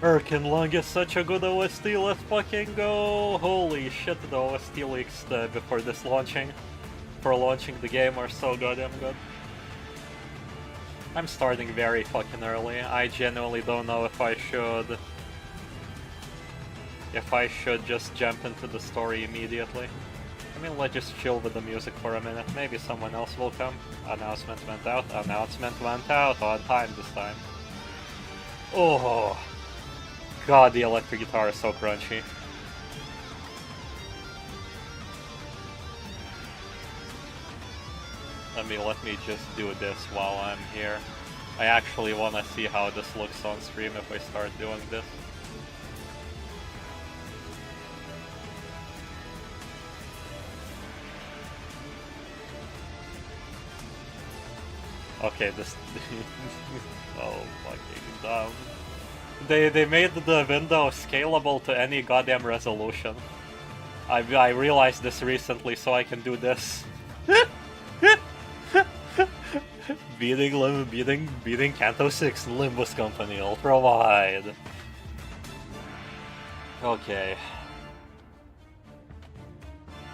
Erkin Lung is such a good OST, let's fucking go! Holy shit, the OST leaks before this launching, for launching the game are so goddamn good. I'm starting very fucking early. I genuinely don't know if I should just jump into the story immediately. I mean, let's just chill with the music for a minute. Maybe someone else will come. Announcement went out. Announcement went out on time this time. Oh, god, the electric guitar is so crunchy. Let me just do this while I'm here. I actually want to see how this looks on stream if I start doing this. Okay, this... oh, fucking dumb. They made the window scalable to any goddamn resolution. I realized this recently, so I can do this. beating Canto VI, Limbus Company, ultra wide. Okay.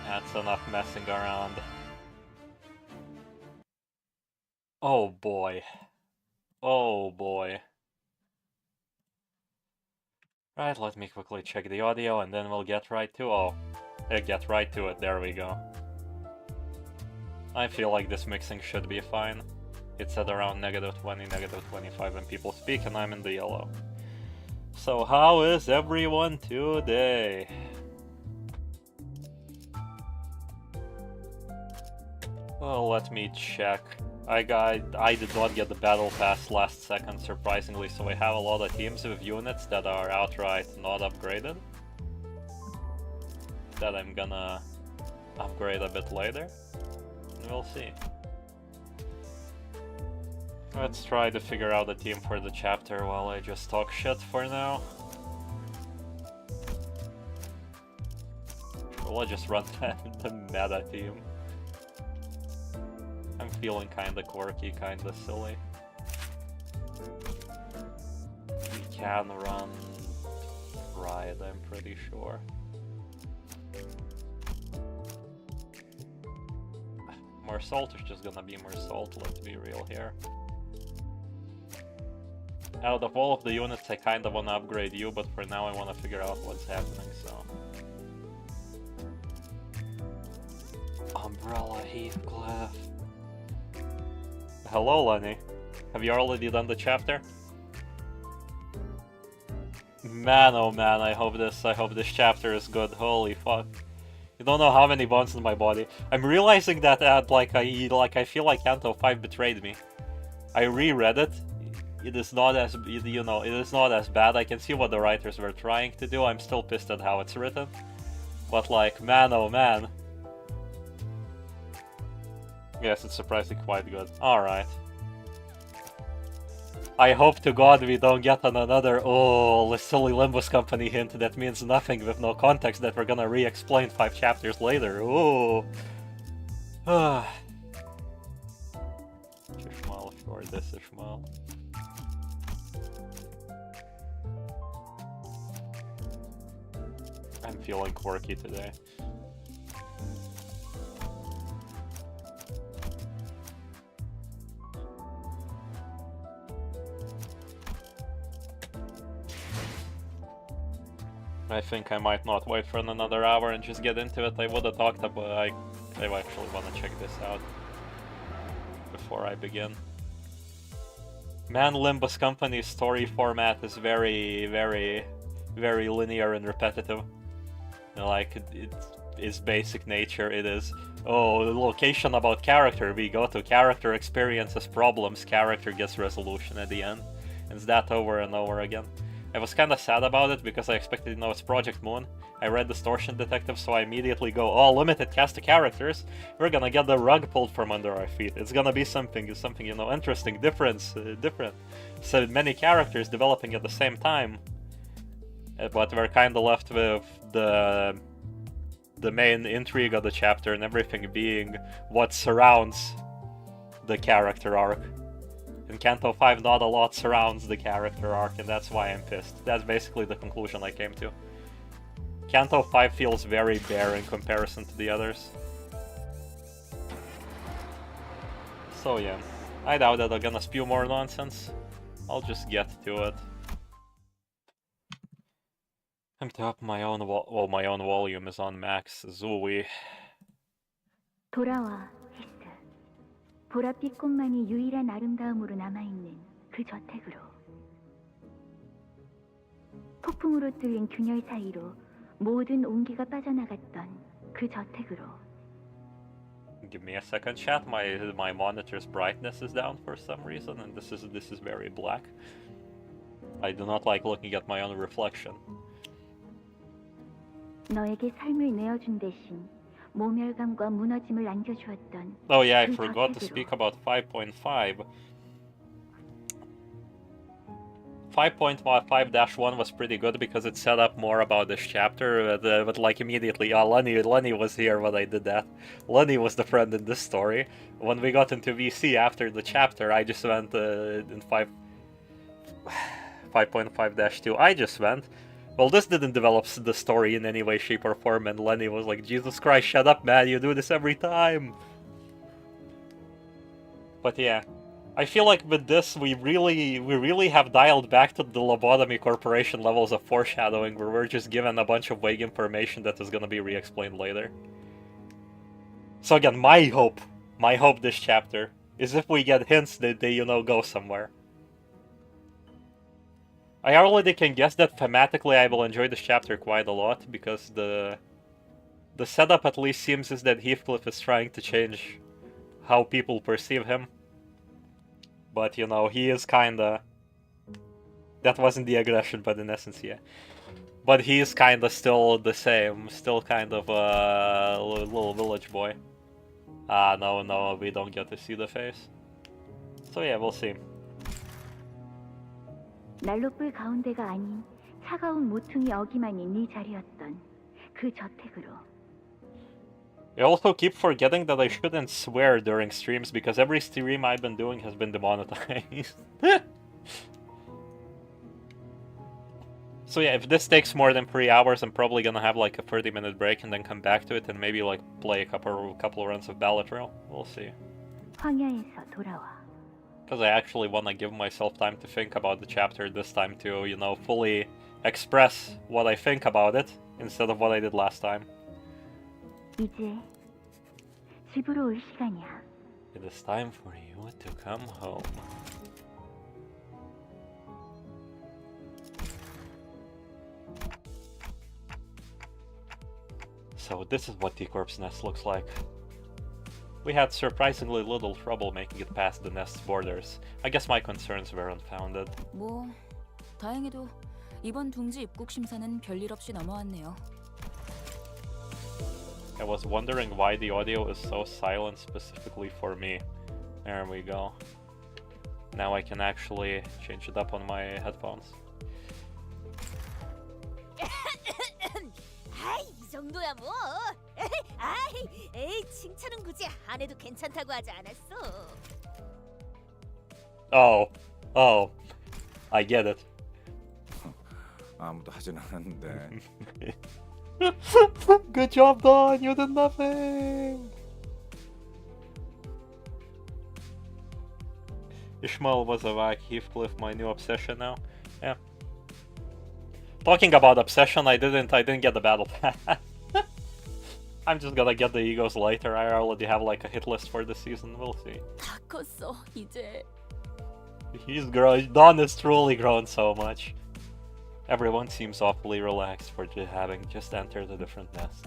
That's enough messing around. Oh boy. Oh boy. Right, let me quickly check the audio and then we'll get right to get right to it, there we go. I feel like this mixing should be fine. It's at around -20, -25 when people speak and I'm in the yellow. So how is everyone today? Well, let me check. I did not get the battle pass last second, surprisingly, so I have a lot of teams with units that are outright not upgraded. That I'm gonna upgrade a bit later. And we'll see. Let's try to figure out a team for the chapter while I just talk shit for now. Well, I'll just run the meta team. I'm feeling kinda quirky, kinda silly. We can run Pride, I'm pretty sure. More salt is just gonna be more salt, let's be real here. Out of all of the units, I kinda wanna upgrade you, but for now I wanna figure out what's happening, so... Umbrella Heathcliff. Hello, Lenny. Have you already done the chapter? Man, oh man, I hope this chapter is good. Holy fuck. You don't know how many bones in my body. I'm realizing that I feel like Canto V betrayed me. I reread it. It is not as, you know, it is not as bad. I can see what the writers were trying to do. I'm still pissed at how it's written. But like, man, oh man. Yes, it's surprisingly quite good. Alright. I hope to god we don't get another, silly Limbus Company hint that means nothing with no context that we're gonna re-explain 5 chapters later. Ooh. Ishmael, sure, this Ishmael. I'm feeling quirky today. I think I might not wait for another hour and just get into it. I would have talked about I actually want to check this out before I begin. Man, Limbus Company's story format is very, very, very linear and repetitive. Like, its basic nature, it is, location about character, we go to character experiences problems, character gets resolution at the end. And it's that over and over again. I was kinda sad about it because I expected to know it's Project Moon. I read Distortion Detective, so I immediately go, limited cast of characters. We're gonna get the rug pulled from under our feet. It's gonna be something, you know, interesting, different. So many characters developing at the same time. But we're kinda left with the main intrigue of the chapter and everything being what surrounds the character arc. In Canto V, not a lot surrounds the character arc, and that's why I'm pissed. That's basically the conclusion I came to. Canto V feels very bare in comparison to the others. So yeah, I doubt that they're gonna spew more nonsense. I'll just get to it. I'm to up my own my own volume is on max. Zooey. 돌아와, 히스. 보랏빛 꽃만이 유일한 아름다움으로 남아있는 그 저택으로. 폭풍으로 뚫린 균열 사이로 모든 온기가 빠져나갔던 그 저택으로. Give me a second, chat. My monitor's brightness is down for some reason, and this is very black. I do not like looking at my own reflection. 너에게 삶을 내어준 대신 모멸감과 무너짐을 안겨주었던. Oh yeah, I forgot to speak about 5.5. 5.5-1 was pretty good because it set up more about this chapter, but like immediately, Lenny was here when I did that. Lenny was the friend in this story. When we got into VC after the chapter, I just went in 5.5-2. I just went. Well, this didn't develop the story in any way, shape, or form, and Lenny was like, Jesus Christ, shut up, man, you do this every time. But yeah. I feel like with this, we really have dialed back to the Lobotomy Corporation levels of foreshadowing, where we're just given a bunch of vague information that is gonna be re-explained later. So again, my hope this chapter, is if we get hints that they, go somewhere. I already can guess that thematically I will enjoy this chapter quite a lot, because the setup at least seems is that Heathcliff is trying to change how people perceive him. But, he is kinda... That wasn't the aggression, but in essence, yeah. But he is kinda still the same. Still kind of a little village boy. No, we don't get to see the face. So yeah, we'll see. 난로불 가운데가 아닌 차가운 모퉁이 어기만이 네 자리였던 그 저택으로. I also keep forgetting that I shouldn't swear during streams because every stream I've been doing has been demonetized. So yeah, if this takes more than 3 hours, I'm probably gonna have like a 30-minute break and then come back to it and maybe like play a couple runs of Ballad Trail. We'll see. 황야에서 돌아와. Because I actually want to give myself time to think about the chapter this time to, fully express what I think about it instead of what I did last time. 이제 집으로 올 시간이야. It is time for you to come home. So this is what T-Corp's nest looks like. We had surprisingly little trouble making it past the nest's borders. I guess my concerns were unfounded. 뭐, 다행히도 이번 둥지 입국 심사는 별일 없이 넘어왔네요. I was wondering why the audio is so silent specifically for me. There we go. Now I can actually change it up on my headphones. 아이, 이 정도야 뭐. 에이, 칭찬은 굳이 안 해도 괜찮다고 하지 않았어. Oh, I get it. 아무도 하진 않았는데. Good job, Don. You did nothing. Ishmael was a whack. Heathcliff, my new obsession now. Yeah. Talking about obsession, I didn't get the battle pass. I'm just gonna get the egos later. I already have like a hit list for this season. We'll see. 다 컸어, 이제. He's grown. Don has truly grown so much. Everyone seems awfully relaxed for having just entered a different nest.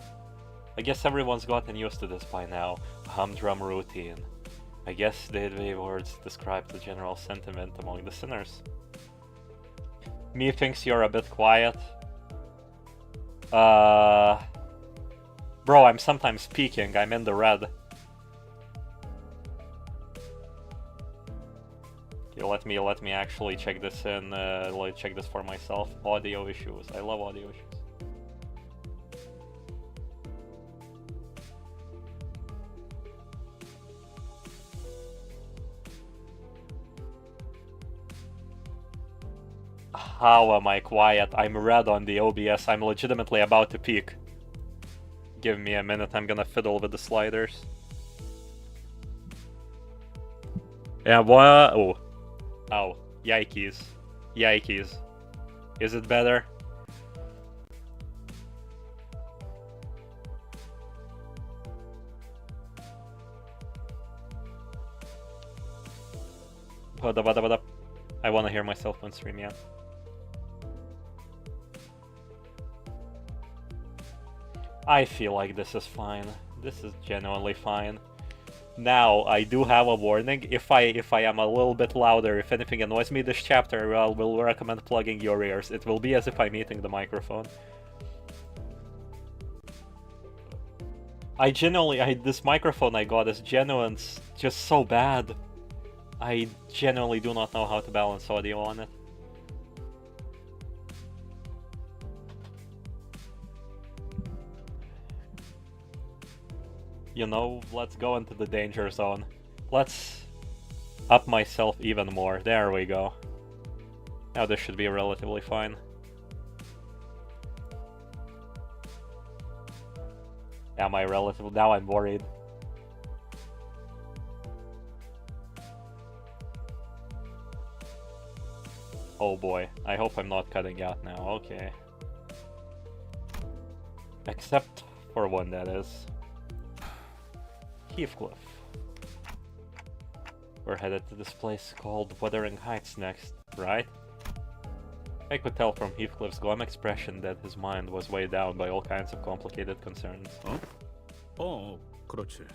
I guess everyone's gotten used to this by now. A humdrum routine. I guess the words describe the general sentiment among the sinners. Me thinks you're a bit quiet. Bro, I'm sometimes peeking. I'm in the red. Okay, let me actually check this in. Check this for myself. Audio issues. I love audio issues. How am I quiet? I'm red on the OBS. I'm legitimately about to peak. Give me a minute. I'm gonna fiddle with the sliders. Yeah, what? Oh. Ow. Yikes. Yikes. Is it better? What up? I wanna hear myself on stream, yeah. I feel like this is fine. This is genuinely fine. Now, I do have a warning. If I am a little bit louder, if anything annoys me this chapter, I will recommend plugging your ears. It will be as if I'm eating the microphone. This microphone I got is genuine, just so bad. I genuinely do not know how to balance audio on it. You know, let's go into the danger zone. Let's up myself even more. There we go. Now this should be relatively fine. Am I relatively? Now I'm worried. Oh boy, I hope I'm not cutting out now. Okay. Except for one, that is. Heathcliff. We're headed to this place called Wuthering Heights next, right? I could tell from Heathcliff's glum expression that his mind was weighed down by all kinds of complicated concerns. 그렇지.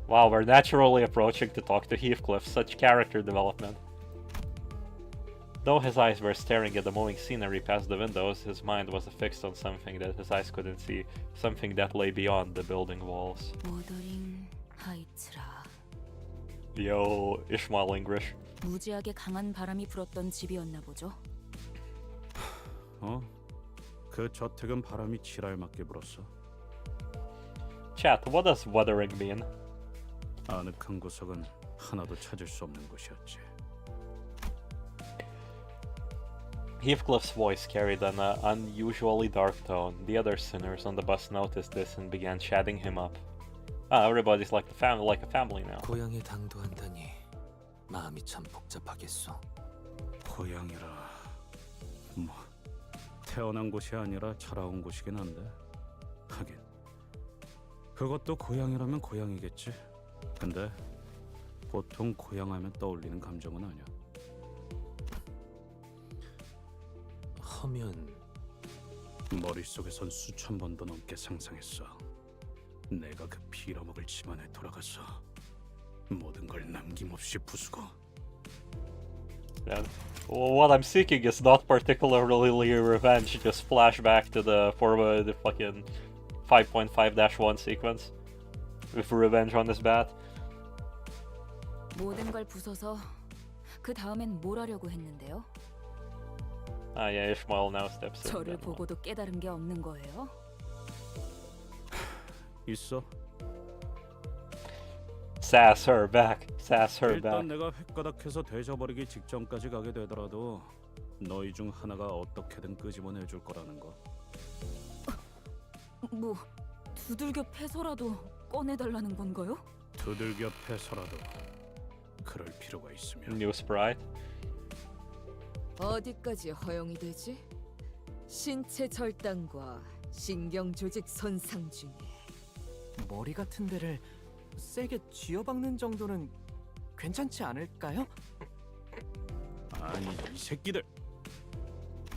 Wow, we're naturally approaching to talk to Heathcliff, such character development. Though his eyes were staring at the moving scenery past the windows, his mind was fixed on something that his eyes couldn't see, something that lay beyond the building walls. 워더링 하이츠라. Yo, Ishmael English. 무지하게 강한 바람이 불었던 집이었나 보죠. 그 저택은 바람이 지랄맞게 불었어. Chat, what does wuthering mean? 아늑한 구석은 하나도 찾을 수 없는 곳이었지. Heathcliff's voice carried an unusually dark tone. The other sinners on the bus noticed this and began chatting him up. Everybody's like a family now. 고향에 당도한다니 마음이 참 복잡하겠소. 고향이라 뭐 태어난 곳이 아니라 자라온 곳이긴 한데 하긴 그것도 고향이라면 고향이겠지. 근데 보통 고향하면 떠올리는 감정은 아니야. 허면 머릿속에선 수천 번도 넘게 상상했어. 내가 그 빌어먹을 집안에 돌아가서 모든 걸 남김없이 부수고. Yeah. Well, what I'm seeking is not particularly revenge, just flashback to the fucking 5.5-1 sequence with revenge on this bat. 모든 걸 부숴서 그 다음엔 뭘 하려고 했는데요? Yeah, Ishmael now steps in. 저를 보고도 깨달은 게 없는 거예요? 있어. Sass her back. Sass her 일단 back. 내가 획가닥해서 되져버리기 직전까지 가게 되더라도 너희 중 하나가 어떻게든 끄집어내줄 거라는 거. 뭐 두들겨 패서라도 꺼내달라는 건가요? 두들겨 패서라도 그럴 필요가 있으면. New sprite. 어디까지 허용이 되지? 신체 절단과 신경 조직 손상 중에 머리 같은 데를 세게 쥐어박는 정도는 괜찮지 않을까요? 아니 이 새끼들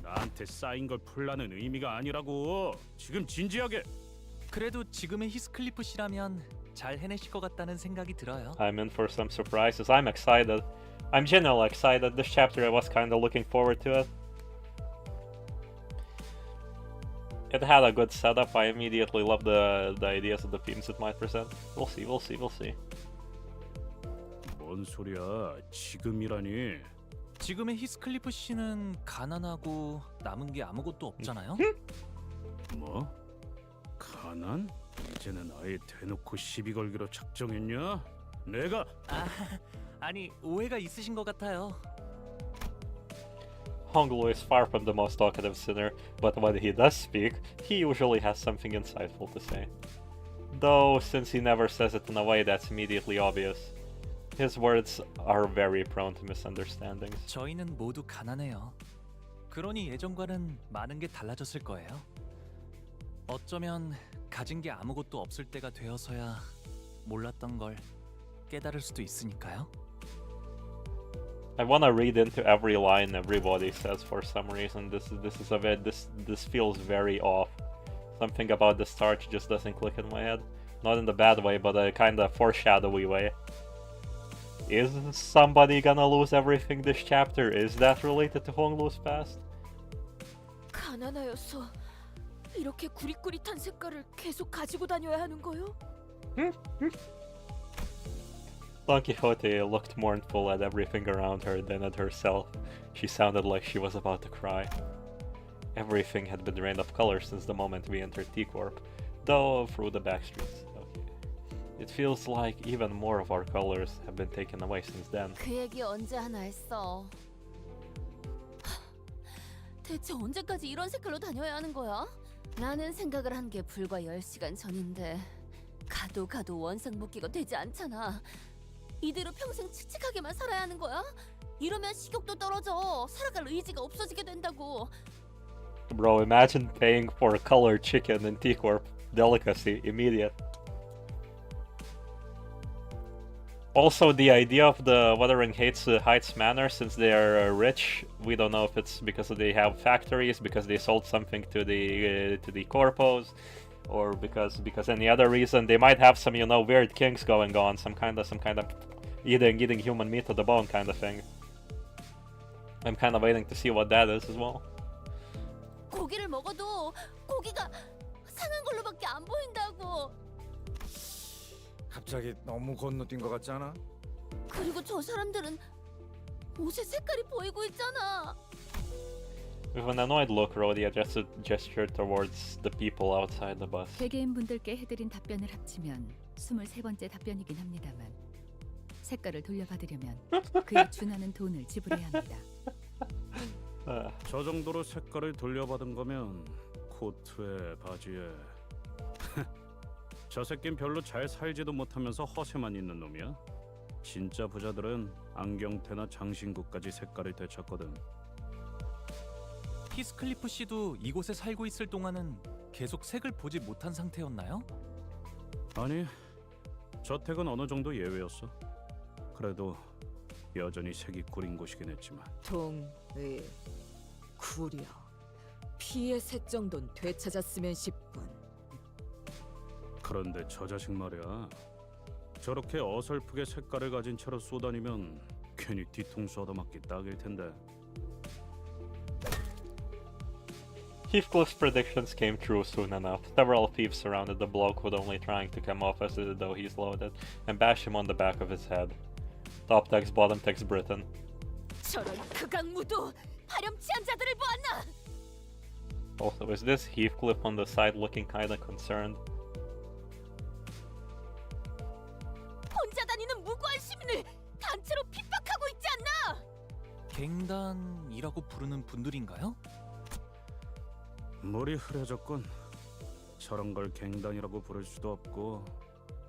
나한테 쌓인 걸 풀라는 의미가 아니라고. 지금 진지하게. 그래도 지금의 히스클리프 씨라면 잘 해내실 것 같다는 생각이 들어요. I'm in for some surprises. I'm excited. I'm genuinely excited. This chapter I was kinda looking forward to it. It had a good setup. I immediately loved the ideas of the themes it might present. We'll see. 뭔 소리야? 지금이라니. 지금의 히스클리프 씨는 가난하고 남은 게 아무것도 없잖아요. 뭐? 가난? 이제는 아예 대놓고 시비 걸기로 작정했냐? 내가 아니 오해가 있으신 것 같아요. Honglu is far from the most talkative sinner, but when he does speak, he usually has something insightful to say. Though, since he never says it in a way that's immediately obvious, his words are very prone to misunderstandings. 저희는 모두 가난해요. 그러니 예전과는 많은 게 달라졌을 거예요. 어쩌면 가진 게 아무것도 없을 때가 되어서야 몰랐던 걸 깨달을 수도 있으니까요. I wanna read into every line everybody says for some reason. This feels very off. Something about the start just doesn't click in my head. Not in the bad way, but a kinda foreshadowy way. Is somebody gonna lose everything this chapter? Is that related to Honglu's past? 가난하여서 이렇게 구릿구릿한 색깔을 계속 가지고 다녀야 하는 거요? Don Quixote looked mournful at everything around her than at herself. She sounded like she was about to cry. Everything had been drained of color since the moment we entered T-Corp, though through the Backstreets. Okay. It feels like even more of our colors have been taken away since then. 그 얘기 언제 하나 했어? 대체 언제까지 이런 색깔로 다녀야 하는 거야? 라는 생각을 한 게 불과 10시간 전인데 가도 원상복귀가 되지 않잖아. 이대로 평생 칙칙하게만 살아야 하는 거야? 이러면 식욕도 떨어져. 살아갈 의지가 없어지게 된다고. Bro, imagine paying for colored chicken in T-Corp. Delicacy, immediate. Also, the idea of the Wuthering Heights Manor, since they are rich, we don't know if it's because they have factories, because they sold something to the corpos, or because any other reason. They might have some, weird kinks going on, some kind of eating human meat to the bone kind of thing. I'm kind of waiting to see what that is as well. 고기를 먹어도 고기가 상한 걸로밖에 안 보인다고. 갑자기 너무 건너뛴 것 같지 않아? 그리고 저 사람들은 옷의 색깔이 보이고 있잖아. With an annoyed look, Rhodia gestured towards the people outside the bus. 개개인분들께 해드린 답변을 합치면 23번째 답변이긴 합니다만 색깔을 돌려받으려면 그에 준하는 돈을 지불해야 합니다. 저 정도로 색깔을 돌려받은 거면 코트에 바지에 저 새낀 별로 잘 살지도 못하면서 허세만 있는 놈이야. 진짜 부자들은 안경테나 장신구까지 색깔을 되찾거든. 히스클리프 씨도 이곳에 살고 있을 동안은 계속 색을 보지 못한 상태였나요? 아니, 저택은 어느 정도 예외였어. 그래도 여전히 색이 구린 곳이긴 했지만. 동의 구려 피의 색 정도는 되찾았으면 싶군. 그런데 저 자식 말이야. 저렇게 어설프게 색깔을 가진 채로 쏘다니면 괜히 뒤통수 얻어맞기 딱일 텐데. Heathcliff's predictions came true soon enough. Several thieves surrounded the bloke with only trying to come off as though he's loaded, and bash him on the back of his head. Top text, bottom text, Britain. 저런 극악무도 파렴치한 자들을 보았나? Also, is this Heathcliff on the side looking kinda concerned? 혼자 다니는 무고한 시민을 단체로 핍박하고 있지 않나? 갱단이라고 부르는 분들인가요? 물이 흐려졌군. 저런 걸 갱단이라고 부를 수도 없고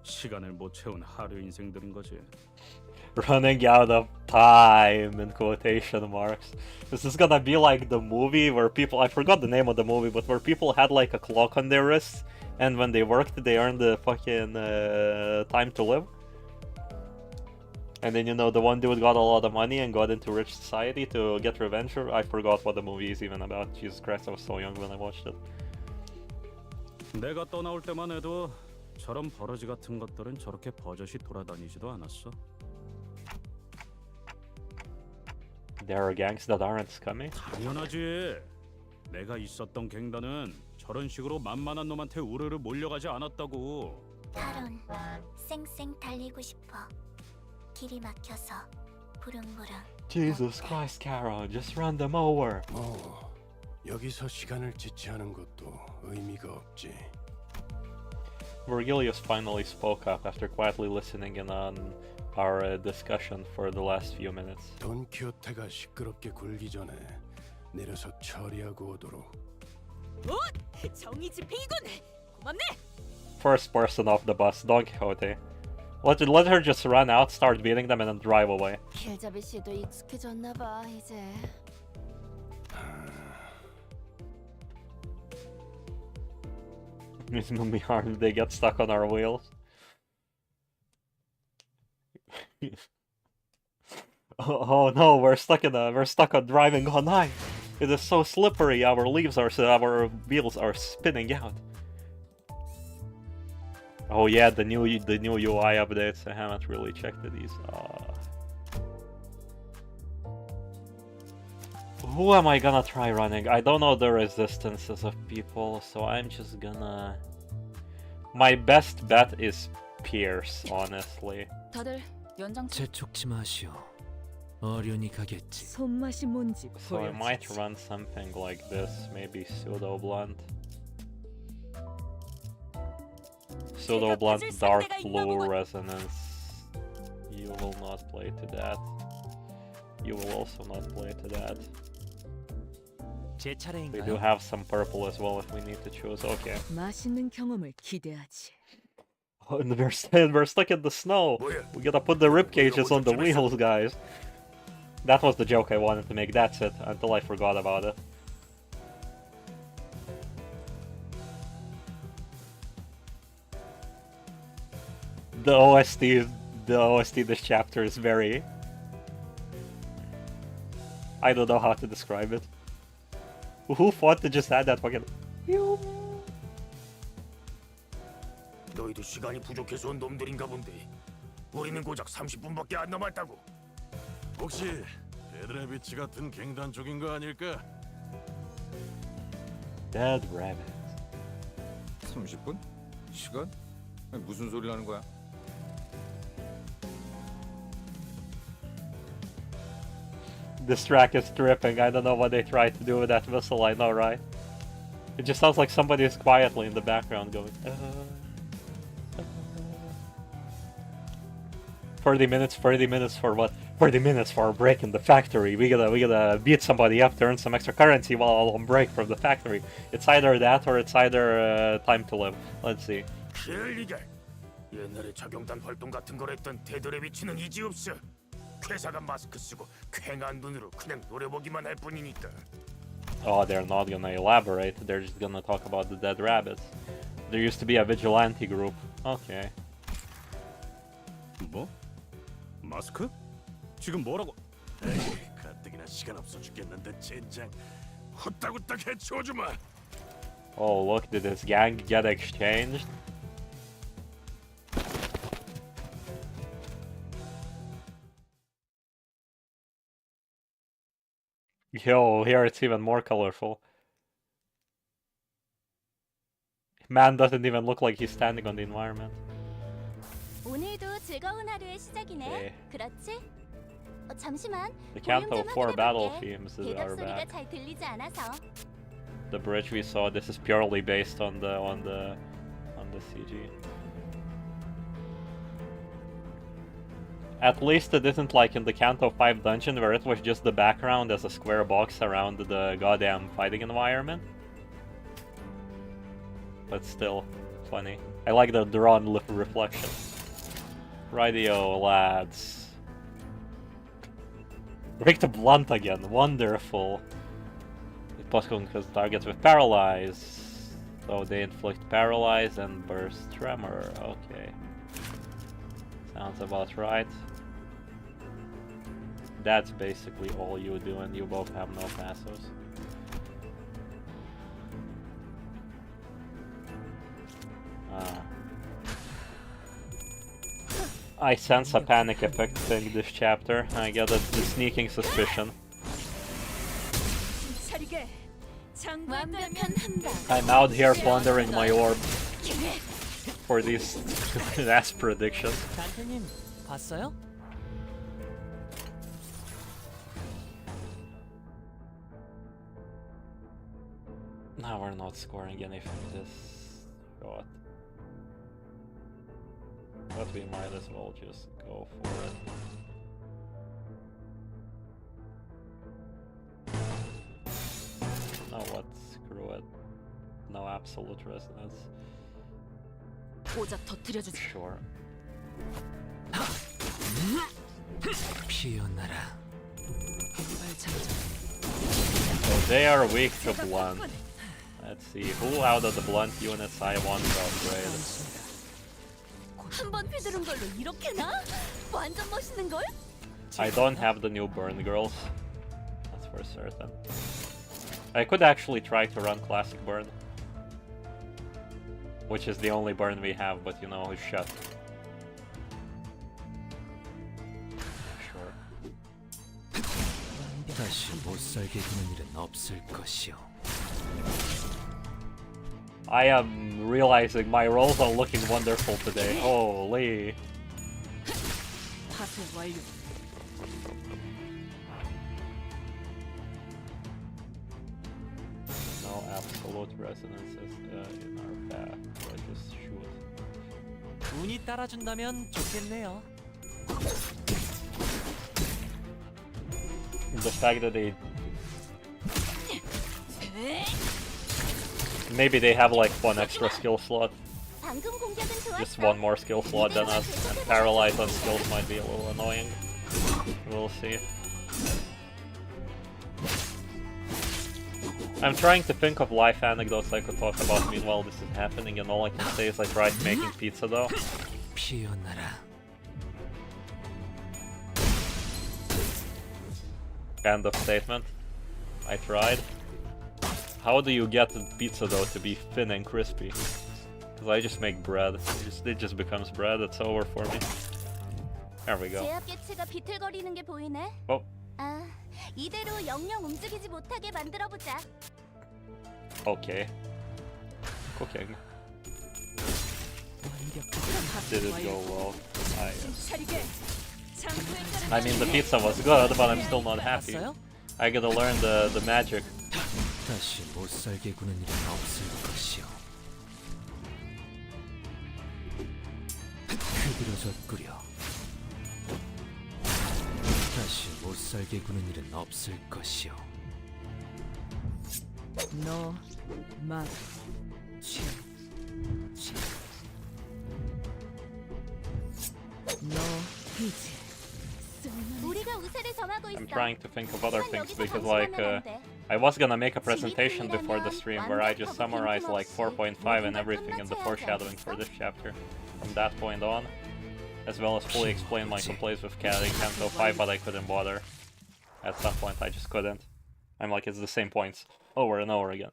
시간을 못 채운 하류 인생들인 거지. Running out of time in quotation marks. This is gonna be like the movie where people, I forgot the name of the movie, but where people had like a clock on their wrists, and when they worked they earned the fucking time to live. And then the one dude got a lot of money and got into rich society to get revenge. I forgot what the movie is even about. Jesus Christ, I was so young when I watched it. 내가 떠나올 때만 해도 저런 버러지 같은 것들은 저렇게 버젓이 돌아다니지도 않았어. There are gangs that aren't scummy. 당연하지. 내가 있었던 갱단은 저런 식으로 만만한 놈한테 우르르 몰려가지 않았다고. 타론, 쌩쌩 달리고 싶어. 길이 막혀서 부릉부릉. Jesus Christ, Carol, just run them over. 여기서 시간을 지체하는 것도 의미가 없지. Virgilius finally spoke up after quietly listening in on our discussion for the last few minutes. 돈 키호테가 시끄럽게 굴기 전에 내려서 처리하고 오도록. 정의 집행이군. 고맙네. First person off the bus, Don Quixote. Let her just run out, start beating them, and then drive away. 길잡이 씨도 익숙해졌나 봐 이제. It's gonna be hard if they get stuck on our wheels. Oh no, we're stuck on driving on ice. It is so slippery. Our wheels are spinning out. Oh yeah, the new UI updates. I haven't really checked these. Who am I gonna try running? I don't know the resistances of people, so I'm just gonna... My best bet is Pierce, honestly. 다들 연장. 재촉지 마시오. 어련히 가겠지. 손맛이 뭔지 So I might run something like this, maybe Pseudo Blunt. Pseudo Blunt, Dark Blue Resonance. You will not play to that. You will also not play to that. 제 We do have some purple as well if we need to choose. Okay. 맛있는 경험을 기대하지. Oh, and we're stuck in the snow. We gotta put the rib cages on the wheels, guys. That was the joke I wanted to make. That's it. Until I forgot about it. The OST this chapter is very... I don't know how to describe it. Who thought to just add that fucking... 너희도 시간이 부족해서 온 놈들인가 본데. 우리는 고작 30분밖에 안 남았다고. 혹시 데드래비치 같은 갱단 쪽인 거 아닐까? Dead Rabbit. 30분? 시간? 아니, 무슨 소리 하는 거야? This track is tripping. I don't know what they tried to do with that whistle, I know, right? It just sounds like somebody is quietly in the background going... 30 minutes for what? 30 minutes for a break in the factory. We gotta beat somebody up to earn some extra currency while on break from the factory. It's either that or it's either time to live. Let's see. 옛날에 자경단 활동 같은 걸 했던 데드래비치는 이지 없어. 회사가 마스크 쓰고 쾌한 눈으로 그냥 노려보기만 할 뿐이니까. Oh, they're not gonna elaborate. They're just gonna talk about the dead rabbits. There used to be a vigilante group. Okay. 뭐? 마스크? 지금 뭐라고? 에이, 가뜩이나 시간 없어 죽겠는데 젠장. 후딱후딱 해치워주마. Oh, look, did this gang get exchanged? Yo, here it's even more colorful. Man doesn't even look like he's standing on the environment. 오늘도 즐거운 하루의 시작이네. 네. 그렇지? 잠시만. The Canto IV battle themes 대답 are 소리가 back. 잘 들리지 않아서. The bridge we saw, this is purely based on the CG. At least it isn't like in the Canto V dungeon where it was just the background as a square box around the goddamn fighting environment. But still, funny. I like the drawn reflection. Radio, lads. Break the blunt again, wonderful. Possible because targets with paralyze. So they inflict paralyze and burst tremor. Okay. Sounds about right. That's basically all you do, and you both have no passives. I sense a panic affecting this chapter. I get a sneaking suspicion. I'm out here pondering my orb for these ass predictions. 단테님 봤어요? Now we're not scoring anything this shot. But we might as well just go for it. know what? Screw it. No absolute resonance. 오작 터뜨려주지. Sure. 피어나라. So they are weak to blunt. Let's see, who out of the blunt units I want to upgrade? 한번 휘두른 걸로 이렇게나? 완전 멋있는 걸? I don't have the new burn girls. That's for certain. I could actually try to run classic burn, which is the only burn we have, but you know, who's shut. Sure. 다시 못 살게 구는 일은 없을 것이오. I am realizing my rolls are looking wonderful today. Holy. 파쇄 완료. No absolute resonances in our path. I just shoot. 운이 따라준다면 좋겠네요. The fact that they maybe they have like one extra skill slot, 방금 공격은 just 좋았어. one more skill slot than us, and paralyzed on skills might be a little annoying. We'll see. I'm trying to think of life anecdotes I could talk about meanwhile this is happening, and all I can say is I tried making pizza dough. 피어나라. End of statement. I tried. How do you get the pizza dough to be thin and crispy? Because I just make bread. It just becomes bread. It's over for me. There we go. 제압 개체가 비틀거리는 게 보이네. Oh. 아, 이대로 영영 움직이지 못하게 만들어 보자. Okay. Cooking. Did it go well? I mean, the pizza was good, but I'm still not happy. I gotta learn the magic. 다시 못 살게 구는 일은 없을 것이오. 흐드러졌구려. 다시 못 살게 구는 일은 없을 것이오. 너, 맛, 너, 이제 우리가 우세를 점하고 있어. I'm trying to think of other things because, like, I was gonna make a presentation before the stream where I just summarize like 4.5 and everything in the foreshadowing for this chapter from that point on, as well as fully explain my complaints with Canto V, but I couldn't bother. At some point I just couldn't. I'm like, it's the same points over and over again.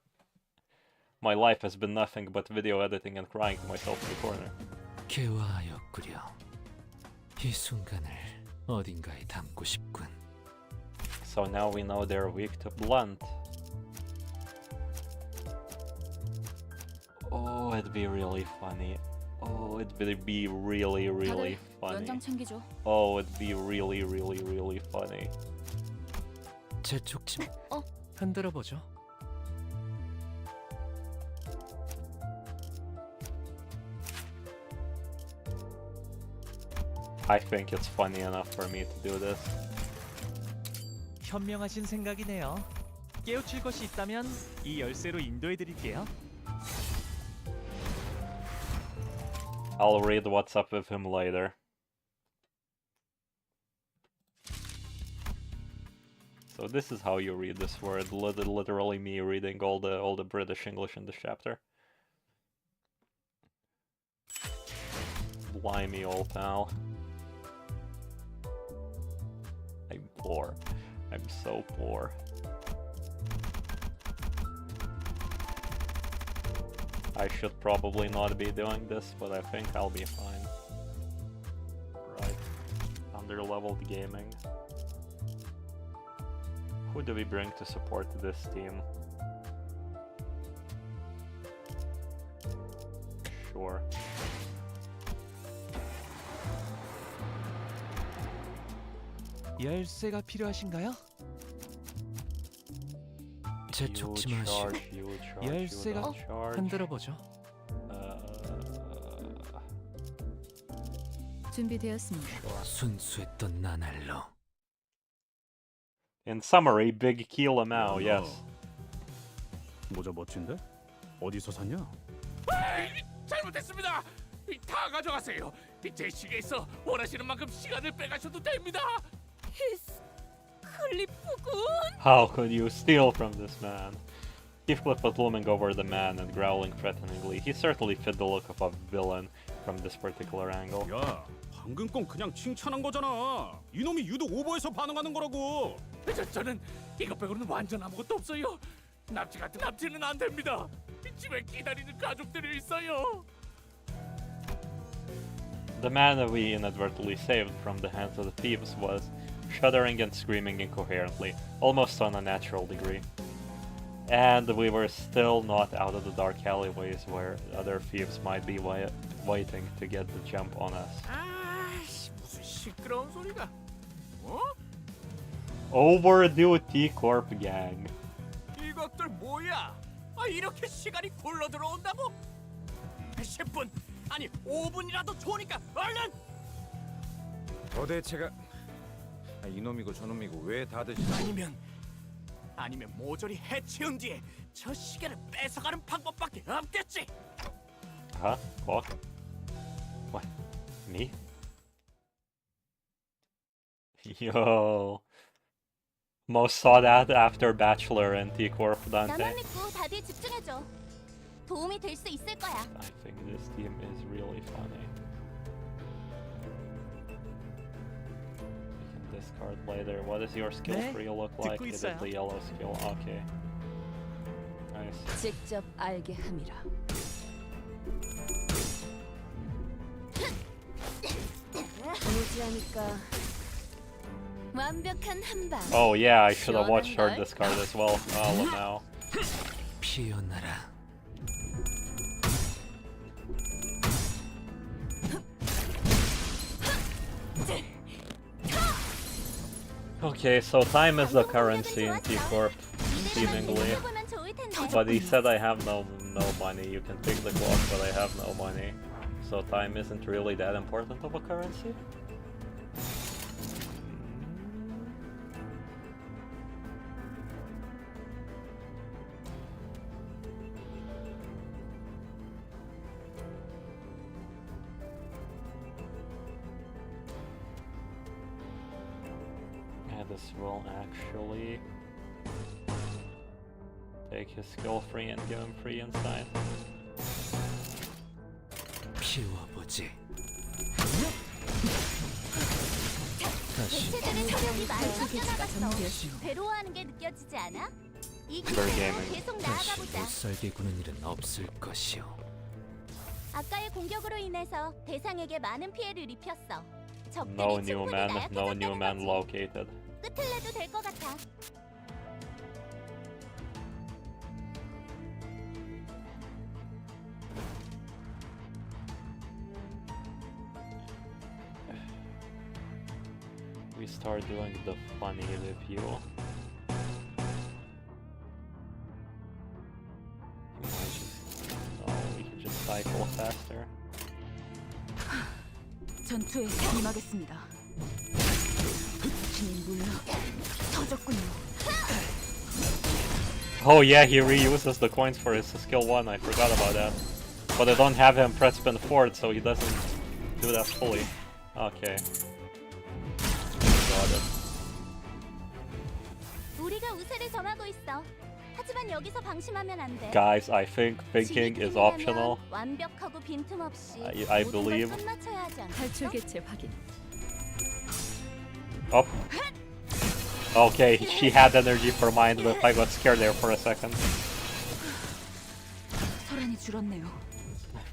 My life has been nothing but video editing and crying to myself in the corner. 개화하였구려. 이 순간을 어딘가에 담고 싶군. So now we know they're weak to blunt. Oh, it'd be really funny. Oh, it'd be really, really funny. Oh, it'd be really, really, really funny. 재촉 좀 흔들어 보죠. I think it's funny enough for me to do this. 현명하신 생각이네요. 깨우칠 것이 있다면 이 열쇠로 인도해 드릴게요. I'll read what's up with him later. So this is how you read this word. Literally me reading all the British English in this chapter. Blimey, old pal. I'm poor. I'm so poor. I should probably not be doing this, but I think I'll be fine. Right. Under-leveled gaming. Who do we bring to support this team? Sure. 열쇠가 필요하신가요? 재촉 좀 하시오. 열쇠가 흔들어 보죠. 준비되었습니다. 순수했던 나날로. In summary, big Kila Mao, yes. 모자 멋진데? 어디서 샀냐? 잘못했습니다. 다 가져가세요. 제 시계에서 원하시는 만큼 시간을 빼가셔도 됩니다. 클리프군. How could you steal from this man? Heathcliff was looming over the man and growling threateningly. He certainly fit the look of a villain from this particular angle. 야, 방금 건 그냥 칭찬한 거잖아. 이놈이 유독 오버해서 반응하는 거라고. 저는 이것 빼고는 완전 아무것도 없어요. 납치 같은 납치는 안 됩니다. 집에 기다리는 가족들이 있어요. The man that we inadvertently saved from the hands of the thieves was shuddering and screaming incoherently, almost to an unnatural degree. And we were still not out of the dark alleyways where other thieves might be waiting to get the jump on us. 무슨 시끄러운 소리가? Overdue T-Corp gang. 이것들 뭐야? 이렇게 시간이 굴러 들어온다고? 10분 아니 5분이라도 좋으니까 얼른! 도대체가 이놈이고 저놈이고 왜 다들 아니면 모조리 해치운 뒤에 저 시계를 뺏어가는 방법밖에 없겠지. Huh? What? What? Me? Yo. Most sought after bachelor in T-Corp Dante. 나만 믿고 다들 집중해줘. 도움이 될 수 있을 거야. I think this team is really funny. We can discard later. What does your skill tree look like? Is it the yellow skill? Okay. Nice. 직접 알게 함이라. 무지하니까 완벽한 한 방. Oh yeah, I should have watched her discard as well. Oh no. 피어나라. Okay, so time is the currency in T-Corp, seemingly. But he said I have no money. You can pick the clock, but I have no money. So time isn't really that important of a currency? Yeah, this will actually take his skill free and give him free insight. 피워보지. 다시 대체들의 체력이 많이 깎여나갔어. 괴로워하는 게 느껴지지 않아? 이 Very 기세로 gaming. 계속 다시 나아가보자. 못살게 구는 일은 없을 것이오. 아까의 공격으로 인해서 대상에게 많은 피해를 입혔어. No 적들이 new 충분히 man, no new 나약해졌다는 man 거지. located. 끝을 내도 될 것 같아. We start doing the funny review. We could just cycle faster. 전투에 임하겠습니다. 진이 물러 터졌군요. Oh yeah, he reuses the coins for his skill 1, I forgot about that. But I don't have him press spin forward, so he doesn't do that fully. Okay. Got it. 우리가 우세를 점하고 있어. 하지만 여기서 방심하면 안 돼. Guys, I think thinking is optional. 완벽하고 빈틈없이 I 모든 걸 believe. 끝마쳐야 하지 않겠어? 탈출 개체 확인. Oh. Okay, she had energy for mind, but I got scared there for a second. 소란이 줄었네요.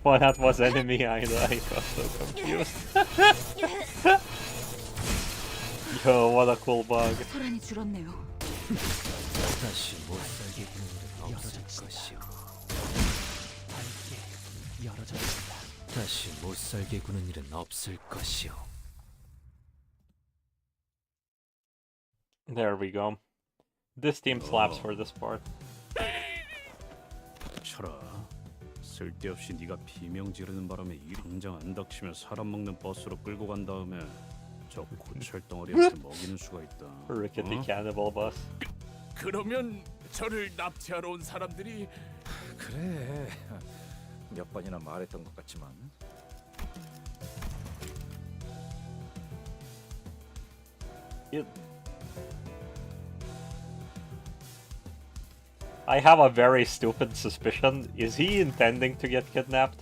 Well, that was enemy, I got so confused. Yo, what a cool bug. 소란이 줄었네요. 다시 못살게 구는 일은 없을 것이오. 다시 못살게 구는 일은 없을 것이오. There we go. This team slaps for this part. 쳐라. 쓸데없이 네가 비명 지르는 바람에 이 당장 안 닥치면 사람 먹는 버스로 끌고 간 다음에 저 고철 덩어리한테 먹이는 수가 있다. Rickety cannibal bus. 그러면 저를 납치하러 온 사람들이 그래. 몇 번이나 말했던 것 같지만. I have a very stupid suspicion. Is he intending to get kidnapped?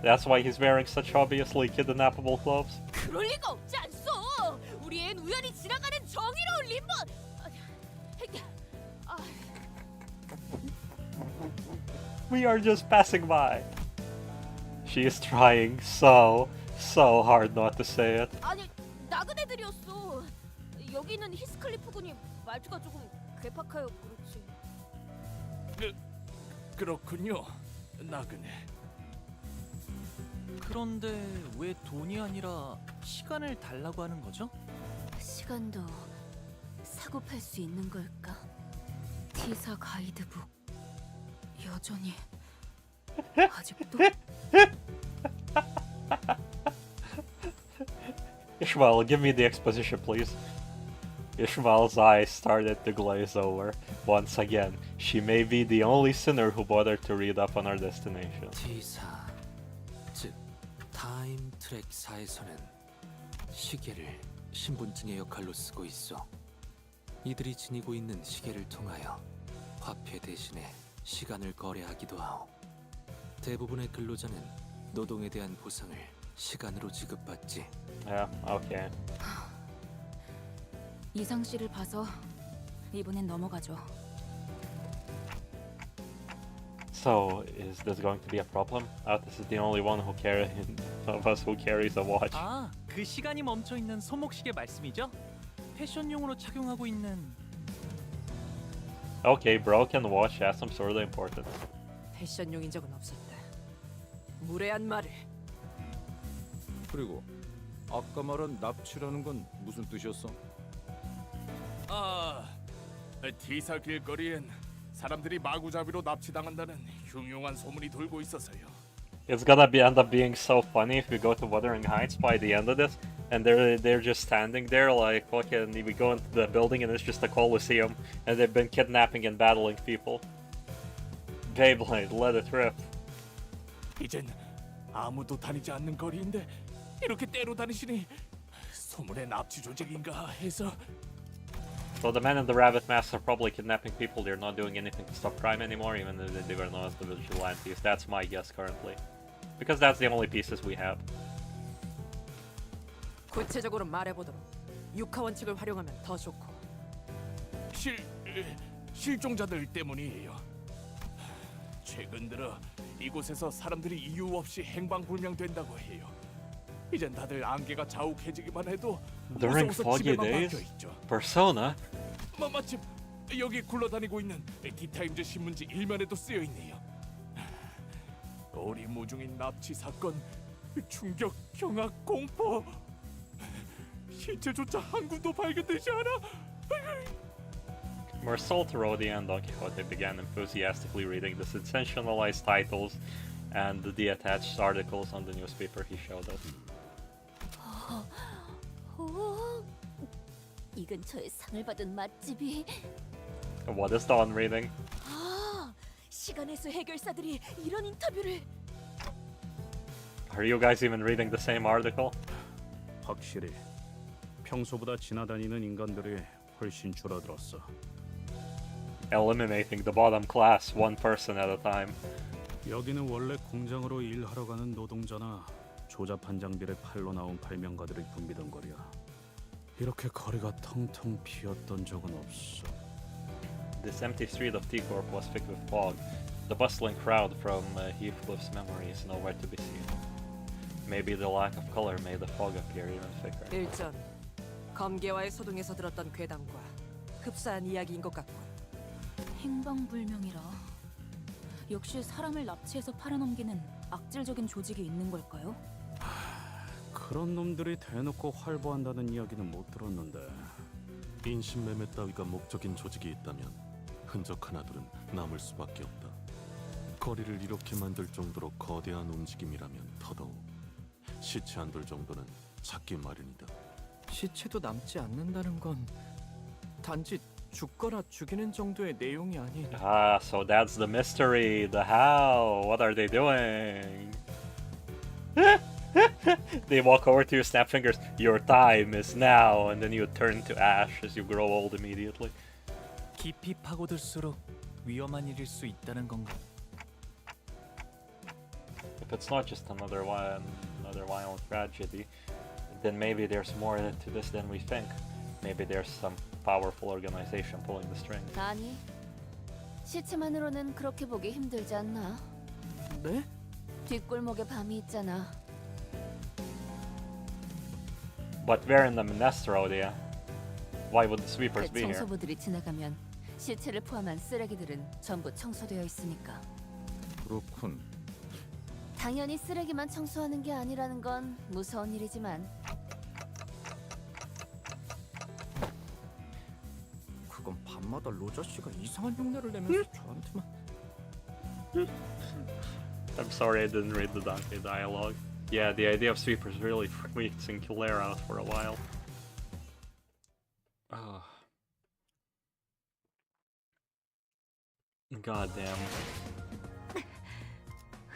That's why he's wearing such obviously kidnappable clothes? 그럴 리가 없지 않소. 우리 앤 우연히 지나가는 정의로운 림보. We are just passing by. She is trying so hard not to say it. 아니 나그네들이었어. 여기는 히스클리프군이 말투가 조금 괴팍하여 그렇지. 그렇군요. 나그네. 그런데 왜 돈이 아니라 시간을 달라고 하는 거죠? 시간도 사고 팔 수 있는 걸까? T사 가이드북 여전히 아직도? Ishmael, give me the exposition, please. Ishmael's eyes started to glaze over. Once again, she may be the only sinner who bothered to read up on our destination. T4, 즉 타임 트랙 4에서는 시계를 신분증의 역할로 쓰고 있어. 이들이 지니고 있는 시계를 통하여 화폐 대신에 시간을 거래하기도 하오. 대부분의 근로자는 노동에 대한 보상을 시간으로 지급받지. Yeah, okay. 이상 씨를 봐서 이번엔 넘어가죠. So, is this going to be a problem? This is the only one of us who carries a watch. 아, 그 시간이 멈춰 있는 손목시계 말씀이죠? 패션용으로 착용하고 있는. Okay, broken watch has some sort of importance. 패션용인 적은 없었다. 무례한 말을. 그리고 아까 말한 납치라는 건 무슨 뜻이었어? T사 길거리엔 사람들이 마구잡이로 납치당한다는 흉흉한 소문이 돌고 있어서요. It's gonna end up being so funny if we go to Wuthering Heights by the end of this, and they're just standing there like fucking. We go into the building and it's just a coliseum, and they've been kidnapping and battling people. Beyblade, let it rip. 이젠 아무도 다니지 않는 거리인데 이렇게 때로 다니시니 소문의 납치 조직인가 해서. So the men in the rabbit masks are probably kidnapping people. They're not doing anything to stop crime anymore, even though they were known as the vigilantes. That's my guess currently, because that's the only pieces we have. 구체적으로 말해보도록. 육하 원칙을 활용하면 더 좋고. 실종자들 때문이에요. 최근 들어 이곳에서 사람들이 이유 없이 행방불명된다고 해요. 이젠 다들 안개가 자욱해지기만 해도 During 무서워서 foggy 집에만 days, 박혀 있죠. Persona. 마침 여기 굴러다니고 있는 디타임즈 신문지 일면에도 쓰여 있네요. 오리무중인 납치 사건, 충격, 경악, 공포. 실체조차 한 군도 발견되지 않아. Marcel, Rodi, and Don Quixote began enthusiastically reading the sensationalized titles and the attached articles on the newspaper he showed us. 이 근처에 상을 받은 맛집이. What is Don reading? 시간에서 해결사들이 이런 인터뷰를. Are you guys even reading the same article? 확실히 평소보다 지나다니는 인간들이 훨씬 줄어들었어. Eliminating the bottom class, one person at a time. 여기는 원래 공장으로 일하러 가는 노동자나 조잡한 장비를 팔러 나온 발명가들이 붐비던 거리야. 이렇게 거리가 텅텅 비었던 적은 없어. This empty street of T-Corp was thick with fog. The bustling crowd from Heathcliff's memory is nowhere to be seen. Maybe the lack of color made the fog appear even thicker. 일전 검계와의 소동에서 들었던 괴담과 흡사한 이야기인 것 같고. 행방불명이라. 역시 사람을 납치해서 팔아넘기는 악질적인 조직이 있는 걸까요? 그런 놈들이 대놓고 활보한다는 이야기는 못 들었는데. 인신매매 따위가 목적인 조직이 있다면 흔적 하나둘은 남을 수밖에 없다. 거리를 이렇게 만들 정도로 거대한 움직임이라면 더더욱 시체 한 돌 정도는 찾기 마련이다. 시체도 남지 않는다는 건 단지 죽거나 죽이는 정도의 내용이 아닌. Ah, so that's the mystery, the how. What are they doing? They walk over to you, snap fingers. Your time is now, and then you turn to ash as you grow old immediately. 깊이 파고들수록 위험한 일일 수 있다는 건가? If it's not just another violent tragedy, then maybe there's more to this than we think. Maybe there's some powerful organization pulling the strings. 아니, 시체만으로는 그렇게 보기 힘들지 않나? 네? 뒷골목에 밤이 있잖아. But we're in the Minestrone, yeah. Why would the sweepers 그 be here? 청소부들이 지나가면 시체를 포함한 쓰레기들은 전부 청소되어 있으니까. 그렇군. 당연히 쓰레기만 청소하는 게 아니라는 건 무서운 일이지만 그건 밤마다 로저 씨가 이상한 흉내를 내면서 저한테만. I'm sorry I didn't read the Dante dialogue. Yeah, the idea of sweepers really freaked Sinclair out for a while. Oh. God damn.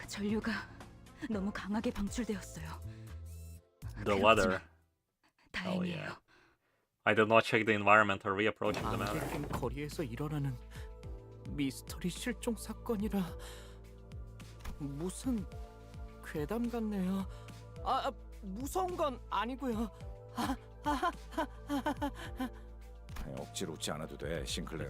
전류가 너무 강하게 방출되었어요. The weather. Oh 다행이에요. yeah. I did not check the environment or reapproaching the matter. 안개낀 거리에서 일어나는 미스터리 실종 사건이라 무슨 괴담 같네요. 무서운 건 아니고요. 억지로 웃지 않아도 돼, 싱클레어.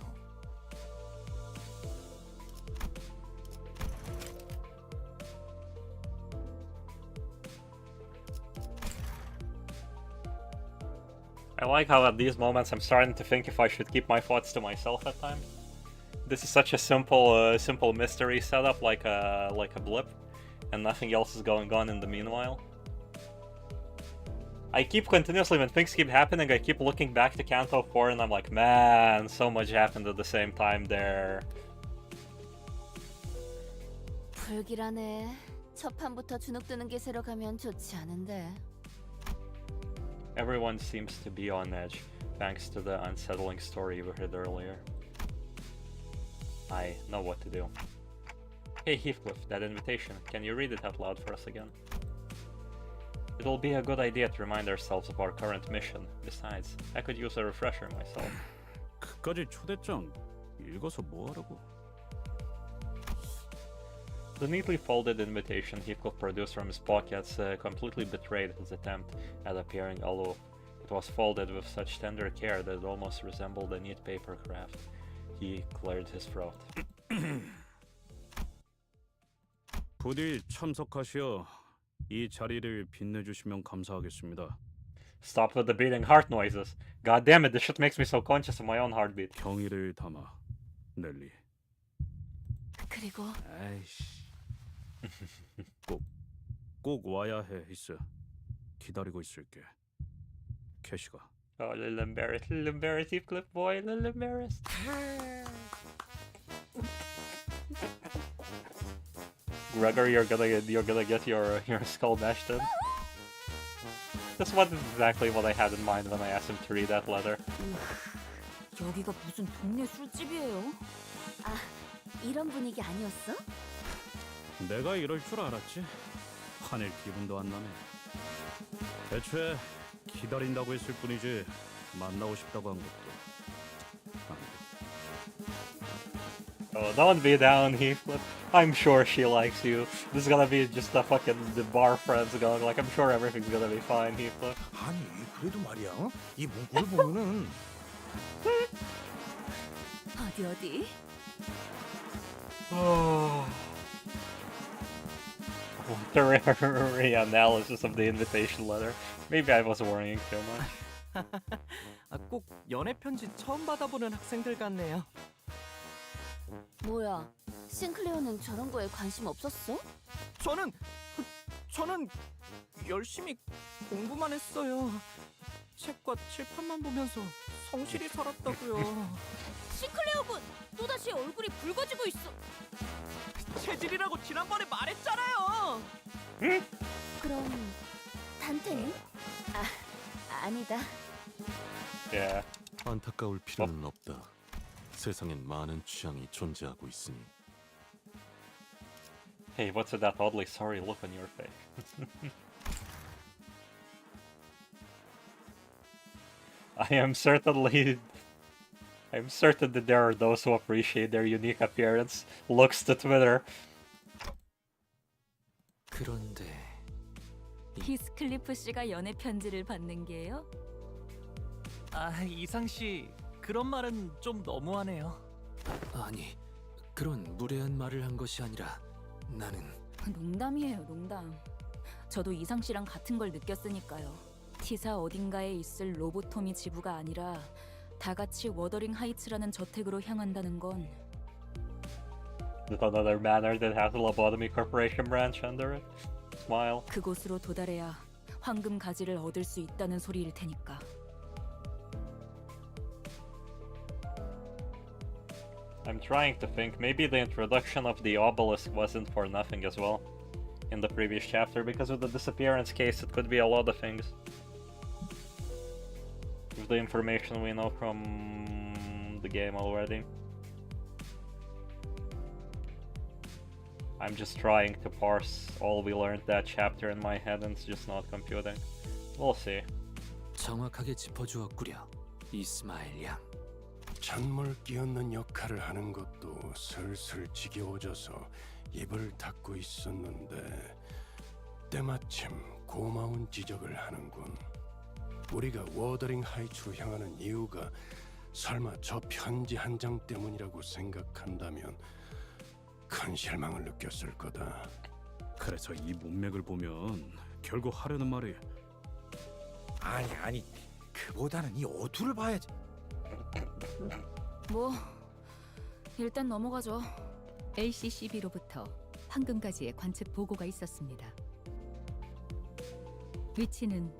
I like how at these moments I'm starting to think if I should keep my thoughts to myself at times. This is such a simple mystery setup, like a blip, and nothing else is going on in the meanwhile. I keep continuously, when things keep happening, I keep looking back to Canto 4 and I'm like, man, so much happened at the same time there. 불길하네. 첫 판부터 주눅드는 기세로 가면 좋지 않은데. Everyone seems to be on edge, thanks to the unsettling story we heard earlier. I know what to do. Hey Heathcliff, that invitation, can you read it out loud for us again? It'll be a good idea to remind ourselves of our current mission. Besides, I could use a refresher myself. 그까지 초대장 읽어서 뭐하라고? The neatly folded invitation Heathcliff produced from his pockets completely betrayed his attempt at appearing aloof. It was folded with such tender care that it almost resembled a neat paper craft. He cleared his throat. 부디 참석하시어 이 자리를 빛내주시면 감사하겠습니다. Stop with the beating heart noises. God damn it, this shit makes me so conscious of my own heartbeat. 경의를 담아, 넬리. 그리고 아이씨. 꼭 와야 해, 히스. 기다리고 있을게. 캐시가. Oh, little embarrassed, Heathcliff boy, little embarrassed. Gregor, you're gonna get your skull bashed in. This wasn't exactly what I had in mind when I asked him to read that letter. 여기가 무슨 동네 술집이에요? 아, 이런 분위기 아니었어? 내가 이럴 줄 알았지. 화낼 기분도 안 나네. 애초에 기다린다고 했을 뿐이지 만나고 싶다고 한 것도. Oh, don't be down, Heathcliff. I'm sure she likes you. This is gonna be just the bar friends going like, I'm sure everything's gonna be fine, Heathcliff. 아니, 그래도 말이야. 이 문구를 보면은 어디? Oh. The reanalysis of the invitation letter. Maybe I was worrying too much. 꼭 연애 편지 처음 받아보는 학생들 같네요. 뭐야, 싱클레어는 저런 거에 관심 없었어? 저는 열심히 공부만 했어요. 책과 칠판만 보면서 성실히 살았다고요. 싱클레어 군! 또다시 얼굴이 붉어지고 있어! 체질이라고 지난번에 말했잖아요. 그럼 단테는? 아니다. Yeah. 안타까울 필요는 없다. 세상엔 많은 취향이 존재하고 있으니 Hey, what's with that oddly sorry look on your face? I'm certain that there are those who appreciate their unique appearance. Looks to Twitter. 그런데 히스클리프 씨가 연애 편지를 받는 게요? 아, 이상 씨, 그런 말은 좀 너무하네요. 아니, 그런 무례한 말을 한 것이 아니라 나는 농담이에요, 농담. 저도 이상 씨랑 같은 걸 느꼈으니까요. 티사 어딘가에 있을 로보토미 지부가 아니라 다 같이 워더링 하이츠라는 저택으로 향한다는 건 There's another manor that has a lobotomy corporation branch under it. Smile. 그곳으로 도달해야 황금 가지를 얻을 수 있다는 소리일 테니까. I'm trying to think. Maybe the introduction of the obelisk wasn't for nothing as well in the previous chapter, because with the disappearance case it could be a lot of things. With the information we know from the game already. I'm just trying to parse all we learned that chapter in my head and it's just not computing. We'll see. 정확하게 짚어주었구려, 이스마일 양. 찬물 끼얹는 역할을 하는 것도 슬슬 지겨워져서 입을 닫고 있었는데 때마침 고마운 지적을 하는군. 우리가 워더링 하이츠로 향하는 이유가 설마 저 편지 한 장 때문이라고 생각한다면 큰 실망을 느꼈을 거다. 그래서 이 문맥을 보면 결국 하려는 말이 아니 그보다는 이 어투를 봐야지. 뭐 일단 넘어가죠. LCCB로부터 황금가지의 관측 보고가 있었습니다. 위치는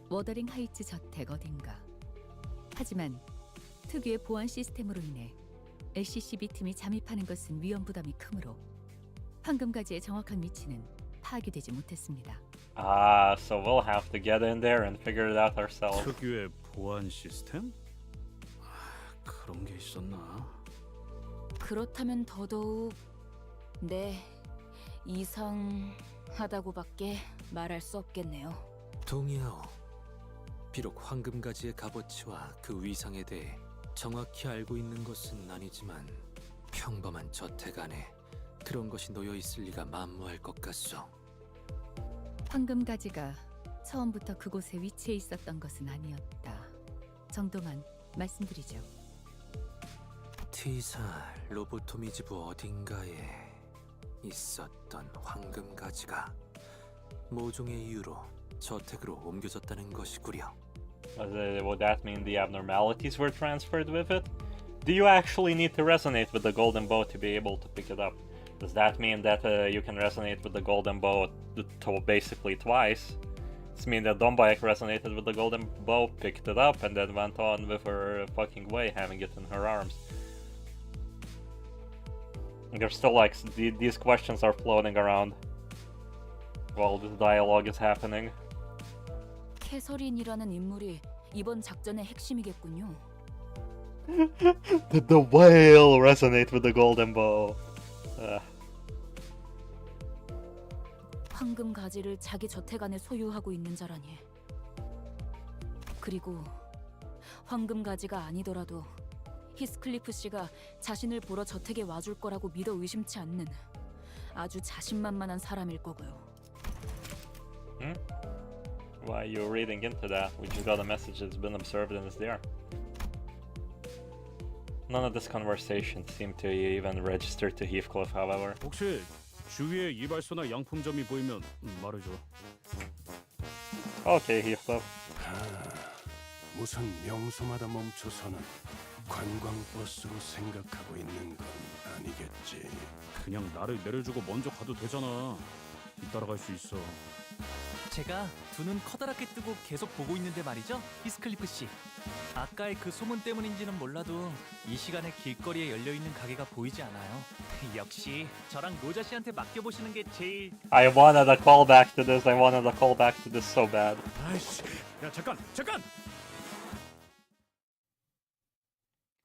워더링 하이츠 저택 어딘가. 하지만 특유의 보안 시스템으로 인해 LCCB 팀이 잠입하는 것은 위험 부담이 크므로 황금가지의 정확한 위치는 파악되지 못했습니다. Ah, so we'll have to get in there and figure it out ourselves. 특유의 보안 시스템? 그런 게 있었나? 그렇다면 더더욱 네, 이상하다고밖에 말할 수 없겠네요. 동의하오. 비록 황금가지의 값어치와 그 위상에 대해 정확히 알고 있는 것은 아니지만 평범한 저택 안에 그런 것이 놓여 있을 리가 만무할 것 같소. 황금가지가 처음부터 그곳에 위치해 있었던 것은 아니었다 정도만 말씀드리죠. 티사 로보토미 지부 어딘가에 있었던 황금가지가 모종의 이유로 저택으로 옮겨졌다는 것이구려. Would that mean the abnormalities were transferred with it? Do you actually need to resonate with the golden bow to be able to pick it up? Does that mean that you can resonate with the golden bow basically twice? Does it mean that Dombayek resonated with the golden bow, picked it up, and then went on with her fucking way, having it in her arms? There's still like these questions are floating around while this dialogue is happening. 캐서린이라는 인물이 이번 작전의 핵심이겠군요. Did the whale resonate with the golden bow? 황금 가지를 자기 저택 안에 소유하고 있는 자라니. 그리고 황금 가지가 아니더라도 히스클리프 씨가 자신을 보러 저택에 와줄 거라고 믿어 의심치 않는 아주 자신만만한 사람일 거고요. Why are you reading into that? We just got a message that's been observed and is there. None of this conversation seemed to even register to Heathcliff, however. 혹시 주위에 이발소나 양품점이 보이면 말해줘. Okay, Heathcliff. 무슨 명소마다 멈춰서는 관광버스로 생각하고 있는 건 아니겠지. 그냥 나를 내려주고 먼저 가도 되잖아. 뒤따라갈 수 있어. 제가 두 눈 커다랗게 뜨고 계속 보고 있는데 말이죠, 히스클리프 씨. 아까의 그 소문 때문인지는 몰라도 이 시간에 길거리에 열려있는 가게가 보이지 않아요. 역시 저랑 노자 씨한테 맡겨보시는 게 제일... I wanted a callback to this. I wanted a callback to this so bad. 아이씨, 야 잠깐!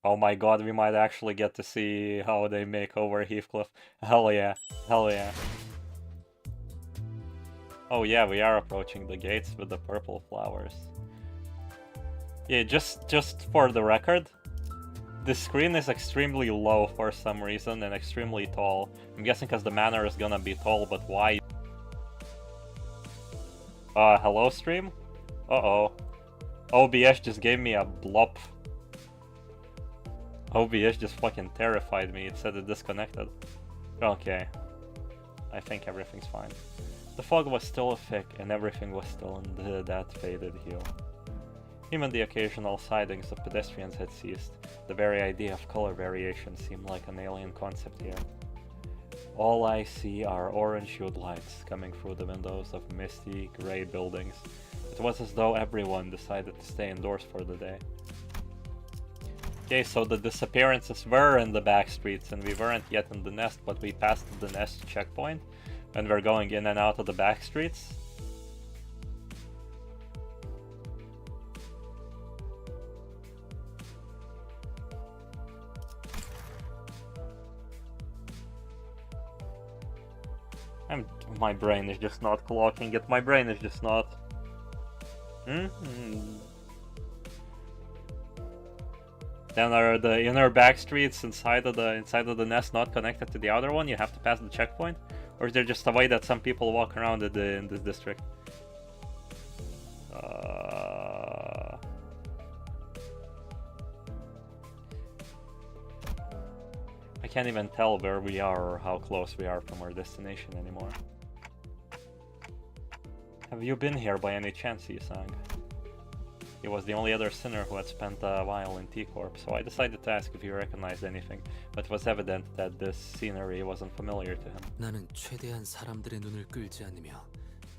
Oh my god, we might actually get to see how they make over Heathcliff. Hell yeah, hell yeah. Oh yeah, we are approaching the gates with the purple flowers. Yeah, just for the record, the screen is extremely low for some reason and extremely tall. I'm guessing because the manor is gonna be tall, but why? Hello stream? Uh-oh. OBS just gave me a blop. OBS just fucking terrified me. It said it disconnected. Okay. I think everything's fine. The fog was still thick and everything was still in that faded hue. Even the occasional sightings of pedestrians had ceased. The very idea of color variation seemed like an alien concept here. All I see are orange-hued lights coming through the windows of misty, grey buildings. It was as though everyone decided to stay indoors for the day. Okay, so the disappearances were in the Backstreets and we weren't yet in the nest, but we passed the nest checkpoint and we're going in and out of the Backstreets. My brain is just not clocking it. My brain is just not. Then are the inner back streets inside of the nest not connected to the outer one? You have to pass the checkpoint, or is there just a way that some people walk around in this district? I can't even tell where we are or how close we are from our destination anymore. Have you been here by any chance, he sang. He was the only other sinner who had spent a while in T-Corp, so I decided to ask if he recognized anything, but it was evident that this scenery wasn't familiar to him. 나는 최대한 사람들의 눈을 끌지 않으며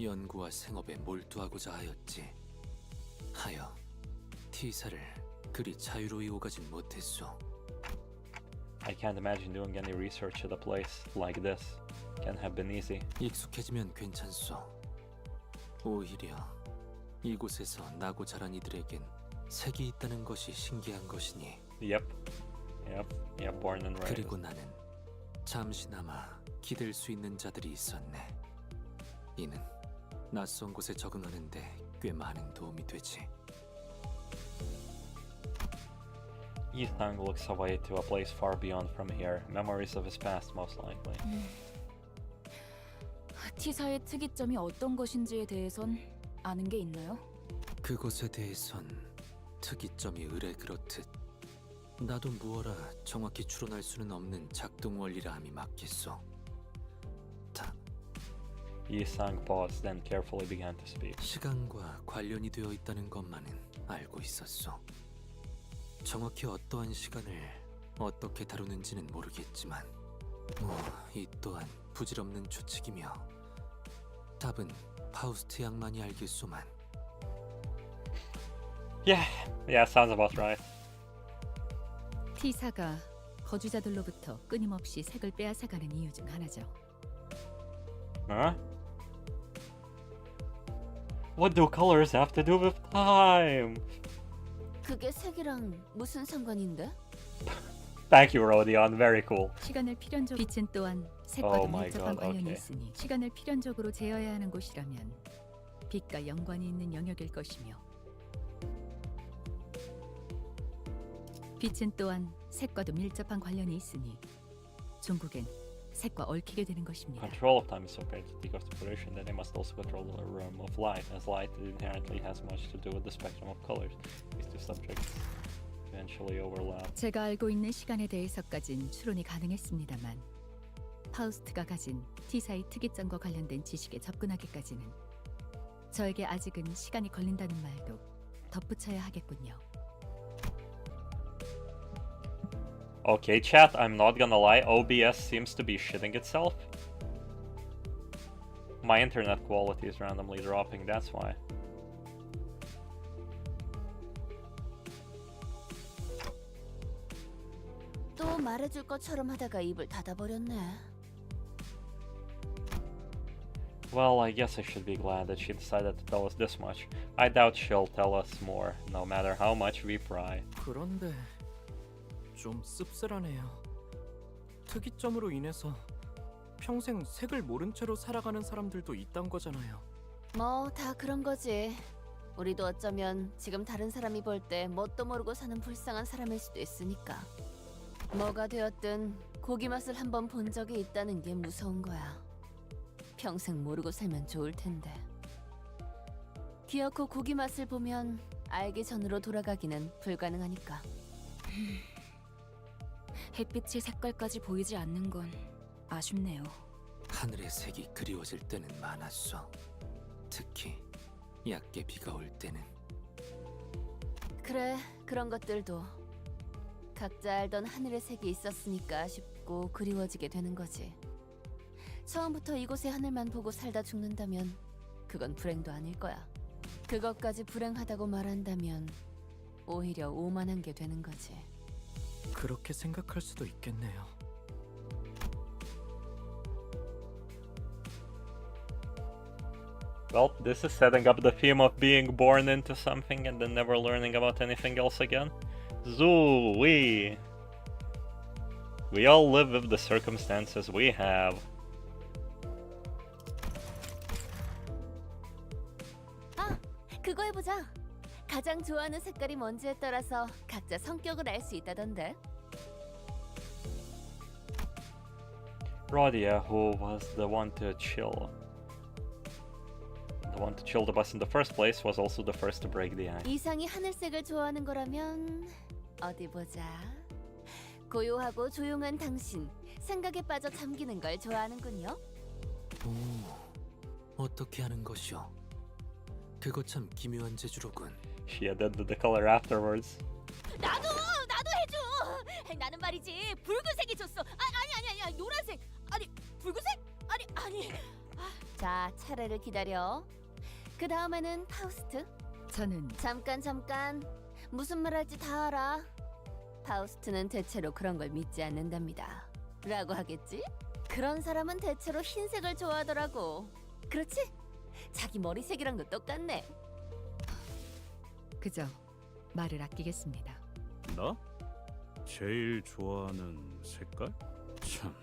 연구와 생업에 몰두하고자 하였지. 하여 T사를 그리 자유로이 오가진 못했소. I can't imagine doing any research at a place like this. Can't have been easy. 익숙해지면 괜찮소. 오히려 이곳에서 나고 자란 이들에겐 색이 있다는 것이 신기한 것이니. Yep, born and raised. 그리고 나는 잠시나마 기댈 수 있는 자들이 있었네. 이는 낯선 곳에 적응하는데 꽤 많은 도움이 되지. Ethan looks away to a place far beyond from here. Memories of his past, most likely. T사의 특이점이 어떤 것인지에 대해선 아는 게 있나요? 그것에 대해선 특이점이 의뢰 그렇듯 나도 무어라 정확히 추론할 수는 없는 작동 원리라 함이 맞겠소. Yi-sang paused, then carefully began to speak. 시간과 관련이 되어 있다는 것만은 알고 있었소. 정확히 어떠한 시간을 어떻게 다루는지는 모르겠지만 이 또한 부질없는 추측이며 답은 파우스트 양만이 알겠소만. Yeah, sounds about right. T사가 거주자들로부터 끊임없이 색을 빼앗아가는 이유 중 하나죠. Huh? What do colors have to do with time? 그게 색이랑 무슨 상관인데? Thank you, Rodion. Very cool. 시간을 필연적으로 빛은 또한 색과도 밀접한 관련이 있으니 시간을 필연적으로 재어야 하는 곳이라면 빛과 연관이 있는 영역일 것이며 빛은 또한 색과도 밀접한 관련이 있으니 종국엔 색과 얽히게 되는 것입니다. Control of time is so great to decomposition that they must also control the realm of light, as light inherently has much to do with the spectrum of colors. These two subjects eventually overlap. 제가 알고 있는 시간에 대해서까진 추론이 가능했습니다만 파우스트가 가진 T사의 특이점과 관련된 지식에 접근하기까지는 저에게 아직은 시간이 걸린다는 말도 덧붙여야 하겠군요. Okay, chat, I'm not gonna lie, OBS seems to be shitting itself. My internet quality is randomly dropping, that's why. 또 말해줄 것처럼 하다가 입을 닫아버렸네. Well, I guess I should be glad that she decided to tell us this much. I doubt she'll tell us more, no matter how much we pry. 그런데 좀 씁쓸하네요. 특이점으로 인해서 평생 색을 모른 채로 살아가는 사람들도 있단 거잖아요. 뭐 다 그런 거지. 우리도 어쩌면 지금 다른 사람이 볼 때 뭣도 모르고 사는 불쌍한 사람일 수도 있으니까. 뭐가 되었든 고기 맛을 한번 본 적이 있다는 게 무서운 거야. 평생 모르고 살면 좋을 텐데. 기어코 고기 맛을 보면 알기 전으로 돌아가기는 불가능하니까. 햇빛의 색깔까지 보이지 않는 건 아쉽네요. 하늘의 색이 그리워질 때는 많았어. 특히 얕게 비가 올 때는. 그래, 그런 것들도 각자 알던 하늘의 색이 있었으니까 아쉽고 그리워지게 되는 거지. 처음부터 이곳의 하늘만 보고 살다 죽는다면 그건 불행도 아닐 거야. 그것까지 불행하다고 말한다면 오히려 오만한 게 되는 거지. 그렇게 생각할 수도 있겠네요. Well, this is setting up the theme of being born into something and then never learning about anything else again. Zooey! We all live with the circumstances we have. 아, 그거 해보자. 가장 좋아하는 색깔이 뭔지에 따라서 각자 성격을 알 수 있다던데. Rodia, who was the one to chill the bus in the first place, was also the first to break the ice. 이상이 하늘색을 좋아하는 거라면 어디 보자. 고요하고 조용한 당신, 생각에 빠져 잠기는 걸 좋아하는군요. 오, 어떻게 하는 것이오? 그거 참 기묘한 재주로군. She added the color afterwards. 나도 해줘. 나는 말이지 붉은색이 좋소. 아니 노란색. 아니 붉은색? 아니. 자, 차례를 기다려. 그 다음에는 파우스트. 저는 잠깐. 무슨 말 할지 다 알아. 파우스트는 대체로 그런 걸 믿지 않는답니다. 라고 하겠지? 그런 사람은 대체로 흰색을 좋아하더라고. 그렇지? 자기 머리색이랑도 똑같네. 그저 말을 아끼겠습니다. 나? 제일 좋아하는 색깔? 참,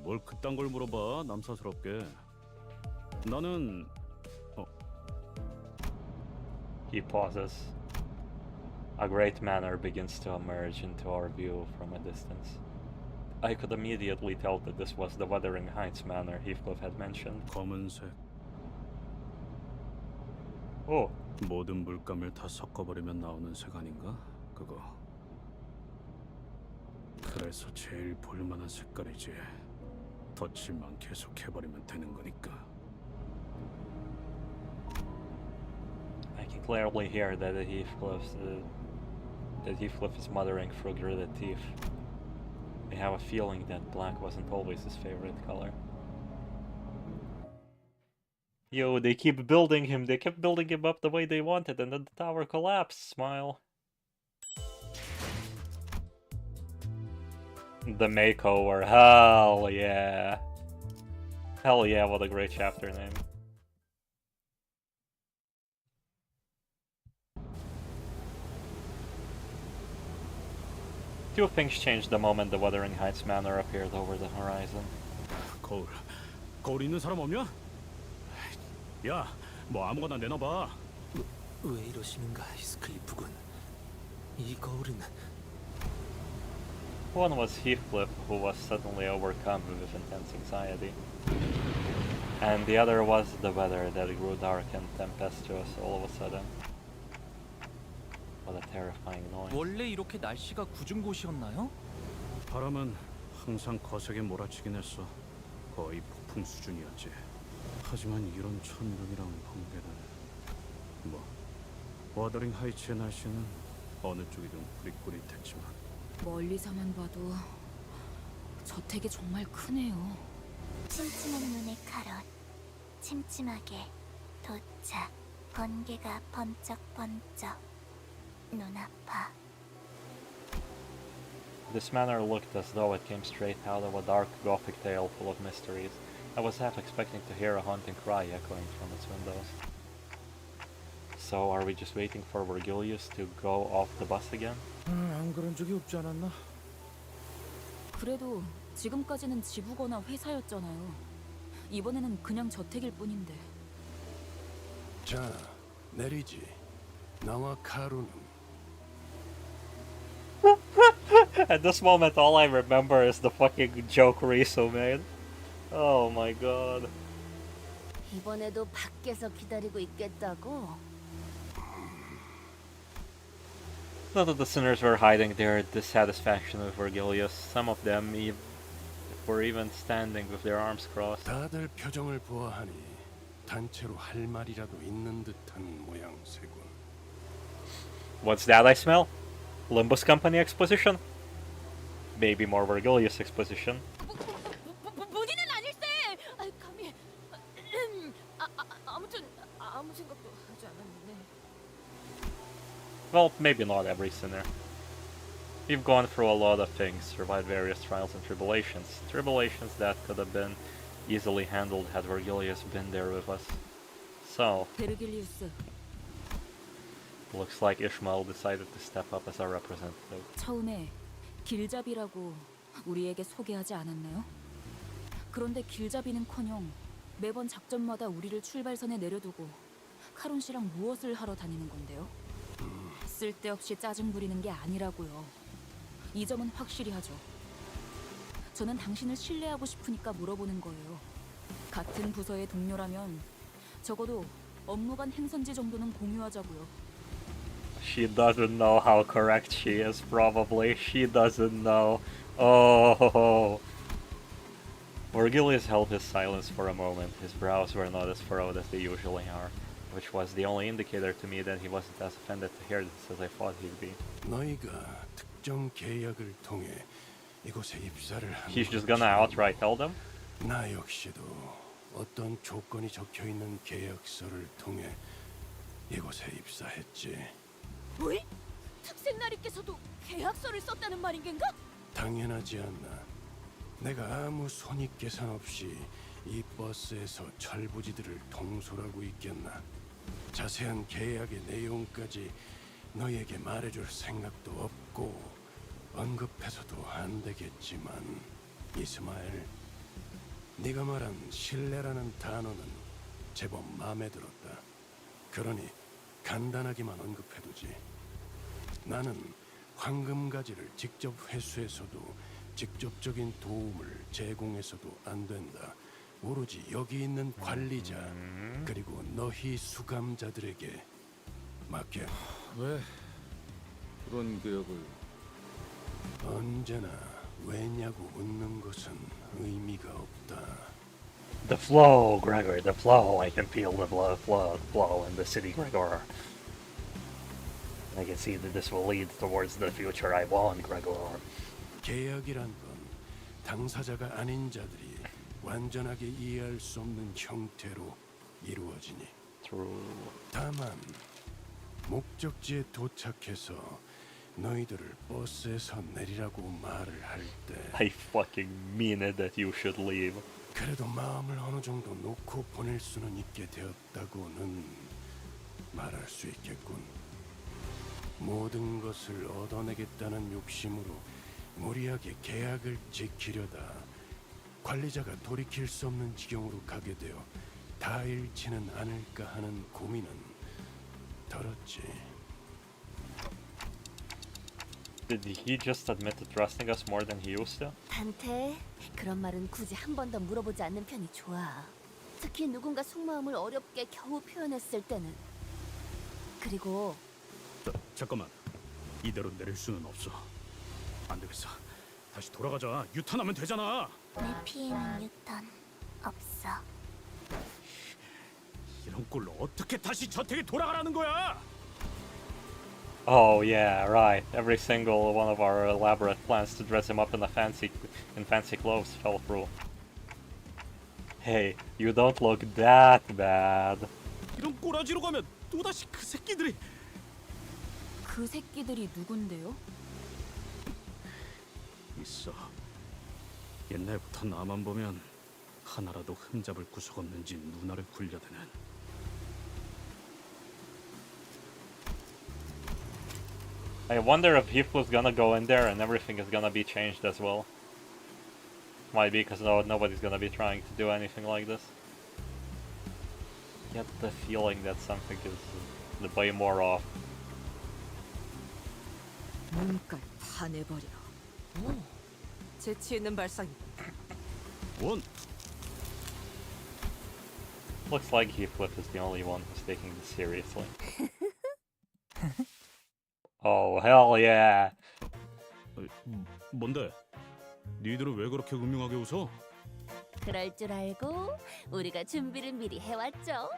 뭘 그딴 걸 물어봐, 남사스럽게. 나는... He pauses. A great manor begins to emerge into our view from a distance. I could immediately tell that this was the Wuthering Heights manor Heathcliff had mentioned. 검은색. Oh, 모든 물감을 다 섞어버리면 나오는 색 아닌가? 그거. 그래서 제일 볼만한 색깔이지. 덧칠만 계속 해버리면 되는 거니까. I can clearly hear that Heathcliff is muttering through gritted teeth. I have a feeling that black wasn't always his favorite color. Yo, they keep building him. They kept building him up the way they wanted, and then the tower collapsed. Smile. The makeover. Hell yeah. Hell yeah, what a great chapter name. Two things changed the moment the Wuthering Heights Manor appeared over the horizon. 거울 있는 사람 없냐? 야, 뭐 아무거나 내놔봐. 왜 이러시는가, 히스클리프군. 이 거울은... One was Heathcliff, who was suddenly overcome with intense anxiety. And the other was the weather that grew dark and tempestuous all of a sudden. What a terrifying noise. 원래 이렇게 날씨가 궂은 곳이었나요? 바람은 항상 거세게 몰아치긴 했어. 거의 폭풍 수준이었지. 하지만 이런 천둥이랑 번개는 워더링 하이츠의 날씨는 어느 쪽이든 꾸릿꾸릿했지만 멀리서만 봐도 저택이 정말 크네요. 침침한 눈의 카롯, 침침하게 도착, 번개가 번쩍번쩍, 눈 아파. This manor looked as though it came straight out of a dark gothic tale full of mysteries. I was half expecting to hear a haunting cry echoing from its windows. So, are we just waiting for Virgilius to go off the bus again? 안 그런 적이 없지 않았나? 그래도 지금까지는 지부거나 회사였잖아요. 이번에는 그냥 저택일 뿐인데. 자, 내리지. 나와 카루는 At this moment, all I remember is the fucking joke Riso made. Oh my god. 이번에도 밖에서 기다리고 있겠다고? None of the sinners were hiding their dissatisfaction with Vergilius. Some of them were even standing with their arms crossed. 다들 표정을 보아하니 단체로 할 말이라도 있는 듯한 모양새군. What's that I smell? Limbus Company exposition? Maybe more Vergilius exposition. 본인은 아닐세! 아이, 감히... 아무튼 아무 생각도 하지 않았네. Well, maybe not every sinner. We've gone through a lot of things, survived various trials and tribulations. Tribulations that could have been easily handled had Vergilius been there with us. So, 베르길리우스, looks like Ishmael decided to step up as our representative. 처음에 길잡이라고 우리에게 소개하지 않았나요? 그런데 길잡이는커녕 매번 작전마다 우리를 출발선에 내려두고 카론 씨랑 무엇을 하러 다니는 건데요? 쓸데없이 짜증 부리는 게 아니라고요. 이 점은 확실히 하죠. 저는 당신을 신뢰하고 싶으니까 물어보는 거예요. 같은 부서의 동료라면 적어도 업무 간 행선지 정도는 공유하자고요. She doesn't know how correct she is, probably. She doesn't know. Oh. Vergilius held his silence for a moment. His brows were not as furrowed as they usually are, which was the only indicator to me that he wasn't as offended to hear this as I thought he'd be. 너희가 특정 계약을 통해 이곳에 입사를 한 He's just gonna outright tell them? 나 역시도 어떤 조건이 적혀 있는 계약서를 통해 이곳에 입사했지. 왜? 특생나리께서도 계약서를 썼다는 말인 겐가? 당연하지 않나. 내가 아무 손익 계산 없이 이 버스에서 철부지들을 통솔하고 있겠나. 자세한 계약의 내용까지 너희에게 말해줄 생각도 없고 언급해서도 안 되겠지만, 이스마엘, 네가 말한 신뢰라는 단어는 제법 마음에 들었다. 그러니 간단하게만 언급해두지. 나는 황금가지를 직접 회수해서도 직접적인 도움을 제공해서도 안 된다. 오로지 여기 있는 관리자 그리고 너희 수감자들에게 맡겨. 왜 그런 계약을? 언제나 왜냐고 묻는 것은 의미가 없다. The flow, Gregor, the flow. I can feel the flow in the city, Gregor. I can see that this will lead towards the future I want, Gregor. 계약이란 건 당사자가 아닌 자들이 완전하게 이해할 수 없는 형태로 이루어지니. True. 다만 목적지에 도착해서 너희들을 버스에서 내리라고 말을 할 때 I fucking mean it that you should leave. 그래도 마음을 어느 정도 놓고 보낼 수는 있게 되었다고는 말할 수 있겠군. 모든 것을 얻어내겠다는 욕심으로 무리하게 계약을 지키려다 관리자가 돌이킬 수 없는 지경으로 가게 되어 다 잃지는 않을까 하는 고민은 덜었지. Did he just admit to trusting us more than he used to? 단테, 그런 말은 굳이 한 번 더 물어보지 않는 편이 좋아. 특히 누군가 속마음을 어렵게 겨우 표현했을 때는. 그리고 잠깐만. 이대로 내릴 수는 없어. 안 되겠어. 다시 돌아가자. 유턴하면 되잖아. 내 피에는 유턴 없어. 이런 꼴로 어떻게 다시 저택에 돌아가라는 거야? Oh yeah, right. Every single one of our elaborate plans to dress him up in fancy clothes fell through. Hey, you don't look that bad. 이런 꼬라지로 가면 또다시 그 새끼들이. 그 새끼들이 누군데요? 있어. 옛날부터 나만 보면 하나라도 흠잡을 구석 없는지 누나를 굴려대는. I wonder if Heath was gonna go in there and everything is gonna be changed as well. Might be because nobody's gonna be trying to do anything like this. Get the feeling that something is way more off. 눈깔 파내버려. 오, 재치 있는 발상이. 원. Looks like Heathcliff is the only one who's taking this seriously. Oh, hell yeah! 뭔데? 니들은 왜 그렇게 음흉하게 웃어? 그럴 줄 알고 우리가 준비를 미리 해왔죠.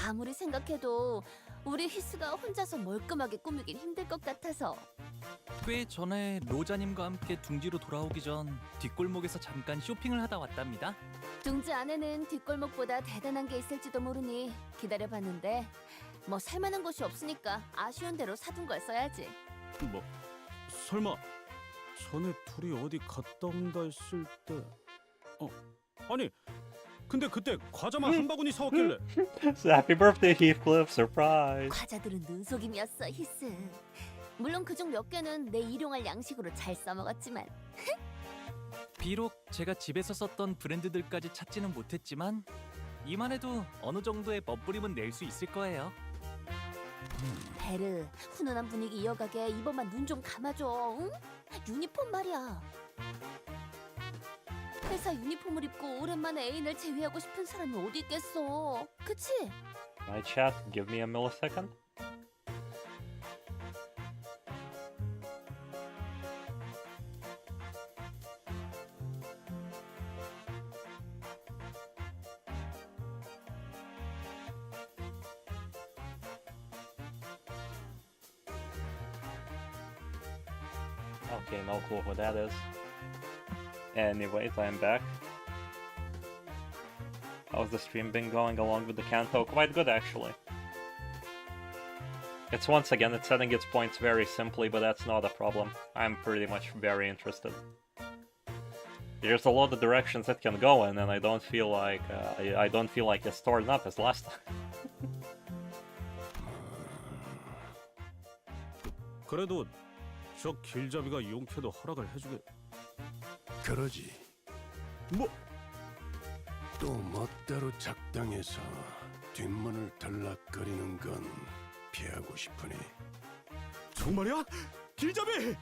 아무리 생각해도 우리 히스가 혼자서 멀끔하게 꾸미긴 힘들 것 같아서. 꽤 전에 로자님과 함께 둥지로 돌아오기 전 뒷골목에서 잠깐 쇼핑을 하다 왔답니다. 둥지 안에는 뒷골목보다 대단한 게 있을지도 모르니 기다려봤는데 뭐 살만한 곳이 없으니까 아쉬운 대로 사둔 걸 써야지. 뭐 설마 전에 둘이 어디 갔다 온다 했을 때 아니 근데 그때 과자만 한 바구니 사왔길래 So happy birthday, Heathcliff! Surprise! 과자들은 눈속임이었어, 히스. 물론 그중 몇 개는 내 일용할 양식으로 잘 써먹었지만. 비록 제가 집에서 썼던 브랜드들까지 찾지는 못했지만 이만해도 어느 정도의 멋부림은 낼 수 있을 거예요. 베르, 훈훈한 분위기 이어가게 이번만 눈 좀 감아줘. 응? 유니폼 말이야. 회사 유니폼을 입고 오랜만에 애인을 제외하고 싶은 사람이 어디 있겠어. 그치? My chat, give me a millisecond. Okay, no clue who that is. Anyways, I'm back. How's the stream been going along with the Canto? Quite good, actually. It's once again, it's setting its points very simply, but that's not a problem. I'm pretty much very interested. There's a lot of directions it can go in, and I don't feel like I don't feel like it's torn up as last time. 그래도 저 길잡이가 용케도 허락을 해주게. 그러지. 뭐? 또 멋대로 작당해서 뒷문을 들락거리는 건 피하고 싶으니. 정말이야? 길잡이!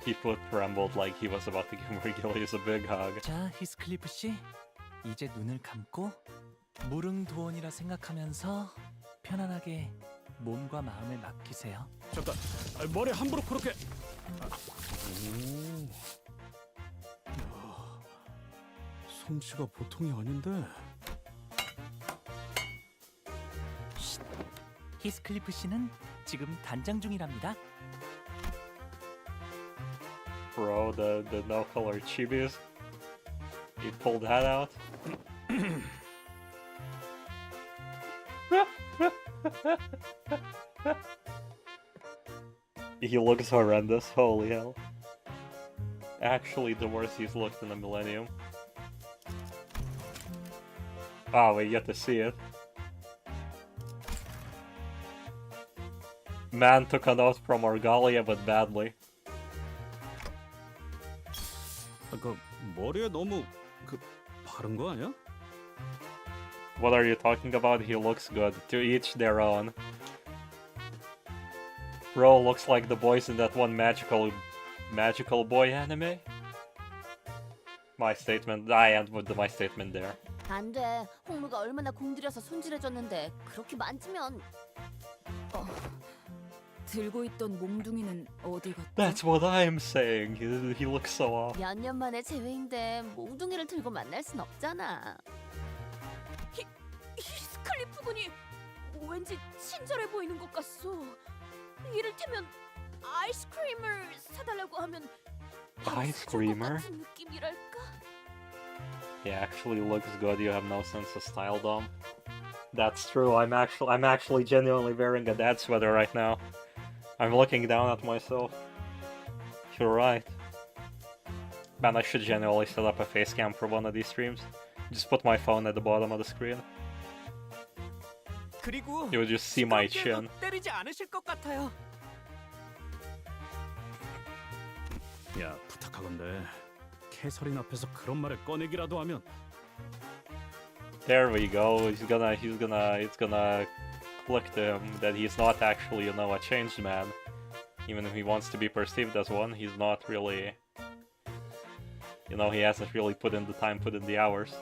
Heathcliff trembled like he was about to give Regulus a big hug. 자, 히스클리프 씨, 이제 눈을 감고 무릉도원이라 생각하면서 편안하게 몸과 마음을 맡기세요. 잠깐, 머리 함부로 그렇게. 솜씨가 보통이 아닌데. 히스클리프 씨는 지금 단장 중이랍니다. Bro, the no color chibis. He pulled that out. He looks horrendous, holy hell. Actually, the worst he's looked in a millennium. Ah, we get to see it. Man took a note from Orgalia, but badly. 그 머리에 너무 그 바른 거 아니야? What are you talking about? He looks good. To each their own. Bro looks like the boys in that one magical boy anime. My statement. I end with my statement there. 안 돼. 홍루가 얼마나 공들여서 손질해줬는데 그렇게 만지면. 들고 있던 몽둥이는 어디 갔지? That's what I'm saying. He looks so off. 몇 년 만에 재회인데 몽둥이를 들고 만날 순 없잖아. 히스클리프 군이 왠지 친절해 보이는 것 같소. 이를테면 아이스크림을 사달라고 하면 Ice-creamer? 같은 느낌이랄까? He actually looks good. You have no sense of style, Dom. That's true. I'm actually genuinely wearing a dad sweater right now. I'm looking down at myself. You're right. Man, I should genuinely set up a face cam for one of these streams. Just put my phone at the bottom of the screen. 그리고 You would just see my chin. 때리지 않으실 것 같아요. 야, 부탁하건대 캐서린 앞에서 그런 말을 꺼내기라도 하면 There we go. It's gonna click to him that he's not actually, you know, a changed man. Even if he wants to be perceived as one, he's not really, you know, he hasn't really put in the time, put in the hours.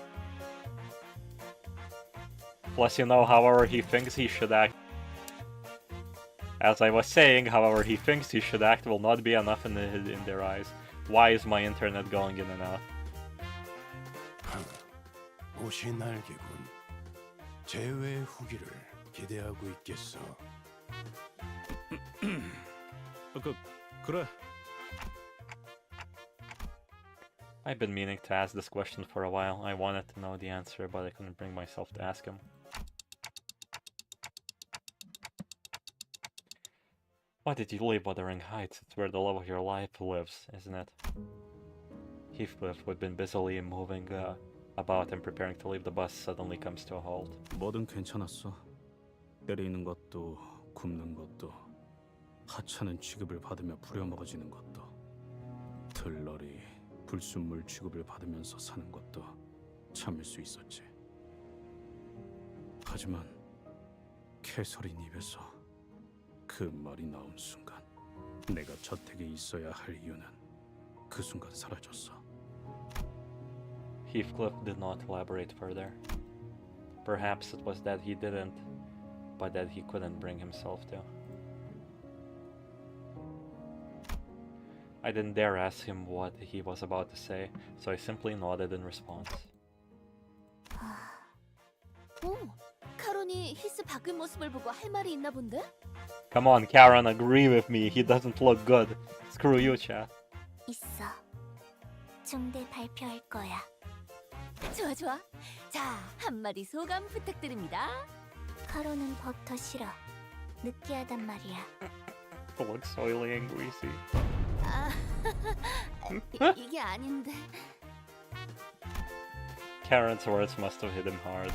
Plus, you know, however he thinks he should act. As I was saying, however he thinks he should act will not be enough in their eyes. Why is my internet going in and out? 옷이 날개군. 제외의 후기를 기대하고 있겠어. 그래. I've been meaning to ask this question for a while. I wanted to know the answer, but I couldn't bring myself to ask him. Why did you leave Wuthering Heights? It's where the love of your life lives, isn't it? Heathcliff, who had been busily moving about and preparing to leave the bus, suddenly comes to a halt. 뭐든 괜찮았어. 때리는 것도 굽는 것도 하찮은 취급을 받으며 부려먹어지는 것도 들러리 불순물 취급을 받으면서 사는 것도 참을 수 있었지. 하지만 캐서린 입에서 그 말이 나온 순간 내가 저택에 있어야 할 이유는 그 순간 사라졌어. Heathcliff did not elaborate further. Perhaps it was that he didn't, but that he couldn't bring himself to. I didn't dare ask him what he was about to say, so I simply nodded in response. 카론이 히스 바뀐 모습을 보고 할 말이 있나 본데? Come on, Karen, agree with me. He doesn't look good. Screw you, chat. 있어. 중대 발표할 거야. 좋아 좋아. 자, 한마디 소감 부탁드립니다. 카로는 버터 싫어. 느끼하단 말이야. It looks oily and greasy. 이게 아닌데. Karen's words must have hit him hard.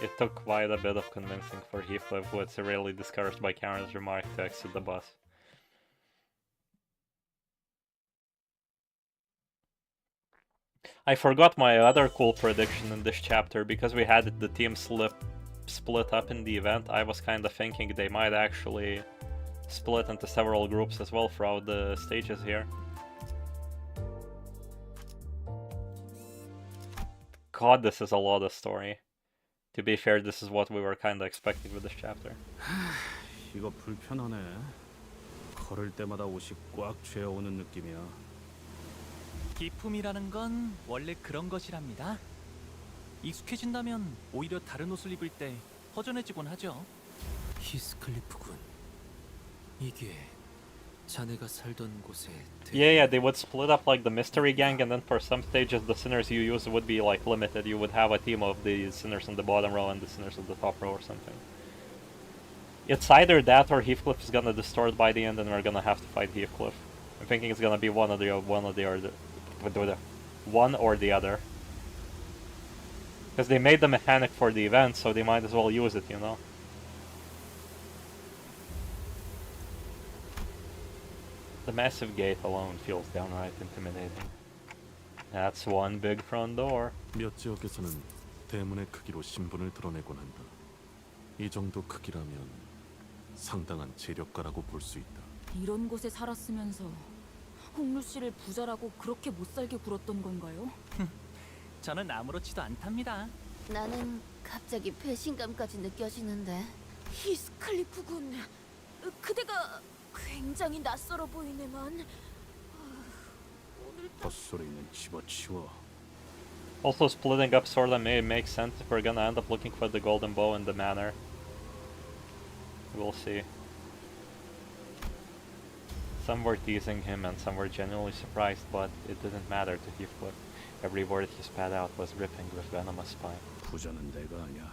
It took quite a bit of convincing for Heathcliff, who was severely discouraged by Karen's remark, to exit the bus. I forgot my other cool prediction in this chapter. Because we had the team split up in the event, I was kind of thinking they might actually split into several groups as well throughout the stages here. God, this is a lot of story. To be fair, this is what we were kind of expecting with this chapter. 이거 불편하네. 걸을 때마다 옷이 꽉 죄어오는 느낌이야. 기품이라는 건 원래 그런 것이랍니다. 익숙해진다면 오히려 다른 옷을 입을 때 허전해지곤 하죠. 히스클리프군. 이게 자네가 살던 곳에 Yeah, they would split up like the mystery gang, and then for some stages the sinners you use would be like limited. You would have a team of the sinners in the bottom row and the sinners in the top row or something. It's either that or Heathcliff is gonna distort by the end and we're gonna have to fight Heathcliff. I'm thinking it's gonna be one or the other. Because they made the mechanic for the event, so they might as well use it, you know? The massive gate alone feels downright intimidating. That's one big front door. 몇 지역에서는 대문의 크기로 신분을 드러내곤 한다. 이 정도 크기라면 상당한 재력가라고 볼 수 있다. 이런 곳에 살았으면서 홍루 씨를 부자라고 그렇게 못 살게 굴었던 건가요? 저는 아무렇지도 않답니다. 나는 갑자기 배신감까지 느껴지는데. 히스클리프군. 그대가 굉장히 낯설어 보이네만. 헛소리는 집어치워. Also, splitting up sorta may make sense if we're gonna end up looking for the golden bow in the manor. We'll see. Some were teasing him and some were genuinely surprised, but it didn't matter to Heathcliff. Every word he spat out was dripping with venomous spite. 부자는 내가 아니야.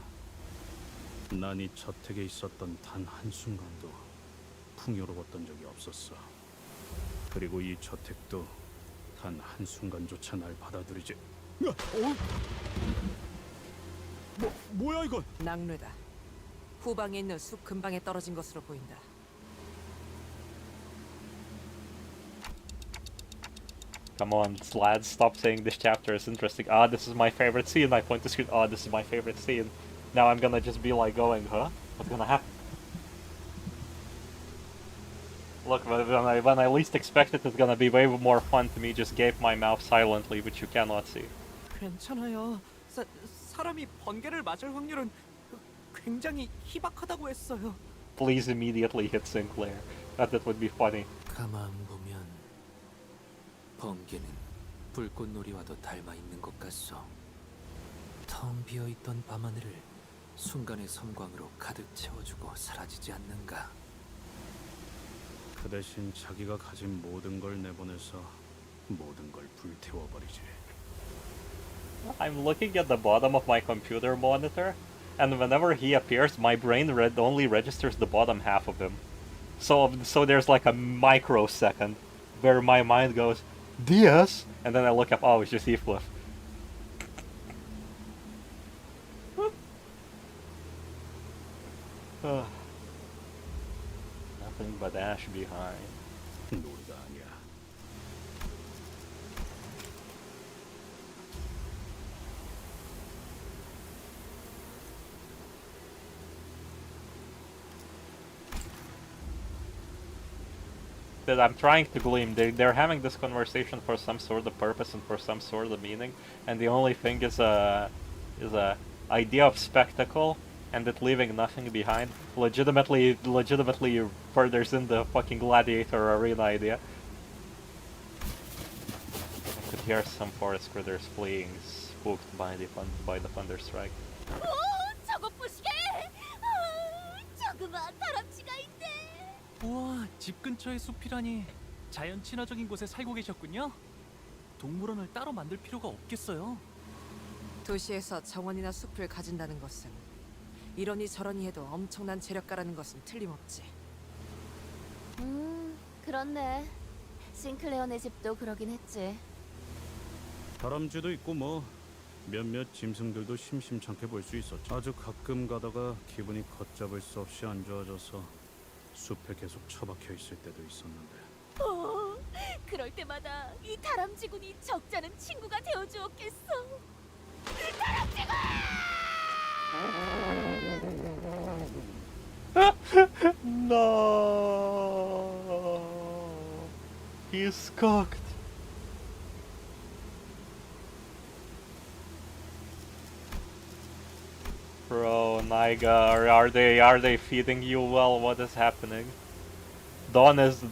난 이 저택에 있었던 단 한순간도 풍요로웠던 적이 없었어. 그리고 이 저택도 단 한순간조차 날 받아들이지. 뭐야 이건? 낙뢰다. 후방에 있는 숲 근방에 떨어진 것으로 보인다. Come on, lads, stop saying this chapter is interesting. Ah, this is my favorite scene. I point to screen. Ah, this is my favorite scene. Now I'm gonna just be like going, huh? What's gonna happen? Look, when I least expect it, it's gonna be way more fun to me just gape my mouth silently, which you cannot see. 괜찮아요. 사람이 번개를 맞을 확률은 굉장히 희박하다고 했어요. Please immediately hit Sinclair. That would be funny. 가만 보면 번개는 불꽃놀이와도 닮아 있는 것 같소. 텅 비어 있던 밤하늘을 순간의 섬광으로 가득 채워주고 사라지지 않는가. 그 대신 자기가 가진 모든 걸 내보내서 모든 걸 불태워버리지. I'm looking at the bottom of my computer monitor, and whenever he appears, my brain only registers the bottom half of him. So there's like a microsecond where my mind goes, Diaz, and then I look up, oh, it's just Heathcliff. Nothing but ash behind. 놀이가 아니야. That I'm trying to glean. They're having this conversation for some sort of purpose and for some sort of meaning, and the only thing is a idea of spectacle and it leaving nothing behind. Legitimately furthers in the fucking gladiator arena idea. I could hear some forest critters fleeing, spooked by the thunderstrike. 저거 보시게! 저그마 다람쥐가 있네! 우와, 집 근처의 숲이라니. 자연 친화적인 곳에 살고 계셨군요. 동물원을 따로 만들 필요가 없겠어요. 도시에서 정원이나 숲을 가진다는 것은 이러니 저러니 해도 엄청난 재력가라는 것은 틀림없지. 그렇네. 싱클레어네 집도 그러긴 했지. 다람쥐도 있고 뭐 몇몇 짐승들도 심심찮게 볼 수 있었죠. 아주 가끔 가다가 기분이 걷잡을 수 없이 안 좋아져서 숲에 계속 처박혀 있을 때도 있었는데. 그럴 때마다 이 다람쥐군이 적잖은 친구가 되어주었겠어. 다람쥐군! No, he's cooked. Bro, Naiga, are they feeding you well? What is happening? Dawn has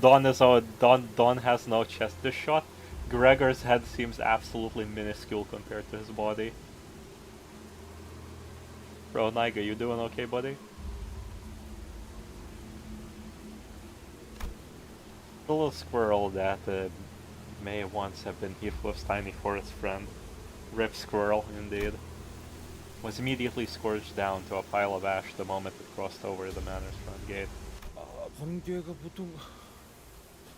no chest this shot. Gregor's head seems absolutely minuscule compared to his body. Bro, Naiga, you doing okay, buddy? The little squirrel that may once have been Heathcliff's tiny forest friend, Rip Squirrel, indeed, was immediately scourged down to a pile of ash the moment it crossed over the manor's front gate. 번개가 보통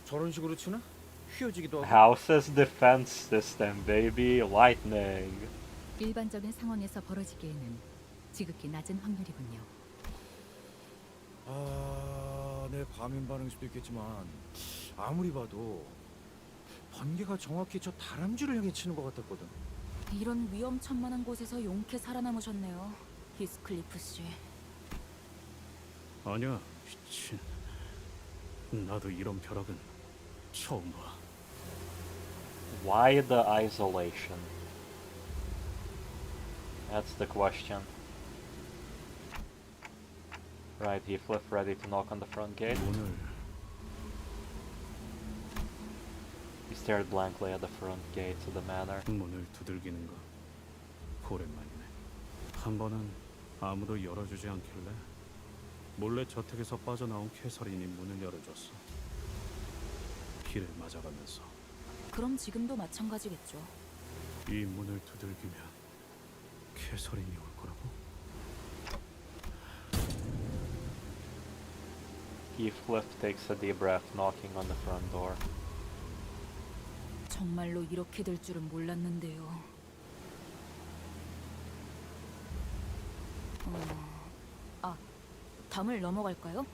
저런 식으로 치나? 휘어지기도 하고. House's defense system, baby, lightning. 일반적인 상황에서 벌어지기에는 지극히 낮은 확률이군요. 내 과민 반응일 수도 있겠지만 아무리 봐도 번개가 정확히 저 다람쥐를 향해 치는 것 같았거든. 이런 위험천만한 곳에서 용케 살아남으셨네요, 히스클리프 씨. 아니야, 미친. 나도 이런 벼락은 처음 봐. Why the isolation? That's the question. Right, Heathcliff ready to knock on the front gate. He stared blankly at the front gate of the manor. 문을 두들기는 거 오랜만이네. 한 번은 아무도 열어주지 않길래 몰래 저택에서 빠져나온 캐서린이 문을 열어줬어. 피를 맞아가면서. 그럼 지금도 마찬가지겠죠. 이 문을 두들기면 캐서린이 올 거라고? Heathcliff takes a deep breath, knocking on the front door. 정말로 이렇게 될 줄은 몰랐는데요. 담을 넘어갈까요?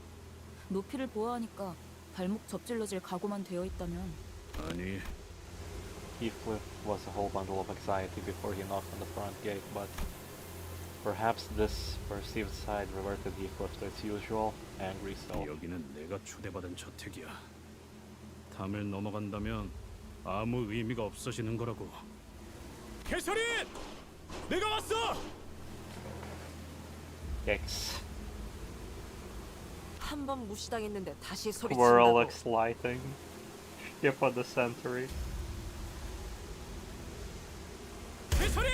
높이를 보아하니까 발목 접질러질 각오만 되어 있다면. 아니, Heathcliff was a whole bundle of anxiety before he knocked on the front gate, but perhaps this perceived side reverted Heathcliff to its usual angry self. 여기는 내가 초대받은 저택이야. 담을 넘어간다면 아무 의미가 없어지는 거라고. 개설이! 내가 왔어! Yikes. 한 번 무시당했는데 다시 Squirrel 소리친다고. exlighting. Skip on the sentry. 개설이!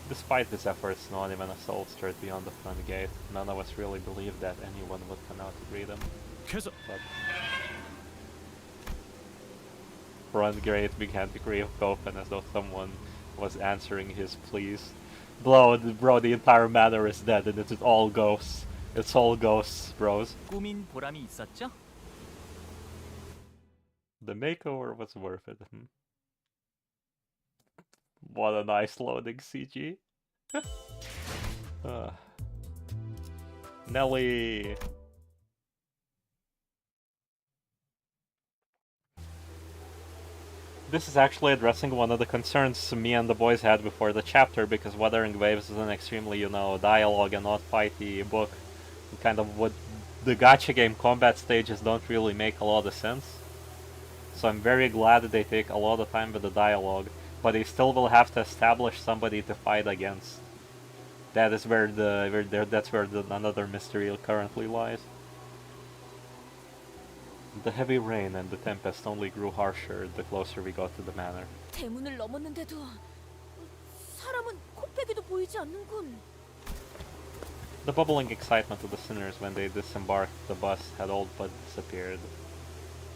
Despite his efforts, no one even a soul stirred beyond the front gate. None of us really believed that anyone would come out to greet him. 개설. But front gate began to creak open as though someone was answering his pleas. Bro, the entire manor is dead and it's all ghosts. It's all ghosts, bros. 꾸민 보람이 있었죠? The makeover was worth it. What a nice loading CG. Nelly. This is actually addressing one of the concerns me and the boys had before the chapter, because Wuthering Waves is an extremely, dialogue and not fighty book. Kind of what the gacha game combat stages don't really make a lot of sense. So I'm very glad that they take a lot of time with the dialogue, but they still will have to establish somebody to fight against. That is where another mystery currently lies. The heavy rain and the tempest only grew harsher the closer we got to the manor. 대문을 넘었는데도 사람은 코빼기도 보이지 않는군. The bubbling excitement of the sinners when they disembarked the bus had all but disappeared.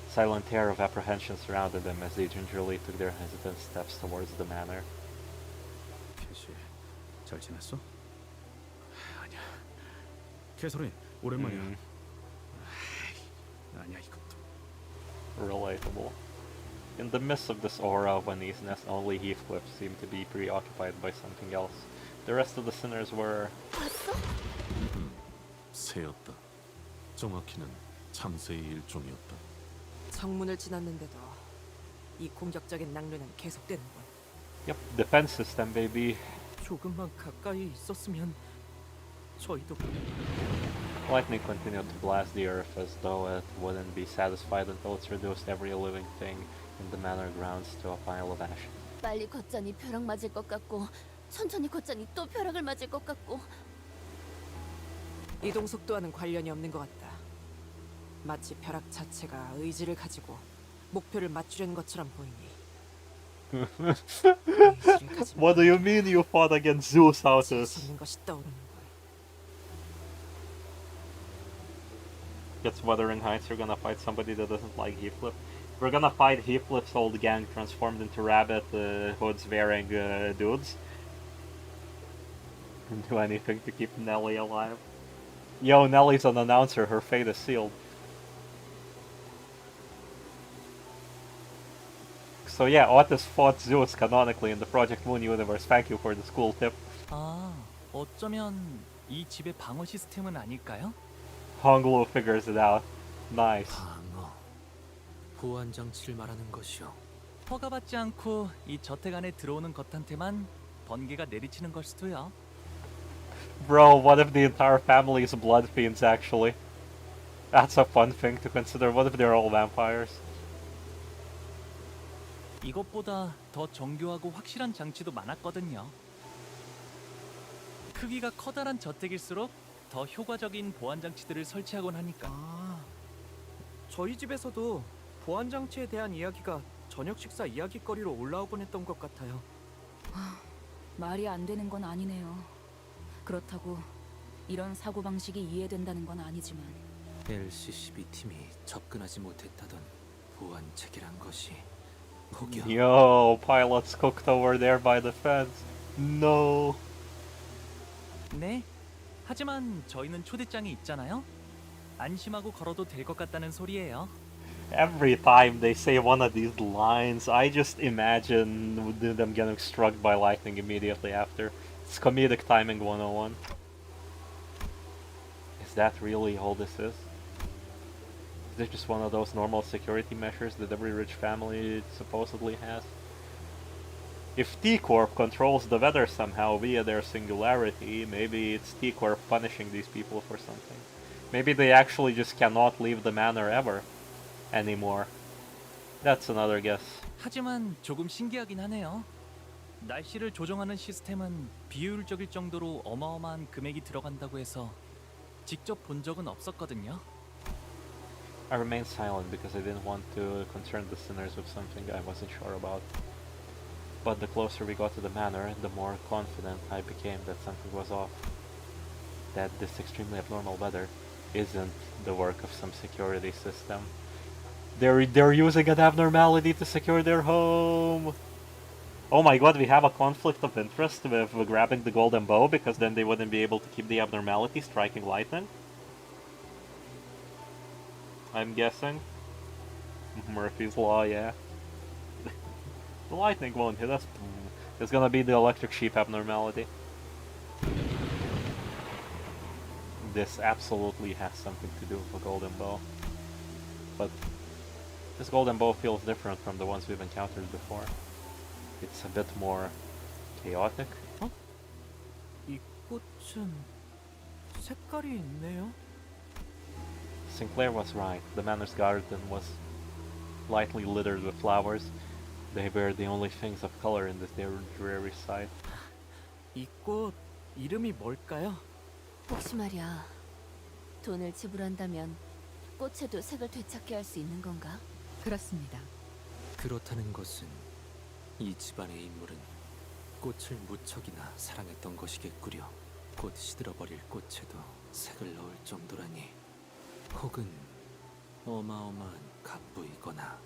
Silent air of apprehension surrounded them as they gingerly took their hesitant steps towards the manor. 캐시, 잘 지냈어? 아니야. 개설이 오랜만이야. 아니야 이것도. Relatable. In the midst of this aura of uneasiness, only Heathcliff seemed to be preoccupied by something else. The rest of the sinners were... 새였다. 정확히는 참새의 일종이었다. 정문을 지났는데도 이 공격적인 낭류는 계속되는군. Yep, defense system, baby. 조금만 가까이 있었으면 저희도. Lightning continued to blast the earth as though it wouldn't be satisfied until it's reduced every living thing in the manor grounds to a pile of ashes. 빨리 걷자니 벼락 맞을 것 같고 천천히 걷자니 또 벼락을 맞을 것 같고. 이동 속도와는 관련이 없는 것 같다. 마치 벼락 자체가 의지를 가지고 목표를 맞추려는 것처럼 보이니. What do you mean you fought against Zeus houses? 있는 것이 떠오르는군. Gets Wuthering Heights, you're gonna fight somebody that doesn't like Heathcliff. We're gonna fight Heathcliff's old gang transformed into rabbit hoods wearing dudes. And do anything to keep Nelly alive. Yo, Nelly's an announcer, her fate is sealed. So yeah, Otis fought Zeus canonically in the Project Moon universe. Thank you for the school tip. 아, 어쩌면 이 집의 방어 시스템은 아닐까요? Honglu figures it out. Nice. 방어. 보안 장치를 말하는 것이요. 허가받지 않고 이 저택 안에 들어오는 것한테만 번개가 내리치는 걸 수도요. Bro, what if the entire family is blood fiends actually? That's a fun thing to consider. What if they're all vampires? 이것보다 더 정교하고 확실한 장치도 많았거든요. 크기가 커다란 저택일수록 더 효과적인 보안 장치들을 설치하곤 하니까. 아, 저희 집에서도 보안 장치에 대한 이야기가 저녁 식사 이야기거리로 올라오곤 했던 것 같아요. 말이 안 되는 건 아니네요. 그렇다고 이런 사고 방식이 이해된다는 건 아니지만. LCCB 팀이 접근하지 못했다던 보안 체계란 것이 포기야. Yo, pilots cooked over there by the fence. No. 네. 하지만 저희는 초대장이 있잖아요. 안심하고 걸어도 될 것 같다는 소리예요. Every time they say one of these lines, I just imagine them getting struck by lightning immediately after. It's comedic timing 101. Is that really all this is? Is it just one of those normal security measures that every rich family supposedly has? If T-Corp controls the weather somehow via their singularity, maybe it's T-Corp punishing these people for something. Maybe they actually just cannot leave the manor ever anymore. That's another guess. 하지만 조금 신기하긴 하네요. 날씨를 조정하는 시스템은 비효율적일 정도로 어마어마한 금액이 들어간다고 해서 직접 본 적은 없었거든요. I remained silent because I didn't want to concern the sinners with something I wasn't sure about. But the closer we got to the manor, the more confident I became that something was off. That this extremely abnormal weather isn't the work of some security system. They're using an abnormality to secure their home! Oh my god, we have a conflict of interest with grabbing the golden bow, because then they wouldn't be able to keep the abnormality striking lightning? I'm guessing. Murphy's Law, yeah. The lightning won't hit us. It's gonna be the electric sheep abnormality. This absolutely has something to do with the golden bow. But this golden bow feels different from the ones we've encountered before. It's a bit more chaotic. 이 꽃은 색깔이 있네요. Sinclair was right. The manor's garden was lightly littered with flowers. They were the only things of color in this dreary sight. 이 꽃 이름이 뭘까요? 혹시 말이야, 돈을 지불한다면 꽃에도 색을 되찾게 할 수 있는 건가? 그렇습니다. 그렇다는 것은 이 집안의 인물은 꽃을 무척이나 사랑했던 것이겠구려. 곧 시들어버릴 꽃에도 색을 넣을 정도라니. 혹은 어마어마한 갑부이거나.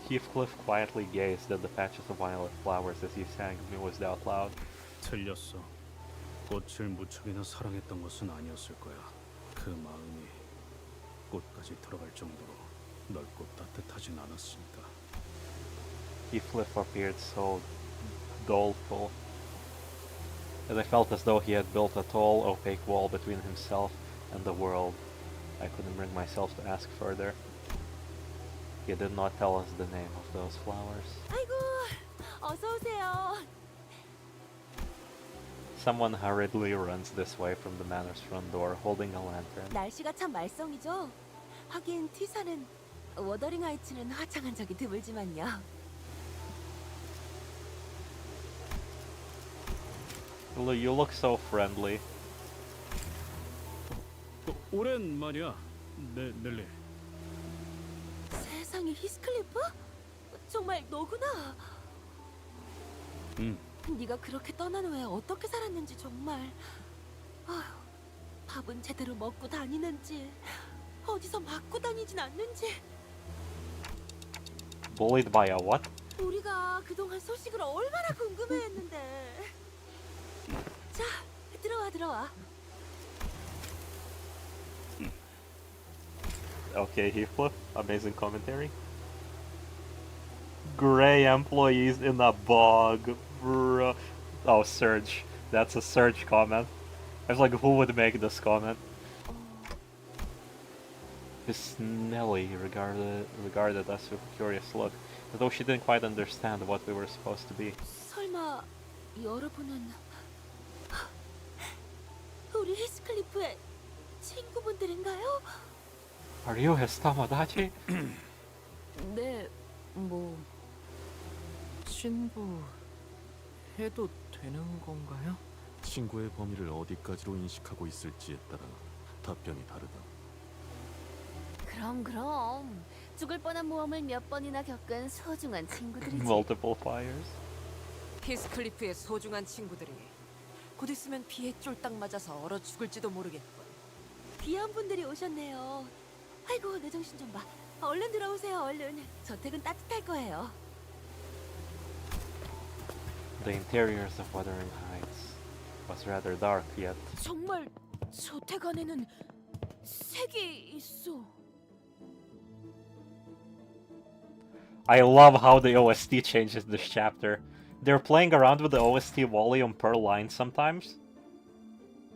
Heathcliff quietly gazed at the patches of violet flowers as he sang mused out loud. 틀렸어. 꽃을 무척이나 사랑했던 것은 아니었을 거야. 그 마음이 꽃까지 들어갈 정도로 넓고 따뜻하진 않았으니까. Heathcliff appeared so doleful, as I felt as though he had built a tall, opaque wall between himself and the world. I couldn't bring myself to ask further. He did not tell us the name of those flowers. 아이고, 어서 오세요. Someone hurriedly runs this way from the manor's front door, holding a lantern. 날씨가 참 말썽이죠. 하긴 T사는 워더링 하이츠는 화창한 적이 드물지만요. You look so friendly. 오랜만이야, 넬리. 세상에 히스클리프? 정말 너구나. 네가 그렇게 떠난 후에 어떻게 살았는지 정말. 아휴, 밥은 제대로 먹고 다니는지, 어디서 맞고 다니진 않는지. Bullied by a what? 우리가 그동안 소식을 얼마나 궁금해했는데. 자, 들어와. Okay, Heathcliff, amazing commentary. Gray employees in a bog, bro. Oh, Surge. That's a Surge comment. I was like, who would make this comment? Miss Nelly regarded us with a curious look, as though she didn't quite understand what we were supposed to be. 설마 여러분은 우리 히스클리프의 친구분들인가요? Are you his Tamagotchi? 네, 뭐 친구 해도 되는 건가요? 친구의 범위를 어디까지로 인식하고 있을지에 따라 답변이 다르다. 그럼 죽을 뻔한 모험을 몇 번이나 겪은 소중한 친구들이지. Multiple fires. 히스클리프의 소중한 친구들이 곧 있으면 비에 쫄딱 맞아서 얼어 죽을지도 모르겠군. 귀한 분들이 오셨네요. 아이고, 내 정신 좀 봐. 얼른 들어오세요, 얼른. 저택은 따뜻할 거예요. The interiors of Wuthering Heights was rather dark, yet 정말 저택 안에는 색이 있어. I love how the OST changes this chapter. They're playing around with the OST volume per line sometimes,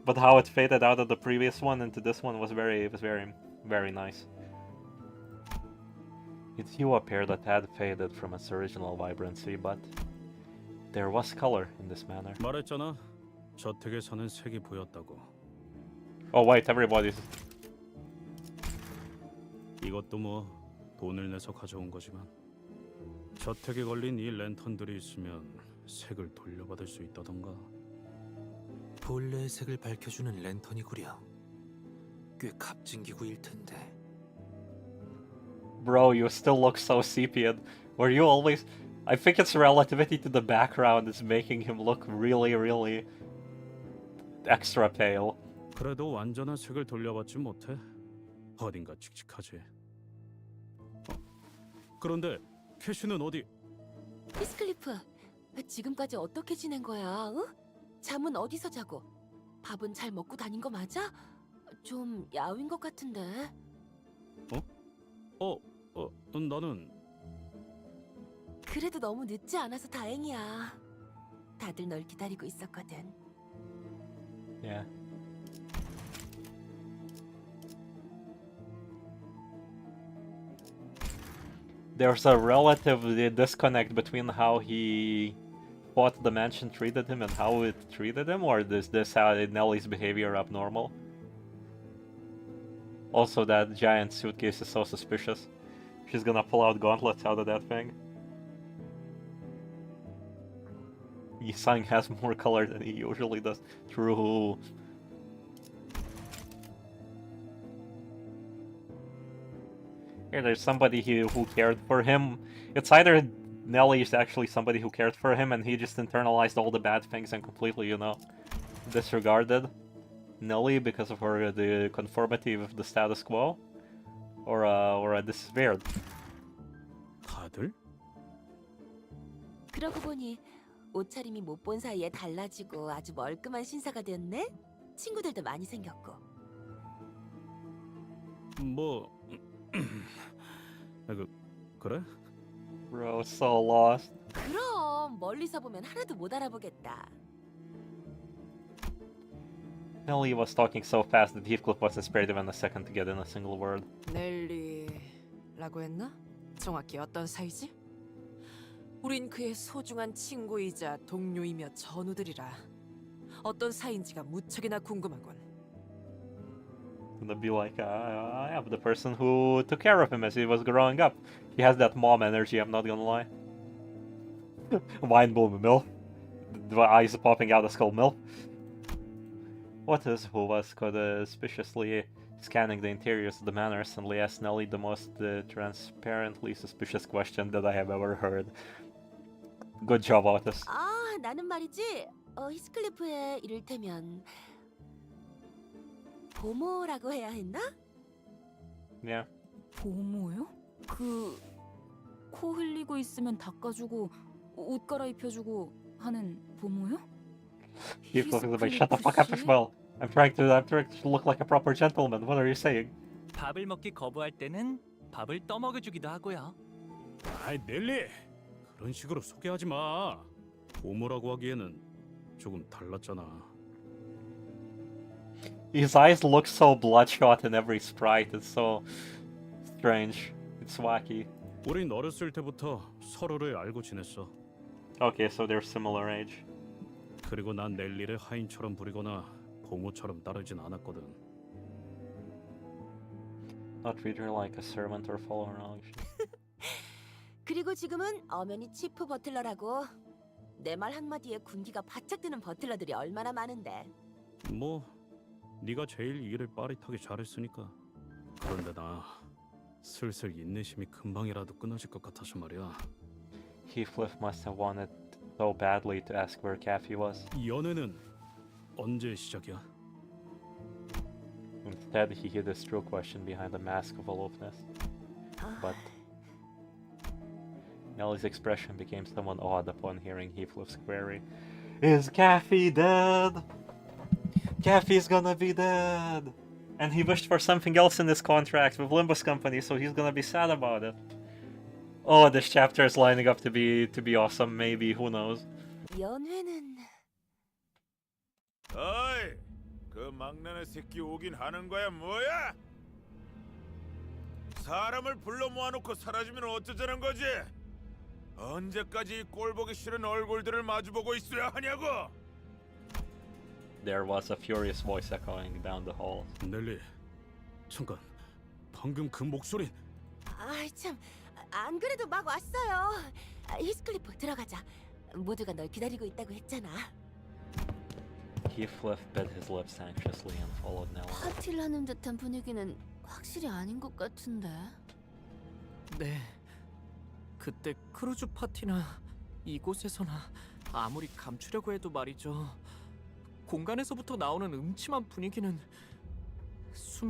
but how it faded out of the previous one into this one was very Very nice. It hue appeared that had faded from its original vibrancy, but there was color in this manor. 말했잖아. 저택에서는 색이 보였다고. Oh wait, everybody's... 이것도 뭐 돈을 내서 가져온 거지만 저택에 걸린 이 랜턴들이 있으면 색을 돌려받을 수 있다던가. 본래의 색을 밝혀주는 랜턴이구려. 꽤 값진 기구일 텐데. Bro, you still look so sepia. Were you always... I think it's relativity to the background is making him look really, really extra pale. 그래도 완전한 색을 돌려받지 못해. 어딘가 칙칙하지. 그런데 캐시는 어디? 히스클리프, 지금까지 어떻게 지낸 거야? 응? 잠은 어디서 자고? 밥은 잘 먹고 다닌 거 맞아? 좀 야윈 것 같은데. 나는 그래도 너무 늦지 않아서 다행이야. 다들 널 기다리고 있었거든. Yeah. There's a relative disconnect between how he thought the mansion treated him and how it treated him, or is this how Nelly's behavior abnormal? Also, that giant suitcase is so suspicious. She's gonna pull out gauntlets out of that thing. Yi-sang has more color than he usually does. True. Here, there's somebody who cared for him. It's either Nelly is actually somebody who cared for him and he just internalized all the bad things and completely, you know, disregarded Nelly because of her the conformity with the status quo, or this is weird. 다들? 그러고 보니 옷차림이 못 본 사이에 달라지고 아주 멀끔한 신사가 되었네. 친구들도 많이 생겼고. 뭐 그래? Bro, so lost. 그럼 멀리서 보면 하나도 못 알아보겠다. Nelly was talking so fast that Heathcliff wasn't spared even a second to get in a single word. 넬리라고 했나? 정확히 어떤 사이지? 우린 그의 소중한 친구이자 동료이며 전우들이라 어떤 사이인지가 무척이나 궁금하군. Gonna be like, I am the person who took care of him as he was growing up. He has that mom energy, I'm not gonna lie. Mind boom, MILF. The eyes popping out of skull, MILF. What is who was suspiciously scanning the interiors of the manor, suddenly asked Nelly the most transparently suspicious question that I have ever heard. Good job, Otis. 아, 나는 말이지. 히스클리프의 이를테면 보모라고 해야 했나? Yeah. 보모요? 코 흘리고 있으면 닦아주고 옷 갈아입혀주고 하는 보모요? Heathcliff is like, shut the fuck up as well. I'm trying to look like a proper gentleman. What are you saying? 밥을 먹기 거부할 때는 밥을 떠먹여주기도 하고요. 아이 넬리, 그런 식으로 소개하지 마. 보모라고 하기에는 조금 달랐잖아. His eyes look so bloodshot in every sprite. It's so strange. It's wacky. 우린 어렸을 때부터 서로를 알고 지냈어. Okay, so they're similar age. 그리고 난 넬리를 하인처럼 부리거나 보모처럼 따르진 않았거든. Not treat her like a servant or follow her along. 그리고 지금은 엄연히 치프 버틀러라고. 내 말 한마디에 군기가 바짝 드는 버틀러들이 얼마나 많은데. 뭐 네가 제일 일을 빠릿하게 잘했으니까. 그런데 나 슬슬 인내심이 금방이라도 끊어질 것 같아서 말이야. Heathcliff must have wanted so badly to ask where Kathy was. 연애는 언제 시작이야? Instead, he hid his true question behind a mask of aloofness. But Nelly's expression became somewhat odd upon hearing Heathcliff's query. Is Kathy dead? Kathy's gonna be dead! And he wished for something else in his contract with Limbus Company, so he's gonna be sad about it. Oh, this chapter is lining up to be awesome, maybe, who knows. 연회는 어이, 그 막내네 새끼 오긴 하는 거야 뭐야? 사람을 불러 모아놓고 사라지면 어쩌자는 거지? 언제까지 이 꼴보기 싫은 얼굴들을 마주보고 있어야 하냐고? There was a furious voice echoing down the hall. 넬리, 잠깐. 방금 그 목소리. 참, 안 그래도 막 왔어요. 히스클리프 들어가자. 모두가 널 기다리고 있다고 했잖아. Heathcliff bit his lips anxiously and followed Nelly. 파티를 하는 듯한 분위기는 확실히 아닌 것 같은데. 네. 그때 크루즈 파티나 이곳에서나 아무리 감추려고 해도 말이죠. 공간에서부터 나오는 음침한 분위기는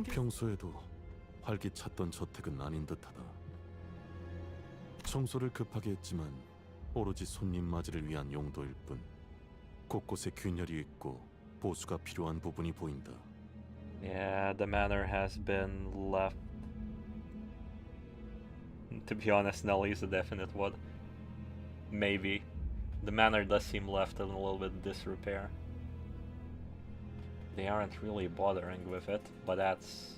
평소에도 활기찼던 저택은 아닌 듯하다. 청소를 급하게 했지만 오로지 손님 맞이를 위한 용도일 뿐. 곳곳에 균열이 있고 보수가 필요한 부분이 보인다. Yeah, the manor has been left. To be honest, Nelly is a definite one. Maybe. The manor does seem left in a little bit of disrepair. They aren't really bothering with it, but that's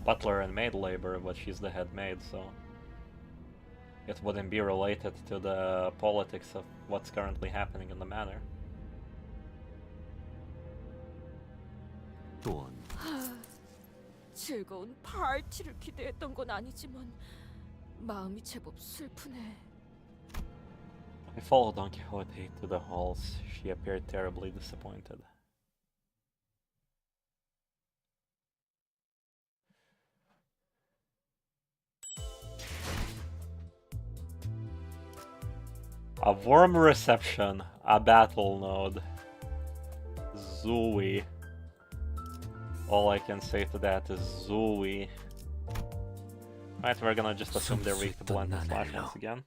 butler and maid labor, but she's the head maid, so it wouldn't be related to the politics of what's currently happening in the manor. 또한 즐거운 파티를 기대했던 건 아니지만 마음이 제법 슬프네. I followed Don Quixote to the halls. She appeared terribly disappointed. A warm reception, a battle node. Zooey. All I can say to that is Zooey. Right, we're gonna just assume they're weak to blend and slash once again.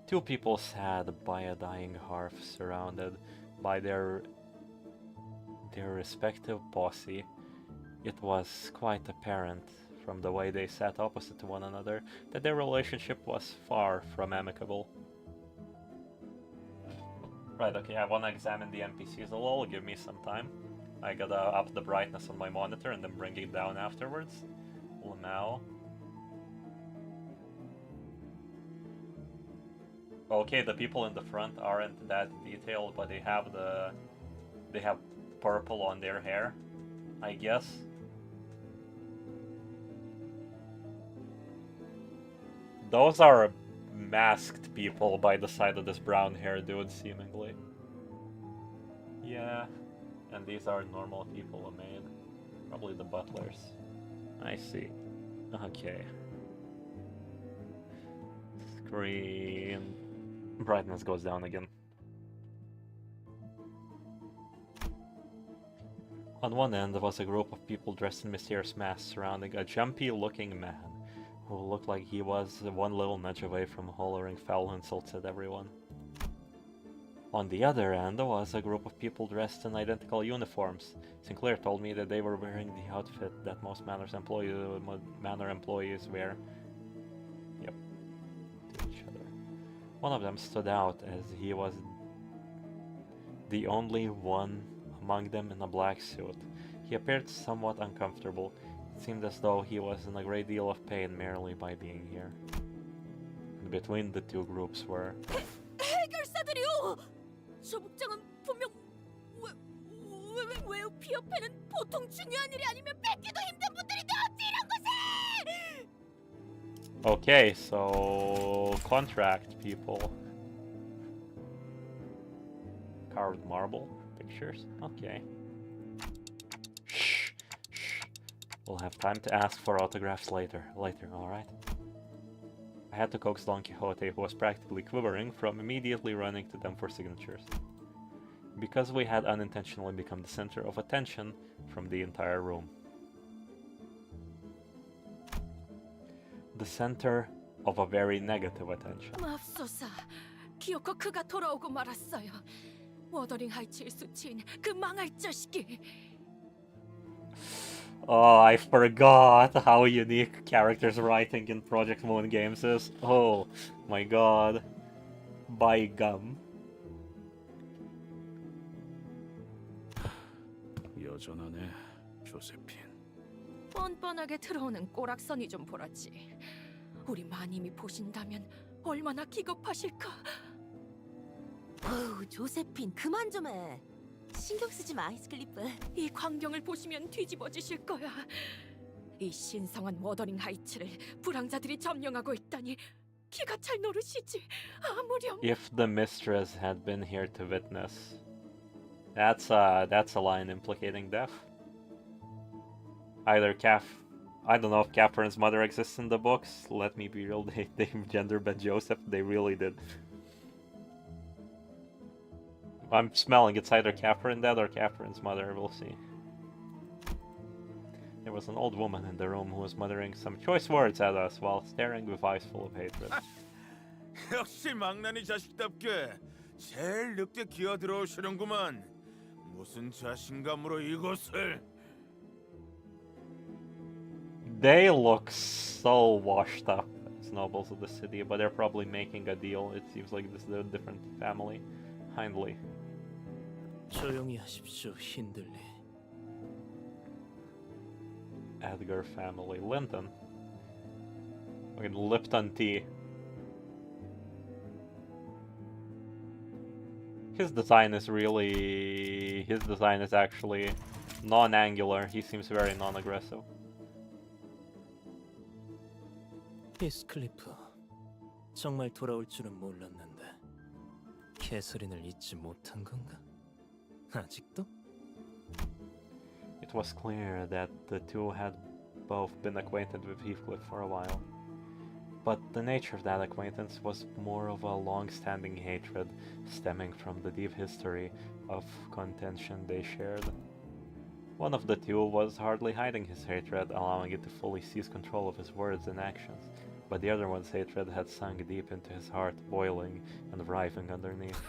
Two people sat by a dying hearth, surrounded by their respective posse. It was quite apparent from the way they sat opposite to one another that their relationship was far from amicable. Right, okay, I wanna examine the NPCs a little, give me some time. I gotta up the brightness on my monitor and then bring it down afterwards. Now. Okay, the people in the front aren't that detailed, but they have purple on their hair, I guess. Those are masked people by the side of this brown hair dude, seemingly. Yeah, and these are normal people who made. Probably the butlers. I see. Okay. Screen. Brightness goes down again. On one end was a group of people dressed in mysterious masks surrounding a jumpy-looking man who looked like he was one little nudge away from hollering foul insults at everyone. On the other end was a group of people dressed in identical uniforms. Sinclair told me that they were wearing the outfit that most Manor employees wear. Yep, to each other. One of them stood out as he was the only one among them in a black suit. He appeared somewhat uncomfortable. It seemed as though he was in a great deal of pain merely by being here. And between the two groups were... 해결사들이요! 저 복장은 분명 왜 피협회는 보통 중요한 일이 아니면 뺏기도 힘든 분들인데 어찌 이런 곳에! Okay, so... contract people. Carved marble pictures? Okay. Shh. We'll have time to ask for autographs later, alright? I had to coax Don Quixote, who was practically quivering, from immediately running to them for signatures. Because we had unintentionally become the center of attention from the entire room. The center of a very negative attention. 맙소사, 기어코 그가 돌아오고 말았어요. 워더링 하이츠의 수치인 그 망할 자식이. Oh, I forgot how unique characters writing in Project Moon games is. Oh my god. By gum. 여전하네, 조세핀. 뻔뻔하게 들어오는 꼬락서니 좀 보라지. 우리 마님이 보신다면 얼마나 기겁하실까. 어우, 조세핀 그만 좀 해. 신경 쓰지 마, 히스클리프. 이 광경을 보시면 뒤집어지실 거야. 이 신성한 워더링 하이츠를 불황자들이 점령하고 있다니 기가 찰 노릇이지. 아무렴. If the mistress had been here to witness. That's a line implicating death. Either I don't know if Catherine's mother exists in the books. Let me be real, they gender bent Joseph. They really did. I'm smelling it's either Catherine dead or Catherine's mother. We'll see. There was an old woman in the room who was muttering some choice words at us while staring with eyes full of hatred. 역시 망나니 자식답게 제일 늦게 기어 들어오시는구만. 무슨 자신감으로 이곳을? They look so washed up as nobles of the city, but they're probably making a deal. It seems like this is a different family. Hindley. 조용히 하십시오, 힌들리. Edgar family. Linton. Fucking Lipton tea. His design is actually non-angular. He seems very non-aggressive. 히스클리프, 정말 돌아올 줄은 몰랐는데 캐서린을 잊지 못한 건가? 아직도? It was clear that the two had both been acquainted with Heathcliff for a while. But the nature of that acquaintance was more of a long-standing hatred stemming from the deep history of contention they shared. One of the two was hardly hiding his hatred, allowing it to fully seize control of his words and actions, but the other one's hatred had sunk deep into his heart, boiling and writhing underneath.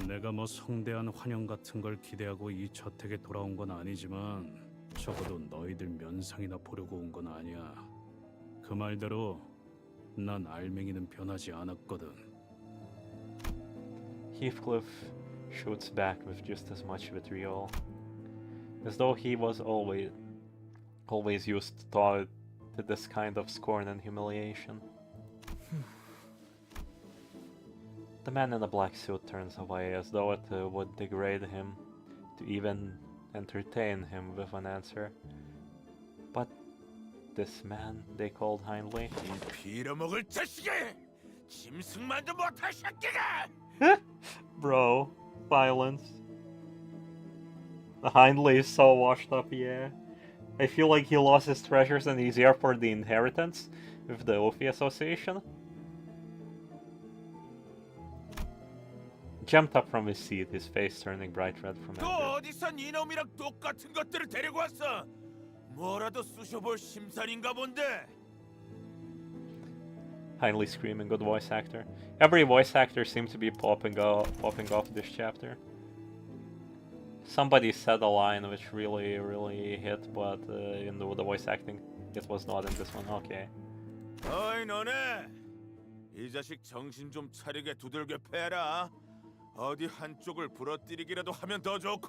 내가 뭐 성대한 환영 같은 걸 기대하고 이 저택에 돌아온 건 아니지만 적어도 너희들 면상이나 보려고 온 건 아니야. 그 말대로 난 알맹이는 변하지 않았거든. Heathcliff shoots back with just as much vitriol, as though he was always used to this kind of scorn and humiliation. The man in the black suit turns away, as though it would degrade him to even entertain him with an answer. But this man they called Hindley. 빌어먹을 자식이! 짐승만도 못할 새끼가! Bro, silence. The Hindley is so washed up, yeah. I feel like he lost his treasures and he's here for the inheritance with the Ophi Association. Jumped up from his seat, his face turning bright red from 또 anger. 어디서 니놈이랑 똑같은 것들을 데리고 왔어? 뭐라도 쑤셔볼 심산인가 본데? Hindley screaming, good voice actor. Every voice actor seems to be popping off this chapter. Somebody said a line which really hit, but in the voice acting, it was not in this one. Okay. 어이 너네! 이 자식 정신 좀 차리게 두들겨 패라. 어디 한쪽을 부러뜨리기라도 하면 더 좋고.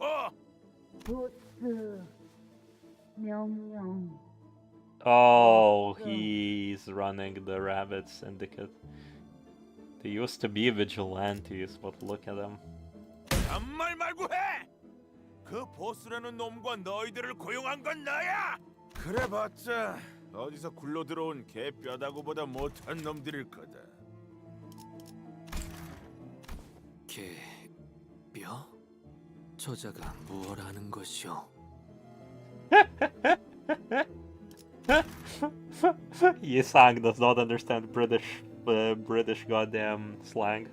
보스 명령. Oh, he's running the Rabbit Syndicate. They used to be vigilantes, but look at them. 잔말 말고 해! 그 보스라는 놈과 너희들을 고용한 건 나야! 그래봤자 어디서 굴러 들어온 개 뼈다구보다 못한 놈들일 거다. 뼈? 저자가 무엇 하는 것이오? Yesang does not understand British goddamn slang.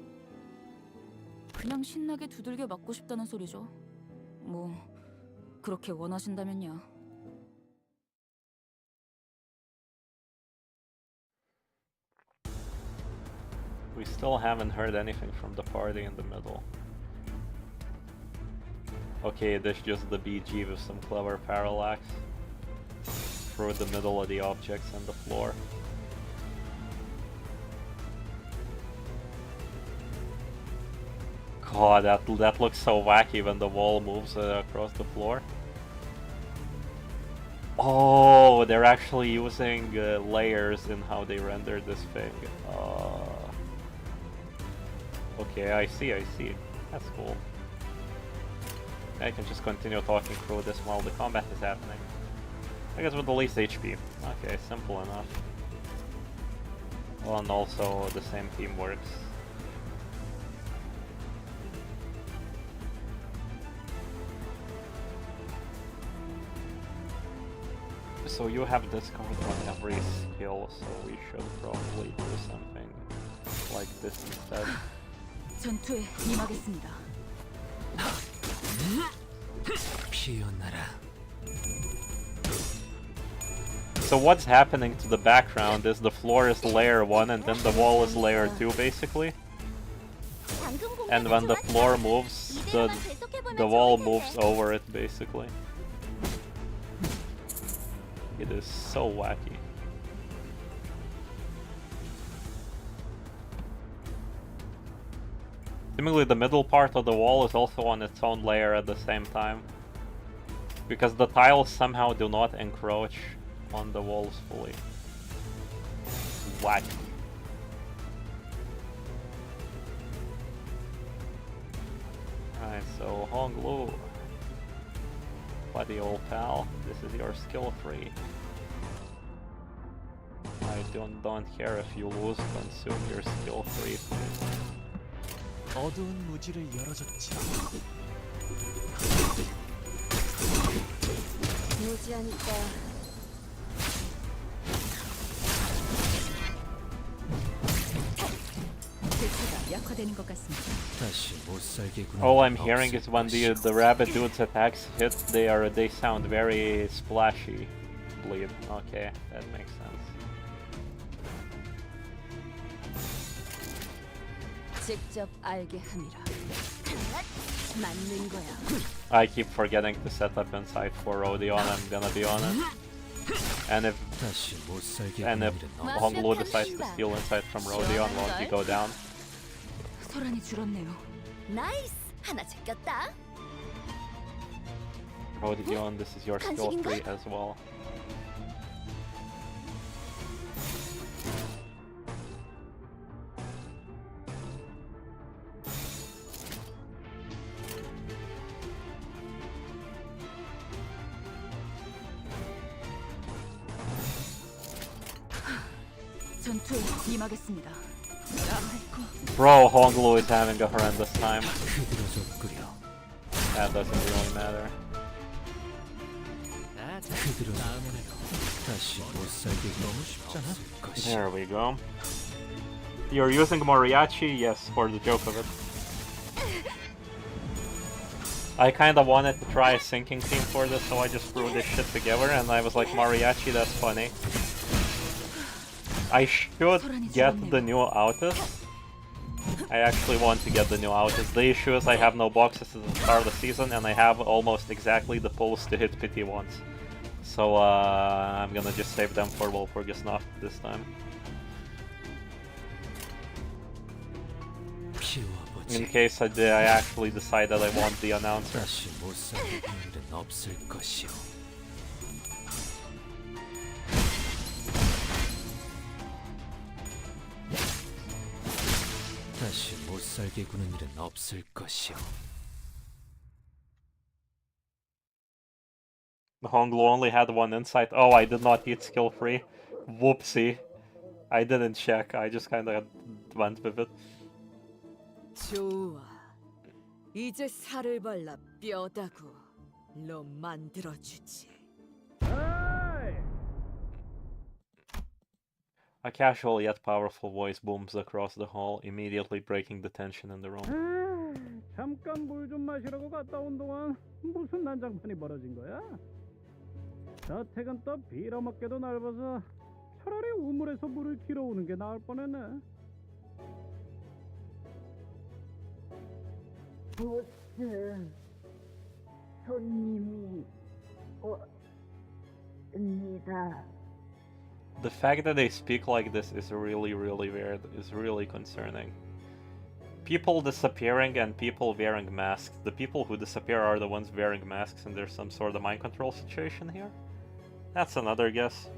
그냥 신나게 두들겨 맞고 싶다는 소리죠. 뭐 그렇게 원하신다면요. We still haven't heard anything from the party in the middle. Okay, there's just the BG with some clever parallax through the middle of the objects and the floor. God, that looks so wacky when the wall moves across the floor. Oh, they're actually using layers in how they render this thing. Okay, I see. That's cool. I can just continue talking through this while the combat is happening. I guess with the least HP. Okay, simple enough. Well, and also the same theme works. So you have discard on every skill, so we should probably do something like this instead. 전투에 임하겠습니다. 피어나라. So what's happening to the background is the floor is layer 1 and then the wall is layer 2 basically. And when the floor moves, the wall moves over it basically. It is so wacky. Seemingly the middle part of the wall is also on its own layer at the same time. Because the tiles somehow do not encroach on the walls fully. Wacky. Alright, so Honglu. Buddy old pal, this is your skill 3. I don't care if you lose, consume your skill 3 please. 어두운 무지를 열어줬지. 무지하니까 대체가 약화되는 것 같습니다. 다시 못 살겠구나. All I'm hearing is when the rabbit dude's attacks hit, they sound very splashy. Bleed. Okay, that makes sense. 직접 알게 함이라. 맞는 거야. I keep forgetting to set up insight for Rodion, I'm gonna be honest. And if Honglu decides to steal insight from Rodion, won't he go down? 소란이 줄었네요. 나이스! 하나 제꼈다. Rodion, this is your skill 3 as well. 전투에 임하겠습니다. Bro, Honglu is having a horrendous time. That doesn't really matter. There we go. You're using Moriachi? Yes, for the joke of it. I kinda wanted to try a sinking team for this, so I just threw this shit together and I was like, Moriachi, that's funny. I should get the new Autis. I actually want to get the new Autis. The issue is I have no boxes at the start of the season and I have almost exactly the pulls to hit pity once. So I'm gonna just save them for Walpurgisnacht this time. In case I actually decide that I want the announcer. 다시 못 살게 구는 일은 없을 것이오. Honglu only had one insight. Oh, I did not eat skill 3. Whoopsie. I didn't check. I just kinda went with it. 좋아. 이제 살을 발라 뼈다구로 만들어주지. A casual yet powerful voice booms across the hall, immediately breaking the tension in the room. 잠깐 물 좀 마시라고 갔다 온 동안 무슨 난장판이 벌어진 거야? 저택은 또 빌어먹게도 넓어서 차라리 우물에서 물을 길어오는 게 나을 뻔했네. 보스, 손님이 옵니다. The fact that they speak like this is really, really weird, is really concerning. People disappearing and people wearing masks. The people who disappear are the ones wearing masks, and there's some sort of mind control situation here? That's another guess.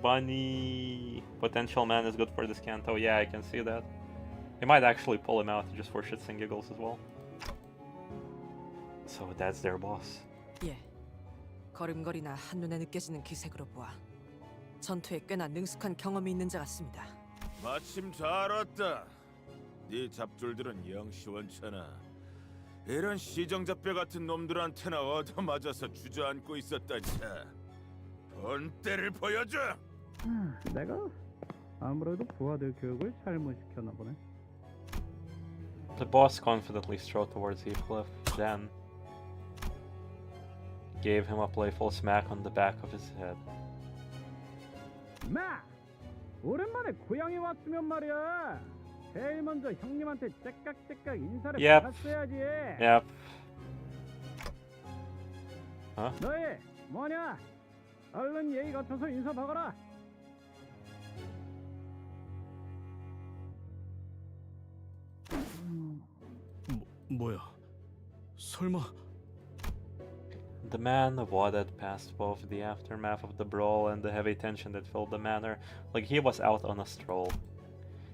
Bunny... Potential man is good for this Canto. Yeah, I can see that. They might actually pull him out just for shits and giggles as well. So that's their boss. 예. 걸음걸이나 한눈에 느껴지는 기색으로 보아 전투에 꽤나 능숙한 경험이 있는 자 같습니다. 마침 잘 왔다. 네 잡졸들은 영 시원찮아. 이런 시정잡배 같은 놈들한테나 얻어맞아서 주저앉고 있었다. 자, 본때를 보여줘. 내가 아무래도 부하들 교육을 잘못시켰나 보네. The boss confidently strode towards Heathcliff, then gave him a playful smack on the back of his head. 마! 오랜만에 고향에 왔으면 말이야. 제일 먼저 형님한테 째깍째깍 인사를 받았어야지. Yep. Huh? 너희 뭐냐? 얼른 예의 갖춰서 인사 박아라. 뭐야? 설마... The man wadded past both the aftermath of the brawl and the heavy tension that filled the manor like he was out on a stroll.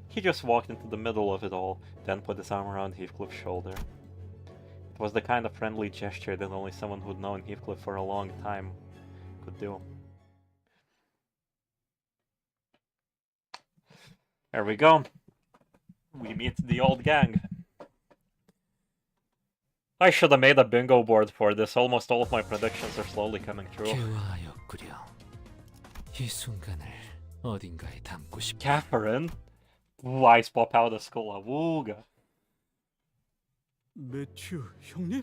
He just walked into the middle of it all, then put his arm around Heathcliff's shoulder. It was the kind of friendly gesture that only someone who'd known Heathcliff for a long time could do. There we go. We meet the old gang. I should have made a bingo board for this. Almost all of my predictions are slowly coming true. 개화였구려. 이 순간을 어딘가에 담고 싶다. Catherine? Ooh, eyes pop out of skull. Awooga. 매튜 형님?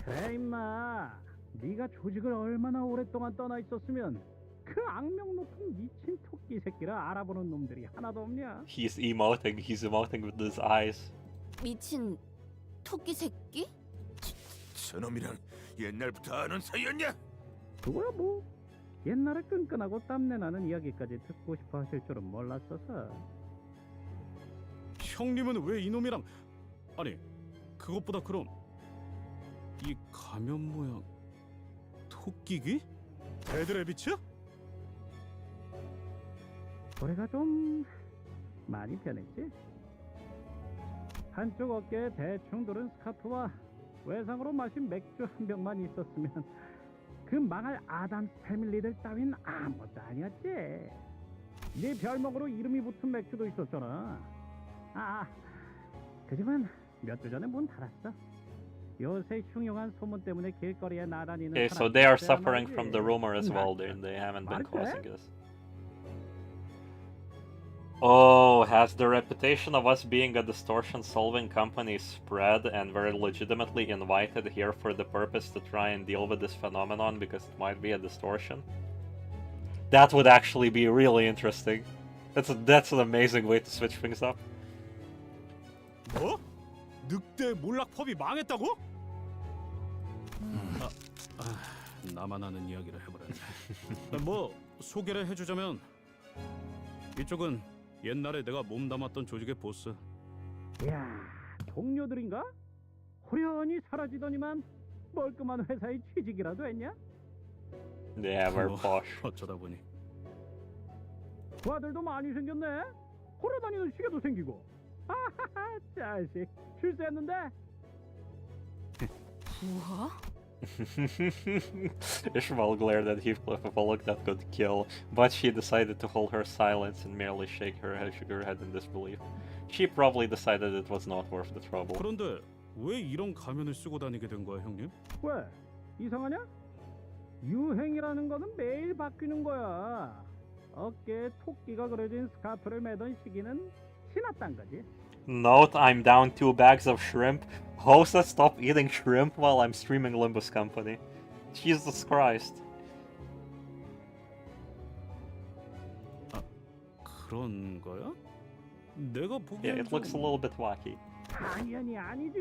그래 임마. 네가 조직을 얼마나 오랫동안 떠나 있었으면 그 악명 높은 미친 토끼 새끼를 알아보는 놈들이 하나도 없냐? He's emoting with his eyes. 미친 토끼 새끼? 저놈이랑 옛날부터 아는 사이였냐? 그거야 뭐. 옛날에 끈끈하고 땀내 나는 이야기까지 듣고 싶어 하실 줄은 몰랐어서. 형님은 왜 이놈이랑... 아니, 그것보다 그럼... 이 가면 모양... 토끼기? 데드래비츠? 올해가 좀 많이 변했지? 한쪽 어깨에 대충 두른 스카프와 외상으로 마신 맥주 한 병만 있었으면 그 망할 아담스 패밀리들 따윈 아무것도 아니었지. 네 별명으로 이름이 붙은 맥주도 있었잖아. 그지만 몇 주 전에 문 닫았어. 요새 흉흉한 소문 때문에 길거리에 나다니는 Okay, so they are suffering from the rumor as well. They haven't been causing this. Oh, has the reputation of us being a distortion-solving company spread and we're legitimately invited here for the purpose to try and deal with this phenomenon because it might be a distortion? That would actually be really interesting. That's an amazing way to switch things up. 뭐? 늑대 몰락펍이 망했다고? 나만 아는 이야기를 해버렸네. 뭐 소개를 해주자면 이쪽은 옛날에 내가 몸담았던 조직의 보스. 야, 동료들인가? 호련히 사라지더니만 멀끔한 회사에 취직이라도 했냐? Yeah, we're posh. 어쩌다 보니. 그 아들도 많이 생겼네. 걸어다니는 시계도 생기고. 하하하, 자식 출세했는데. 우와? Ishmael glared at Heathcliff with a look that could kill, but she decided to hold her silence and merely shook her head in disbelief. She probably decided it was not worth the trouble. 그런데 왜 이런 가면을 쓰고 다니게 된 거야, 형님? 왜? 이상하냐? 유행이라는 거는 매일 바뀌는 거야. 어깨에 토끼가 그려진 스카프를 매던 시기는 지났단 거지. Note, I'm down 2 bags of shrimp. Hosta, stop eating shrimp while I'm streaming Limbus Company. Jesus Christ. 그런 거야? 내가 보기엔 Yeah, it looks a little bit wacky. 당연히 아니지.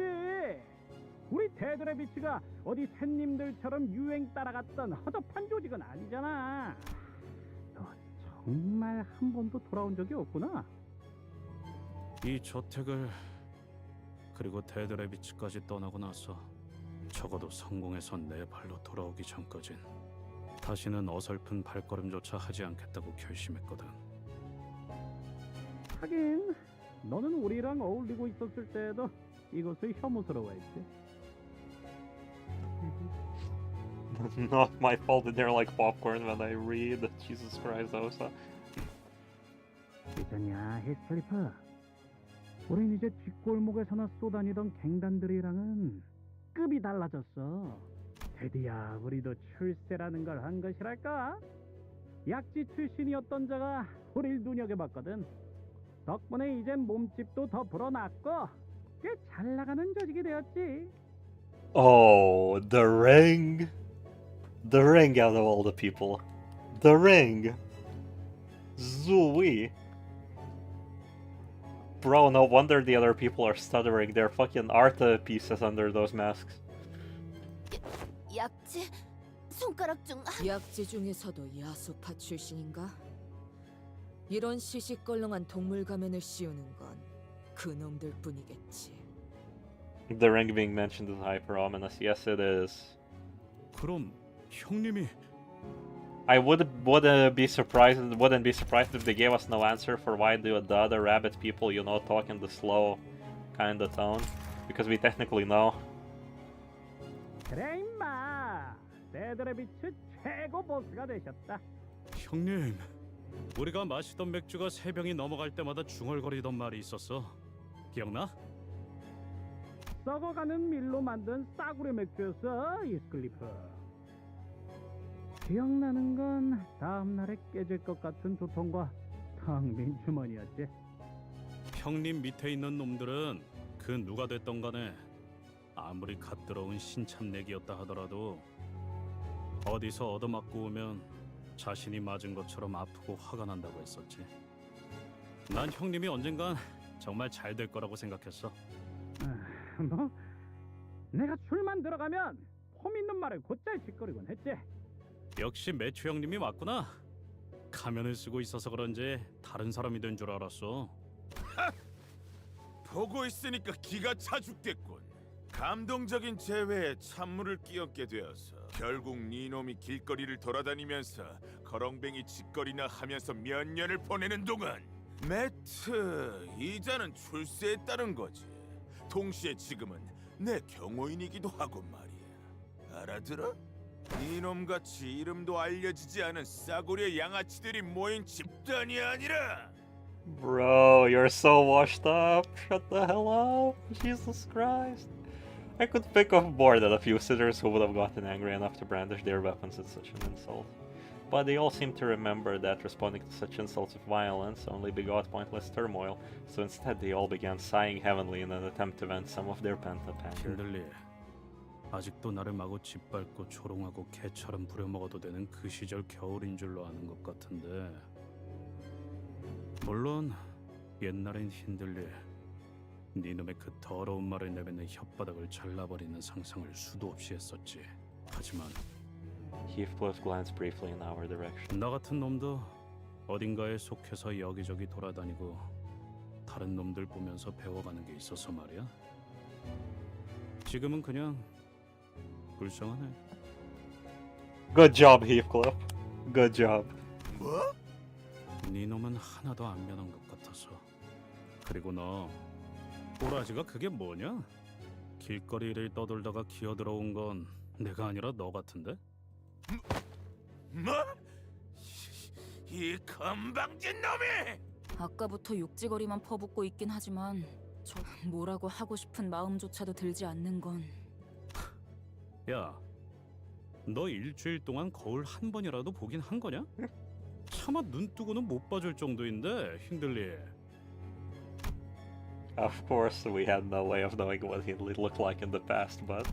우리 데드래비츠가 어디 샌님들처럼 유행 따라갔던 허접한 조직은 아니잖아. 너 정말 한 번도 돌아온 적이 없구나. 이 저택을 그리고 데드레비츠까지 떠나고 나서 적어도 성공해서 내 발로 돌아오기 전까진 다시는 어설픈 발걸음조차 하지 않겠다고 결심했거든. 하긴 너는 우리랑 어울리고 있었을 때에도 이것을 혐오스러워했지. Not my fault that they're like popcorn when I read. Jesus Christ, Osa. 있잖냐, 히스클리프. 우린 이제 뒷골목에서나 쏘다니던 갱단들이랑은 급이 달라졌어. 드디어 우리도 출세라는 걸 한 것이랄까? 약지 출신이었던 자가 우릴 눈여겨봤거든. 덕분에 이젠 몸집도 더 불어났고 꽤 잘 나가는 조직이 되었지. Oh, the ring. The ring out of all the people. The ring. Zooey. Bro, no wonder the other people are stuttering. They're fucking art pieces under those masks. 약지 손가락 중 약지 중에서도 야수파 출신인가? 이런 시시껄렁한 동물 가면을 씌우는 건 그놈들 뿐이겠지. The ring being mentioned is hyper ominous. Yes, it is. 그럼 형님이 I wouldn't be surprised if they gave us no answer for why the other rabbit people, you know, talk in the slow kind of tone, because we technically know. 그래 임마. 데드레비츠 최고 보스가 되셨다. 형님, 우리가 마시던 맥주가 3병이 넘어갈 때마다 중얼거리던 말이 있었어. 기억나? 썩어가는 밀로 만든 싸구려 맥주였어, 이스클리프. 기억나는 건 다음날에 깨질 것 같은 두통과 텅 빈 주머니였지. 형님 밑에 있는 놈들은 그 누가 됐던 간에 아무리 갓 들어온 신참내기였다 하더라도 어디서 얻어맞고 오면 자신이 맞은 것처럼 아프고 화가 난다고 했었지. 난 형님이 언젠간 정말 잘 될 거라고 생각했어. 뭐? 내가 술만 들어가면 폼 있는 말을 곧잘 짓거리곤 했지. 역시 매추 형님이 맞구나. 가면을 쓰고 있어서 그런지 다른 사람이 된 줄 알았어. 보고 있으니까 기가 차 죽겠군. 감동적인 재회에 찬물을 끼얹게 되어서 결국 니놈이 길거리를 돌아다니면서 거렁뱅이 짓거리나 하면서 몇 년을 보내는 동안 매트 이자는 출세했다는 거지. 동시에 지금은 내 경호인이기도 하고 말이야. 알아들어? 이놈같이 이름도 알려지지 않은 싸구려 양아치들이 모인 집단이 아니라. Bro, you're so washed up. Shut the hell up. Jesus Christ. I could think of more than a few sitters who would have gotten angry enough to brandish their weapons at such an insult. But they all seem to remember that responding to such insults with violence only begot pointless turmoil, so instead they all began sighing heavenly in an attempt to vent some of their pent-up anger. 힘들리. 아직도 나를 마구 짓밟고 조롱하고 개처럼 부려먹어도 되는 그 시절 겨울인 줄로 아는 것 같은데. 물론 옛날엔 힘들리. 네놈의 그 더러운 말을 내뱉는 혓바닥을 잘라버리는 상상을 수도 없이 했었지. 하지만 Heathcliff glanced briefly in our direction. 나 같은 놈도 어딘가에 속해서 여기저기 돌아다니고 다른 놈들 보면서 배워가는 게 있어서 말이야. 지금은 그냥 불쌍하네. Good job, Heathcliff. Good job. 뭐? 네 놈은 하나도 안 변한 것 같아서. 그리고 너 꼬라지가 그게 뭐냐? 길거리를 떠돌다가 기어들어온 건 내가 아니라 너 같은데? 뭐? 이 건방진 놈이! 아까부터 욕지거리만 퍼붓고 있긴 하지만 저 뭐라고 하고 싶은 마음조차도 들지 않는 건 야, 너 일주일 동안 거울 한 번이라도 보긴 한 거냐? 차마 눈 뜨고는 못 봐줄 정도인데 힘들리. Of course, we had no way of knowing what he looked like in the past, but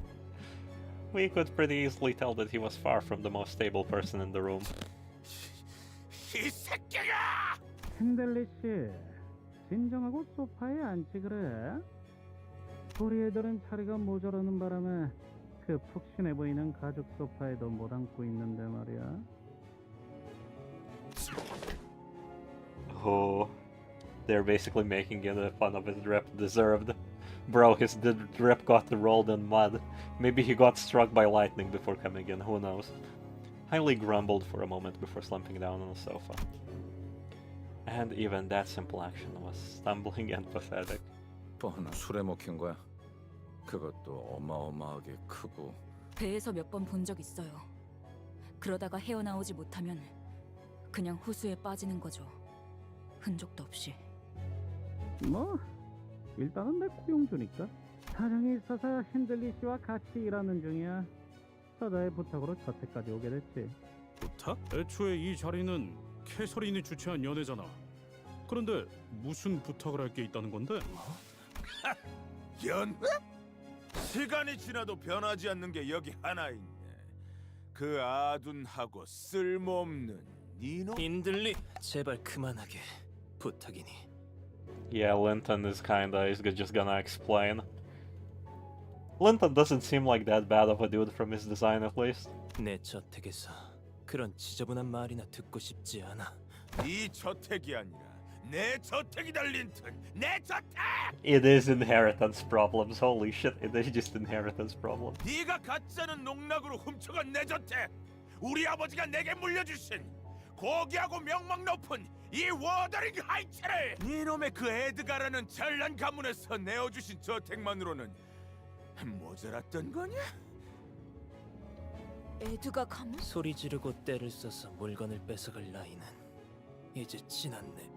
we could pretty easily tell that he was far from the most stable person in the room. 이 새끼가! 핸들리 씨, 진정하고 소파에 앉지 그래? 우리 애들은 자리가 모자라는 바람에 그 푹신해 보이는 가죽 소파에도 못 앉고 있는데 말이야. Oh, They're basically making fun of his drip. Deserved. Bro, his drip got rolled in mud. Maybe he got struck by lightning before coming in, who knows. Hailey grumbled for a moment before slumping down on the sofa. And even that simple action was stumbling and pathetic. 뻔 술에 먹힌 거야. 그것도 어마어마하게 크고. 배에서 몇 번 본 적 있어요. 그러다가 헤어나오지 못하면 그냥 호수에 빠지는 거죠. 흔적도 없이. 뭐 일단은 내 고용주니까. 사정이 있어서 힌들리 씨와 같이 일하는 중이야. 서다의 부탁으로 저택까지 오게 됐지. 부탁? 애초에 이 자리는 캐서린이 주최한 연애잖아. 그런데 무슨 부탁을 할 게 있다는 건데? 연애? 시간이 지나도 변하지 않는 게 여기 하나 있네. 그 아둔하고 쓸모없는 니노? 인들리, 제발 그만하게. 부탁이니. Yeah, Linton is just gonna explain. Linton doesn't seem like that bad of a dude from his design at least. 내 저택에서 그런 지저분한 말이나 듣고 싶지 않아. 이 저택이 아니라 내 저택이다, 린튼. 내 저택! It is inheritance problems. Holy shit, it is just inheritance problems. 네가 갖지 않은 농락으로 훔쳐간 내 저택. 우리 아버지가 내게 물려주신 고귀하고 명망 높은 이 워더링 하이츠를 네놈의 그 에드가라는 잘난 가문에서 내어주신 저택만으로는 모자랐던 거냐? 에드가 가문? 소리 지르고 때를 써서 물건을 뺏어갈 나이는 이제 지났네.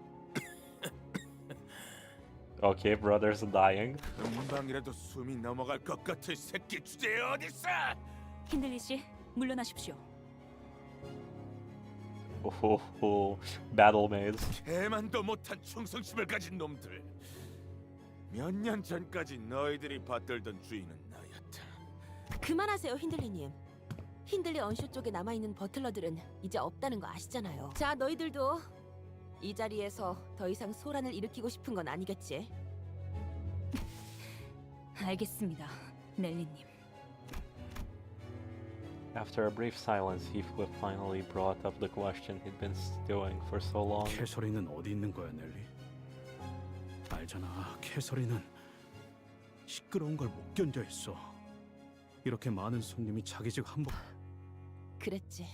Okay, brothers are dying. 금방이라도 숨이 넘어갈 것 같은 새끼 주제에 어딨어? 힌들리 씨, 물러나십시오. Oh, battle maids. 대만도 못한 충성심을 가진 놈들. 몇 년 전까지 너희들이 받들던 주인은 나였다. 그만하세요, 힌들리님. 힌들리 언쇼 쪽에 남아있는 버틀러들은 이제 없다는 거 아시잖아요. 자, 너희들도 이 자리에서 더 이상 소란을 일으키고 싶은 건 아니겠지? 알겠습니다, 넬리님. After a brief silence, Heathcliff finally brought up the question he'd been stewing for so long. 캐서린은 어디 있는 거야, 넬리? 알잖아, 캐서린은 시끄러운 걸 못 견뎌 했어. 이렇게 많은 손님이 자기 집 한복. 그랬지.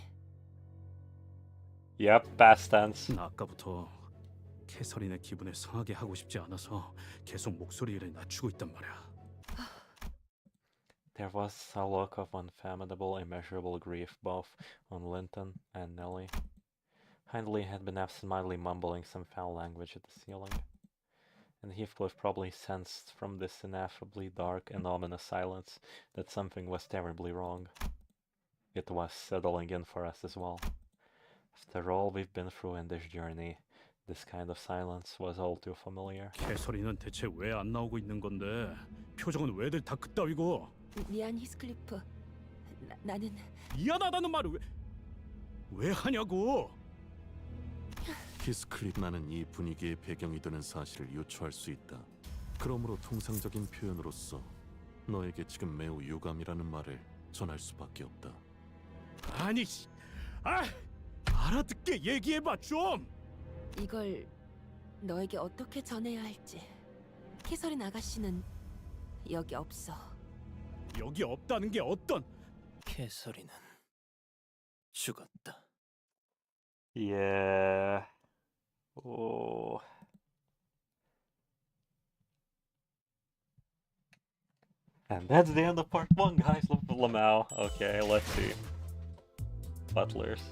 Yep, past tense. 나 아까부터 캐서린의 기분에 상하게 하고 싶지 않아서 계속 목소리를 낮추고 있단 말이야. There was a look of unfathomable, immeasurable grief both on Linton and Nelly. Hindley had been absentmindedly mumbling some foul language at the ceiling, and Heathcliff probably sensed from this ineffably dark and ominous silence that something was terribly wrong. It was settling in for us as well. After all we've been through in this journey, this kind of silence was all too familiar. 캐서린은 대체 왜 안 나오고 있는 건데? 표정은 왜들 다 그따위고? 미안, 히스클리프. 나는 미안하다는 말을 왜 하냐고? 히스클립, 나는 이 분위기의 배경이 되는 사실을 유추할 수 있다. 그러므로 통상적인 표현으로서 너에게 지금 매우 유감이라는 말을 전할 수밖에 없다. 아니, 알아듣게 얘기해봐 좀. 이걸 너에게 어떻게 전해야 할지. 캐서린 아가씨는 여기 없어. 여기 없다는 게 어떤? 캐서린은 죽었다. Yeah. Oh. And that's the end of part 1, guys. Lamau. Okay, let's see. Butlers.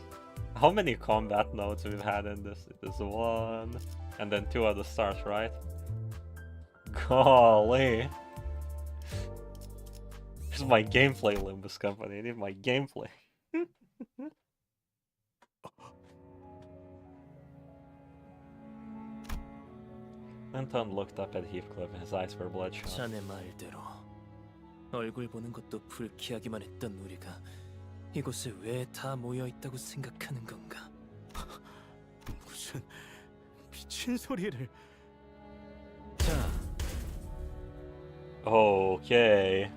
How many combat notes we've had in this? It is 1, and then 2 at the start, right? Golly. Here's my gameplay, Limbus Company. I need my gameplay. Linton looked up at Heathcliff and his eyes were bloodshot. 자네 말대로 얼굴 보는 것도 불쾌하기만 했던 우리가 이곳에 왜 다 모여 있다고 생각하는 건가? 무슨 미친 소리를. 자, Okay.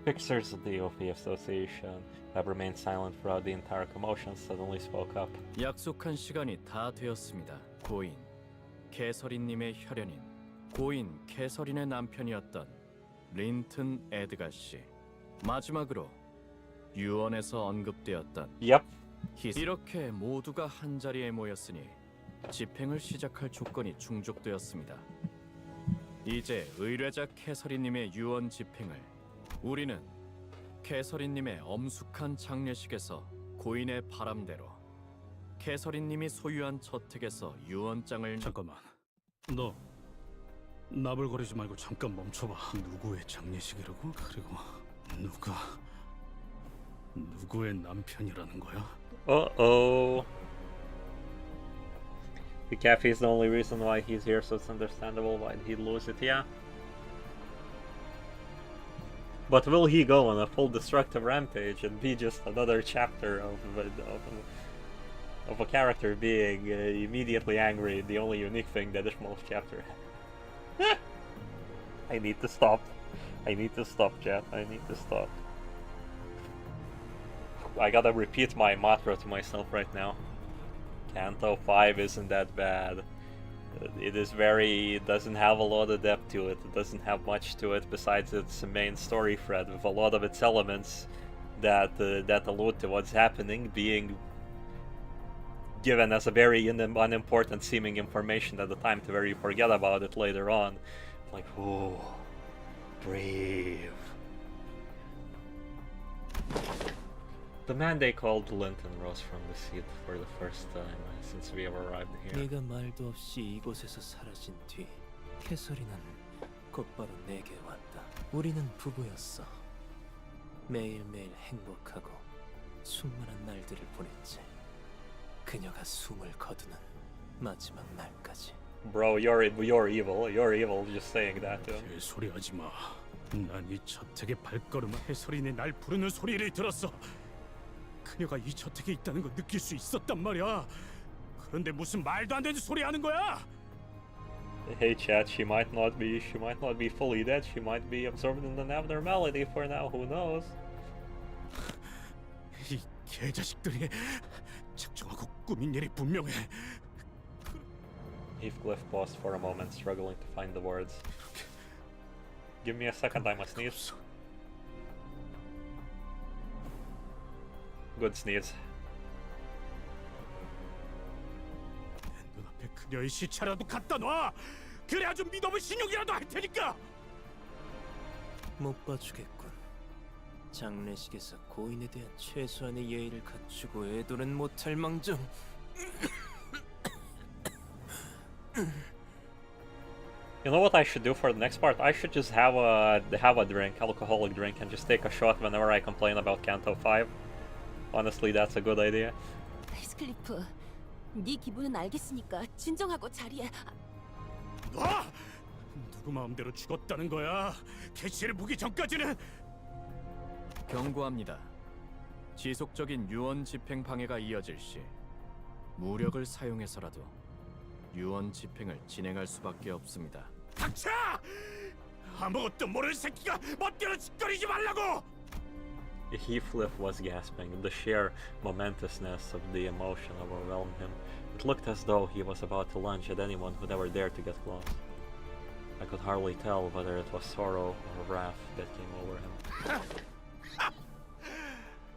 Fixers of the OP Association have remained silent throughout the entire commotion suddenly spoke up. 약속한 시간이 다 되었습니다. 고인 캐서린님의 혈연인 고인 캐서린의 남편이었던 린튼 에드가 씨. 마지막으로 유언에서 언급되었던 Yep. 이렇게 모두가 한 자리에 모였으니 집행을 시작할 조건이 충족되었습니다. 이제 의뢰자 캐서린님의 유언 집행을 우리는 캐서린님의 엄숙한 장례식에서 고인의 바람대로 캐서린님이 소유한 저택에서 유언장을 잠깐만. 너 나불거리지 말고 잠깐 멈춰봐. 누구의 장례식이라고? 그리고 누구의 남편이라는 거야? Uh-oh. The cafe is the only reason why he's here, so it's understandable why he'd lose it, yeah. But will he go on a full destructive rampage and be just another chapter of a character being immediately angry, the only unique thing that Ishmael's chapter had? I need to stop. I need to stop, chat. I need to stop. I gotta repeat my mantra to myself right now. Canto V isn't that bad. It doesn't have a lot of depth to it. It doesn't have much to it besides its main story thread, with a lot of its elements that allude to what's happening being given as a very unimportant seeming information at the time to where you forget about it later on. Like, ooh, brave. The man they called Linton rose from the seat for the first time since we have arrived here. 네가 말도 없이 이곳에서 사라진 뒤 캐서린은 곧바로 내게 왔다. 우리는 부부였어. 매일매일 행복하고 수많은 날들을 보냈지. 그녀가 숨을 거두는 마지막 날까지. Bro, you're evil. You're evil just saying that to him. 개소리 하지 마. 난 이 저택의 발걸음을 캐서린이 날 부르는 소리를 들었어. 그녀가 이 저택에 있다는 거 느낄 수 있었단 말이야. 그런데 무슨 말도 안 되는 소리 하는 거야? Hey chat, she might not be fully dead. She might be absorbed in an abnormality for now. Who knows? 이 개자식들이 작정하고 꾸민 일이 분명해. Heathcliff paused for a moment, struggling to find the words. Give me a second, I must sneeze. Good sneeze. 내 눈앞에 그녀의 시체라도 갖다 놔. 그래야 좀 믿어볼 신용이라도 할 테니까. 못 봐주겠군. 장례식에서 고인에 대한 최소한의 예의를 갖추고 애도는 못할 망정. You know what I should do for the next part? I should just have a drink, alcoholic drink, and just take a shot whenever I complain about Canto V. Honestly, that's a good idea. 히스클리프, 네 기분은 알겠으니까 진정하고 자리에. 놔! 누구 마음대로 죽었다는 거야. 캐시를 보기 전까지는. 경고합니다. 지속적인 유언 집행 방해가 이어질 시 무력을 사용해서라도 유언 집행을 진행할 수밖에 없습니다. 닥쳐! 아무것도 모르는 새끼가 멋대로 짓거리지 말라고! Heathcliff was gasping. The sheer momentousness of the emotion overwhelmed him. It looked as though he was about to lunge at anyone who'd ever dared to get close. I could hardly tell whether it was sorrow or wrath that came over him.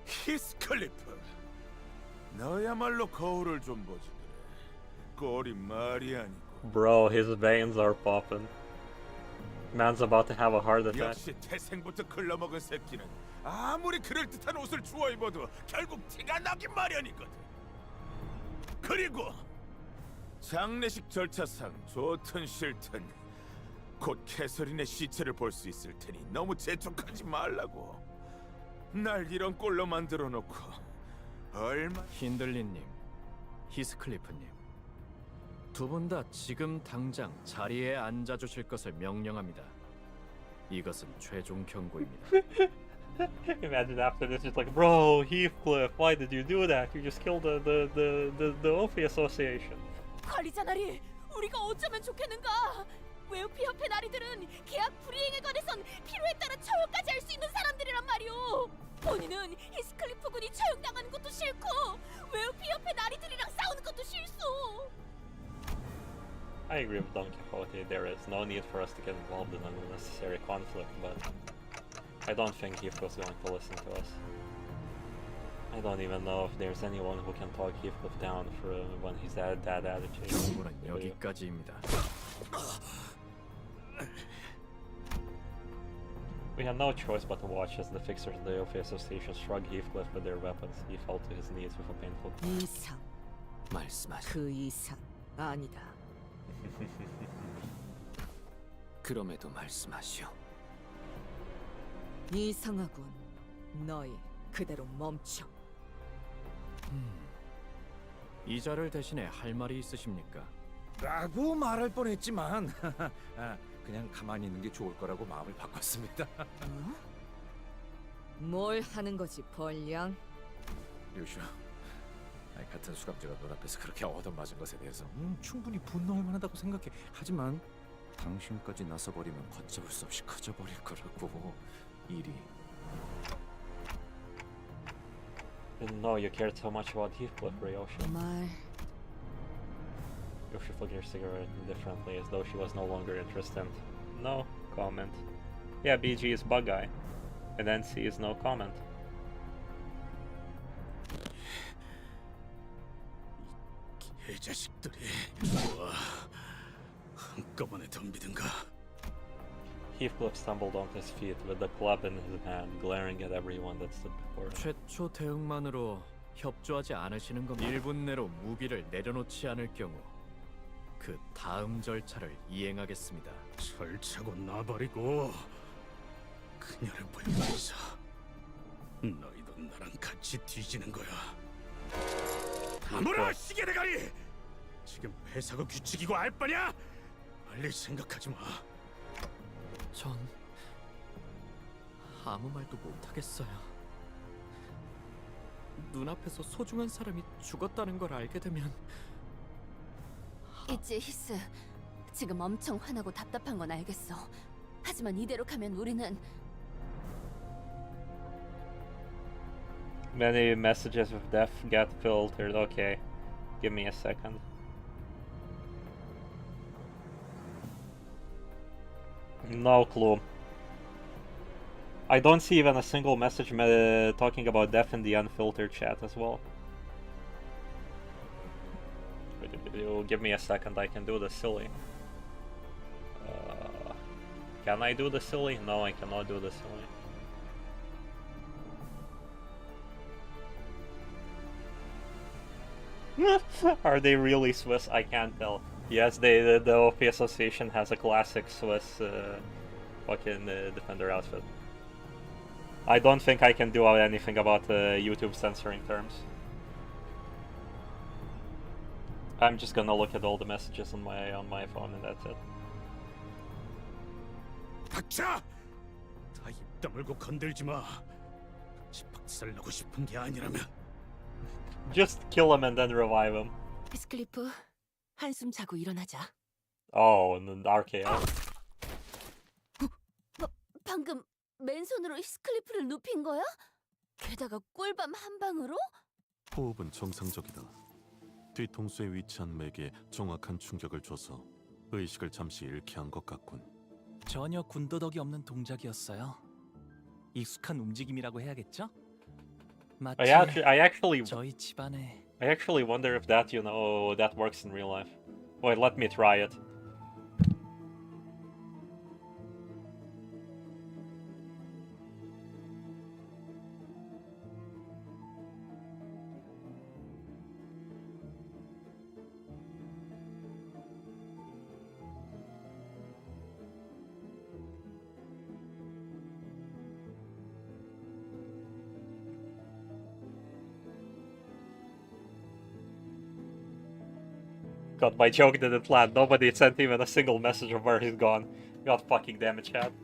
히스클리프, 너야말로 거울을 좀 보지 그래. 꼴이 말이 아니고. Bro, his veins are popping. Man's about to have a heart attack. 역시 태생부터 글러먹은 새끼는 아무리 그럴듯한 옷을 주워 입어도 결국 티가 나긴 마련이거든. 그리고 장례식 절차상 좋든 싫든 곧 캐서린의 시체를 볼 수 있을 테니 너무 재촉하지 말라고. 날 이런 꼴로 만들어 놓고 얼마... 힌들리님, 히스클리프님, 두 분 다 지금 당장 자리에 앉아주실 것을 명령합니다. 이것은 최종 경고입니다. Imagine after this, it's like, bro, Heathcliff, why did you do that? You just killed the OP Association. 관리자 나리, 우리가 어쩌면 좋겠는가? 웨오피 협회 나리들은 계약 불이행에 관해선 필요에 따라 처형까지 할 수 있는 사람들이란 말이오. 본인은 히스클리프 군이 처형당하는 것도 싫고 웨오피 협회 나리들이랑 싸우는 것도 싫소. I agree with Don Quixote. There is no need for us to get involved in unnecessary conflict, but I don't think Heathcliff's going to listen to us. I don't even know if there's anyone who can talk Heathcliff down for when he's at that attitude. 경고는 여기까지입니다. We had no choice but to watch as the fixers of the Ophir Association struck Heathcliff with their weapons. He fell to his knees with a painful 이상. 말씀하시. 그 이상 아니다. 그럼에도 말씀하시오. 이상하군. 너희 그대로 멈춰. 이자를 대신에 할 말이 있으십니까? 라고 말할 뻔했지만 그냥 가만히 있는 게 좋을 거라고 마음을 바꿨습니다. 뭘 하는 거지, 벌량? 류슈, 같은 수감자가 눈앞에서 그렇게 얻어맞은 것에 대해서 충분히 분노할 만하다고 생각해. 하지만 당신까지 나서버리면 걷잡을 수 없이 커져버릴 거라고. 일이. Didn't know you cared so much about Heathcliff, Ryosha. 말. Yoshi flicked her cigarette indifferently as though she was no longer interested. No comment. Yeah, BG is bug guy. And NC is no comment. 개자식들이 와 한꺼번에 덤비든가. Heathcliff stumbled onto his feet with the club in his hand, glaring at everyone that stood before him. 최초 대응만으로 협조하지 않으시는 건 1분 내로 무기를 내려놓지 않을 경우 그 다음 절차를 이행하겠습니다. 설차고 놔버리고 그녀를 보여주면서 너희도 나랑 같이 뒤지는 거야. 다물어 시계대가리! 지금 회사가 규칙이고 알 바냐? 빨리 생각하지 마. 전 아무 말도 못하겠어요. 눈앞에서 소중한 사람이 죽었다는 걸 알게 되면 있지, 히스. 지금 엄청 화나고 답답한 건 알겠어. 하지만 이대로 가면 우리는 Many messages of death get filtered. Okay, give me a second. No clue. I don't see even a single message talking about death in the unfiltered chat as well. You give me a second, I can do the silly. Can I do the silly? No, I cannot do the silly. Are they really Swiss? I can't tell. Yes, the OP Association has a classic Swiss fucking defender outfit. I don't think I can do anything about YouTube censoring terms. I'm just gonna look at all the messages on my phone and that's it. 닥쳐! 다 입 다물고 건들지 마. 집박살나고 싶은 게 아니라면. Just kill him and then revive him. 히스클리프, 한숨 자고 일어나자. Oh, and then RKO. 방금 맨손으로 히스클리프를 눕힌 거야? 게다가 꿀밤 한 방으로? 호흡은 정상적이다. 뒤통수에 위치한 맥에 정확한 충격을 줘서 의식을 잠시 잃게 한 것 같군. 전혀 군더더기 없는 동작이었어요. 익숙한 움직임이라고 해야겠죠? 마치 I actually 저희 집안에 wonder if that that works in real life. Wait, let me try it. God, my joke didn't land. Nobody sent even a single message of where he's gone. God fucking damn it, Chad.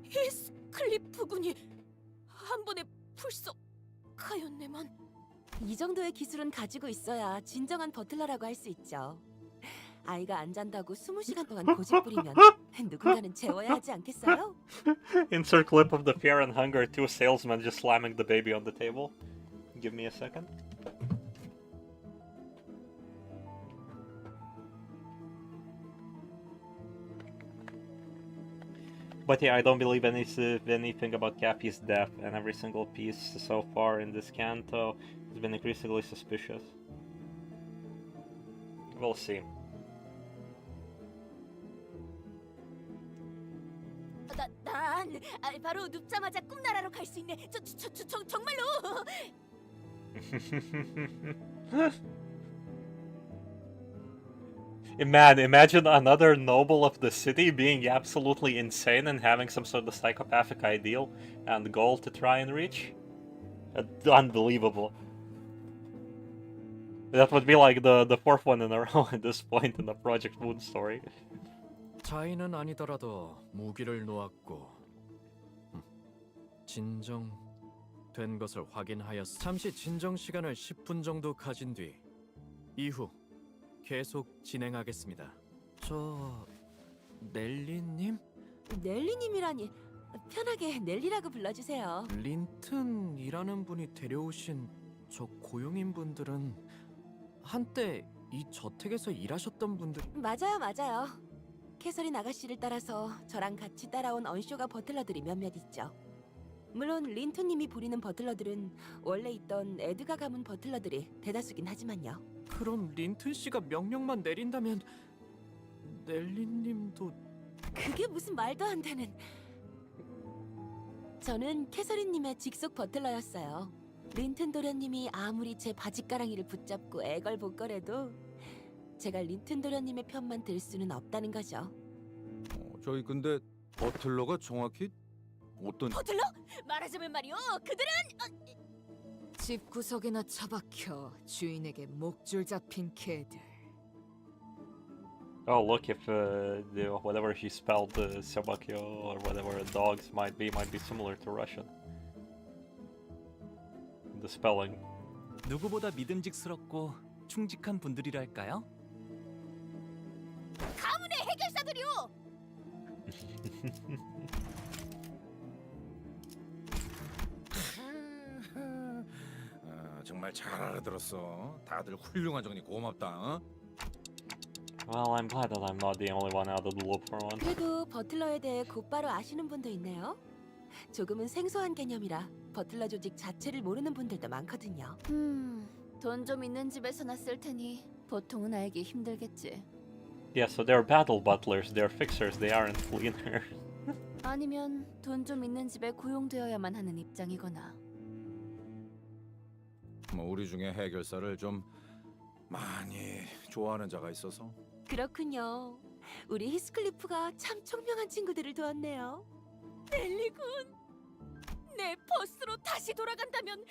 히스클리프 군이 한 번에 불쏘 카요네만. 이 정도의 기술은 가지고 있어야 진정한 버틀러라고 할 수 있죠. 아이가 안 잔다고 20시간 동안 고집 부리면 누군가는 재워야 하지 않겠어요? Insert clip of the Fear and Hunger 2 salesman just slamming the baby on the table. Give me a second. But yeah, I don't believe anything about Cappy's death, and every single piece so far in this canto has been increasingly suspicious. We'll see. 난 바로 눕자마자 꿈나라로 갈 수 있네. 정말로. Imagine another noble of the city being absolutely insane and having some sort of psychopathic ideal and goal to try and reach. Unbelievable. That would be like the fourth one in a row at this point in the Project Moon story. 자인은 아니더라도 무기를 놓았고 진정된 것을 확인하였어. 잠시 진정 시간을 10분 정도 가진 뒤 이후 계속 진행하겠습니다. 저 넬리님? 넬리님이라니. 편하게 넬리라고 불러주세요. 린튼이라는 분이 데려오신 저 고용인 분들은 한때 이 저택에서 일하셨던 분들. 맞아요. 캐서린 아가씨를 따라서 저랑 같이 따라온 언쇼가 버틀러들이 몇몇 있죠. 물론 린튼님이 부리는 버틀러들은 원래 있던 에드가 가문 버틀러들이 대다수긴 하지만요. 그럼 린튼 씨가 명령만 내린다면 넬리님도... 그게 무슨 말도 안 되는... 저는 캐서린님의 직속 버틀러였어요. 린튼 도련님이 아무리 제 바지가랑이를 붙잡고 애걸복걸해도 제가 린튼 도련님의 편만 들 수는 없다는 거죠. 저희 근데 버틀러가 정확히 어떤... 버틀러? 말하자면 말이요. 그들은... 집 구석에나 처박혀 주인에게 목줄 잡힌 개들. Oh, look, if whatever she spelled, Sobakyo or whatever dogs might be similar to Russian. The spelling. 누구보다 믿음직스럽고 충직한 분들이랄까요? 가문의 해결사들이요. 정말 잘 알아들었어. 다들 훌륭한 정리 고맙다. 어? Well, I'm glad that I'm not the only one out of the loop for once. 그래도 버틀러에 대해 곧바로 아시는 분도 있네요. 조금은 생소한 개념이라 버틀러 조직 자체를 모르는 분들도 많거든요. 돈 좀 있는 집에서 났을 테니 보통은 알기 힘들겠지. Yeah, so they're battle butlers, they're fixers, they aren't cleaners. 아니면 돈 좀 있는 집에 고용되어야만 하는 입장이거나. 뭐 우리 중에 해결사를 좀 많이 좋아하는 자가 있어서. 그렇군요. 우리 히스클리프가 참 총명한 친구들을 두었네요. 넬리군, 내 버스로 다시 돌아간다면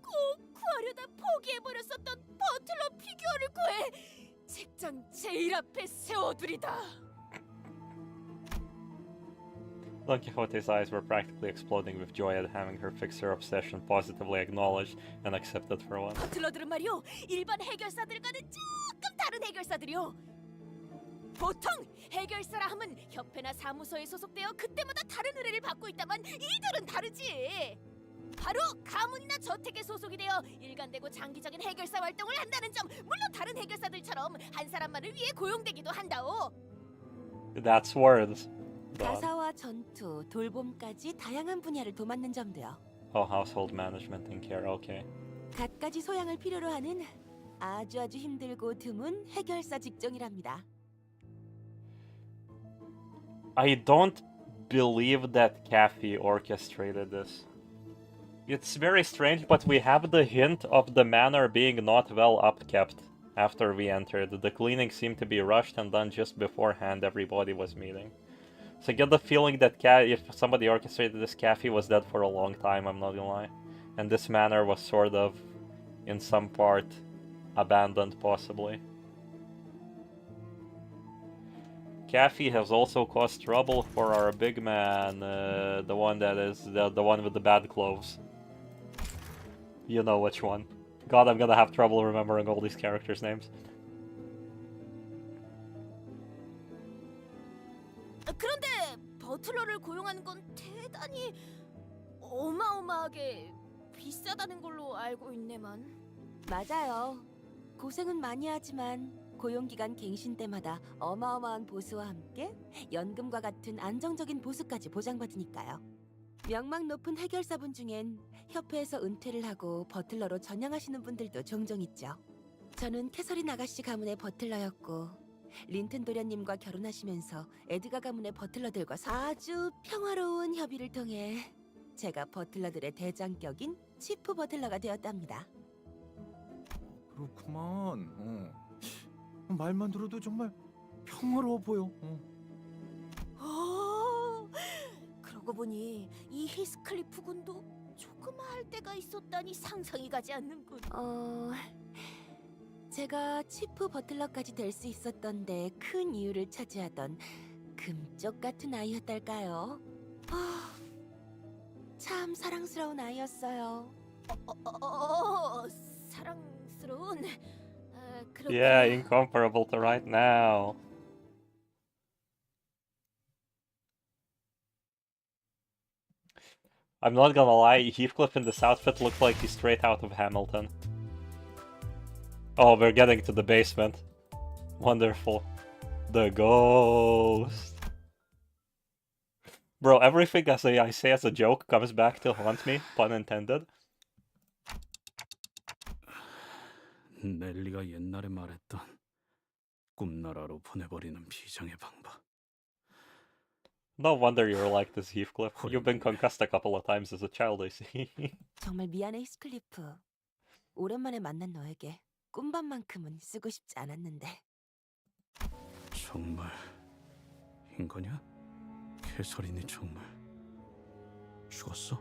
꼭 구하려다 포기해버렸었던 버틀러 피규어를 구해 책장 제일 앞에 세워두리다. Don Quixote's eyes were practically exploding with joy at having her fixer obsession positively acknowledged and accepted for once. 버틀러들은 말이요, 일반 해결사들과는 조금 다른 해결사들이요. 보통 해결사라 하면 협회나 사무소에 소속되어 그때마다 다른 의뢰를 받고 있다만 이들은 다르지. 바로 가문이나 저택에 소속이 되어 일관되고 장기적인 해결사 활동을 한다는 점. 물론 다른 해결사들처럼 한 사람만을 위해 고용되기도 한다오. That's words. 가사와 전투, 돌봄까지 다양한 분야를 도맡는 점도요. Oh, household management and care, okay. 갖가지 소양을 필요로 하는 아주 힘들고 드문 해결사 직종이랍니다. I don't believe that Kathy orchestrated this. It's very strange, but we have the hint of the manor being not well upkept after we entered. The cleaning seemed to be rushed and done just beforehand everybody was meeting. So I get the feeling that if somebody orchestrated this, Kathy was dead for a long time, I'm not gonna lie. And this manor was sort of, in some part, abandoned possibly. Kathy has also caused trouble for our big man, the one that is the one with the bad clothes. You know which one. God, I'm gonna have trouble remembering all these characters' names. 그런데 버틀러를 고용하는 건 대단히 어마어마하게 비싸다는 걸로 알고 있네만. 맞아요. 고생은 많이 하지만 고용기간 갱신 때마다 어마어마한 보수와 함께 연금과 같은 안정적인 보수까지 보장받으니까요. 명망 높은 해결사분 중엔 협회에서 은퇴를 하고 버틀러로 전향하시는 분들도 종종 있죠. 저는 캐서린 아가씨 가문의 버틀러였고 린튼 도련님과 결혼하시면서 에드가 가문의 버틀러들과 아주 평화로운 협의를 통해 제가 버틀러들의 대장격인 치프 버틀러가 되었답니다. 그렇구만. 말만 들어도 정말 평화로워 보여. 그러고 보니 이 히스클리프 군도 조그마할 때가 있었다니 상상이 가지 않는군. 제가 치프 버틀러까지 될 수 있었던 데 큰 이유를 차지하던 금쪽 같은 아이였달까요? 참 사랑스러운 아이였어요. 사랑스러운. Yeah, incomparable to right now. I'm not gonna lie, Heathcliff in this outfit looked like he's straight out of Hamilton. Oh, we're getting to the basement. Wonderful. The ghost. Bro, everything I say as a joke comes back to haunt me, pun intended. 넬리가 옛날에 말했던 꿈나라로 보내버리는 비장의 방법. No wonder you're like this, Heathcliff. You've been concussed a couple of times as a child, I see. 정말 미안해, 히스클리프. 오랜만에 만난 너에게 꿈밤만큼은 쓰고 싶지 않았는데. 정말 인거냐? 캐서린이 정말 죽었어?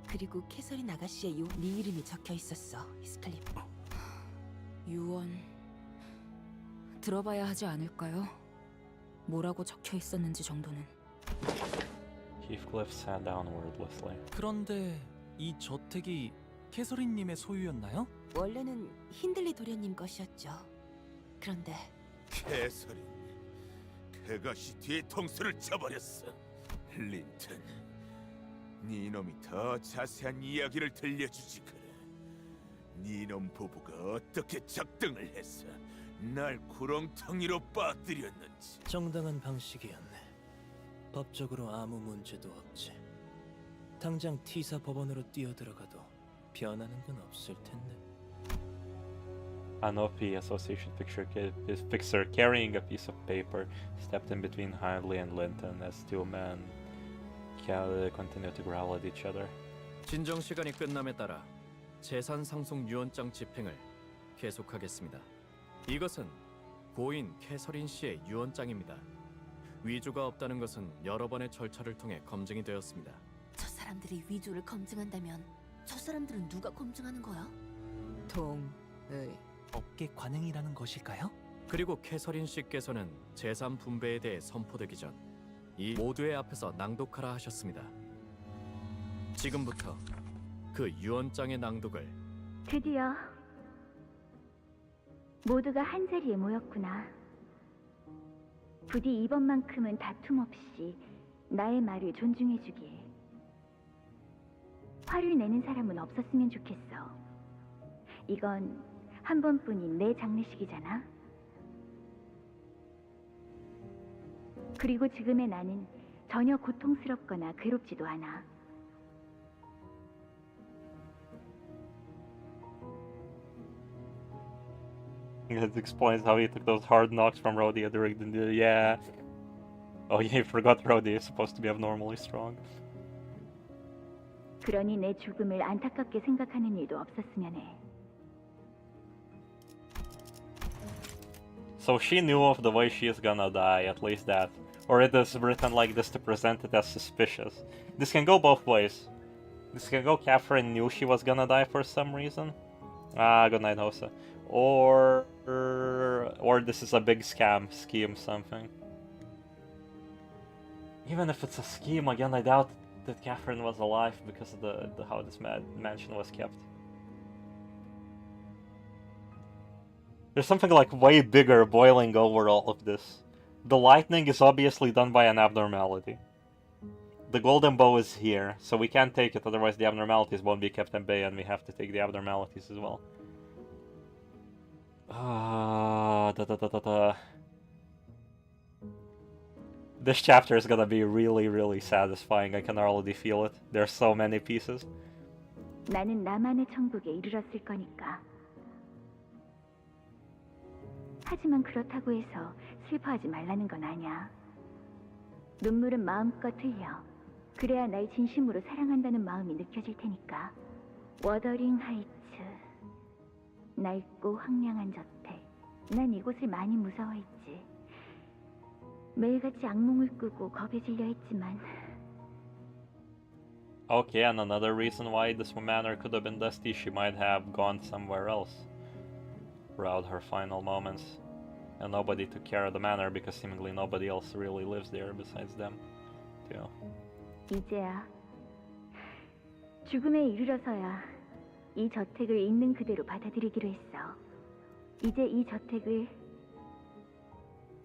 그리고 캐서린 아가씨의 네 이름이 적혀 있었어, 히스클리프. 유언 들어봐야 하지 않을까요? 뭐라고 적혀 있었는지 정도는. Heathcliff sat down wordlessly. 그런데 이 저택이 캐서린님의 소유였나요? 원래는 힌들리 도련님 것이었죠. 그런데 캐서린, 그것이 뒤통수를 쳐버렸어. 린튼, 네 놈이 더 자세한 이야기를 들려주지 그래. 네 놈 부부가 어떻게 작등을 해서 날 구렁텅이로 빠뜨렸는지. 정당한 방식이었네. 법적으로 아무 문제도 없지. 당장 T사 법원으로 뛰어들어가도 변하는 건 없을 텐데. An OP Association fixer carrying a piece of paper stepped in between Hindley and Linton as two men continued to growl at each other. 진정 시간이 끝남에 따라 재산 상속 유언장 집행을 계속하겠습니다. 이것은 고인 캐서린 씨의 유언장입니다. 위조가 없다는 것은 여러 번의 절차를 통해 검증이 되었습니다. 저 사람들이 위조를 검증한다면 저 사람들은 누가 검증하는 거야? 동의. 업계 관행이라는 것일까요? 그리고 캐서린 씨께서는 재산 분배에 대해 선포되기 전 이 모두의 앞에서 낭독하라 하셨습니다. 지금부터 그 유언장의 낭독을 드디어 모두가 한자리에 모였구나. 부디 이번만큼은 다툼 없이 나의 말을 존중해주길. 화를 내는 사람은 없었으면 좋겠어. 이건 한 번뿐인 내 장례식이잖아. 그리고 지금의 나는 전혀 고통스럽거나 괴롭지도 않아. It explains how he took those hard knocks from Rhodey during the... Yeah. Oh yeah, I forgot Rhodey is supposed to be abnormally strong. 그러니 내 죽음을 안타깝게 생각하는 일도 없었으면 해. So she knew of the way she is gonna die, at least that. Or it is written like this to present it as suspicious. This can go both ways. This can go Catherine knew she was gonna die for some reason. Ah, good night, Hosa. Or this is a big scheme, something. Even if it's a scheme, again, I doubt that Catherine was alive because of the how this mansion was kept. There's something like way bigger boiling over all of this. The lightning is obviously done by an abnormality. The golden bow is here, so we can't take it, otherwise the abnormalities won't be kept at bay and we have to take the abnormalities as well. This chapter is gonna be really, really satisfying. I can already feel it. There's so many pieces. 나는 나만의 천국에 이르렀을 거니까. 하지만 그렇다고 해서 슬퍼하지 말라는 건 아니야. 눈물은 마음껏 흘려. 그래야 날 진심으로 사랑한다는 마음이 느껴질 테니까. 워더링 하이츠. 낡고 황량한 저택. 난 이곳을 많이 무서워했지. 매일같이 악몽을 꾸고 겁에 질려 했지만. Okay, and another reason why this manor could have been dusty, she might have gone somewhere else throughout her final moments. And nobody took care of the manor because seemingly nobody else really lives there besides them, too. 이제야 죽음에 이르러서야 이 저택을 있는 그대로 받아들이기로 했어. 이제 이 저택을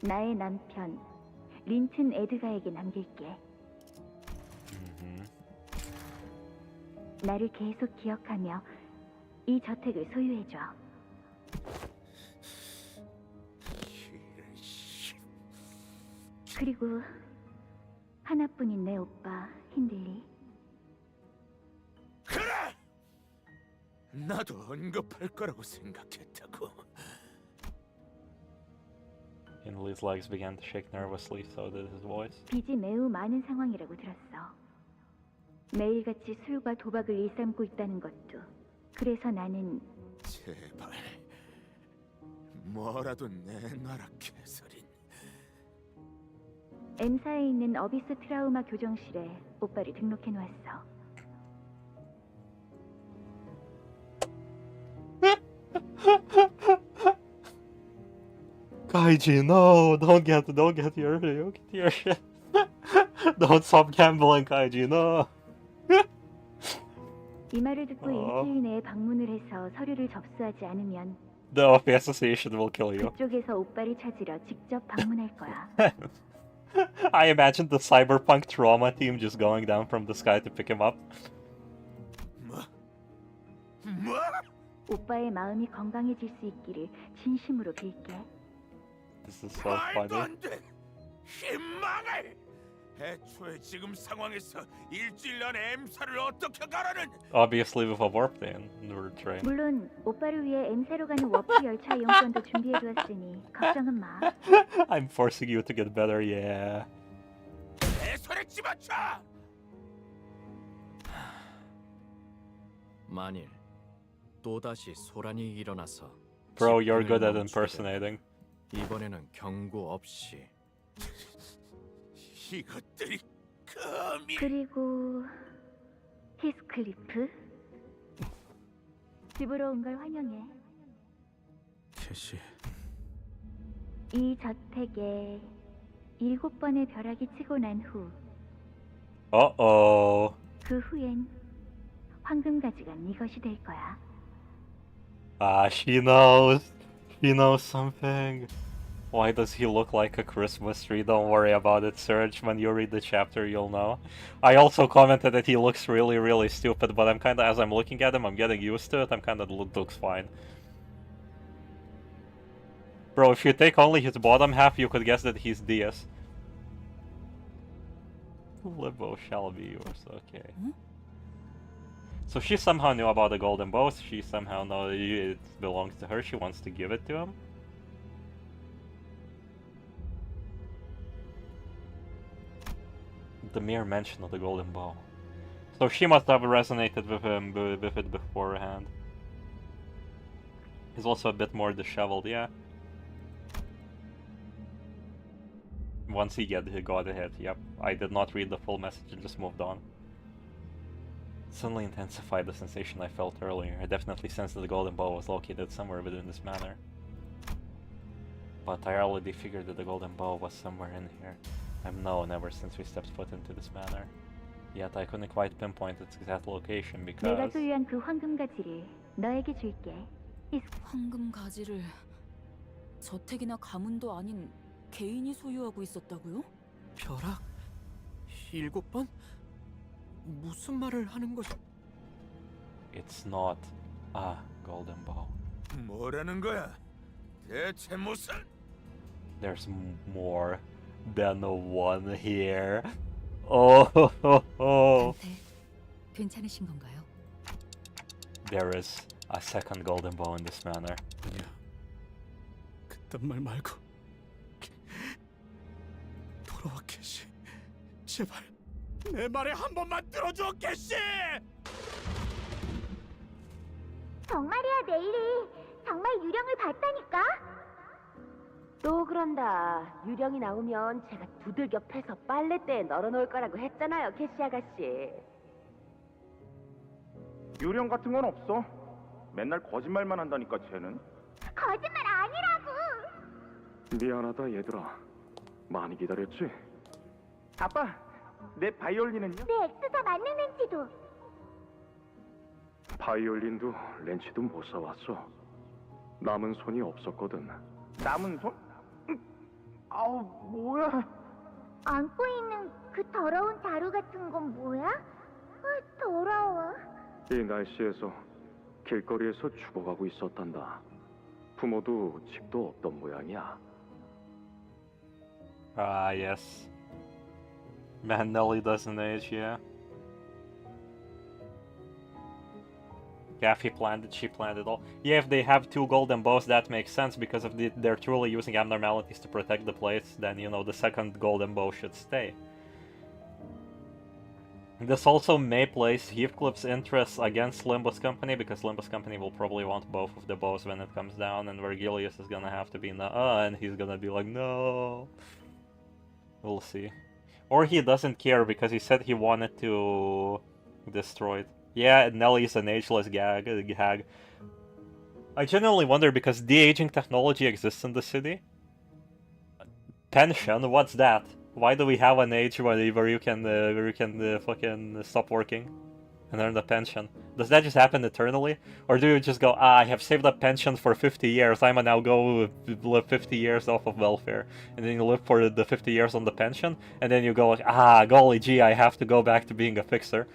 나의 남편 린튼 에드가에게 남길게. 나를 계속 기억하며 이 저택을 소유해줘. 그리고 하나뿐인 내 오빠 힌들리. 그래! 나도 언급할 거라고 생각했다고. Hindley's legs began to shake nervously, so did his voice. 빚이 매우 많은 상황이라고 들었어. 매일같이 술과 도박을 일삼고 있다는 것도. 그래서 나는 제발 뭐라도 내놔라, 캐서린. M사에 있는 어비스 트라우마 교정실에 오빠를 등록해 놓았어. Kaiji, no! Don't get your shit. Don't stop gambling, Kaiji, no! 이 말을 듣고 일주일 내에 방문을 해서 서류를 접수하지 않으면 The OP Association will kill you. 그쪽에서 오빠를 찾으러 직접 방문할 거야. I imagine the cyberpunk trauma team just going down from the sky to pick him up. 오빠의 마음이 건강해질 수 있기를 진심으로 빌게. This is so funny. 말도 안 돼! 희망을! 애초에 지금 상황에서 일주일 안에 M사를 어떻게 가라는! Obviously with a warp train. 물론 오빠를 위해 M사로 가는 워프 열차 이용권도 준비해 두었으니 걱정은 마. I'm forcing you to get better, yeah. 내 손에 집어쳐! 만일 또다시 소란이 일어나서 Bro, you're 집행을 good at 멈추게 impersonating. 이번에는 경고 없이 이것들이 감히... 그리고 히스클리프 집으로 온 걸 환영해. 캐시. 이 저택에 7번의 벼락이 치고 난 후 Uh-oh. 그 후엔 황금가지가 네 것이 될 거야. Ah, she knows. She knows something. Why does he look like a Christmas tree? Don't worry about it, Serge. When you read the chapter, you'll know. I also commented that he looks really, really stupid, but I'm kinda, as I'm looking at him, I'm getting used to it. I'm kinda, looks fine. Bro, if you take only his bottom half, you could guess that he's Diaz. Limbo shall be yours, okay. So she somehow knew about the golden bow, she somehow knows it belongs to her, she wants to give it to him. The mere mention of the golden bow. So she must have resonated with him with it beforehand. He's also a bit more disheveled, yeah. Once he got ahead, yep. I did not read the full message and just moved on. Suddenly intensified the sensation I felt earlier. I definitely sensed that the golden bow was located somewhere within this manor. But I already figured that the golden bow was somewhere in here. I've known ever since we stepped foot into this manor. Yet I couldn't quite pinpoint its exact location 내가 because 소유한 그 황금 가지를 너에게 줄게. 황금 가지를 저택이나 가문도 아닌 개인이 소유하고 있었다고요? 벼락? 7번? 무슨 말을 하는 거지? it's not a golden bow. 뭐라는 거야? 대체 무슨? There's more than one here. Oh, 단테, 괜찮으신 건가요? there is a second golden bow in this manor. 아니야. 그딴 말 말고 돌아와 캐시. 제발 내 말에 한 번만 들어줘 캐시. 정말이야, 네일이. 정말 유령을 봤다니까? 또 그런다. 유령이 나오면 제가 두들겨 패서 빨래대에 널어놓을 거라고 했잖아요, 캐시 아가씨. 유령 같은 건 없어. 맨날 거짓말만 한다니까 쟤는. 거짓말 아니라고! 미안하다 얘들아. 많이 기다렸지? 아빠, 내 바이올린은요? 내 엑스사 만능 렌치도. 바이올린도 렌치도 못 사왔어. 남은 손이 없었거든. 남은 손? 아우 뭐야? 안고 있는 그 더러운 자루 같은 건 뭐야? 아, 더러워. 이 날씨에서 길거리에서 죽어가고 있었단다. 부모도 집도 없던 모양이야. Ah, yes. Man, Nelly doesn't age, yeah. Yeah, if he planned it, she planned it all. Yeah, if they have two golden bows, that makes sense, because if they're truly using abnormalities to protect the place, then, you know, the second golden bow should stay. This also may place Heathcliff's interests against Limbus Company, because Limbus Company will probably want both of the bows when it comes down, and Vergilius is gonna have to be and he's gonna be like, no. We'll see. Or he doesn't care, because he said he wanted to destroy it. Yeah, Nelly's an ageless hag. I genuinely wonder, because de-aging technology exists in the city. Pension? What's that? Why do we have an age where you can fucking stop working and earn a pension? Does that just happen eternally? Or do you just go, I have saved up pension for 50 years, I'ma now go live 50 years off of welfare. And then you live for the 50 years on the pension, and then you go like, golly gee, I have to go back to being a fixer.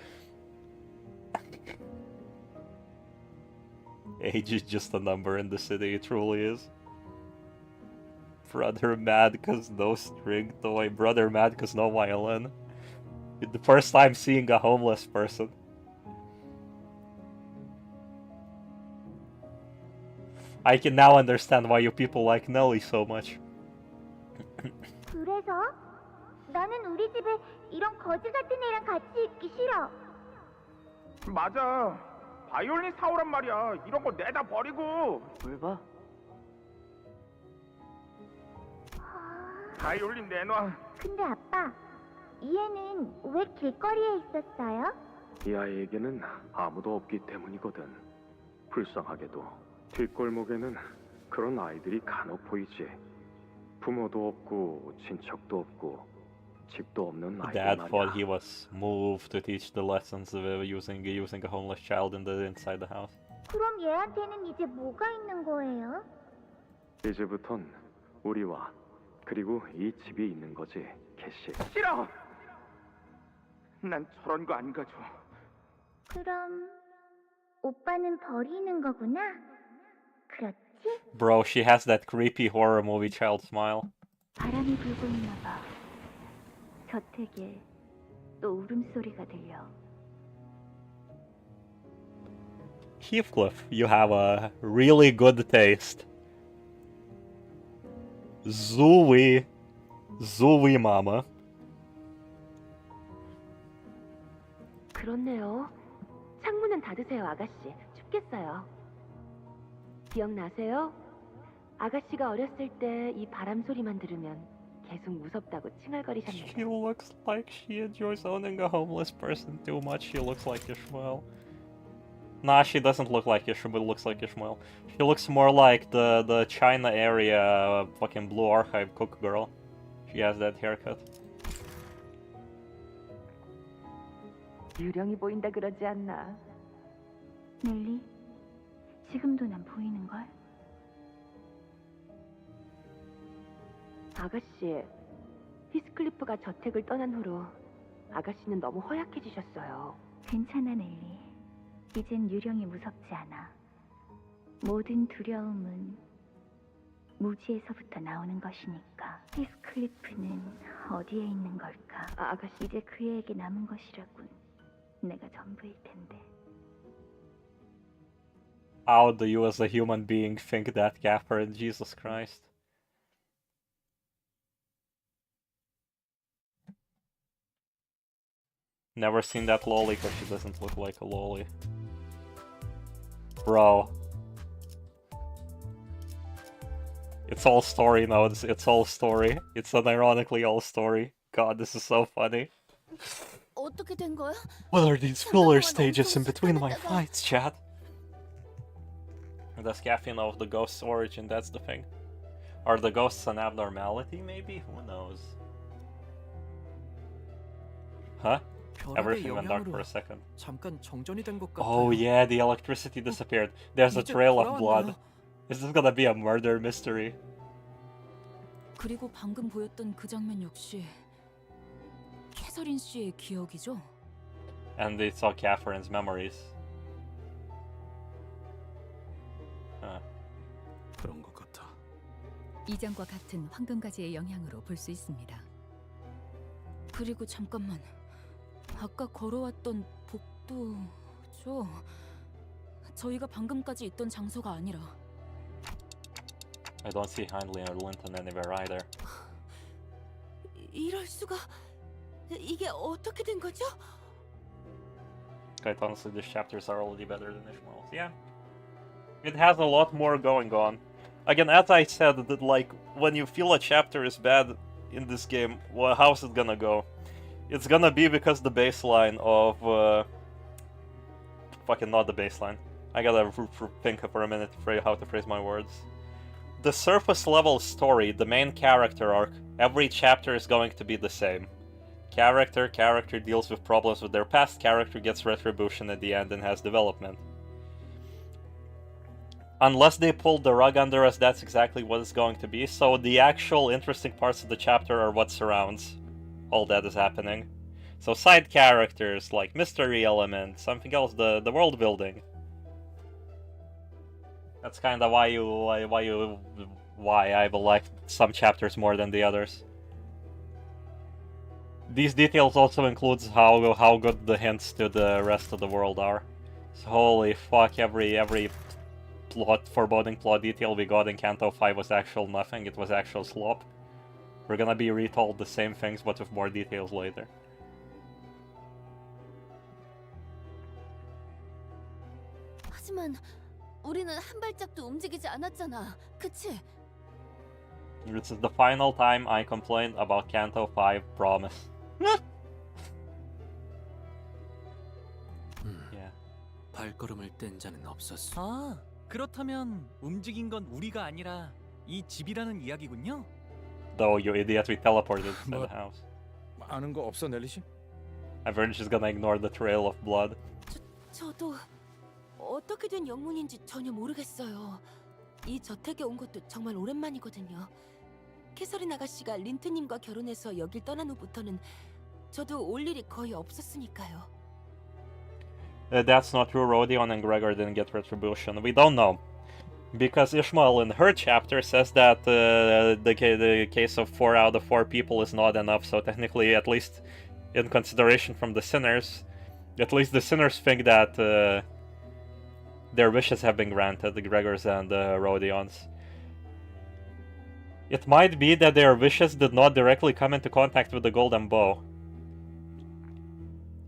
Age is just a number in the city, it truly is. Brother mad cause no string toy, brother mad cause no violin. It's the first time seeing a homeless person. I can now understand why you people like Nelly so much. 그래서? 나는 우리 집에 이런 거지 같은 애랑 같이 있기 싫어. 맞아. 바이올린 사오란 말이야. 이런 거 내다 버리고. 뭘 봐? 바이올린 내놔. 근데 아빠, 이 애는 왜 길거리에 있었어요? 이 아이에게는 아무도 없기 때문이거든. 불쌍하게도 뒷골목에는 그런 아이들이 간혹 보이지. 부모도 없고 친척도 없고 집도 없는 아이들 Dad 말이야. thought he was moved to teach the lessons of using a homeless child inside the house. 그럼 얘한테는 이제 뭐가 있는 거예요? 이제부턴 우리와 그리고 이 집이 있는 거지, 캐시. 싫어! 난 저런 거 안 가져. 그럼 오빠는 버리는 거구나? 그렇지? Bro, she has that creepy horror movie child smile. 바람이 불고 있나 봐. 저택에 또 울음소리가 들려. Heathcliff, you have a really good taste. Zooey mama. 그렇네요. 창문은 닫으세요, 아가씨. 춥겠어요. 기억나세요? 아가씨가 어렸을 때 이 바람 소리만 들으면 계속 무섭다고 칭얼거리셨네요. She looks like she enjoys owning a homeless person too much. She looks like Ishmael. Nah, she doesn't look like Ishmael. Looks like Ishmael. She looks more like the China area fucking Blue Archive cook girl. She has that haircut. 유령이 보인다 그러지 않나? 넬리, 지금도 난 보이는걸? 아가씨, 히스클리프가 저택을 떠난 후로 아가씨는 너무 허약해지셨어요. 괜찮아, 넬리. 이젠 유령이 무섭지 않아. 모든 두려움은 무지에서부터 나오는 것이니까. 히스클리프는 어디에 있는 걸까? 아가씨, 이제 그애에게 남은 것이라군. 내가 전부일 텐데. How do you as a human being think that, Catherine? Jesus Christ. Never seen that lolly because she doesn't look like a lolly. Bro. It's all story nodes, it's all story. It's unironically all story. God, this is so funny. 어떻게 된 거야? What are these filler stages in between my fights, chat? Does Caffeine know of the ghost's origin? That's the thing. Are the ghosts an abnormality, maybe? Who knows? Huh? Everything went dark for a second. 잠깐 정전이 된 것 같아요. Oh yeah, the electricity disappeared. There's a trail of blood. Is this gonna be a murder mystery? 그리고 방금 보였던 그 장면 역시 캐서린 씨의 기억이죠? And they saw Catherine's memories. 그런 것 같아. 이전과 같은 황금가지의 영향으로 볼 수 있습니다. 그리고 잠깐만. 아까 걸어왔던 복도죠? 저희가 방금까지 있던 장소가 아니라. I don't see Hindley or Linton anywhere either. 이럴 수가... 이게 어떻게 된 거죠? Quite honestly, these chapters are already better than Ishmael's. Yeah. It has a lot more going on. Again, as I said, that like, when you feel a chapter is bad in this game, well, how's it gonna go? It's gonna be because the baseline of... Fucking not the baseline. I gotta think for a minute how to phrase my words. The surface level story, the main character arc, every chapter is going to be the same. Character deals with problems with their past, character gets retribution at the end and has development. Unless they pulled the rug under us, that's exactly what it's going to be, so the actual interesting parts of the chapter are what surrounds all that is happening. So side characters, like mystery element, something else, the world building. That's kind of why I've liked some chapters more than the others. These details also includes how good the hints to the rest of the world are. So holy fuck, every foreboding plot detail we got in Canto V was actual nothing, it was actual slop. We're gonna be retold the same things but with more details later. 하지만 우리는 한 발짝도 움직이지 않았잖아. 그치? This is the final time I complained about Canto V, promise. Yeah. 발걸음을 뗀 자는 없었어. 아, 그렇다면 움직인 건 우리가 아니라 이 집이라는 이야기군요. Though you idiot, we teleported to the house. 아는 거 없어, 넬리 씨? I've heard she's gonna ignore the trail of blood. 저도 어떻게 된 영문인지 전혀 모르겠어요. 이 저택에 온 것도 정말 오랜만이거든요. 캐서린 아가씨가 린트님과 결혼해서 여길 떠난 후부터는 저도 올 일이 거의 없었으니까요. That's not true. Rodion and Gregor didn't get retribution. We don't know. Because Ishmael in her chapter says that the case of 4 out of 4 people is not enough, so technically, at least in consideration from the sinners, at least the sinners think that their wishes have been granted, the Gregors and the Rodions. It might be that their wishes did not directly come into contact with the Golden Bow.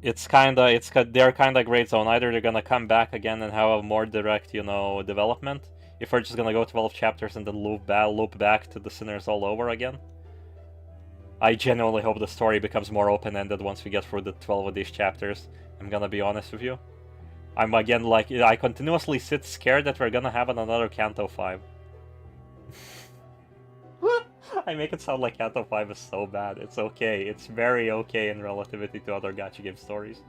They're kinda great zone. Either they're gonna come back again and have a more direct, development, if we're just gonna go 12 chapters and then loop back to the sinners all over again. I genuinely hope the story becomes more open-ended once we get through the 12 of these chapters. I'm gonna be honest with you. I'm again I continuously sit scared that we're gonna have another Canto V. I make it sound like Canto V is so bad. It's okay. It's very okay in relativity to other gacha game stories.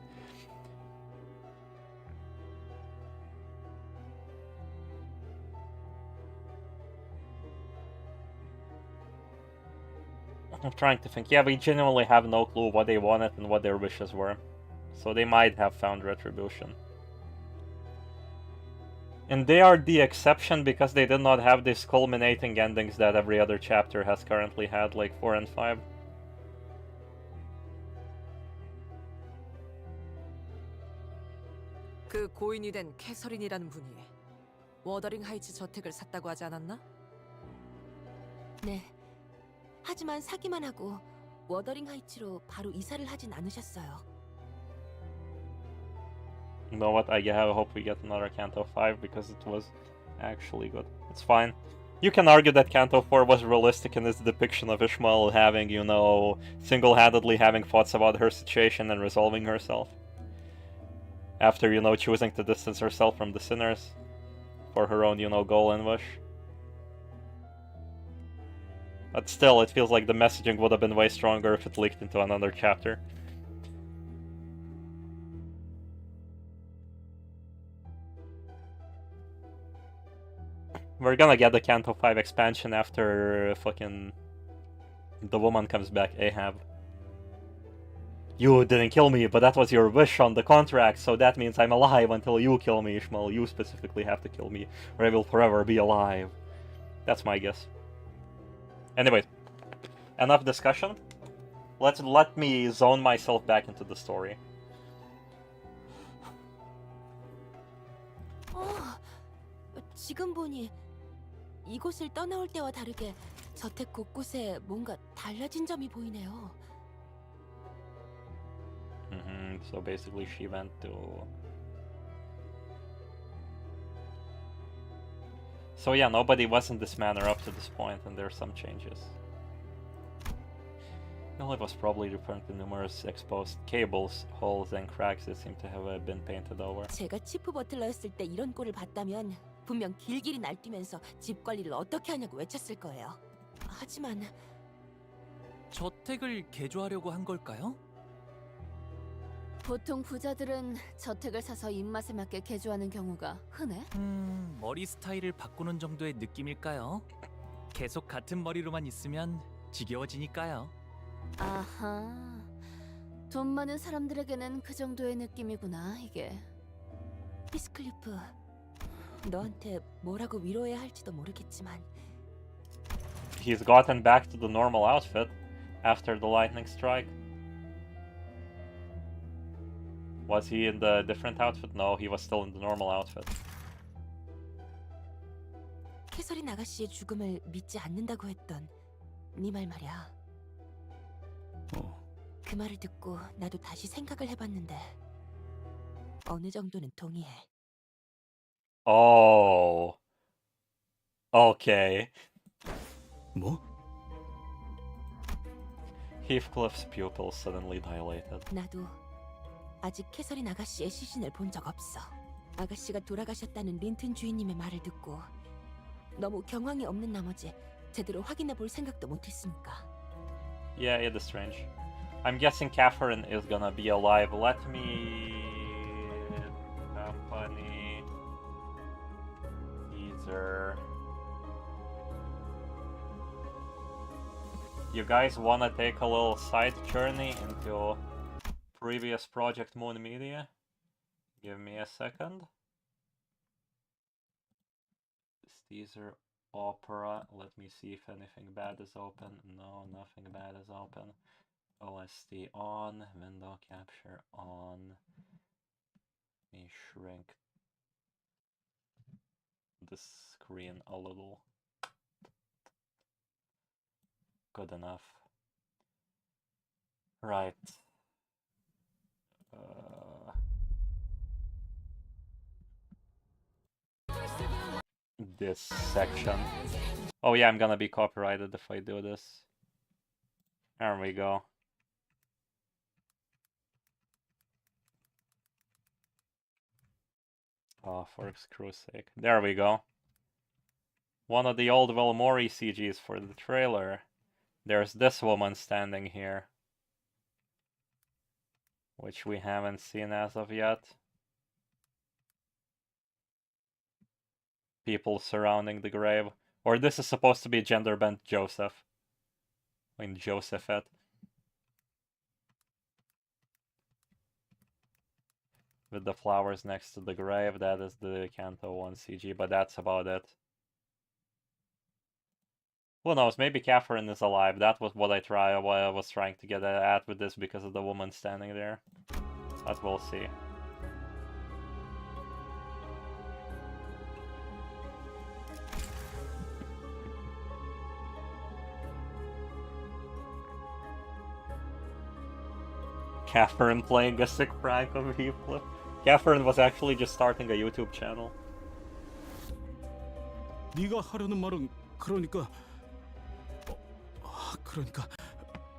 I'm trying to think. Yeah, we genuinely have no clue what they wanted and what their wishes were. So they might have found retribution. And they are the exception because they did not have these culminating endings that every other chapter has currently had, like 4 and 5. 그 고인이 된 캐서린이라는 분이 워더링 하이츠 저택을 샀다고 하지 않았나? 네. 하지만 사기만 하고 워더링 하이츠로 바로 이사를 하진 않으셨어요. You know what? I hope we get another Canto 5 because it was actually good. It's fine. You can argue that Canto 4 was realistic in its depiction of Ishmael having, you know, single-handedly having thoughts about her situation and resolving herself. After, you know, choosing to distance herself from the sinners for her own, you know, goal and wish. But still, it feels like the messaging would have been way stronger if it leaked into another chapter. We're gonna get the Canto 5 expansion after fucking the woman comes back, Ahab. You didn't kill me, but that was your wish on the contract, so that means I'm alive until you kill me, Ishmael. You specifically have to kill me, or I will forever be alive. That's my guess. Anyway, enough discussion. Let me zone myself back into the story. 지금 보니 이곳을 떠나올 때와 다르게 저택 곳곳에 뭔가 달라진 점이 보이네요. So basically she went to... So yeah, nobody was in this manor up to this point, and there are some changes. Nelly was probably referring to numerous exposed cables, holes, and cracks that seem to have been painted over. 제가 치프 버틀러였을 때 이런 꼴을 봤다면 분명 길길이 날뛰면서 집 관리를 어떻게 하냐고 외쳤을 거예요. 하지만 저택을 개조하려고 한 걸까요? 보통 부자들은 저택을 사서 입맛에 맞게 개조하는 경우가 흔해? 머리 스타일을 바꾸는 정도의 느낌일까요? 계속 같은 머리로만 있으면 지겨워지니까요. 아하, 돈 많은 사람들에게는 그 정도의 느낌이구나, 이게. 히스클리프, 너한테 뭐라고 위로해야 할지도 모르겠지만 He's gotten back to the normal outfit after the lightning strike. Was he in the different outfit? No, he was still in the normal outfit. 캐서린 아가씨의 죽음을 믿지 않는다고 했던 네 말 말이야. 그 말을 듣고 나도 다시 생각을 해봤는데 어느 정도는 동의해. Oh. Okay. 뭐? Heathcliff's pupils suddenly dilated. 나도 아직 캐서린 아가씨의 시신을 본 적 없어. 아가씨가 돌아가셨다는 린튼 주인님의 말을 듣고 너무 경황이 없는 나머지 제대로 확인해 볼 생각도 못했으니까. Yeah, it is strange. I'm guessing Catherine is gonna be alive. Let me... Company... Teaser... You guys wanna take a little side journey into previous Project Moon Media? Give me a second. This teaser opera. Let me see if anything bad is open. No, nothing bad is open. OST on. Window capture on. Let me shrink the screen a little. Good enough. Right. This section. Oh yeah, I'm gonna be copyrighted if I do this. There we go. Oh, for screw's sake. There we go. One of the old Velmori CGs for the trailer. There's this woman standing here, which we haven't seen as of yet. People surrounding the grave. Or this is supposed to be gender-bent Joseph. When Josephet. With the flowers next to the grave, that is the Canto I CG, but that's about it. Who knows, maybe Catherine is alive. That was what I was trying to get at with this because of the woman standing there. But we'll see. Catherine playing a sick prank on Heathcliff. Catherine was actually just starting a YouTube channel. 네가 하려는 말은 그러니까 그러니까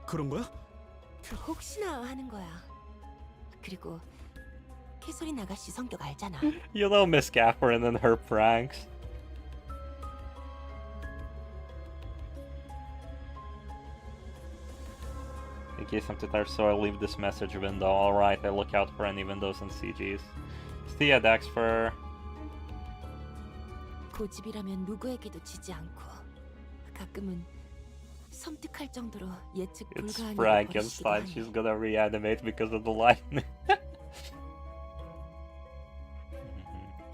그런 거야? 혹시나 하는 거야. 그리고 캐서린 아가씨 성격 알잖아. You know Miss Catherine and her pranks. In case I'm too tired, so I'll leave this message window. Alright, I look out for any windows and CGs. See ya, Dexfer. 고집이라면 누구에게도 지지 않고 가끔은 섬뜩할 정도로 예측 It's 불가한 일을 벌이시기도 Frankenstein. 하네. She's gonna reanimate because of the lightning.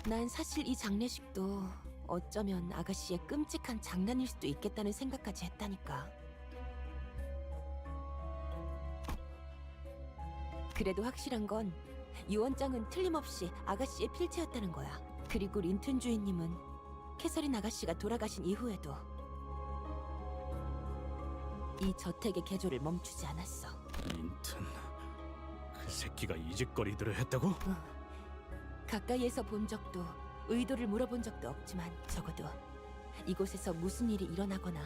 난 사실 이 장례식도 어쩌면 아가씨의 끔찍한 장난일 수도 있겠다는 생각까지 했다니까. 그래도 확실한 건 유언장은 틀림없이 아가씨의 필체였다는 거야. 그리고 린튼 주인님은 캐서린 아가씨가 돌아가신 이후에도 이 저택의 개조를 멈추지 않았어. 린튼, 그 새끼가 이 짓거리들을 했다고? 가까이에서 본 적도 의도를 물어본 적도 없지만 적어도 이곳에서 무슨 일이 일어나거나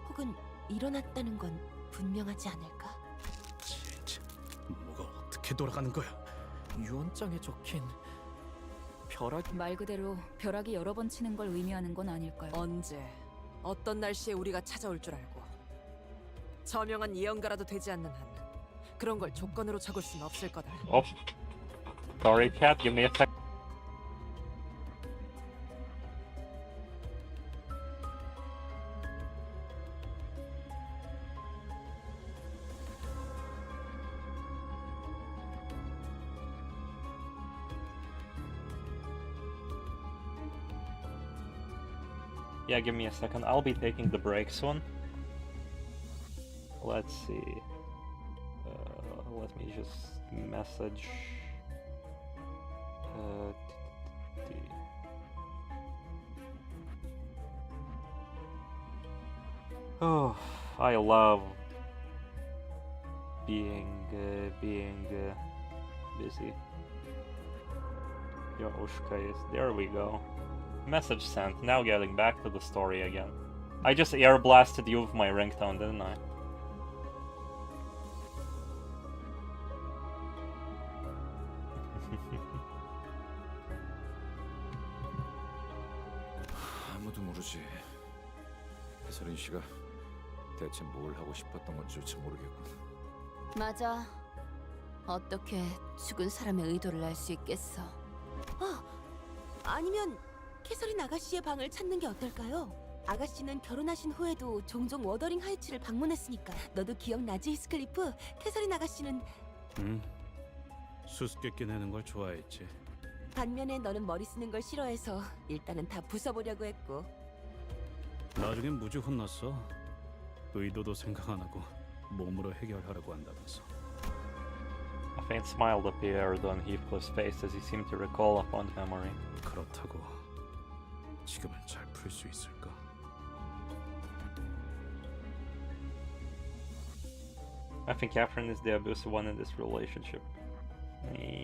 혹은 일어났다는 건 분명하지 않을까? 진짜 뭐가 어떻게 돌아가는 거야? 유언장에 적힌 벼락. 말 그대로 벼락이 여러 번 치는 걸 의미하는 건 아닐까요? 언제 어떤 날씨에 우리가 찾아올 줄 알고 저명한 예언가라도 되지 않는 한 그런 걸 조건으로 적을 수는 없을 거다. Oh. Sorry, cat, give me a sec. Yeah, give me a second. I'll be taking the break soon. Let's see. Let me just message. Oh, I love being busy. Yoshka is there. We go. Message sent. Now getting back to the story again. I just air blasted you with my ringtone, didn't I? 아무도 모르지. 해설인 씨가 대체 뭘 하고 싶었던 건지 모르겠군. 맞아. 어떻게 죽은 사람의 의도를 알 수 있겠어? 아니면 캐서린 아가씨의 방을 찾는 게 어떨까요? 아가씨는 결혼하신 후에도 종종 워더링 하이츠를 방문했으니까. 너도 기억나지, 히스클리프? 캐서린 아가씨는 응. 수수께끼 내는 걸 좋아했지. 반면에 너는 머리 쓰는 걸 싫어해서 일단은 다 부숴보려고 했고. 나중엔 무지 혼났어. 의도도 생각 안 하고 몸으로 해결하라고 한다면서. A faint smile appeared on Heathcliff's face as he seemed to recall a fond memory. 그렇다고 지금은 잘 풀 수 있을까? I think Catherine is the abusive one in this relationship.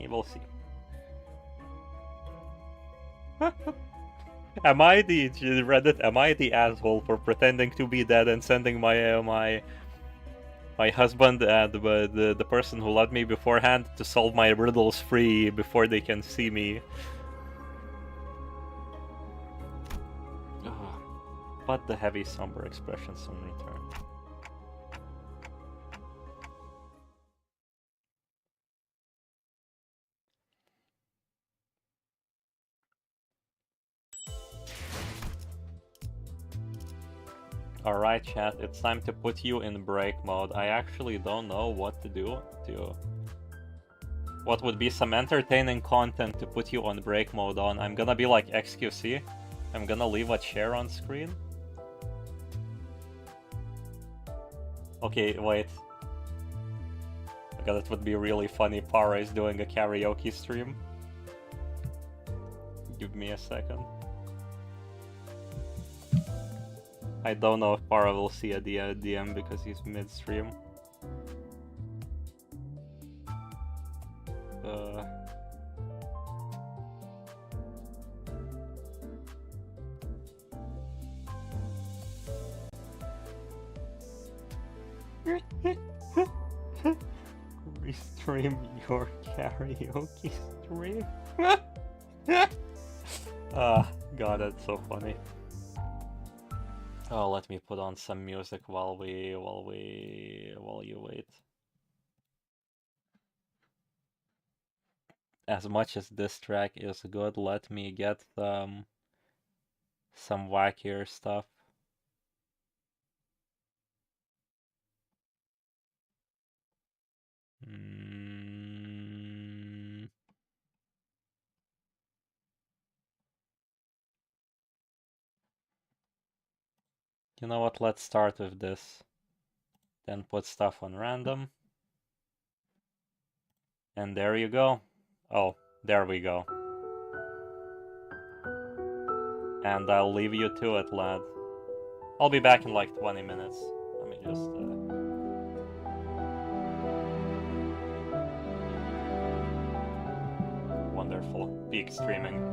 We'll see. Am I the Reddit? Am I the asshole for pretending to be dead and sending my husband and the person who loved me beforehand to solve my riddles free before they can see me? But the heavy, somber expression soon returned. Alright, chat, it's time to put you in break mode. I actually don't know what to do to... What would be some entertaining content to put you on break mode on? I'm gonna be like XQC. I'm gonna leave a chair on screen. Okay, wait. Okay, that would be really funny. Para is doing a karaoke stream. Give me a second. I don't know if Para will see a DM because he's mid-stream. Restream your karaoke stream. God, that's so funny. Oh, let me put on some music while you wait. As much as this track is good, let me get some wackier stuff. You know what, let's start with this. Then put stuff on random. And there you go. Oh, there we go. And I'll leave you to it, lad. I'll be back in like 20 minutes. Let me just... Wonderful. Peak streaming.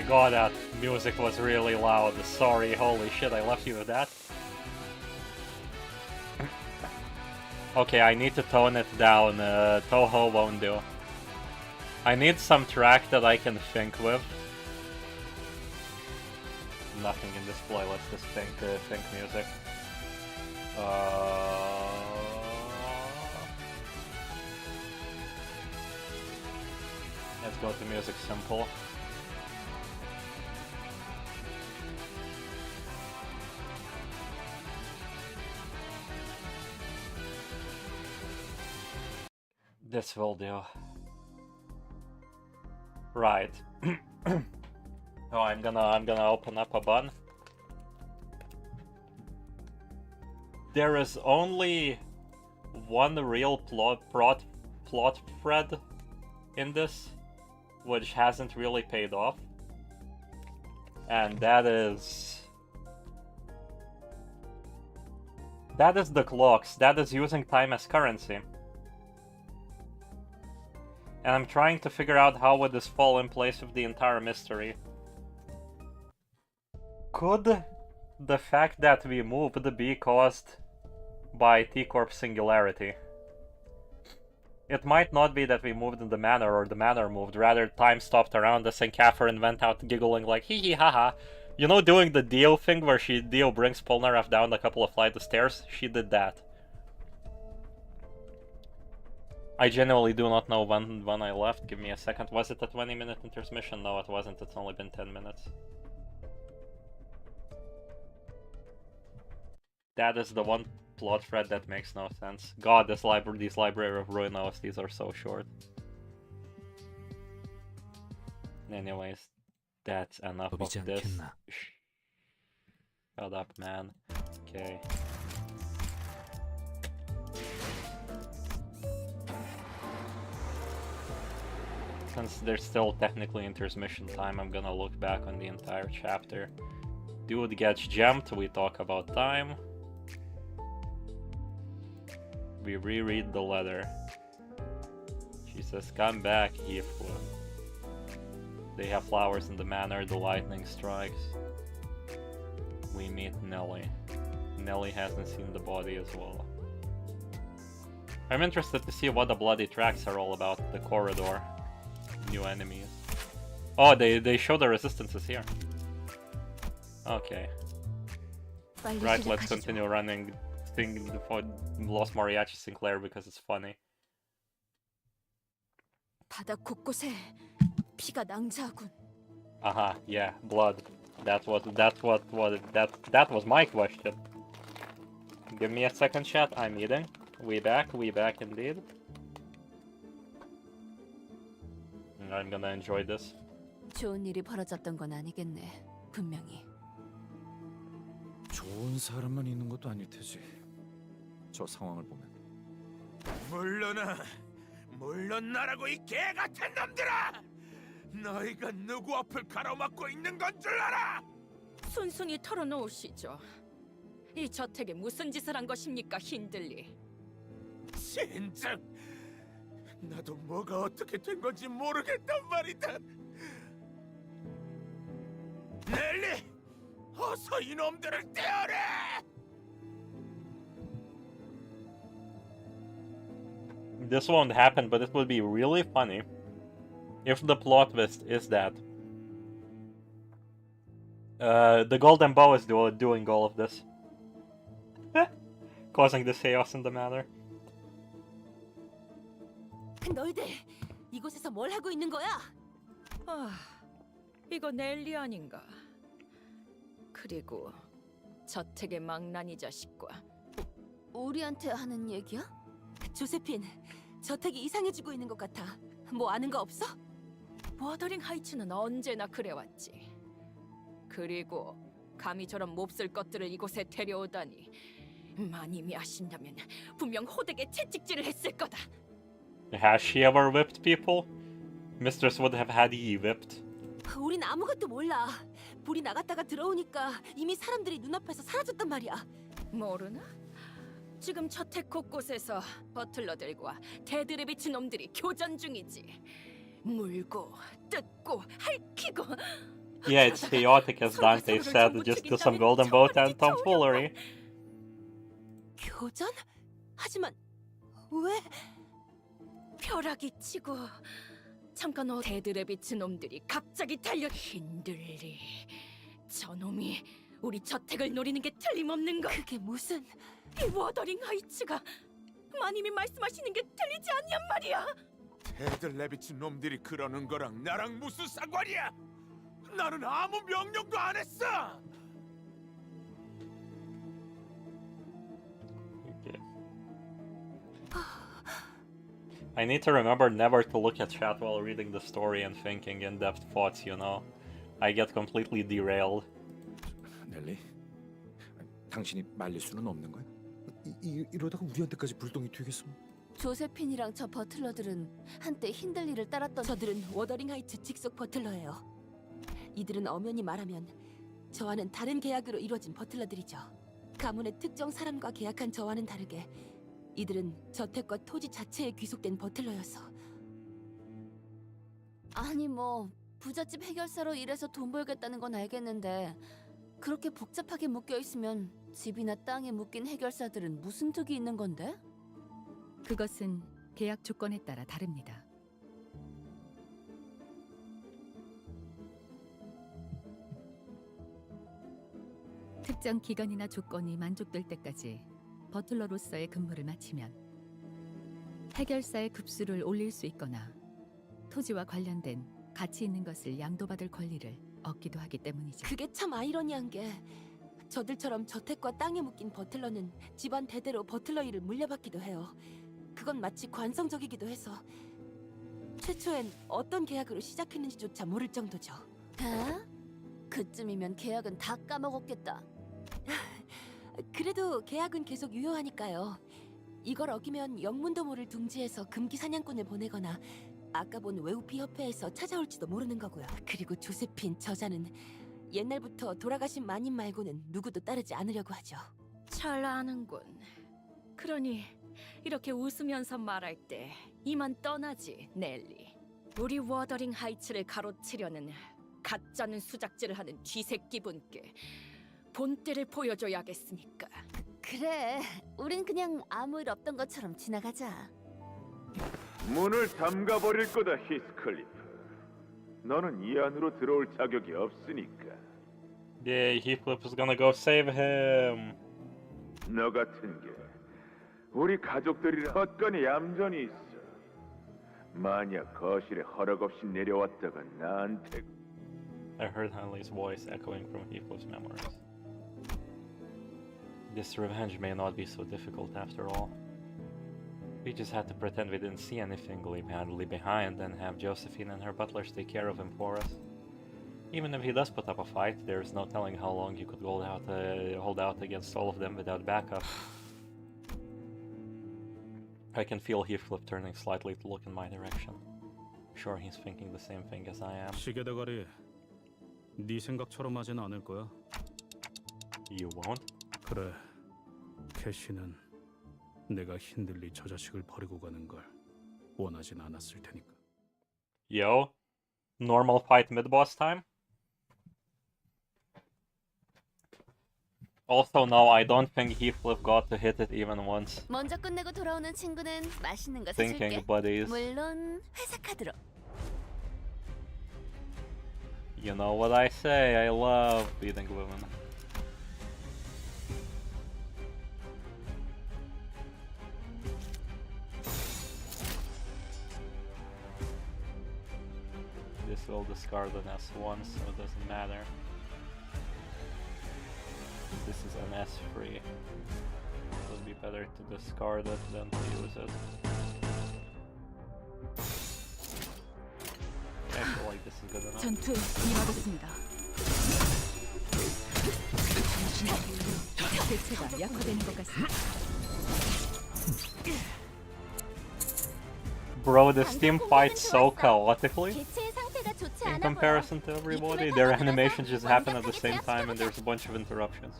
god, that music was really loud. Sorry, holy shit, I left you with that. Okay, I need to tone it down. Toho won't do. I need some track that I can think with. Nothing in this playlist is think music. Let's go to music simple. This will do. Right. Oh, I'm gonna open up a bun. there is only one real plot thread in this, which hasn't really paid off, and that is the clocks. That is using time as currency. And I'm trying to figure out how would this fall in place with the entire mystery. Could the fact that we moved be caused by T-Corp singularity? It might not be that we moved in the manor or the manor moved, rather time stopped around us and Catherine went out giggling like hee hee haha. You know, doing the Dio thing where Dio brings Polnareff down a couple of flights of stairs? She did that. I genuinely do not know when I left. Give me a second. Was it a 20-minute intermission? No, it wasn't. It's only been 10 minutes. That is the one plot thread that makes no sense. God, these Library of Ruin OSTs are so short. Anyways, that's enough of this. Shut up, man. Okay. Since there's still technically intermission time, I'm gonna look back on the entire chapter. Dude gets gemmed, we talk about time. We reread the letter. She says, come back, Heathwood. They have flowers in the manor, the lightning strikes. We meet Nelly. Nelly hasn't seen the body as well. I'm interested to see what the bloody tracks are all about, the corridor. New enemies. Oh, they show the resistances here. Okay. Right, let's continue running thing for Lost Mariachi Sinclair because it's funny. 바닥 곳곳에 피가 낭자하군. Aha, yeah, blood. That was my question. Give me a second, chat. I'm eating. We back indeed. I'm gonna enjoy this. 좋은 일이 벌어졌던 건 아니겠네. 분명히. 좋은 사람만 있는 것도 아닐 테지. 저 상황을 보면. 물러나라고 이 개 같은 놈들아! 너희가 누구 앞을 가로막고 있는 건 줄 알아? 순순히 털어놓으시죠. 이 저택에 무슨 짓을 한 것입니까, 힌들리? 진짜 나도 뭐가 어떻게 된 건지 모르겠단 말이다. 넬리, 어서 이놈들을 떼어내! This won't happen, but it would be really funny if the plot twist is that the Golden Bow is doing all of this. Causing this chaos in the manor. 너희들 이곳에서 뭘 하고 있는 거야? 아, 이거 넬리 아닌가? 그리고 저택의 망나니 자식과 우리한테 하는 얘기야? 조세핀, 저택이 이상해지고 있는 것 같아. 뭐 아는 거 없어? 워더링 하이츠는 언제나 그래왔지. 그리고 감히 저런 몹쓸 것들을 이곳에 데려오다니. 마님이 아신다면 분명 호되게 채찍질을 했을 거다. Has she ever whipped people? Mistress would have had ye whipped. 우린 아무것도 몰라. 불이 나갔다가 들어오니까 이미 사람들이 눈앞에서 사라졌단 말이야. 모르나? 지금 저택 곳곳에서 버틀러들과 데드레비치 놈들이 교전 중이지. 물고, 뜯고, 핥히고. Yeah, it's chaotic as Dante said, just do some golden boat and tomfoolery. 교전? 하지만 왜? 벼락이 치고 잠깐 데드레비치 놈들이 갑자기 달려 힌들리. 저놈이 우리 저택을 노리는 게 틀림없는 거. 그게 무슨? 이 워더링 하이츠가 마님이 말씀하시는 게 틀리지 않냔 말이야. 애들 레비치 놈들이 그러는 거랑 나랑 무슨 상관이야? 나는 아무 명령도 안 했어. Okay. I need to remember never to look at chat while reading the story and thinking in-depth thoughts, you know? I get completely derailed. 넬리, 당신이 말릴 수는 없는 거야? 이러다가 우리한테까지 불똥이 튀겠음. 조세핀이랑 저 버틀러들은 한때 힌들리를 따랐던 저들은 워더링 하이츠 직속 버틀러예요. 이들은 엄연히 말하면 저와는 다른 계약으로 이루어진 버틀러들이죠. 가문의 특정 사람과 계약한 저와는 다르게 이들은 저택과 토지 자체에 귀속된 버틀러여서. 아니 뭐 부잣집 해결사로 일해서 돈 벌겠다는 건 알겠는데 그렇게 복잡하게 묶여 있으면 집이나 땅에 묶인 해결사들은 무슨 득이 있는 건데? 그것은 계약 조건에 따라 다릅니다. 특정 기간이나 조건이 만족될 때까지 버틀러로서의 근무를 마치면 해결사의 급수를 올릴 수 있거나 토지와 관련된 가치 있는 것을 양도받을 권리를 얻기도 하기 때문이죠. 그게 참 아이러니한 게 저들처럼 저택과 땅에 묶인 버틀러는 집안 대대로 버틀러 일을 물려받기도 해요. 그건 마치 관성적이기도 해서 최초엔 어떤 계약으로 시작했는지조차 모를 정도죠. 아? 그쯤이면 계약은 다 까먹었겠다. 그래도 계약은 계속 유효하니까요. 이걸 어기면 영문도 모를 둥지에서 금기 사냥꾼을 보내거나 아까 본 외우피 협회에서 찾아올지도 모르는 거고요. 그리고 조세핀 저자는 옛날부터 돌아가신 마님 말고는 누구도 따르지 않으려고 하죠. 잘 아는군. 그러니 이렇게 웃으면서 말할 때 이만 떠나지, 넬리. 우리 워더링 하이츠를 가로치려는 가짜는 수작질을 하는 쥐새끼분께 본때를 보여줘야겠으니까. 그래, 우린 그냥 아무 일 없던 것처럼 지나가자. 문을 잠가버릴 거다, 히스클리프. 너는 이 안으로 들어올 자격이 없으니까. Yeah, Heathcliff is gonna go save him. 너 같은 게 우리 가족들이랑 헛간에 얌전히 있어. 만약 거실에 허락 없이 내려왔다가 나한테. I heard Hanley's voice echoing from Heathcliff's memories. This revenge may not be so difficult after all. We just had to pretend we didn't see anything, leave Hanley behind, and have Josephine and her butlers take care of him for us. Even if he does put up a fight, there's no telling how long you could hold out against all of them without backup. I can feel Heathcliff turning slightly to look in my direction. Sure, he's thinking the same thing as I am. 시계 대가리, 네 생각처럼 하진 않을 거야. You won't? 그래, 캐시는 내가 힌들리 저 자식을 버리고 가는 걸 원하진 않았을 테니까. Yo, normal fight mid-boss time? Also, no, I don't think Heathcliff got to hit it even once. 먼저 끝내고 돌아오는 친구는 맛있는 거 사줄게. Thinking buddies. 물론 회사 카드로. You know what I say, I love beating women. This will discard an S1, so it doesn't matter. This is an S3. It would be better to discard it than to use it. I feel like this is good enough. 전투 임하겠습니다. 대체가 약화되는 것 같습니다. Bro, this team fights so chaotically. 개체의 상태가 좋지 In 않아 보여. comparison to everybody, their animations just happen at the same time and there's a bunch of interruptions.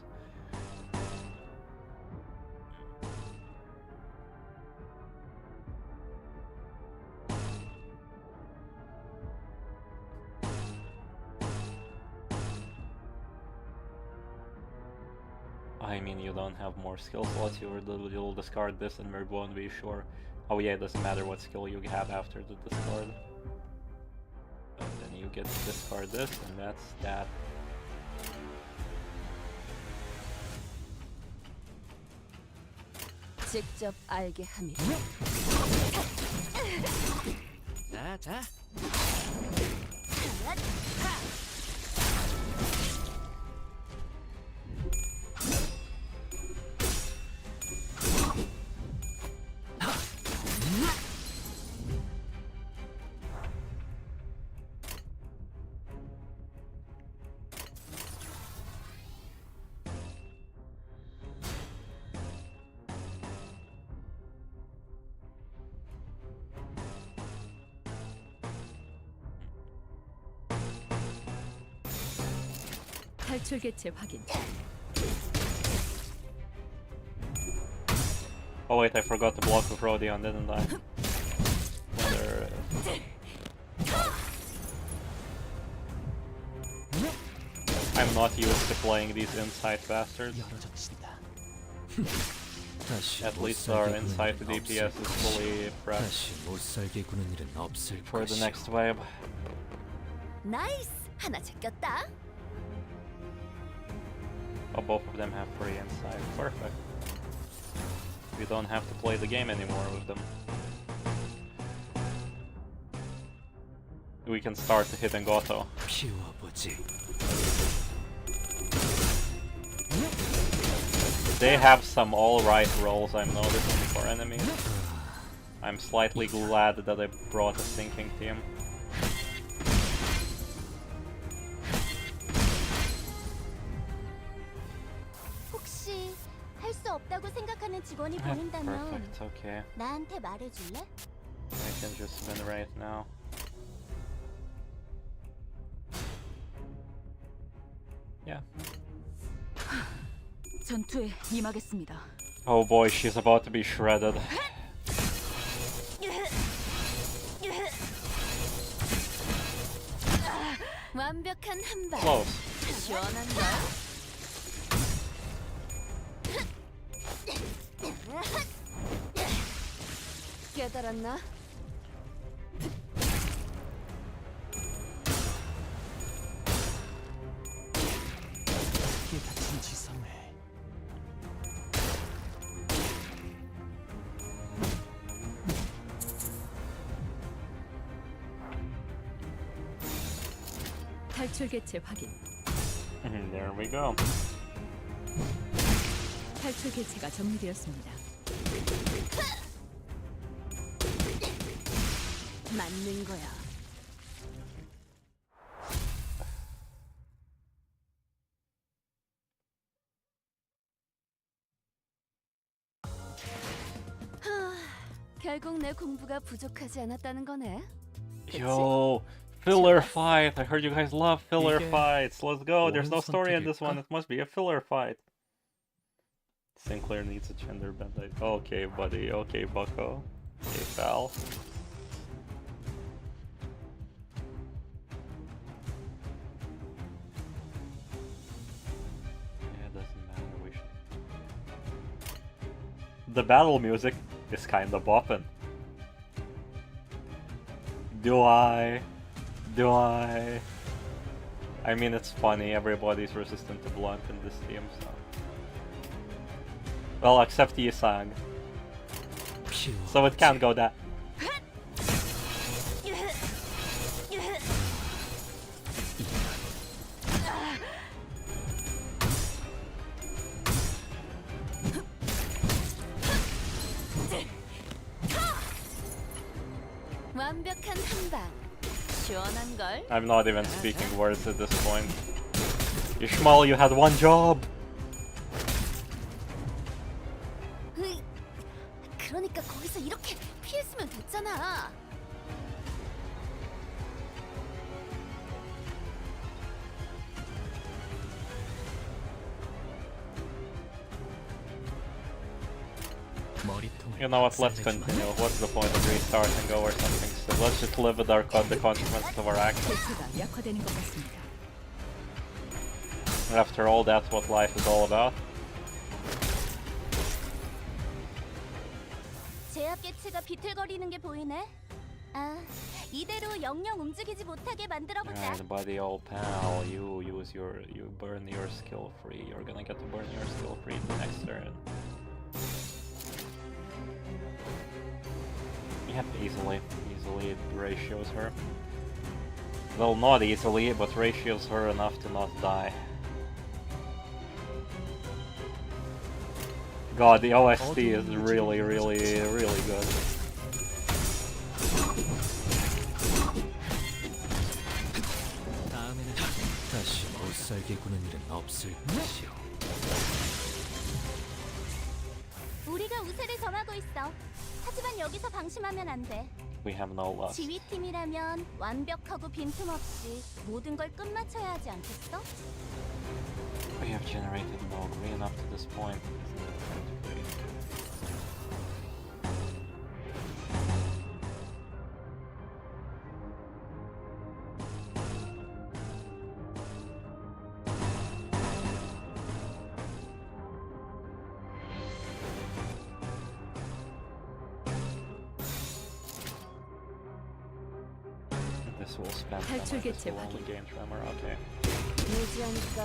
I mean, you don't have more skill slots, you'll discard this and we won't be sure. Oh yeah, it doesn't matter what skill you have after the discard. And then you get to discard this, and that's that. 직접 알게 합니다. 자. 탈출 개체 확인. Oh wait, I forgot to block with Rodion, didn't I? I'm not used to playing these inside bastards. At least our inside DPS is fully prepped for the next wave. 나이스! 하나 제꼈다. Oh, both of them have free inside. Perfect. We don't have to play the game anymore with them. We can start hitting auto. They have some alright rolls, I'm noticing, for enemies. I'm slightly glad that I brought a sinking team. 혹시 할 수 없다고 생각하는 직원이 보인다면 Perfect, okay. 나한테 말해줄래? I can just win right now. Yeah. 전투에 임하겠습니다. Oh boy, she's about to be shredded. 완벽한 한 방. Close. 시원한 걸. 깨달았나? 이게 다친 지성을 탈출 개체 확인. There we go. 탈출 개체가 정리되었습니다. 맞는 거야. 결국 내 공부가 부족하지 않았다는 거네. Yo, filler fight. I heard you guys love filler fights. Let's go. There's no story in this one. It must be a filler fight. Sinclair needs a gender bend. Okay, buddy. Okay, bucko. Okay, pal. Yeah, it doesn't matter. We should. The battle music is kinda bopping. Do I? I mean, it's funny, everybody's resistant to blunt in this team, so... Well, except Yisang. So it can't go that... 완벽한 한 방. 시원한 걸. I'm not even speaking words at this point. Ishmael, you had one job! 그러니까 거기서 이렇게 피했으면 됐잖아. You know what, let's continue. What's the point of restarting or something? So let's just live with the consequences of our actions. 개체가 약화되는 것 같습니다. After all, that's what life is all about. 제압 개체가 비틀거리는 게 보이네. 아, 이대로 영영 움직이지 못하게 만들어 보자. Alright, buddy, old pal, you burn your skill free. You're gonna get to burn your skill free the next turn. Yep, easily it ratios her. Well, not easily, but ratios her enough to not die. God, the OST is really good. 다음에는 다시 못 살게 구는 일은 없을 것이오. 우리가 우세를 점하고 있어. 하지만 여기서 방심하면 안 돼. We have no luck. 지휘팀이라면 완벽하고 빈틈없이 모든 걸 끝마쳐야 하지 않겠어? We have generated no green up to this point. This will spend 탈출 this 개체 will only 확인. gain tremor. Okay. 무지하니까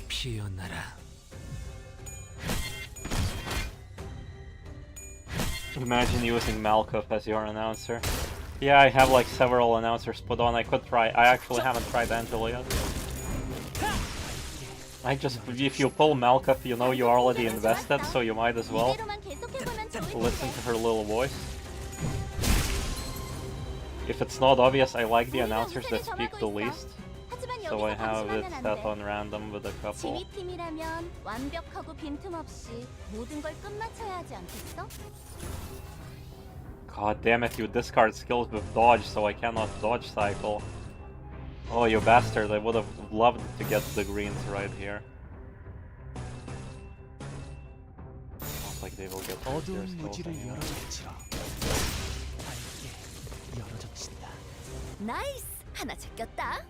피어나라. Imagine using Malkuth as your announcer. Yeah, I have like several announcers put on. I could try. I actually haven't tried Angela yet. I just, if you pull Malkuth, you know you're already invested, so you might as well listen to her little voice. If it's not obvious, I like the announcers that speak the least. So I have it set on random with a couple. 지휘팀이라면 완벽하고 빈틈없이 모든 걸 끝마쳐야 하지 않겠어? God damn it, you discard skills with dodge, so I cannot dodge cycle. Oh, you bastard, I would have loved to get the greens right here. Not like they will get their 어두운 skills 무지를 anyway. 열어젖히라. 밝게 열어젖힌다. 나이스! 하나 제꼈다.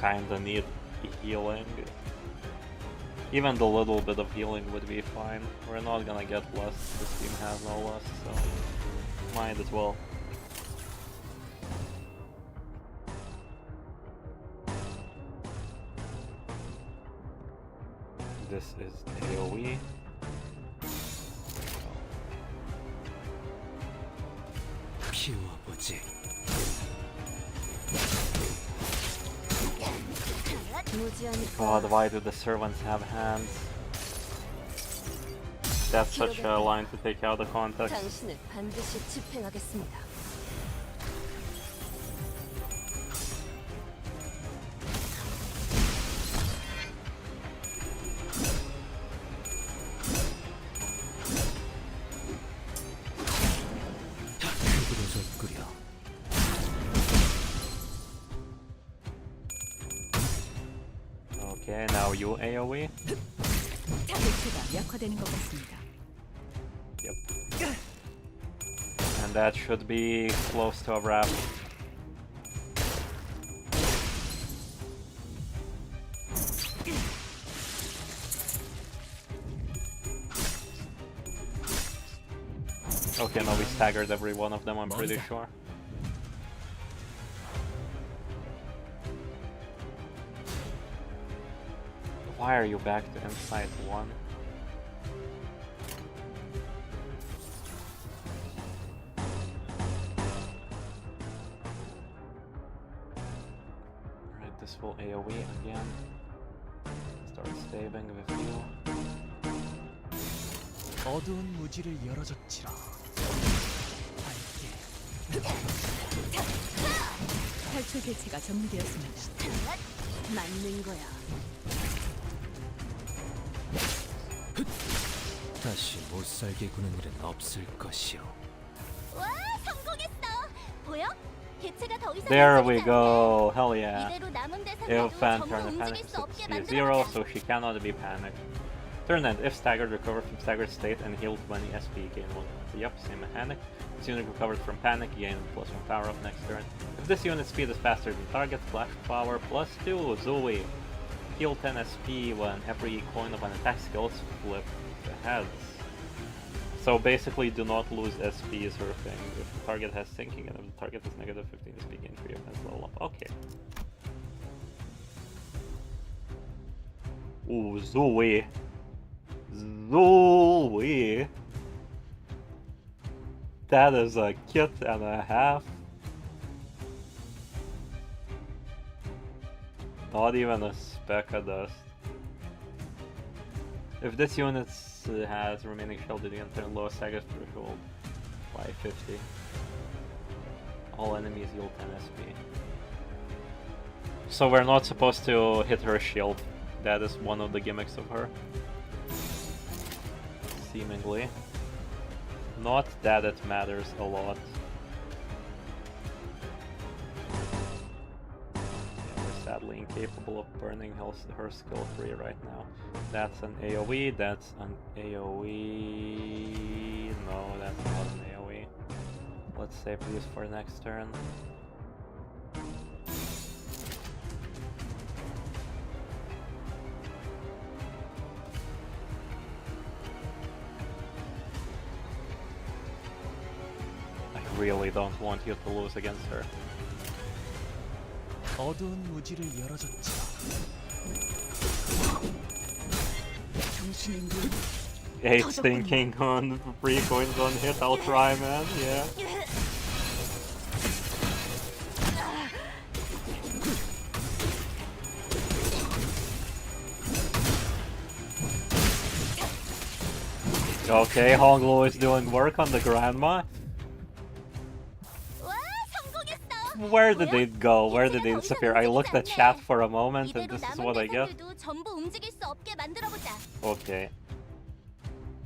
Kinda need healing. Even the little bit of healing would be fine. We're not gonna get lust. This team has no lust, so might as well. This is AoE. 피워보지. God, why do the servants have hands? That's such a line to take out of context. 당신을 반드시 집행하겠습니다. Okay, now you AoE. 개체가 약화되는 것 같습니다. Yep. And that should be close to a wrap. Okay, no, we staggered every one of them, I'm pretty sure. Why are you back to Insight 1? Alright, this will AoE again. Start stabbing with you. 어두운 무지를 열어젖히라. 탈출 개체가 정리되었습니다. 맞는 거야. 다시 못살게 구는 일은 없을 것이오. 와, 성공했어. 보여? 개체가 더 이상 There we go! Hell yeah! 이대로 남은 대상 If Fan 전부 turn the panic 움직일 수 없게 to 만들어. 0, so she cannot be panicked. Turn end, if staggered, recover from staggered state and heal 20 SP, gain 1. Yep, same mechanic. This unit recovered from panic, gain +1 power up next turn. If this unit speed is faster than target, flash power +2, Zoe. Heal 10 SP when every coin of an attack skill is flipped to heads. So basically do not lose SP is her thing. If the target has sinking and if the target has negative 15 SP, gain 3 offense level up. Okay. Ooh, Zoe. Zoe. That is a kit and a half. Not even a speck of dust. If this unit has remaining shielded, you can turn lowest stagger threshold by 50. All enemies heal 10 SP. So we're not supposed to hit her shield That is one of the gimmicks of her. Seemingly. Not that it matters a lot. We're sadly incapable of burning her skill tree right now. That's an AoE, that's an AoE... No, that's not an AoE. Let's save these for next turn. I really don't want you to lose against her. 어두운 무지를 열어줬지. 당신의 눈. 8 thinking on 3 coins on hit, I'll try, man, yeah. Okay, Honglo is doing work on the grandma. Where did it go? Where did it disappear? I looked at chat for a moment and this is what I get. Okay.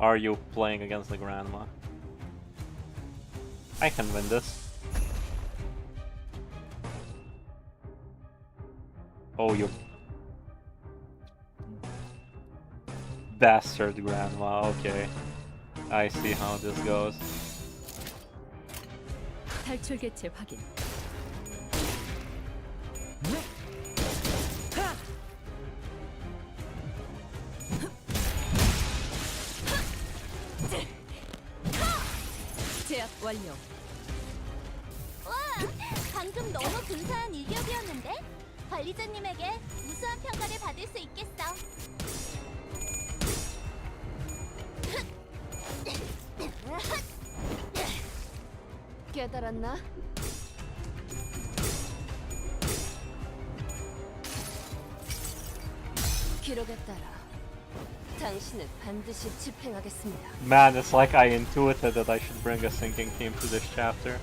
Are you playing against the grandma? I can win this. Oh, you bastard grandma, okay. I see how this goes. 탈출 개체 확인. 제압 완료. 와, 방금 너무 근사한 일격이었는데? 관리자님에게 우수한 평가를 받을 수 있겠어. 깨달았나? 기록에 따라 당신을 반드시 집행하겠습니다. Man, it's like I intuited that I should bring a sinking theme to this chapter.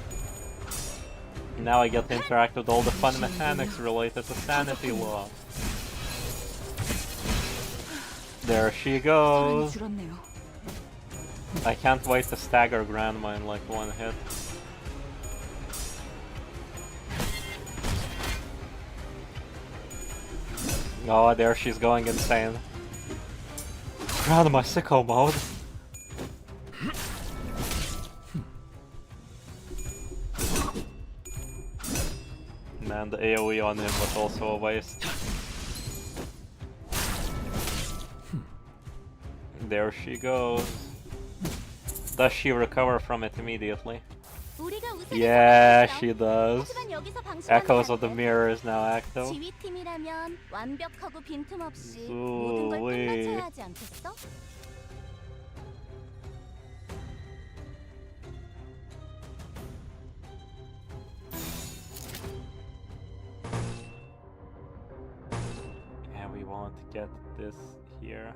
Now I get to interact with all the fun mechanics related to sanity law. There she goes. I can't wait to stagger grandma in like one hit. Oh, there she's going insane. Grandma sicko mode. Man, the AoE on him was also a waste. There she goes. Does she recover from it immediately? Yeah, she does. Echoes of the Mirror is now active. 지휘팀이라면 완벽하고 빈틈없이 모든 걸 끝마쳐야 하지 않겠어? And we want to get this here.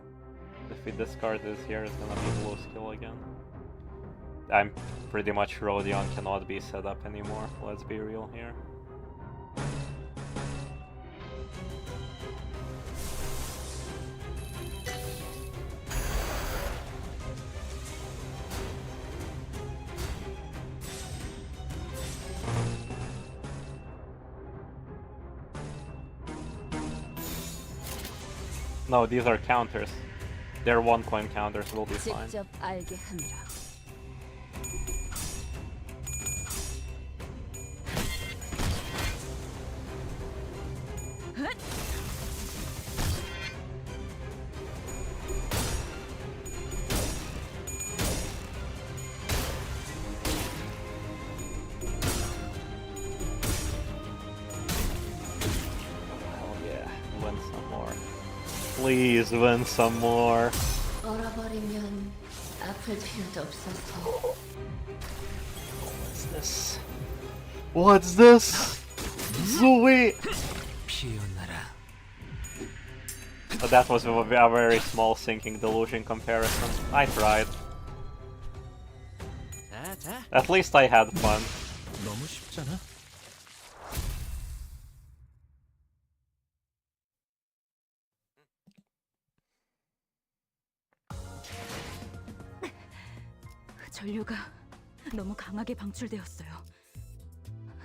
If we discard this here, it's gonna be blue skill again. I'm pretty much Rodion cannot be set up anymore, let's be real here. No, these are counters. They're 1 coin counters, will be fine. 직접 알게 함이라. Please win some more. 얼어버리면 아플 필요도 없어서. What's this? What's this? Zooey! But that was a very small sinking delusion comparison. I tried. At least I had fun. 너무 쉽잖아. 전류가 너무 강하게 방출되었어요.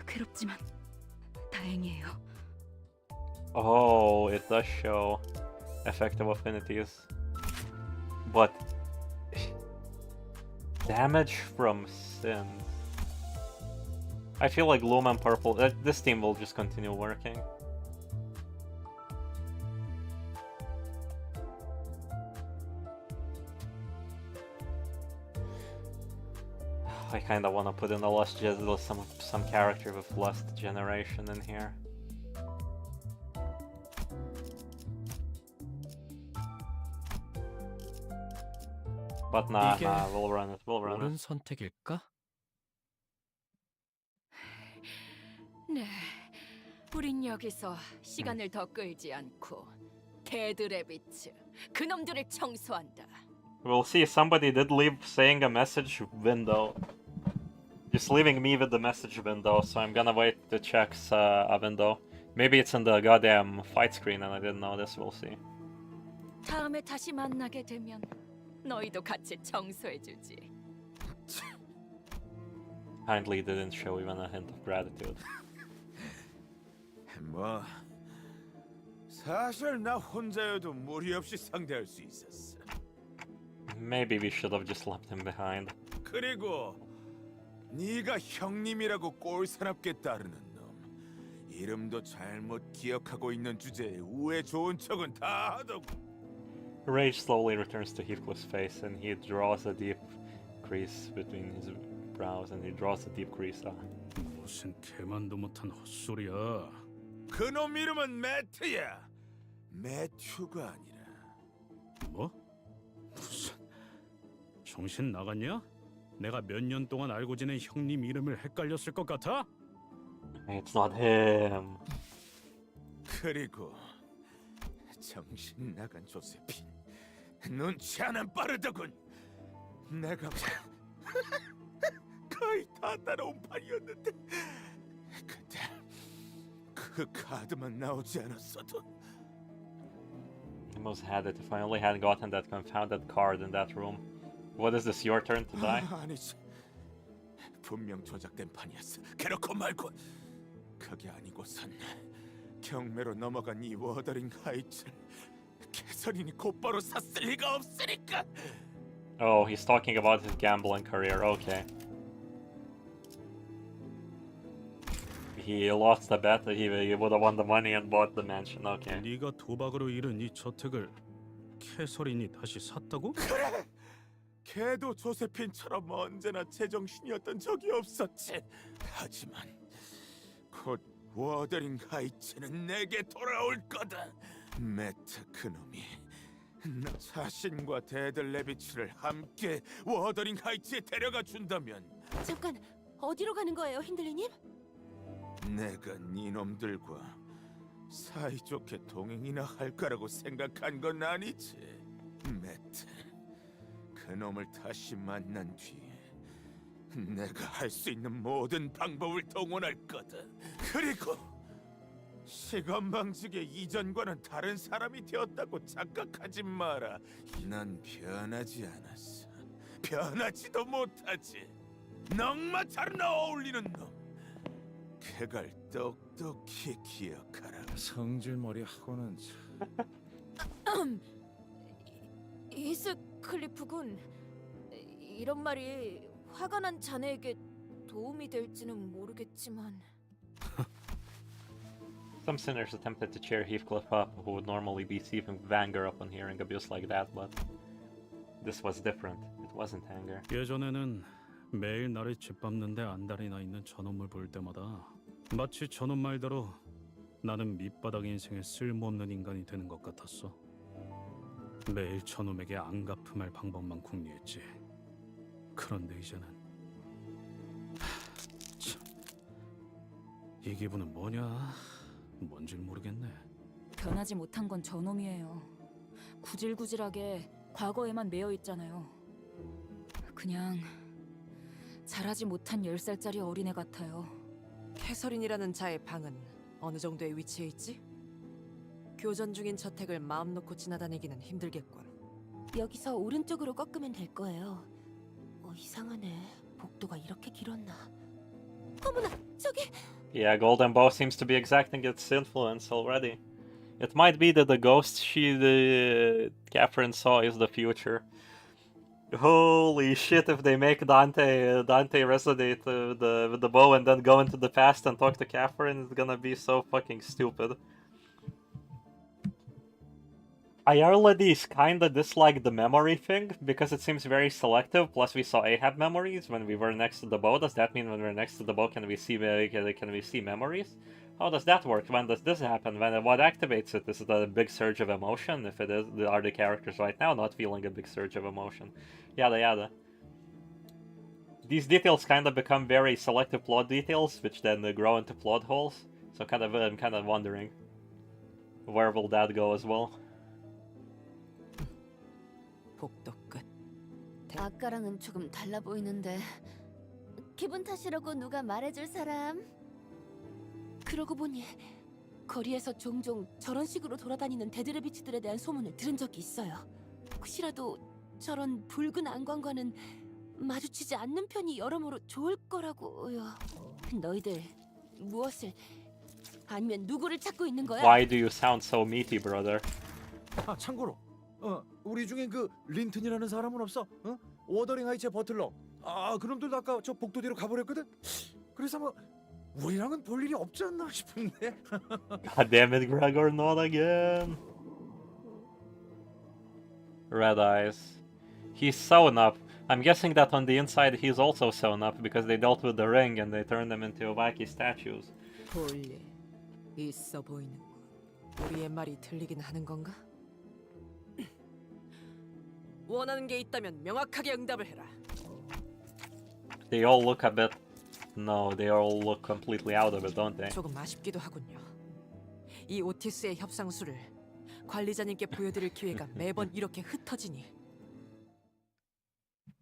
괴롭지만 다행이에요. Oh, it does show effective affinities. But damage from sins. I feel like Lumen Purple, this team will just continue working. I kinda wanna put in a lust some character with lust generation in here. But nah, we'll run it, 옳은 선택일까? 네, 우린 여기서 시간을 더 끌지 않고 데드래비츠, 그놈들을 청소한다. We'll see, somebody did leave saying a message window. Just leaving me with the message window, so I'm gonna wait to check a window. Maybe it's in the goddamn fight screen and I didn't know this, we'll see. 다음에 다시 만나게 되면 너희도 같이 청소해주지. Kindly didn't show even a hint of gratitude. 뭐 사실 나 혼자여도 무리 없이 상대할 수 있었어. Maybe we should have just left him behind. 그리고 네가 형님이라고 꼴사납게 따르는 놈, 이름도 잘못 기억하고 있는 주제에 우애 좋은 척은 다 하더고. Rage slowly returns to Heathcliff's face and he draws a deep crease between his brows and he draws a deep crease. 무슨 개만도 못한 헛소리야. 그놈 이름은 매트야. 매튜가 아니라. 뭐? 무슨 정신 나갔냐? 내가 몇 년 동안 알고 지낸 형님 이름을 헷갈렸을 것 같아? It's not him. 그리고 정신 나간 조세핀, 눈치 하나 빠르더군. 내가 거의 다 따라온 판이었는데 그때 그 카드만 나오지 않았어도. I almost had it if I only hadn't gotten that confounded card in that room. What is this, your turn to die? 아니지, 분명 조작된 판이었어. 그렇고 말고 그게 아니고선 경매로 넘어간 이 워더링 하이츠를 캐서린이 곧바로 샀을 리가 없으니까. Oh, he's talking about his gambling career, okay. He lost the bet, he would have won the money and bought the mansion, okay. 네가 도박으로 잃은 이 저택을 캐서린이 다시 샀다고? 그래! 걔도 조세핀처럼 언제나 제정신이었던 적이 없었지. 하지만 곧 워더링 하이츠는 내게 돌아올 거다. 매트 그놈이 나 자신과 데들레비츠를 함께 워더링 하이츠에 데려가 준다면 잠깐, 어디로 가는 거예요, 힌들리님? 내가 니놈들과 사이좋게 동행이나 할 거라고 생각한 건 아니지. 매트, 그놈을 다시 만난 뒤에 내가 할 수 있는 모든 방법을 동원할 거다. 그리고 시건방지게 이전과는 다른 사람이 되었다고 착각하지 마라. 난 변하지 않았어. 변하지도 못하지. 넉마처럼 어울리는 놈. 그걸 똑똑히 기억하라. 성질머리 하고는 이스클리프군, 이런 말이 화가 난 자네에게 도움이 될지는 모르겠지만. Some sinners attempted to cheer Heathcliff up, who would normally be seething with anger upon hearing abuse like that, but this was different. It wasn't anger. 예전에는 매일 나를 짓밟는데 안달이 나 있는 저놈을 볼 때마다 마치 저놈 말대로 나는 밑바닥 인생에 쓸모없는 인간이 되는 것 같았어. 매일 저놈에게 안 갚음할 방법만 궁리했지. 그런데 이제는 참, 이 기분은 뭐냐? 뭔질 모르겠네. 변하지 못한 건 저놈이에요. 구질구질하게 과거에만 매여 있잖아요. 그냥 자라지 못한 10살짜리 어린애 같아요. 캐서린이라는 자의 방은 어느 정도의 위치에 있지? 교전 중인 저택을 마음 놓고 지나다니기는 힘들겠군. 여기서 오른쪽으로 꺾으면 될 거예요. 이상하네. 복도가 이렇게 길었나? 어머나, 저기 Yeah, Golden Bow seems to be exacting its influence already. It might be that the ghost Catherine saw is the future. Holy shit! If they make Dante resonate with the bow and then go into the past and talk to Catherine, it's gonna be so fucking stupid. I already kinda dislike the memory thing because it seems very selective. Plus, we saw Ahab memories when we were next to the bow. Does that mean when we're next to the bow, can we see memories? How does that work? When does this happen? What activates it? Is it a big surge of emotion? If it is, are the characters right now not feeling a big surge of emotion? Yada yada. These details kind of become very selective plot details, which then grow into plot holes. So I'm kind of wondering, where will that go as well? 복도 끝. 아까랑은 조금 달라 보이는데 기분 탓이라고 누가 말해줄 사람? 그러고 보니 거리에서 종종 저런 식으로 돌아다니는 데드레비치들에 대한 소문을 들은 적이 있어요. 혹시라도 저런 붉은 안광과는 마주치지 않는 편이 여러모로 좋을 거라고요. 너희들 무엇을 아니면 누구를 찾고 있는 거야? Why do you sound so meaty, brother? 아 참고로 우리 중에 그 린튼이라는 사람은 없어? 워더링 하이츠의 버틀러. 아 그놈들도 아까 저 복도 뒤로 가버렸거든. 그래서 뭐 우리랑은 볼 일이 없지 않나 싶은데. God damn it, Gregor, not again. Red eyes. He's sewn up. I'm guessing that on the inside he's also sewn up because they dealt with the ring and they turned them into wacky statues. 볼 일 있어 보이는군. 우리의 말이 들리긴 하는 건가? 원하는 게 있다면 명확하게 응답을 해라. They all look a bit... No, they all look completely out of it, don't they? 조금 아쉽기도 하군요. 이 오티스의 협상수를 관리자님께 보여드릴 기회가 매번 이렇게 흩어지니.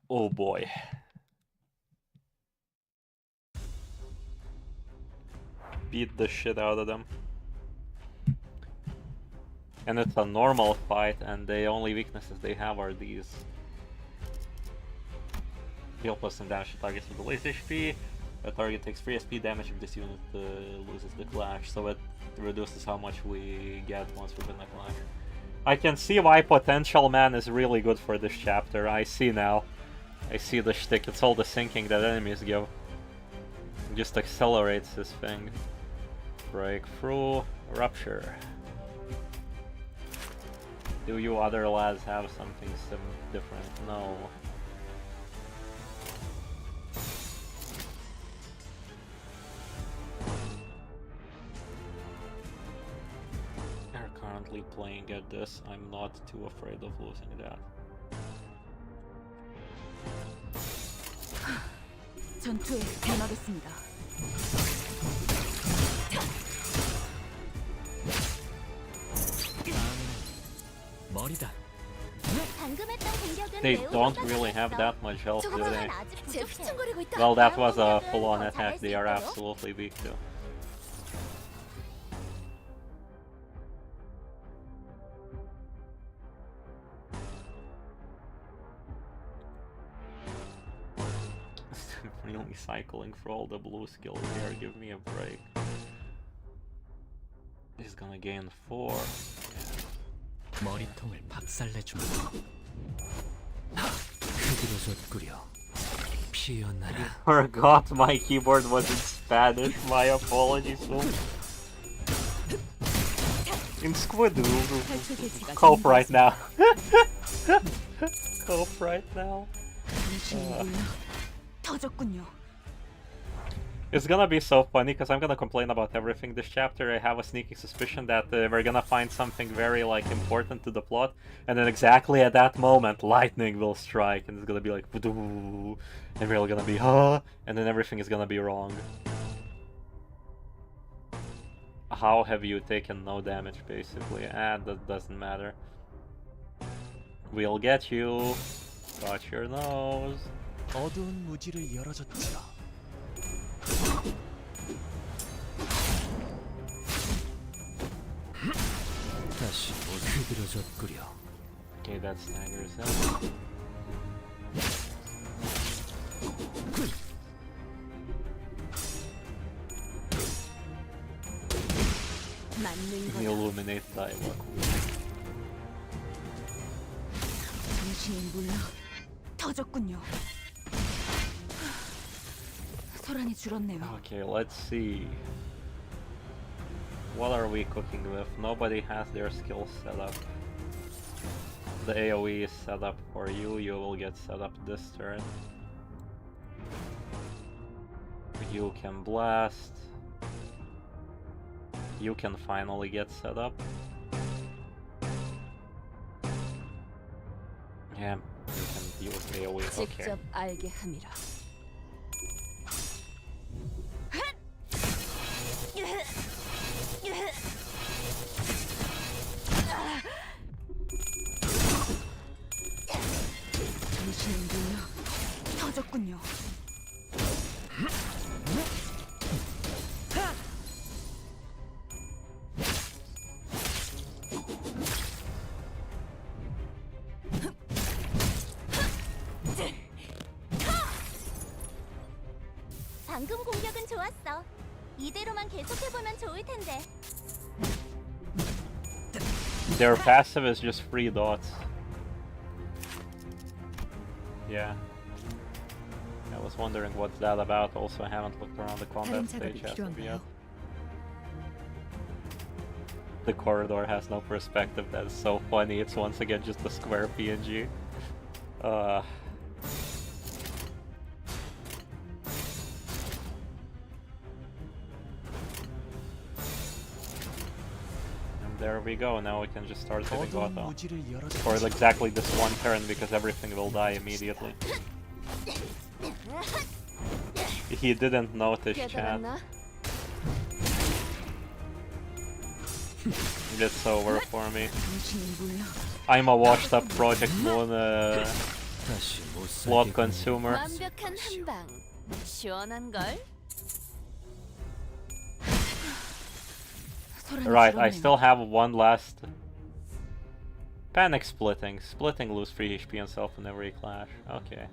Oh boy. Beat the shit out of them. And it's a normal fight, and the only weaknesses they have are these. Heal plus some damage to targets with the least HP. A target takes 3 SP damage if this unit loses the clash, so it reduces how much we get once we're in a clash. I can see why Potential Man is really good for this chapter. I see now. I see the shtick. It's all the sinking that enemies give. It just accelerates this thing. Breakthrough. Rupture. Do you other lads have something different? No. They're currently playing at this. I'm not too afraid of losing that. 전투에 임하겠습니다. 머리다. They don't really have that much health, do they? Well, that was a full-on attack. They are absolutely weak too. Really cycling for all the blue skills here. Give me a break. He's gonna gain 4. 머리통을 박살내주마. 흐드러졌구려. 피어나라. Forgot my keyboard was in Spanish. My apologies. In Squid. Cope right now. Cope right now. 터졌군요. It's gonna be so funny because I'm gonna complain about everything this chapter. I have a sneaking suspicion that we're gonna find something very important to the plot, and then exactly at that moment lightning will strike and it's gonna be like and we're all gonna be and then everything is gonna be wrong. How have you taken no damage basically? That doesn't matter. We'll get you. Touch your nose. 어두운 무지를 열어줬지요. 다시 흐드러졌구려. Okay, that staggers him. 맞는 The 거야. illuminate dialogue. 당신이 물러 터졌군요. 소란이 줄었네요. Okay, let's see. What are we cooking with? Nobody has their skills set up. The AoE is set up for you. You will get set up this turn. You can blast. You can finally get set up. Yeah, you can use AoE. Okay. 직접 알게 함이라. 당신이 물러 터졌군요. 방금 공격은 좋았어. 이대로만 계속해보면 좋을 텐데. Their passive is just 3 dots. Yeah. I was wondering what's that about. Also, I haven't looked around the combat stage as of yet. The corridor has no perspective. That's so funny. It's once again just a square PNG. There we go, now we can just start hitting Gotham. For exactly this one turn, because everything will die immediately. He didn't notice, chat. It's over for me. I'm a washed up Project Moon slot consumer. 완벽한 한방. 시원한 걸. Right, I still have one last panic splitting. Splitting lose 3 HP and self in every clash. Okay.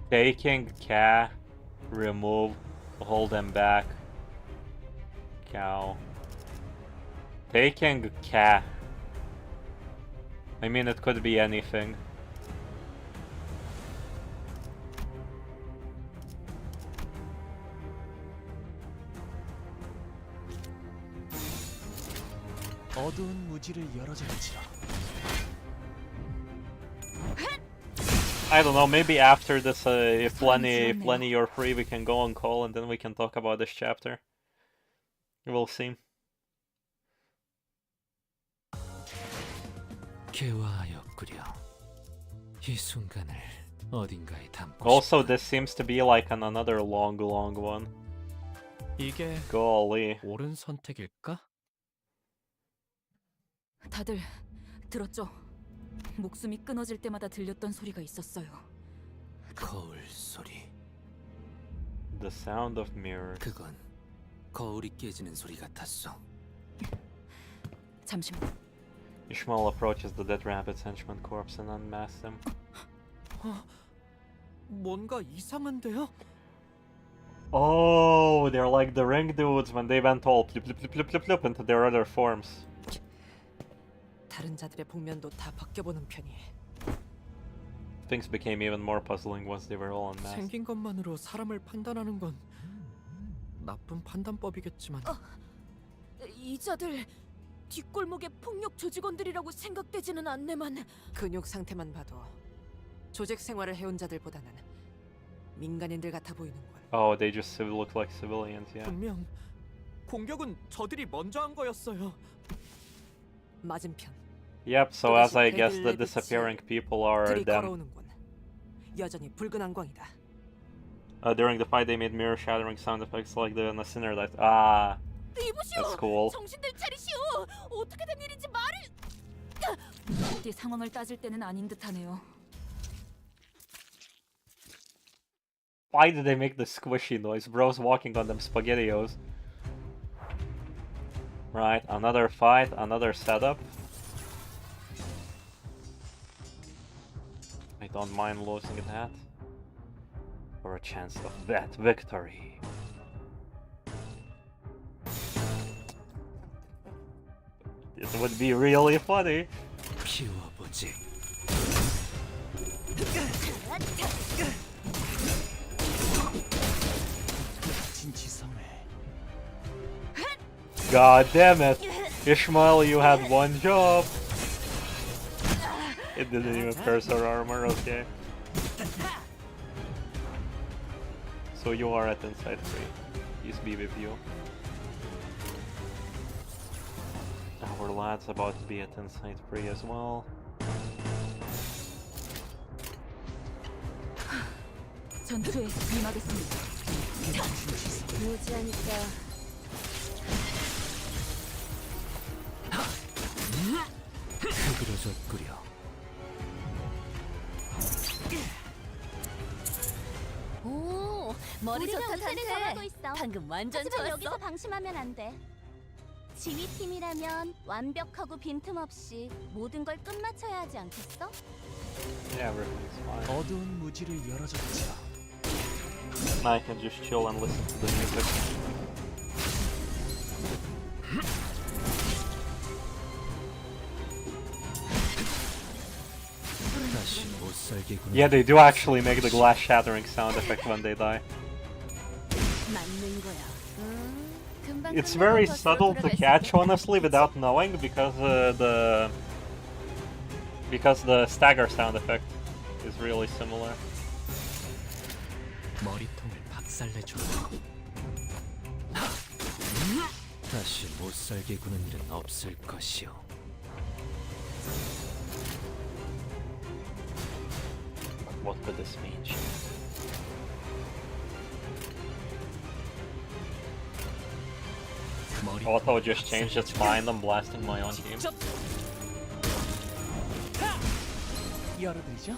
Taking Ka, remove, hold them back. Cow. Taking Ka. I mean, it could be anything. 어두운 무지를 열어줄지라. I don't know, maybe after this, if Lenny you're free, we can go on call and then we can talk about this chapter. We'll see. 개화하였구려. 이 순간을 어딘가에 담고 Also, this seems to be like another long one. 이게 Golly. 옳은 선택일까? 다들 들었죠? 목숨이 끊어질 때마다 들렸던 소리가 있었어요. 거울 소리. The sound of mirrors. 그건 거울이 깨지는 소리 같았어. 잠시만. Ishmael approaches the dead rabbit's henchman corpse and unmasks him. 뭔가 이상한데요? Oh, they're like the ring dudes when they went all flip into their other forms. 다른 자들의 복면도 다 벗겨보는 편이. Things became even more puzzling once they were all unmasked. 생긴 것만으로 사람을 판단하는 건 나쁜 판단법이겠지만 이 자들 뒷골목의 폭력 조직원들이라고 생각되지는 않네만. 근육 상태만 봐도 조직 생활을 해온 자들보다는 민간인들 같아 보이는군. Oh, they just look like civilians, yeah. 분명 공격은 저들이 먼저 한 거였어요. 맞은편. Yep, so as I guess the disappearing people are them. 걸어오는군. 여전히 붉은 안광이다. During the fight they made mirror-shattering sound effects like the sinner that... Ah, that's cool. 정신들 차리시오. 어떻게 된 일인지 말을. 어디 상황을 따질 때는 아닌 듯하네요. Why did they make the squishy noise? Bro's walking on them spaghettios. Right, another fight, another setup. I don't mind losing that. for a chance of that victory. It would be really funny. 비워보지. God damn it! Ishmael, you had one job! It didn't even pierce our armor, okay. So you are at Inside 3. Peace be with you. Our lad's about to be at Inside 3 as well. 전투에 임하겠습니다. 무지하니까 흐드러졌구려. 오, 머리 우리가 좋다 우세를 단테. 정하고 있어. 방금 완전 하지만 좋았어. 여기서 방심하면 안 돼. 지휘팀이라면 완벽하고 빈틈없이 모든 걸 끝마쳐야 하지 않겠어? Yeah, everything's fine. 어두운 무지를 열어줬죠. Now I can just chill and listen to the music. 다시 못 살겠구나. Yeah, they do actually make the glass shattering sound effect when they die. 맞는 거야. 금방 It's very subtle to catch, honestly, without knowing, because the stagger sound effect is really similar. 머리통을 박살내줘. 다시 못 살게 구는 일은 없을 것이오. What could this mean? Auto just changed its mind. I'm blasting my own team. 열어드리죠.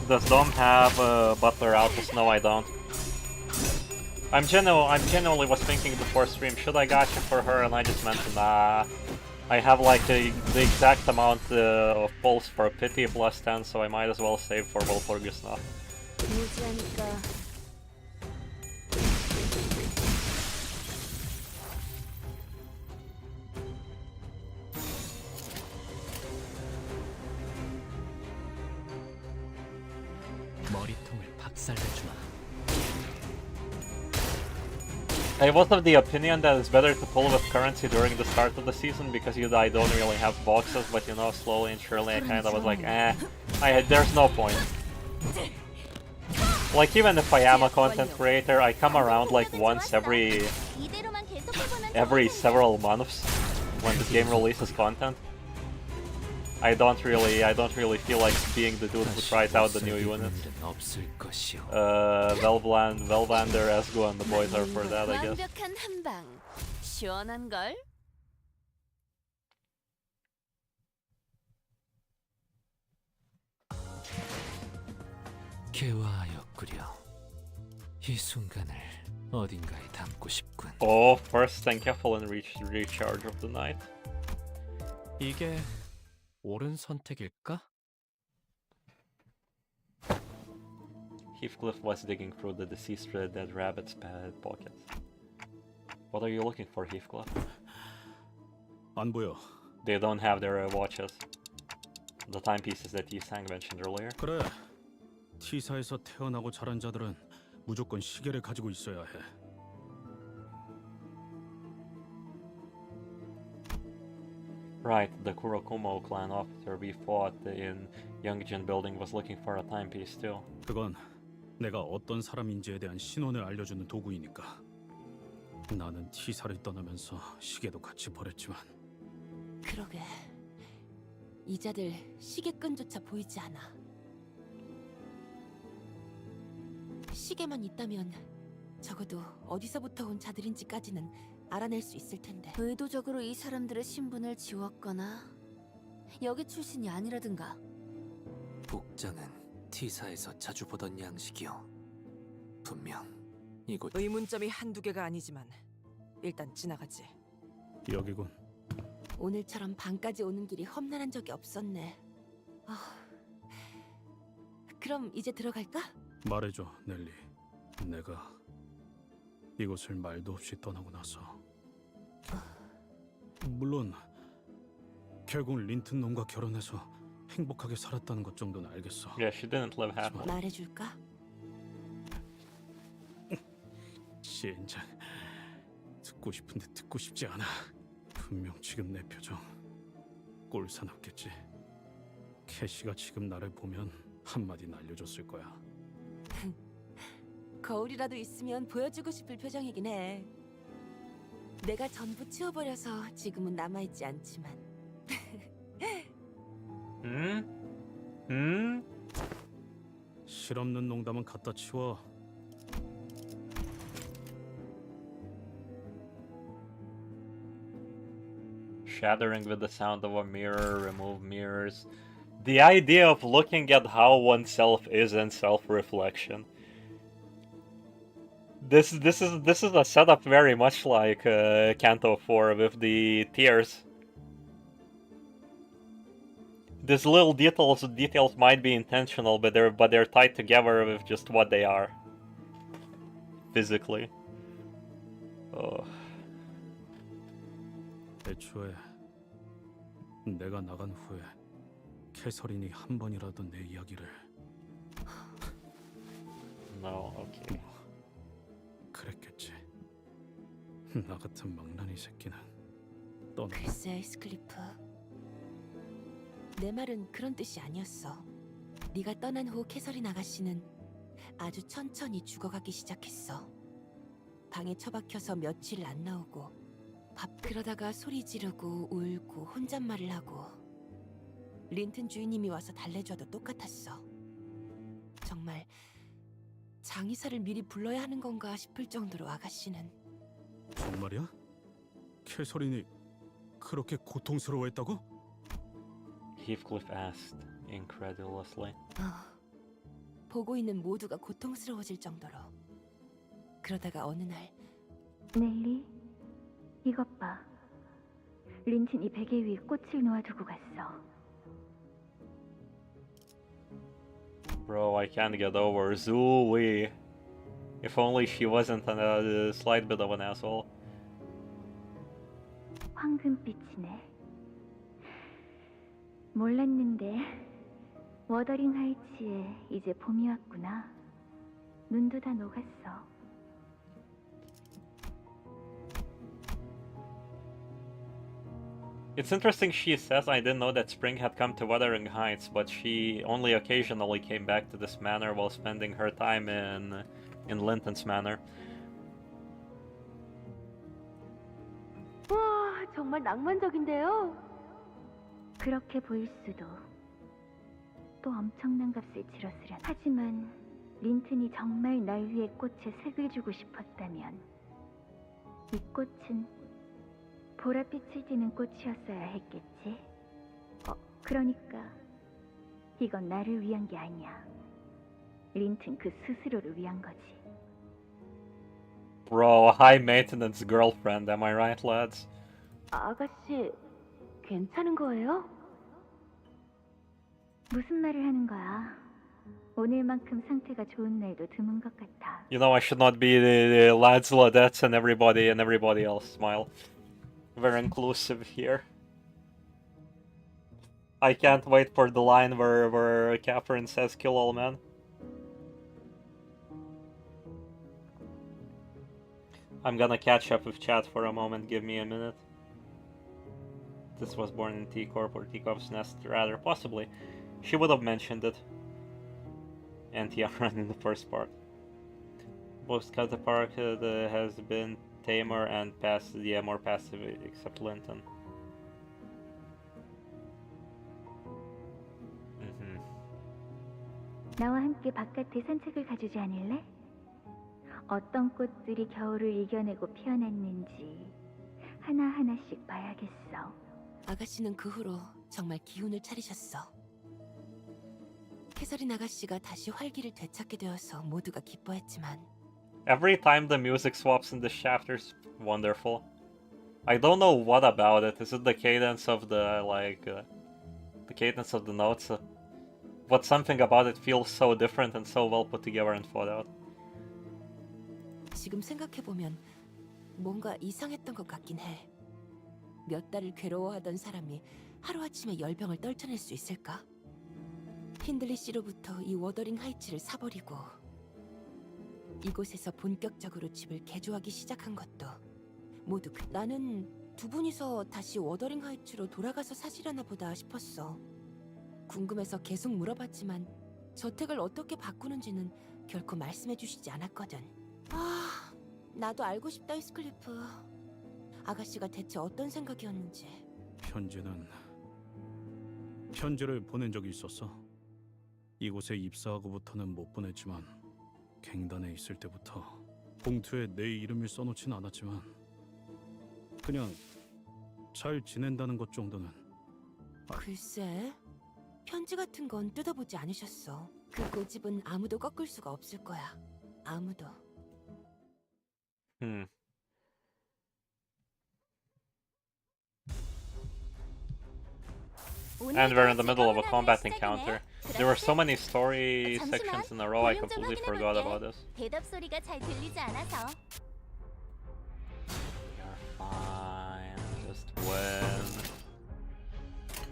Does Dom have Butler Alphys? No, I don't. I genuinely was thinking before stream, should I gacha for her? And I just meant, nah. I have like the exact amount of pulse for pity plus 10, so I might as well save for Volpurgis now. 무지하니까 머리통을 박살내주마. I was of the opinion that it's better to pull with currency during the start of the season because I don't really have boxes, but you know, slowly and surely I kind of was like, there's no point. Like, even if I am a content creator, I come around like once every several months when the game releases content. I don't really feel like being the dude who tries out the new units. Velvander, Esgo, and the boys are for that, I guess. 완벽한 한방. 시원한 걸. 개화하였구려. 이 순간을 어딘가에 담고 싶군. Oh, first stand careful and recharge of the night. 이게 옳은 선택일까? Heathcliff was digging through the deceased dead rabbit's pockets. What are you looking for, Heathcliff? 안 보여. They don't have their watches. The timepieces that Yi-sang mentioned earlier. 그래. T사에서 태어나고 자란 자들은 무조건 시계를 가지고 있어야 해. Right, the Kurokumo clan officer we fought in Youngjin building was looking for a timepiece too. 그건 내가 어떤 사람인지에 대한 신원을 알려주는 도구이니까. 나는 T사를 떠나면서 시계도 같이 버렸지만. 그러게. 이자들 시계끈조차 보이지 않아. 시계만 있다면 적어도 어디서부터 온 자들인지까지는 알아낼 수 있을 텐데. 의도적으로 이 사람들의 신분을 지웠거나 여기 출신이 아니라든가. 복장은 T사에서 자주 보던 양식이요. 분명 이곳 의문점이 한두 개가 아니지만 일단 지나가지. 여기군. 오늘처럼 밤까지 오는 길이 험난한 적이 없었네. 그럼 이제 들어갈까? 말해줘, 넬리. 내가 이곳을 말도 없이 떠나고 나서 물론 결국 린튼 놈과 결혼해서 행복하게 살았다는 것 정도는 알겠어. Yeah, she didn't live happily. 말해줄까? 시인장, 듣고 싶은데 듣고 싶지 않아. 분명 지금 내 표정 꼴사납겠지. 캐시가 지금 나를 보면 한마디 날려줬을 거야. 거울이라도 있으면 보여주고 싶을 표정이긴 해. 내가 전부 치워버려서 지금은 남아있지 않지만. 실없는 농담은 갖다 치워. Shattering with the sound of a mirror, remove mirrors. The idea of looking at how oneself is in self-reflection. This is a setup very much like Canto IV with the tears. These little details might be intentional, but they're tied together with just what they are physically. Oh. 애초에 내가 나간 후에 캐서린이 한 번이라도 내 이야기를 No, okay. 그랬겠지. 나 같은 망나니 새끼는 떠나. 글쎄, 아이스클리프. 내 말은 그런 뜻이 아니었어. 네가 떠난 후 캐서린 아가씨는 아주 천천히 죽어가기 시작했어. 방에 처박혀서 며칠 안 나오고 그러다가 소리 지르고 울고 혼잣말을 하고 린튼 주인님이 와서 달래줘도 똑같았어. 정말 장의사를 미리 불러야 하는 건가 싶을 정도로 아가씨는. 정말이야? 캐서린이 그렇게 고통스러워했다고? Heathcliff asked incredulously. 보고 있는 모두가 고통스러워질 정도로. 그러다가 어느 날 넬리, 이것 봐. 린튼이 베개 위에 꽃을 놓아두고 갔어. Bro, I can't get over Zooey. If only she wasn't a slight bit of an asshole. 황금빛이네. 몰랐는데 워더링 하이츠에 이제 봄이 왔구나. 눈도 다 녹았어. It's interesting she says I didn't know that spring had come to Wuthering Heights, but she only occasionally came back to this manor while spending her time in Linton's manor. 와, 정말 낭만적인데요? 그렇게 보일 수도. 또 엄청난 값을 치렀으려나. 하지만 린튼이 정말 날 위해 꽃에 색을 주고 싶었다면 이 꽃은 보랏빛을 띠는 꽃이었어야 했겠지. 그러니까 이건 나를 위한 게 아니야. 린튼 그 스스로를 위한 거지. Bro, high maintenance girlfriend, am I right, lads? 아가씨, 괜찮은 거예요? 무슨 말을 하는 거야? 오늘만큼 상태가 좋은 날도 드문 것 같아. You know I should not be the lads, ladettes, and everybody else smile. Very inclusive here. I can't wait for the line where Catherine says kill all men. I'm gonna catch up with chat for a moment, give me a minute. This was born in T-Corp or T-Corp's nest, rather, possibly. She would have mentioned it. And Tiaran in the first part. Most counterpart has been tamer and more passive, except Linton. 나와 함께 바깥에 산책을 가주지 않을래? 어떤 꽃들이 겨울을 이겨내고 피어났는지 하나하나씩 봐야겠어. 아가씨는 그 후로 정말 기운을 차리셨어. 캐서린 아가씨가 다시 활기를 되찾게 되어서 모두가 기뻐했지만 Every time the music swaps in the chapters, wonderful. I don't know what about it. Is it the cadence of the cadence of the notes? but something about it feels so different and so well put together and thought out. 지금 생각해보면 뭔가 이상했던 것 같긴 해. 몇 달을 괴로워하던 사람이 하루아침에 열병을 떨쳐낼 수 있을까? 힌들리 씨로부터 이 워더링 하이츠를 사버리고 이곳에서 본격적으로 집을 개조하기 시작한 것도 모두 나는 두 분이서 다시 워더링 하이츠로 돌아가서 사시려나 보다 싶었어. 궁금해서 계속 물어봤지만 저택을 어떻게 바꾸는지는 결코 말씀해 주시지 않았거든. 아, 나도 알고 싶다, 히스클리프. 아가씨가 대체 어떤 생각이었는지. 편지를 보낸 적이 있었어. 이곳에 입사하고부터는 못 보냈지만 갱단에 있을 때부터 봉투에 내 이름을 써놓진 않았지만 그냥 잘 지낸다는 것 정도는. 글쎄, 편지 같은 건 뜯어보지 않으셨어. 그 고집은 아무도 꺾을 수가 없을 거야. 아무도. And we're in the middle of a combat encounter. There were so many story sections in a row, I completely forgot about this. 대답 소리가 잘 들리지 않아서. You're fine. Just win.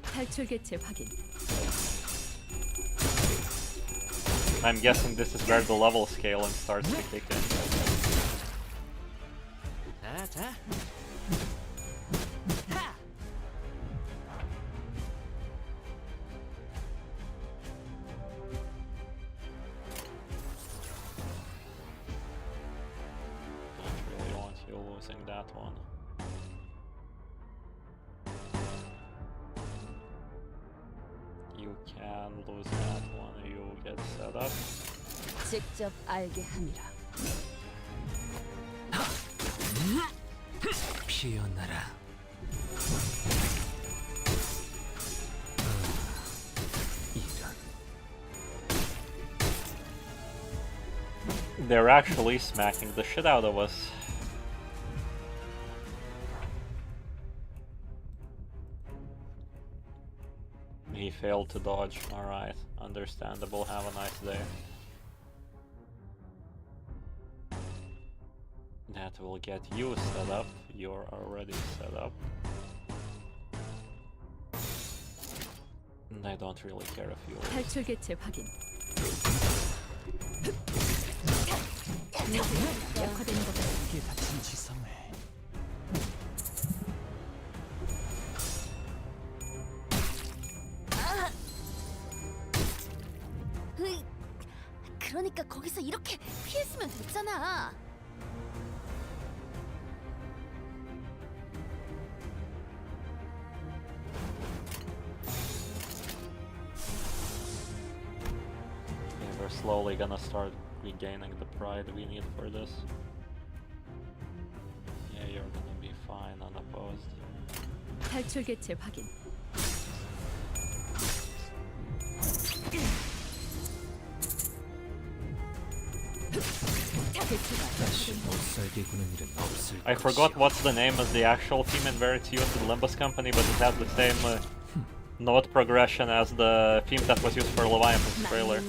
탈출 개체 확인. I'm guessing this is where the level scaling starts to kick in. 자. Don't really want you losing that one. You can lose that one. You get set up. 직접 알게 함이라. 피어나라. They're actually smacking the shit out of us. He failed to dodge. Alright, understandable. Have a nice day. That will get you set up. You're already set up. And I don't really care if you... 탈출 개체 확인. 약화되는 것 같아. 이게 다친 지성을. 그러니까 거기서 이렇게 피했으면 됐잖아. Okay, we're slowly gonna start regaining the pride we need for this. Yeah, you're gonna be fine unopposed. 탈출 개체 확인. I forgot what's the name of the actual theme in where it's used in Limbus Company, but it has the same note progression as the theme that was used for Leviathan's trailer.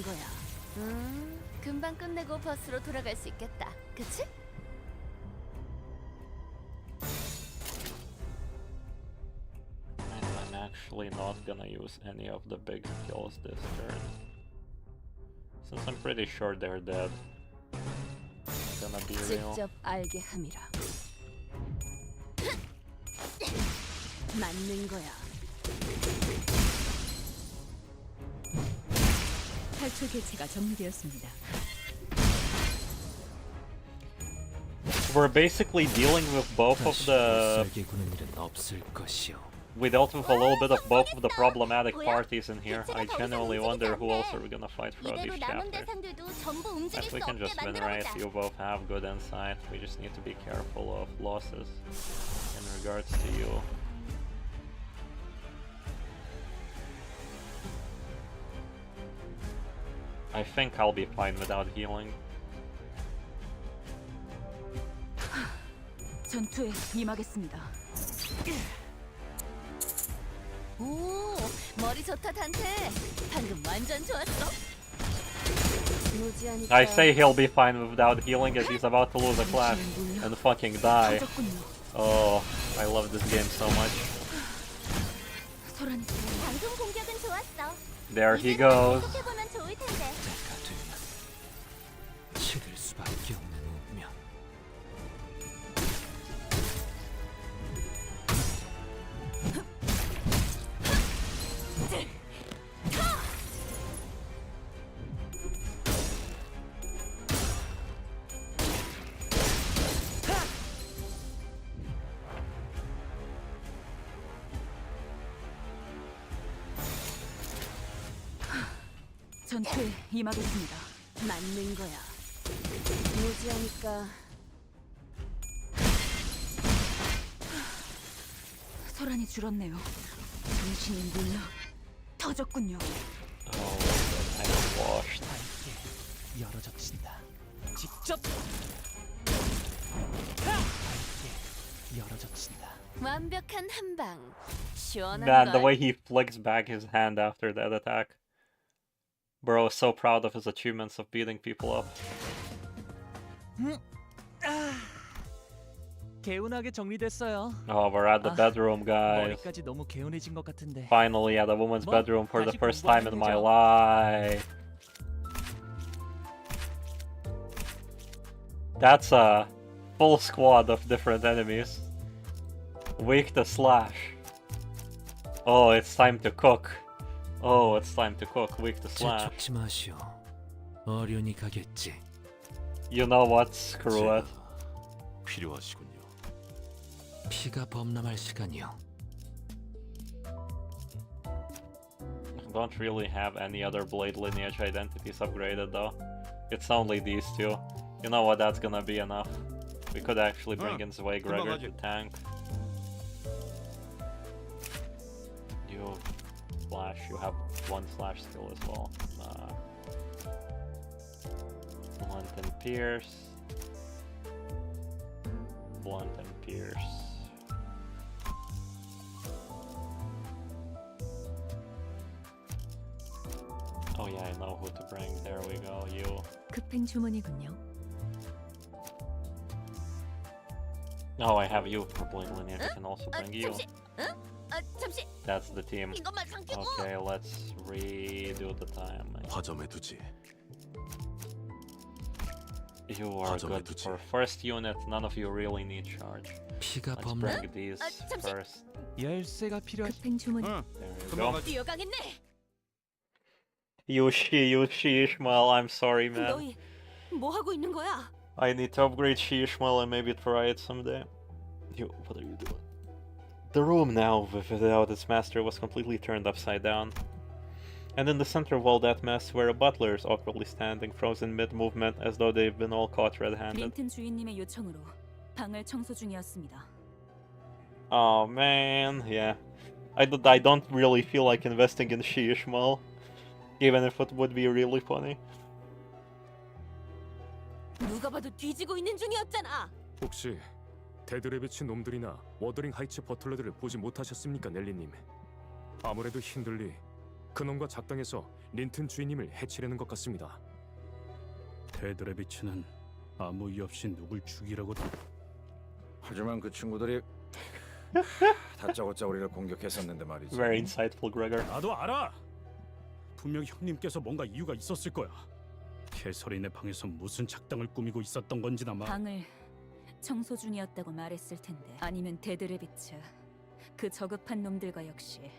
금방 끝내고 버스로 돌아갈 수 있겠다. 그치? I'm actually not gonna use any of the big skills this turn, since I'm pretty sure they're dead. Gonna be real. 직접 알게 함이라. 맞는 거야. 탈출 개체가 정리되었습니다. We're basically dealing with both of the... We dealt with a little bit of both of the problematic parties in here. I genuinely wonder who else are we gonna fight throughout each chapter. If we can just win, right? You both have good insight. We just need to be careful of losses in regards to you. I think I'll be fine without healing. 전투에 임하겠습니다. 오, 머리 좋다 단테. 방금 완전 좋았어. 무지하니까. I say he'll be fine without healing as he's about to lose a class and fucking die. Oh, I love this game so much. 방금 공격은 좋았어. There he goes. 계속해보면 좋을 텐데. 치를 수밖에 없는 운명. 전투에 임하겠습니다. 맞는 거야. 무지하니까. 소란이 줄었네요. 정신이 물려 터졌군요. I'm washed. 밝게 열어젖힌다. 직접 밝게 열어젖힌다. 완벽한 한 방. 시원한 Man, the 걸. way he flicks back his hand after that attack. Bro is so proud of his achievements of beating people up. 개운하게 정리됐어요. Oh, we're at the bedroom, guys. 머리까지 너무 개운해진 것 같은데. Finally at a woman's 뭐, bedroom for the 다시 first time in 공부하는 my 거죠? life. That's a full squad of different enemies. Weak to slash. Oh, it's time to cook. Oh, it's time to cook. Weak to slash. 재촉지 마시오. 어련히 가겠지. You know what? Screw it. 필요하시군요. 피가 범람할 시간이요. Don't really have any other blade lineage identities upgraded though. It's only these two. You know what? That's gonna be enough. We could actually bring in Zwei Gregor to tank. You slash. You have one slash skill as well. Blunt and Pierce. Blunt and Pierce. Oh yeah, I know who to bring. There we go. You. 급행 주문이군요. Oh, I have you for blade lineage. I can also bring you. 잠시. 응? 잠시. That's the team. 이것만 삼키고. Okay, let's redo the time. 화점에 두지. You are good for first unit. None of you really need charge. 피가 Let's 범람. bring these 잠시. first. 열쇠가 필요하. 급행 주문이. There you go. 뛰어가겠네. Yoshi, Ishmael, I'm sorry, man. 너희 뭐 하고 있는 거야? I need to upgrade Ishmael and maybe try it someday. Yo, what are you doing? The room now, without its master, was completely turned upside down. And in the center of all that mess were butlers awkwardly standing, frozen mid-movement, as though they've been all caught red-handed. 린튼 주인님의 요청으로 방을 청소 중이었습니다. Oh man, yeah. I don't really feel like investing in Ishmael, even if it would be really funny. 누가 봐도 뒤지고 있는 중이었잖아. 혹시 데드레비치 놈들이나 워더링 하이츠 버틀러들을 보지 못하셨습니까, 넬리님? 아무래도 힌들리 그놈과 작당해서 린튼 주인님을 해치려는 것 같습니다. 데드레비츠는 아무 이유 없이 누굴 죽이라고. 하지만 그 친구들이 다짜고짜 우리를 공격했었는데 말이지. Very insightful, Gregor. 나도 알아. 분명 형님께서 뭔가 이유가 있었을 거야. 캐서린의 방에서 무슨 작당을 꾸미고 있었던 건지나 말. 방을 청소 중이었다고 말했을 텐데. 아니면 데드레비츠 그 저급한 놈들과 역시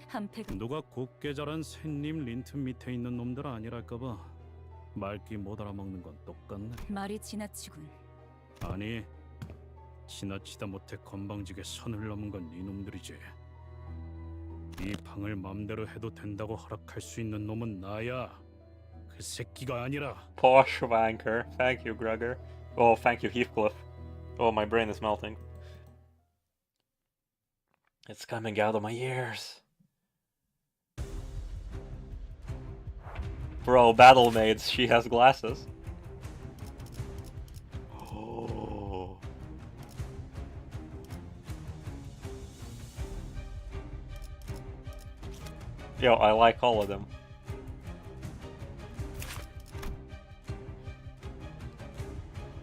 한패가. 누가 곱게 자란 샌님 린튼 밑에 있는 놈들 아니랄까봐 말귀 못 알아먹는 건 똑같네. 말이 지나치군. 아니, 지나치다 못해 건방지게 선을 넘은 건 이놈들이지. 이 방을 맘대로 해도 된다고 허락할 수 있는 놈은 나야. 그 새끼가 아니라. Posh wanker. Thank you, Gregor. Oh, thank you, Heathcliff. Oh, my brain is melting. It's coming out of my ears. Bro, battle maids, she has glasses. Oh. Yo, I like all of them.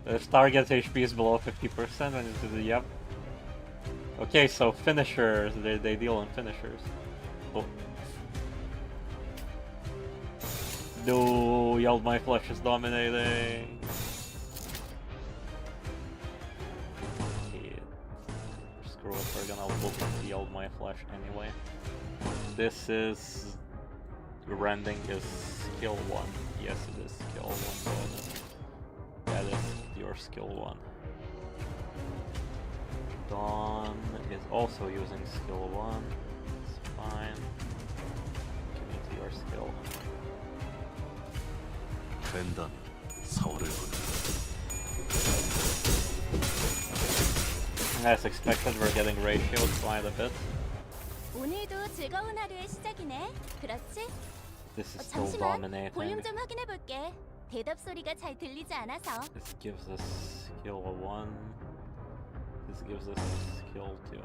If target HP is below 50%, and it's yep. Okay, so finishers, they deal in finishers. Oh. No, Yelled My Flesh is dominating. Screw it, we're gonna look at Yelled My Flesh anyway. This is... Rending is skill 1. Yes, it is skill 1 bonus. That is your skill 1. Dawn is also using skill 1. It's fine. Give me to your skill. 된다면 4월을 As expected, we're getting ratios quite a bit. 오늘도 즐거운 하루의 시작이네. 그렇지? This is still 잠시만 dominating. 볼륨 좀 확인해 볼게. 대답 소리가 잘 들리지 않아서. This gives us skill 1. This gives us skill 2.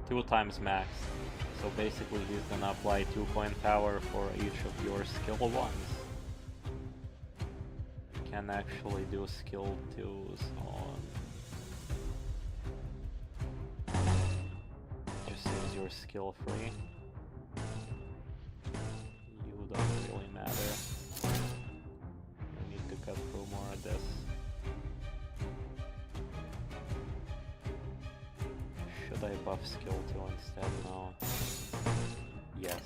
2 times max. So basically he's gonna apply 2-point power for each of your skill 1s. Can actually do skill 2s on... Just use your skill 3. You don't really matter. We need to cut through more of this. Should I buff skill 2 instead? No. Yes.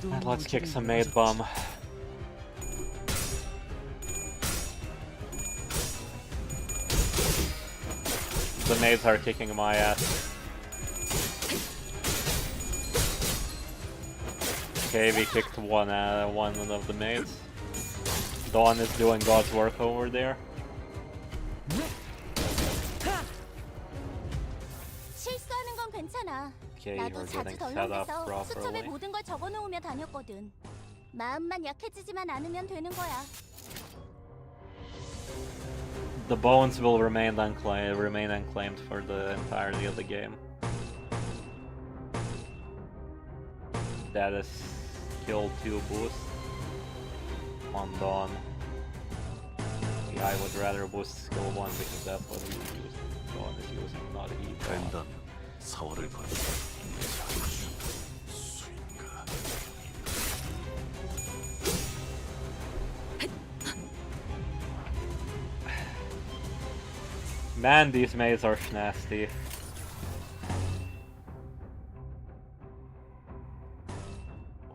And let's kick some maid bum. The maids are kicking my ass. Okay, we kicked one of the maids. Dawn is doing God's work over there. 실수하는 건 괜찮아. Okay, 나도 we're 자주 getting set up 덜렁대서 수첩에 properly. 모든 걸 적어놓으며 다녔거든. 마음만 약해지지만 않으면 되는 거야. The bones will remain unclaimed for the entirety of the game. That is skill 2 boost on Dawn. Yeah, I would rather boost skill 1 because that's what he used. Dawn is using, not he. 된다면 4월을 걸어 Man, these maids are nasty.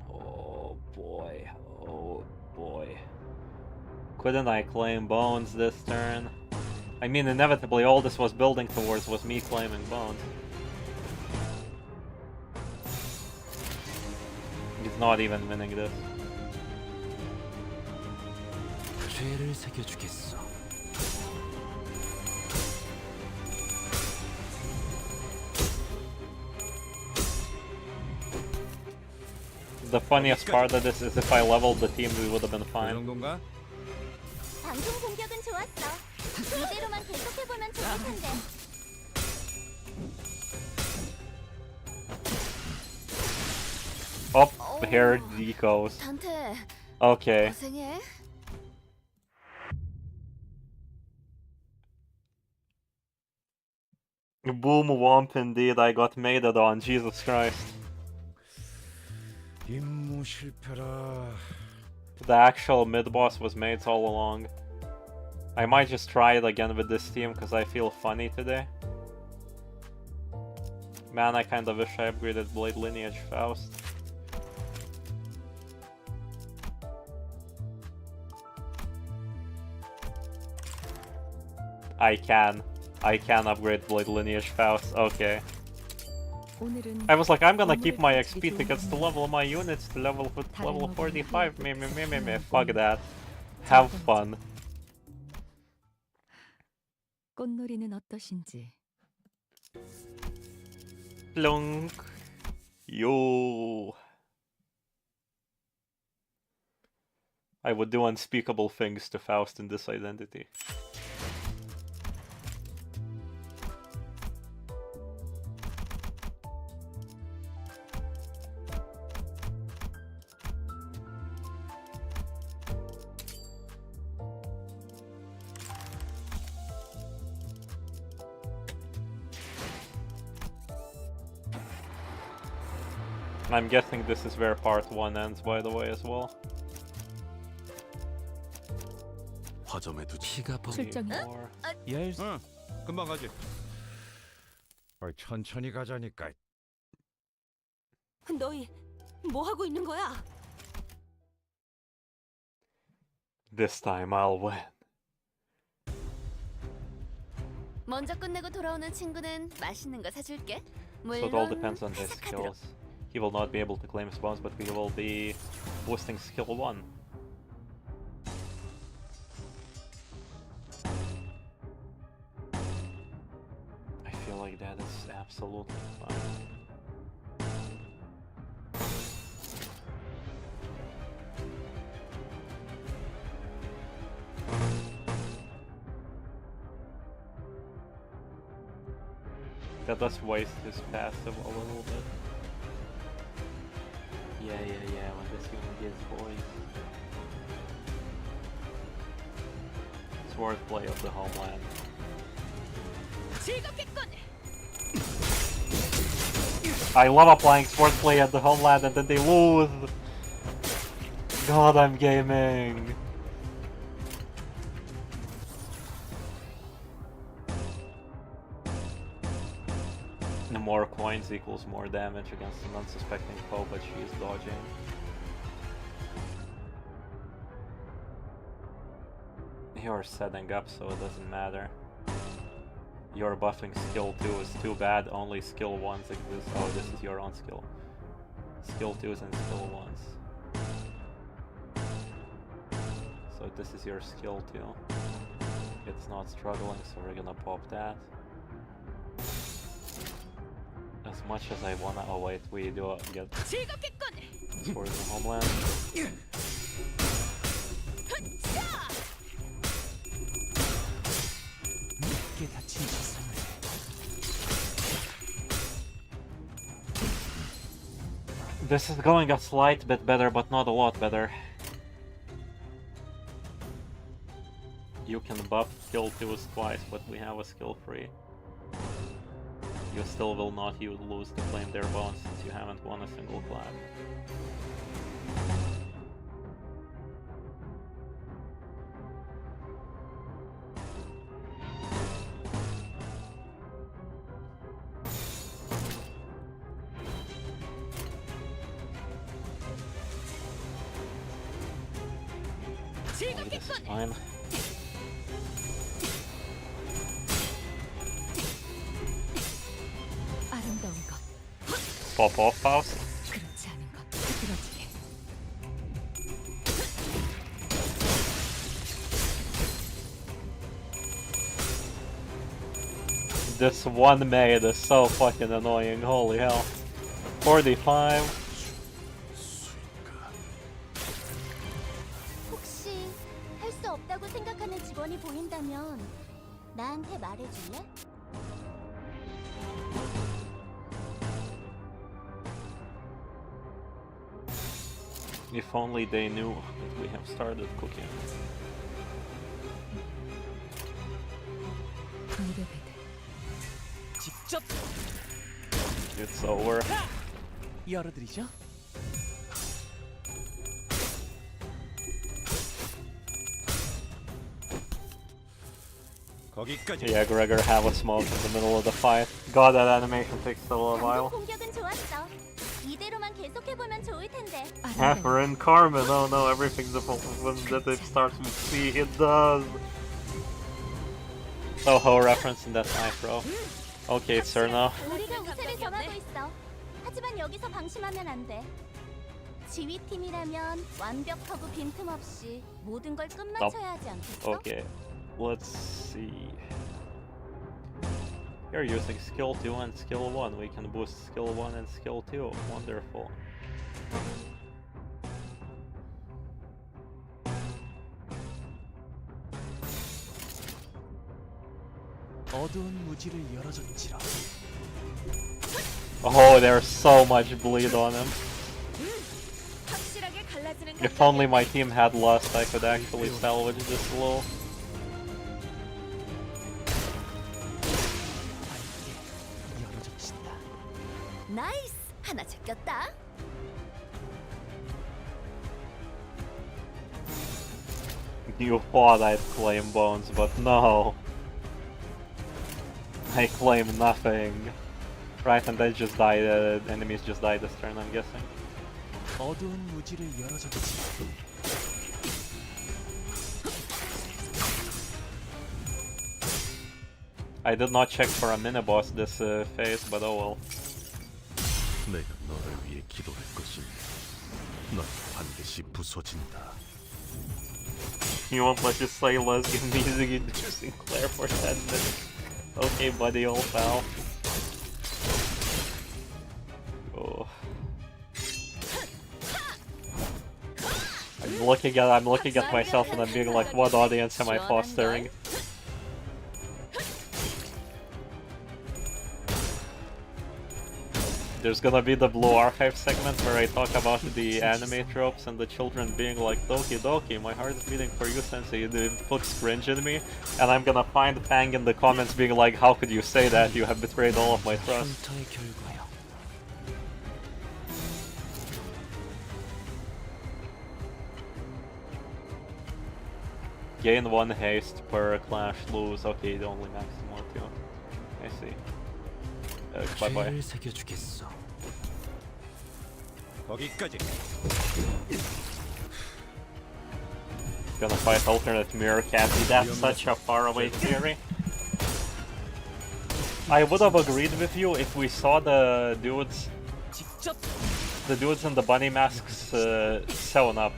Oh boy, oh boy. Couldn't I claim bones this turn? I mean, inevitably all this was building towards was me claiming bones. He's not even winning this. 죄를 새겨주겠어. The funniest part of this is if I leveled the team, we would have been fine. 방송 공격은 좋았어. 이대로만 계속해보면 좋을 텐데. Oh, here he goes. 단테. Okay. 고생해. Boom womp indeed, I got mated on, Jesus Christ. 임무 실패라. The actual mid-boss was mates all along. I might just try it again with this team because I feel funny today. Man, I kinda wish I upgraded Blade Lineage Faust. I can upgrade Blade Lineage Faust, okay. I was like, I'm gonna keep my XP tickets to level my units to level 45. Me. Fuck that. Have fun. 꽃놀이는 어떠신지. Plunk. Yo. I would do unspeakable things to Faust in this identity. I'm guessing this is where part 1 ends, by the way, as well. 화점에 두지. 출정이 응, 금방 가지. 천천히 가자니까. 너희 뭐 하고 있는 거야? This time I'll win. 먼저 끝내고 돌아오는 친구는 맛있는 거 사줄게. So it all 물론 depends on his 회사 카드로. skills. He will not be able to claim spawns, but we will be boosting skill 1. I feel like that is absolutely fine. That does waste his passive a little bit. Yeah, when this unit gets boys. Swordplay of the homeland. I love applying swordplay at the homeland and then they lose! God, I'm gaming! The more coins equals more damage against an unsuspecting foe, but she is dodging. You're setting up, so it doesn't matter. Your buffing skill 2 is too bad, only skill 1s exist. Oh, this is your own skill. Skill 2s and skill 1s. So this is your skill 2. It's not struggling, so we're gonna pop that. As much as I wanna... Oh wait, we do get for the homeland. This is going a slight bit better, but not a lot better. You can buff skill 2s twice, but we have a skill 3. You still will not lose to claim their bones since you haven't won a single clap. This is fine. 아름다운 것, Pop off, Faust. 그렇지 않은 것, 흐트러지게. This one maid is so fucking annoying, holy hell. 45. 혹시 할 수 없다고 생각하는 직원이 보인다면 나한테 말해줄래? If only they knew that we have started cooking. 직접 It's over. 열어드리죠. 거기까지. Yeah, Gregor, have a smoke in the middle of the fight. God, that animation takes a little while. 공격은 좋았어. 이대로만 계속해보면 좋을 텐데. Catherine Carmen, oh no, everything that it starts with C, it does. Oh, reference in that knife, bro. Okay, it's her now. 우리가 우세를 정하고 있어. 하지만 여기서 방심하면 안 돼. 지휘팀이라면 완벽하고 빈틈없이 모든 걸 끝마쳐야 하지 않겠어? Okay, let's see. You're using skill 2 and skill 1. We can boost skill 1 and skill 2. Wonderful. 어두운 무지를 열어줬지라. Oh, there's so much bleed on him. 확실하게 갈라지는 If only my team had lust, I could actually salvage this lull. 나이스! 하나 제꼈다. You thought I'd claim bones, but no. I claim nothing. Right, and they just died, enemies just died this turn, I'm guessing. 어두운 무지를 열어줬지. I did not check for a mini-boss this phase, but oh well. 내가 너를 위해 기도할 것이니 넌 반드시 부서진다. You won't let you say less, give me easy to Sinclair for 10 minutes. Okay, buddy, old pal. Oh. I'm looking at myself and I'm being like, what audience am I fostering? There's gonna be the Blue Archive segment where I talk about the anime tropes and the children being like, Doki Doki, my heart is beating for you, Sensei, it puts cringe in me. And I'm gonna find Fang in the comments being like, how could you say that? You have betrayed all of my trust. Gain 1 haste per clash, lose. Okay, the only maximum 2. I see. Bye bye. 거기까지. Gonna fight alternate mirror Cassie. That's such a faraway theory. I would have agreed with you if we saw the dudes in the bunny masks sewn up.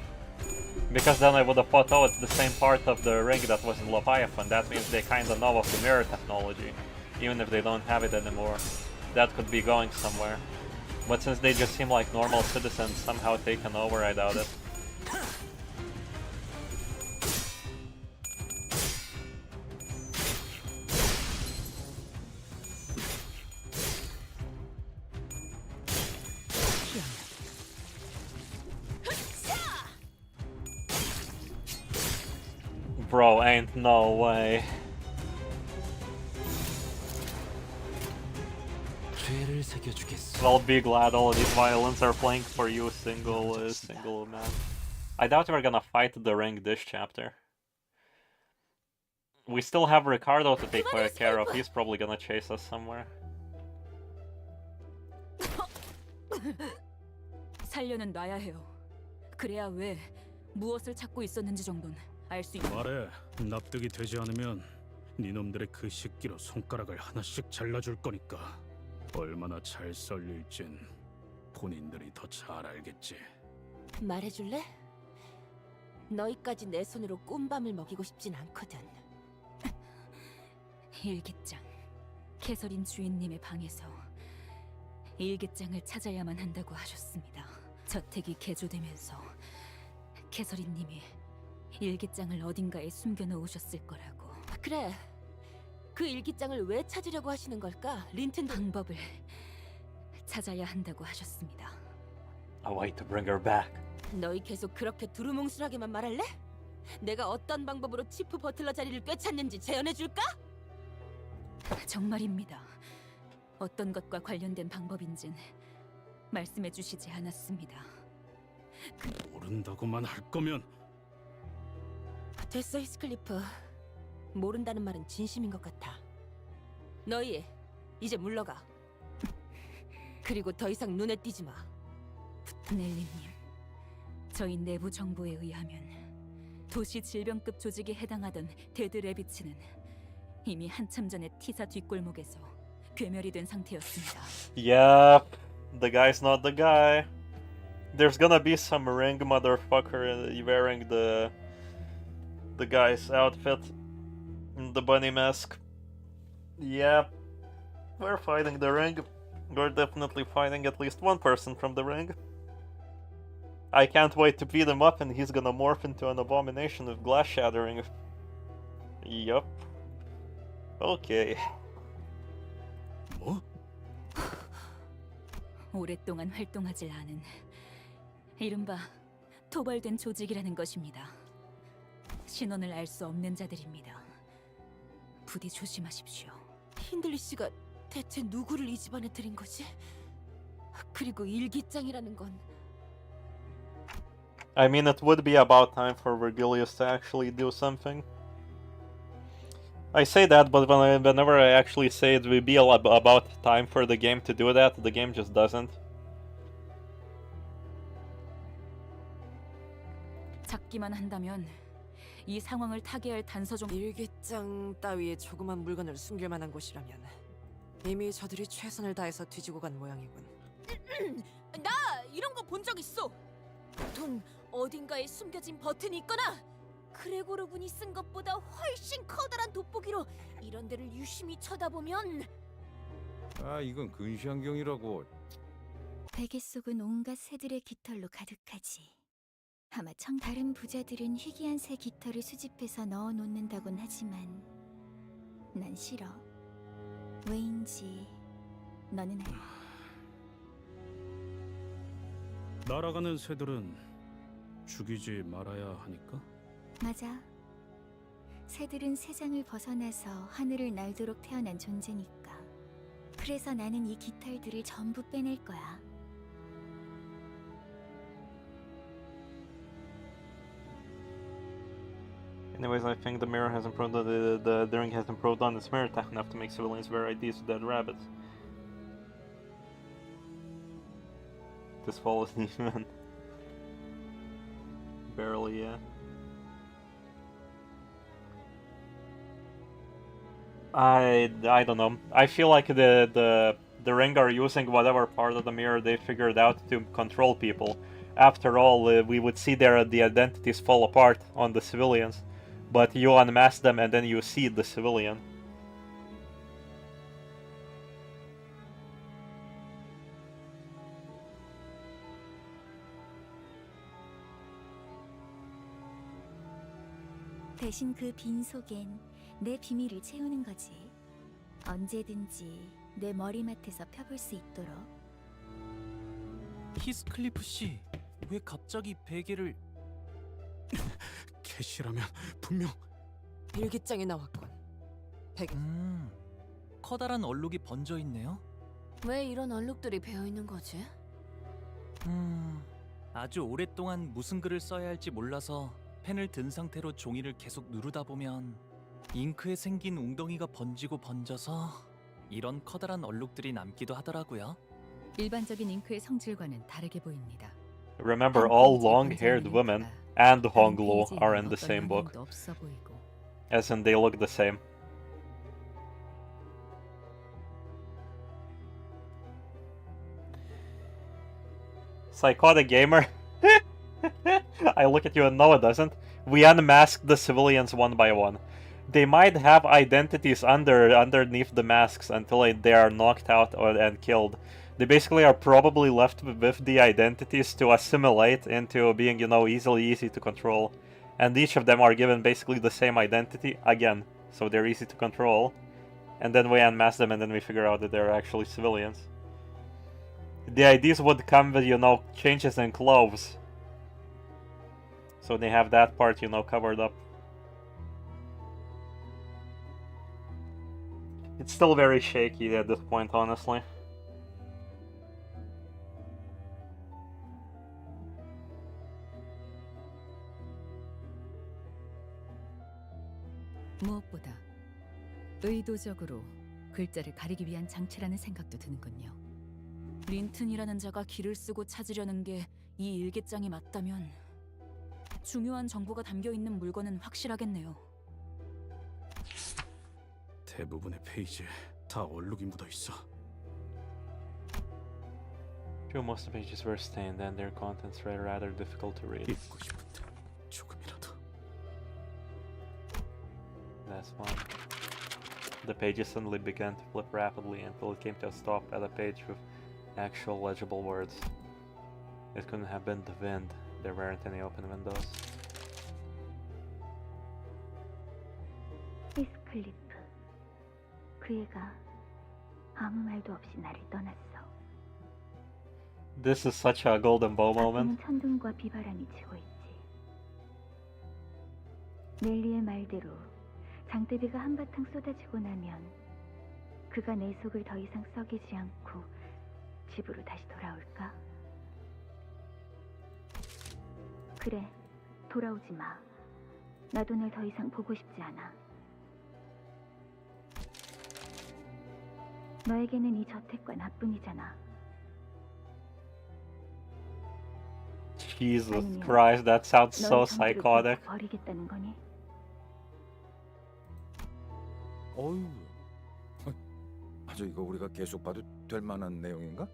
Because then I would have thought, oh, it's the same part of the ring that was in Leviathan. That means they kinda know of the mirror technology. Even if they don't have it anymore. That could be going somewhere. But since they just seem like normal citizens somehow taken over, I doubt it. Bro, ain't no way. Well, be glad all of these violins are playing for you, single man. I doubt we're gonna fight the ring this chapter. We still have Ricardo to take care of. He's probably gonna chase us somewhere. 살려는 놔야 해요. 그래야 왜 무엇을 찾고 있었는지 정도는 알 수 있는. 말해. 납득이 되지 않으면 니놈들의 그 식기로 손가락을 하나씩 잘라줄 거니까. 얼마나 잘 썰릴진 본인들이 더 잘 알겠지. 말해줄래? 너희까지 내 손으로 꿀밤을 먹이고 싶진 않거든. 일기장. 캐서린 주인님의 방에서 일기장을 찾아야만 한다고 하셨습니다. 저택이 개조되면서 캐서린님이 일기장을 어딘가에 숨겨놓으셨을 거라고. 그래. 그 일기장을 왜 찾으려고 하시는 걸까? 린튼 방법을 찾아야 한다고 하셨습니다. A way to bring her back. 너희 계속 그렇게 두루뭉술하게만 말할래? 내가 어떤 방법으로 치프 버틀러 자리를 꿰찼는지 재현해줄까? 정말입니다. 어떤 것과 관련된 방법인진 말씀해주시지 않았습니다. 모른다고만 할 거면 됐어, 히스클리프. 모른다는 말은 진심인 것 같아. 너희 이제 물러가. 그리고 더 이상 눈에 띄지 마. 넬리님, 저희 내부 정보에 의하면 도시 질병급 조직에 해당하던 데드 레비츠는 이미 한참 전에 티사 뒷골목에서 괴멸이 된 상태였습니다. Yep, the guy's not the guy. There's gonna be some ring motherfucker wearing the guy's outfit. The bunny mask. Yep. We're fighting the ring. We're definitely fighting at least one person from the ring. I can't wait to beat him up and he's gonna morph into an abomination of glass shattering. Yup. Okay. 뭐? 오랫동안 활동하질 않은 이른바 토벌된 조직이라는 것입니다. 신원을 알 수 없는 자들입니다. 부디 조심하십시오. 힌들리 씨가 대체 누구를 이 집안에 들인 거지? 그리고 일기장이라는 건 I mean, it would be about time for Virgilius to actually do something. I say that, but whenever I actually say it would be about time for the game to do that, the game just doesn't. 잡기만 한다면 이 상황을 타개할 단서 좀. 일기장 따위의 조그만 물건을 숨길 만한 곳이라면 이미 저들이 최선을 다해서 뒤지고 간 모양이군. 나 이런 거 본 적 있어. 보통 어딘가에 숨겨진 버튼이 있거나 그레고르 군이 쓴 것보다 훨씬 커다란 돋보기로 이런 데를 유심히 쳐다보면. 아, 이건 근시안경이라고. 베개 속은 온갖 새들의 깃털로 가득하지. 아마 다른 부자들은 희귀한 새 깃털을 수집해서 넣어 놓는다곤 하지만 난 싫어. 왜인지 너는 알아. 날아가는 새들은 죽이지 말아야 하니까? 맞아. 새들은 세상을 벗어나서 하늘을 날도록 태어난 존재니까. 그래서 나는 이 깃털들을 전부 빼낼 거야. Anyways, I think the mirror has improved. The ring has improved on its mirror tech enough to make civilians wear IDs with dead rabbits. This fall isn't even barely, yeah. I don't know. I feel like the ring are using whatever part of the mirror they figured out to control people. After all, we would see the identities fall apart on the civilians, but you unmask them and then you see the civilian. 대신 그 빈 속엔 내 비밀을 채우는 거지. 언제든지 내 머리맡에서 펴볼 수 있도록. 히스클리프 씨, 왜 갑자기 베개를... 캐시라면 분명... 일기장에 나왔군. 베개. 커다란 얼룩이 번져 있네요. 왜 이런 얼룩들이 베어 있는 거지? 아주 오랫동안 무슨 글을 써야 할지 몰라서 펜을 든 상태로 종이를 계속 누르다 보면 잉크에 생긴 웅덩이가 번지고 번져서 이런 커다란 얼룩들이 남기도 하더라고요. 일반적인 잉크의 성질과는 다르게 보입니다. Remember, all long-haired women and Hongluo are in the same book. As in, they look the same. Psychotic gamer. I look at you and no, it doesn't. We unmask the civilians one by one. They might have identities underneath the masks until they are knocked out and killed. They basically are probably left with the identities to assimilate into being, you know, easy to control. And each of them are given basically the same identity again, so they're easy to control. And then we unmask them and then we figure out that they're actually civilians. The IDs would come with, you know, changes in clothes. So they have that part, you know, covered up. It's still very shaky at this point, honestly. 무엇보다 의도적으로 글자를 가리기 위한 장치라는 생각도 드는군요. 린튼이라는 자가 길을 쓰고 찾으려는 게 이 일기장이 맞다면 중요한 정보가 담겨있는 물건은 확실하겠네요. 대부분의 페이지에 다 얼룩이 묻어있어. True, most of the pages were stained and their contents were rather difficult to read. 읽고 싶은데 조금이라도. That's fine. The pages suddenly began to flip rapidly until it came to a stop at a page with actual legible words. It couldn't have been the wind. There weren't any open windows. 히스클리프, 그 애가 아무 말도 없이 나를 떠났어. This is such a golden bow 밖에는 moment. 천둥과 비바람이 치고 있지. 넬리의 말대로 장대비가 한바탕 쏟아지고 나면 그가 내 속을 더 이상 썩이지 않고 집으로 다시 돌아올까? 그래, 돌아오지 마. 나도 널 더 이상 보고 싶지 않아. 너에게는 이 저택과 나뿐이잖아. Jesus Christ, that sounds so 너의 정보를 psychotic. 버리겠다는 거니? 어휴. 아주 이거 우리가 계속 봐도 될 만한 내용인가?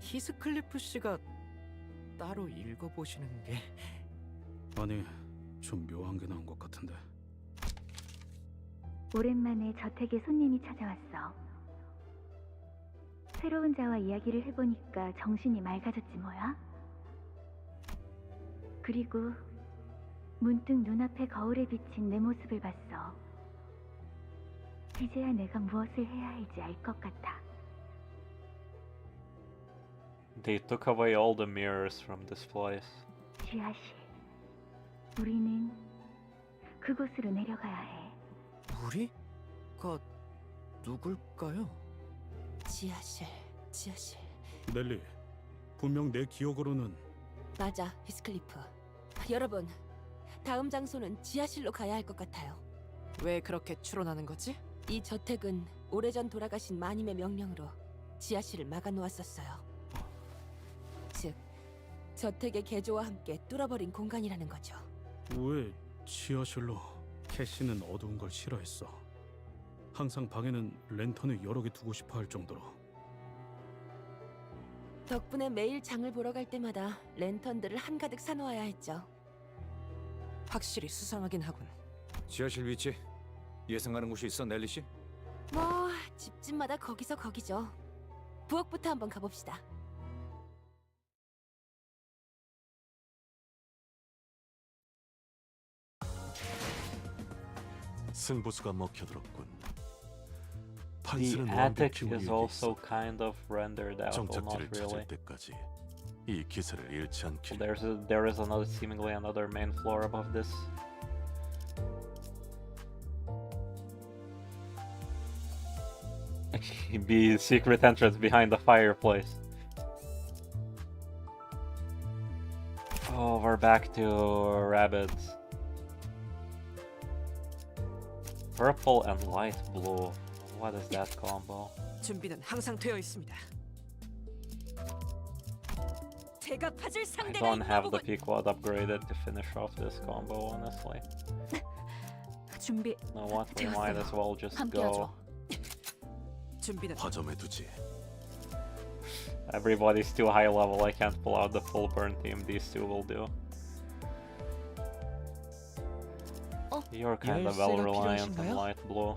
히스클리프 씨가 따로 읽어보시는 게 아니, 좀 묘한 게 나온 것 같은데. 오랜만에 저택에 손님이 찾아왔어. 새로운 자와 이야기를 해보니까 정신이 맑아졌지 뭐야? 그리고 문득 눈앞에 거울에 비친 내 모습을 봤어. 이제야 내가 무엇을 해야 할지 알 것 같아. They took away all the mirrors from this place. 지하실. 우리는 그곳으로 내려가야 해. 우리가 누굴까요? 지하실. 넬리, 분명 내 기억으로는 맞아, 히스클리프. 여러분, 다음 장소는 지하실로 가야 할 것 같아요. 왜 그렇게 추론하는 거지? 이 저택은 오래전 돌아가신 마님의 명령으로 지하실을 막아놓았었어요. 즉, 저택의 개조와 함께 뚫어버린 공간이라는 거죠. 왜 지하실로? 캐시는 어두운 걸 싫어했어. 항상 방에는 랜턴을 여러 개 두고 싶어 할 정도로. 덕분에 매일 장을 보러 갈 때마다 랜턴들을 한가득 사놓아야 했죠. 확실히 수상하긴 하군. 지하실 위치 예상하는 곳이 있어, 넬리 씨? 뭐 집집마다 거기서 거기죠. 부엌부터 한번 가봅시다. 승부수가 먹혀들었군. The 판스는 attic 완벽히 is 우리에게 also 있어. kind of rendered out, well, 정착지를 not 찾을 really. 때까지 이 기세를 잃지 않길. There is another, seemingly another main floor above this. Be secret entrance behind the fireplace. Oh, we're back to rabbits. Purple and light blue. What is that combo? 준비는 항상 되어 있습니다. 제가 파줄 I 상대가 don't 있나 have the 보군. Pequod upgraded to finish off this combo, honestly. 준비 You know what? We might as well just 함께하죠. go. 준비는 화점에 두지. Everybody's too high level, I can't pull out the full burn team, these two will do. You're kind of well reliant on light blue.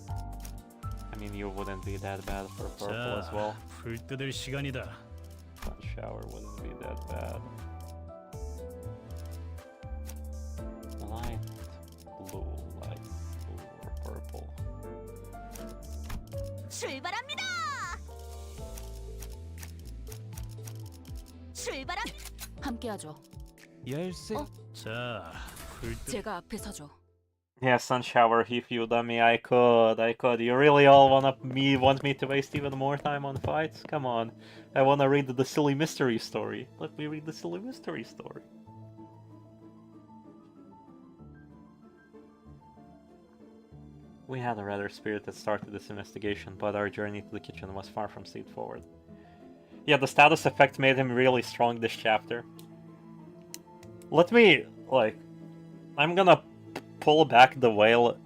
I mean, you wouldn't be that bad for purple as well. 불 뜯을 시간이다. Sun shower wouldn't be that bad. Light blue or purple. 출발합니다. 함께하죠. 열쇠. 자, 불 뜯. 제가 앞에 서죠. Yeah, sun shower, if you dummy, I could. You really all want me to waste even more time on fights? Come on. I wanna read the silly mystery story. Let me read the silly mystery story. We had a rather spirited start to this investigation, but our journey to the kitchen was far from straightforward. Yeah, the status effect made him really strong this chapter. Let me, I'm gonna pull back the veil,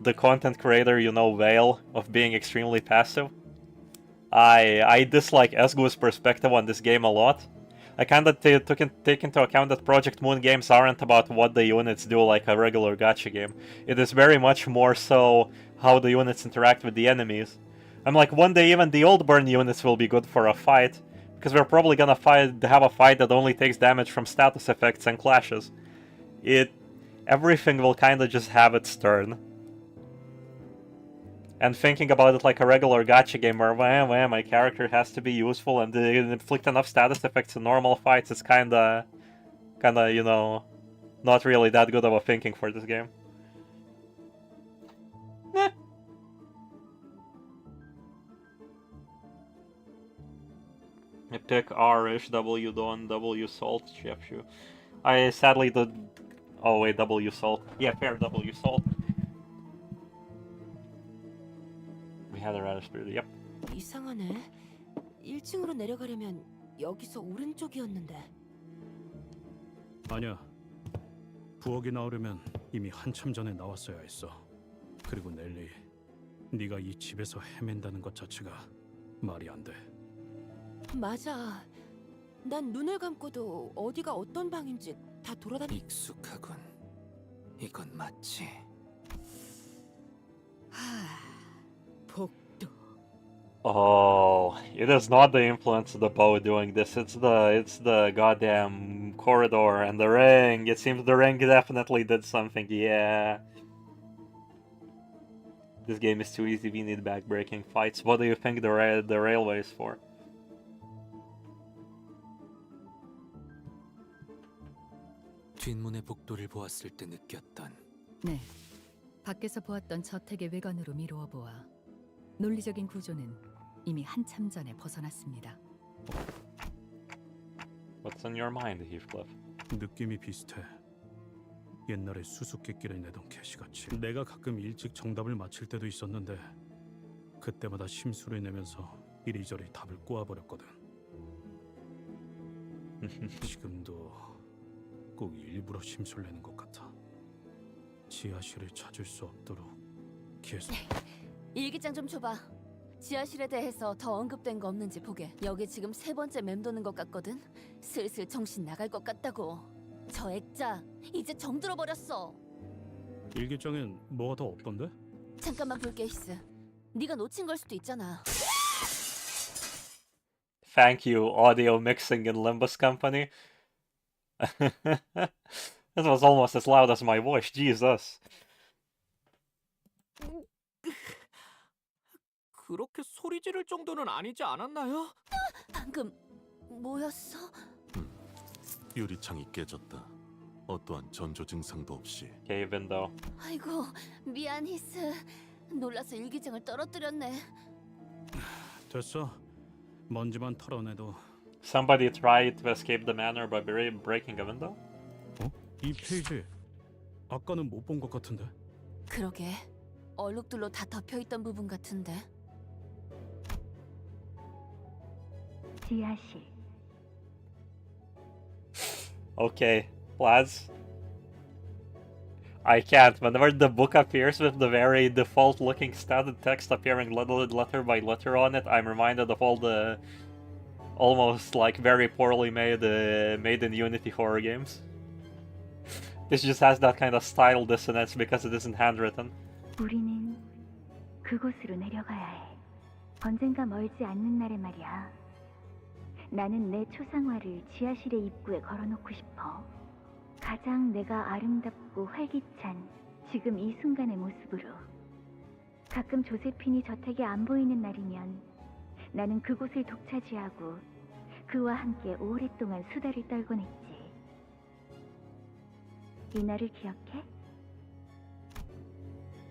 the content creator, veil of being extremely passive. I dislike Esgu's perspective on this game a lot. I kinda take into account that Project Moon games aren't about what the units do like a regular gacha game. It is very much more so how the units interact with the enemies. I'm like, one day even the old burn units will be good for a fight, because we're probably gonna have a fight that only takes damage from status effects and clashes. Everything will kinda just have its turn. And thinking about it like a regular gacha game where my character has to be useful and inflict enough status effects in normal fights, it's kinda, you know, not really that good of a thinking for this game. I pick R-ish, W Dawn, W Salt, Chefshu. I sadly did... Oh wait, W Salt. Yeah, fair, W Salt. We had a radish spirit, yep. 이상하네. 1층으로 내려가려면 여기서 오른쪽이었는데. 아니야. 부엌에 나오려면 이미 한참 전에 나왔어야 했어. 그리고 넬리, 네가 이 집에서 헤맨다는 것 자체가 말이 안 돼. 맞아. 난 눈을 감고도 어디가 어떤 방인지 다 돌아다니. 익숙하군. 이건 마치 복도. Oh, it is not the influence of the bow doing this. It's the goddamn corridor and the ring. It seems the ring definitely did something. Yeah. This game is too easy. We need back-breaking fights. What do you think the railway is for? 뒷문의 복도를 보았을 때 느꼈던 네. 밖에서 보았던 저택의 외관으로 미루어 보아 논리적인 구조는 이미 한참 전에 벗어났습니다. What's on your mind, Heathcliff? 느낌이 비슷해. 옛날에 수수께끼를 내던 캐시같이. 내가 가끔 일찍 정답을 맞힐 때도 있었는데 그때마다 심술을 내면서 이리저리 답을 꼬아버렸거든. 지금도 꼭 일부러 심술 내는 것 같아. 지하실을 찾을 수 없도록 계속. 일기장 좀 줘봐. 지하실에 대해서 더 언급된 거 없는지 보게. 여기 지금 3번째 맴도는 것 같거든. 슬슬 정신 나갈 것 같다고. 저 액자 이제 정들어 버렸어. 일기장엔 뭐가 더 없던데? 잠깐만 볼게, 히스. 네가 놓친 걸 수도 있잖아. Thank you, audio mixing in Limbus Company. This was almost as loud as my voice, Jesus. 그렇게 소리 지를 정도는 아니지 않았나요? 방금 뭐였어? 유리창이 깨졌다. 어떠한 전조 증상도 없이. Cave window. 아이고, 미안, 히스. 놀라서 일기장을 떨어뜨렸네. 됐어. 먼지만 털어내도. Somebody tried to escape the manor by breaking a window? 어? 이 페이지 아까는 못 본 것 같은데. 그러게. 얼룩들로 다 덮여있던 부분 같은데. 지하실. Okay, lads. I can't. Whenever the book appears with the very default-looking standard text appearing letter by letter on it, I'm reminded of all the almost like very poorly made in Unity horror games. This just has that kind of style dissonance because it isn't handwritten. 우리는 그곳으로 내려가야 해. 언젠가 멀지 않는 날에 말이야. 나는 내 초상화를 지하실의 입구에 걸어놓고 싶어. 가장 내가 아름답고 활기찬 지금 이 순간의 모습으로. 가끔 조세핀이 저택에 안 보이는 날이면 나는 그곳을 독차지하고 그와 함께 오랫동안 수다를 떨곤 했지. 이 날을 기억해?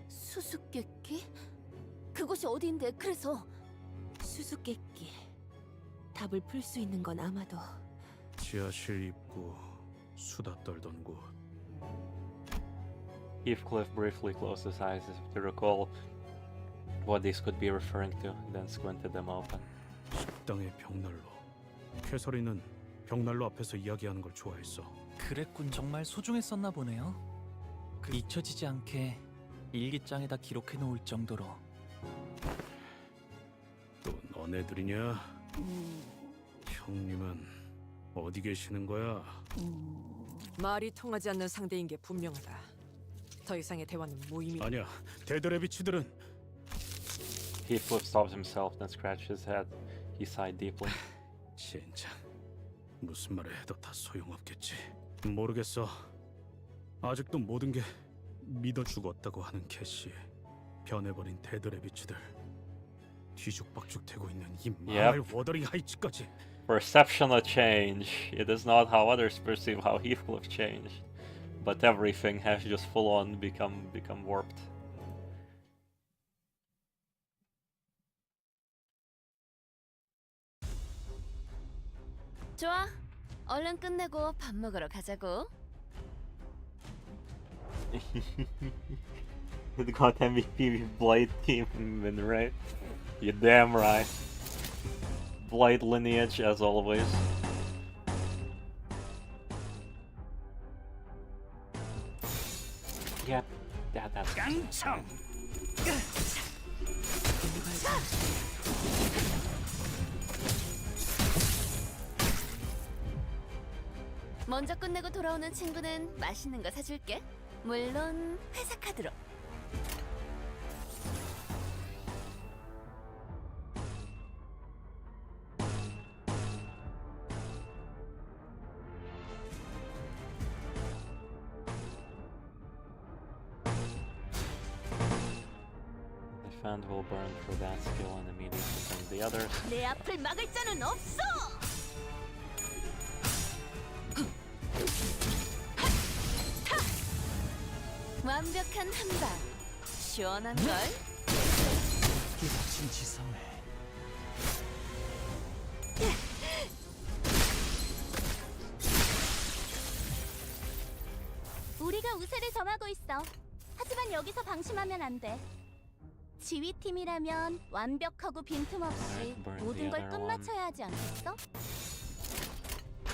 수수께끼? 그곳이 어디인데? 그래서 수수께끼. 답을 풀 수 있는 건 아마도 지하실 입구 수다 떨던 곳. Heathcliff briefly closed his eyes as if to recall what these could be referring to, then squinted them open. 식당의 벽난로. 캐서린은 벽난로 앞에서 이야기하는 걸 좋아했어. 그랬군. 정말 소중했었나 보네요. 잊혀지지 않게 일기장에다 기록해 놓을 정도로. 또 너네들이냐? 형님은 어디 계시는 거야? 말이 통하지 않는 상대인 게 분명하다. 더 이상의 대화는 무의미. 아니야. 데드레비치들은 Heathcliff stops himself, then scratches his head. He sighed deeply. 진짜 무슨 말을 해도 다 소용없겠지. 모르겠어. 아직도 모든 게 믿어 죽었다고 하는 캐시. 변해버린 데드레비츠들. 뒤죽박죽되고 있는 이 망할 워더링 하이츠까지. Perceptional change. It is not how others perceive how Heathcliff changed, but everything has just full on become warped. 좋아. 얼른 끝내고 밥 먹으러 가자고. It got MVP Blade team win, right? You're damn right. Blade lineage as always. Yep, that's 깡총. 먼저 끝내고 돌아오는 친구는 맛있는 거 사줄게. 물론 회사 카드로. The fan will burn for that skill and immediately send the others. 내 앞을 막을 자는 없어. 완벽한 한방. 시원한 걸. 기사친 지성을. 우리가 우세를 점하고 있어. 하지만 여기서 방심하면 안 돼. 지휘팀이라면 완벽하고 빈틈없이 모든 걸 끝마쳐야 하지 않겠어?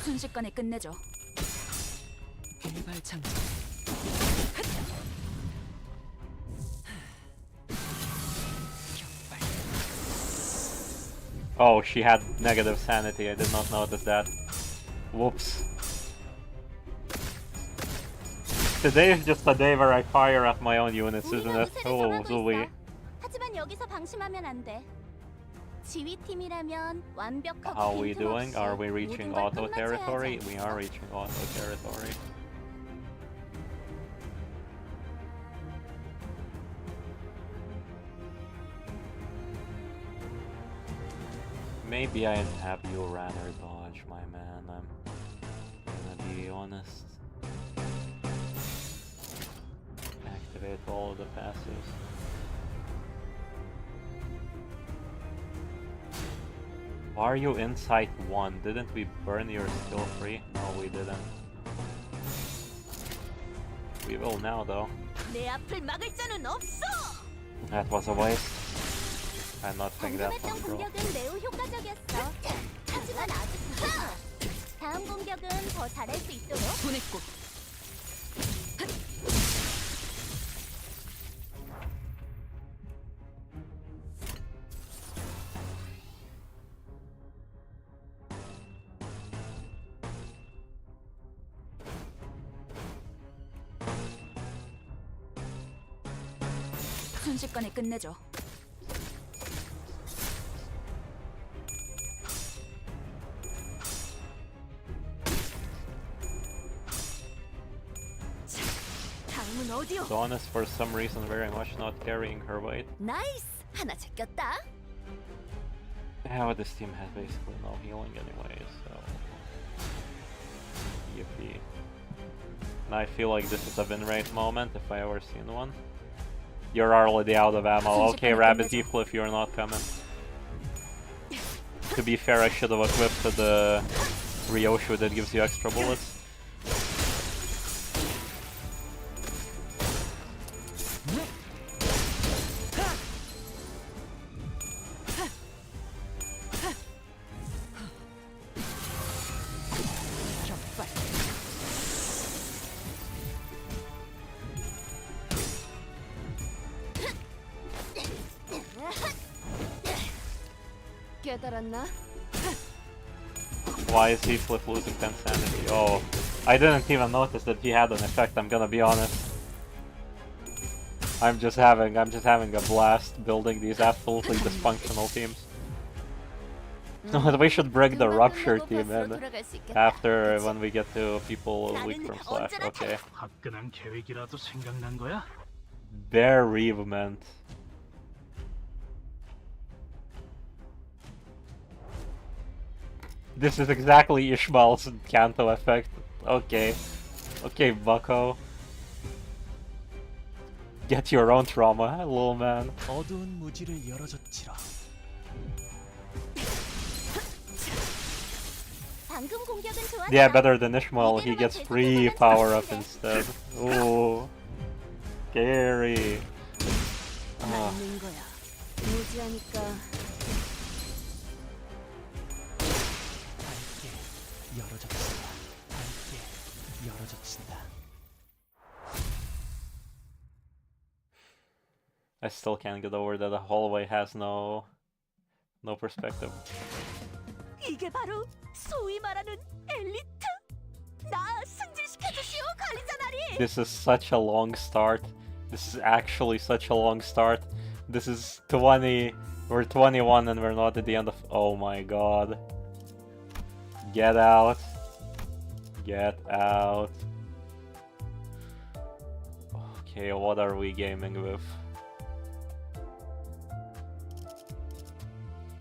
순식간에 끝내줘. 개발창조. Oh, she had negative sanity. I did not notice that. Whoops. Today is just a day where I fire at my own units, isn't it? Oh, Zoe. 하지만 여기서 방심하면 안 돼. 지휘팀이라면 완벽하고 How are we 빈틈없이 doing? Are we reaching 모든 걸 auto 끝마쳐야 territory? 하지 We are reaching auto territory. Maybe I'd have you rather dodge, my man. I'm gonna be honest. Activate all of the passives. Why are you in Sight 1? Didn't we burn your skill free? No, we didn't. We will now, though. 내 앞을 막을 자는 없어. That was a waste. I not think that 방금 one, 했던 bro. 공격은 매우 효과적이었어. 하지만 아직 부족해. 다음 공격은 더 잘할 수 있도록. 보냈고. 순식간에 끝내줘. 다음은 어디요? Dawn is for some reason very much not carrying her weight. 나이스. 하나 제꼈다. Yeah, but this team has basically no healing anyway, so... Yippee. And I feel like this is a win rate moment if I ever seen one. You're already out of ammo. Okay, Rabbit Heathcliff, you're not coming. To be fair, I should have equipped the Ryoshu that gives you extra bullets. 깨달았나? Why is Heathcliff losing 10 sanity? Oh, I didn't even notice that he had an effect, I'm gonna be honest. I'm just having a blast building these absolutely dysfunctional teams. We should bring the rupture team in after when we get to people weak from Slash. Okay. 화끈한 계획이라도 생각난 거야? Bereavement. This is exactly Ishmael's Canto effect. Okay. Okay, bucko. Get your own trauma, little man. 어두운 무지를 열어젖히라. 방금 공격은 좋았어. Yeah, better than Ishmael. He gets free power up instead. Ooh. Scary. 맞는 거야. 무지하니까. 밝게 열어젖힌다. 밝게 열어젖힌다. I still can't get over that the hallway has no perspective. 이게 바로 소위 말하는 엘리트. 나 승진시켜주시오 관리자나리. This is such a long start. This is actually such a long start. This is 20. We're 21 and we're not at the end of. Oh my god. Get out. Get out. Okay, what are we gaming with?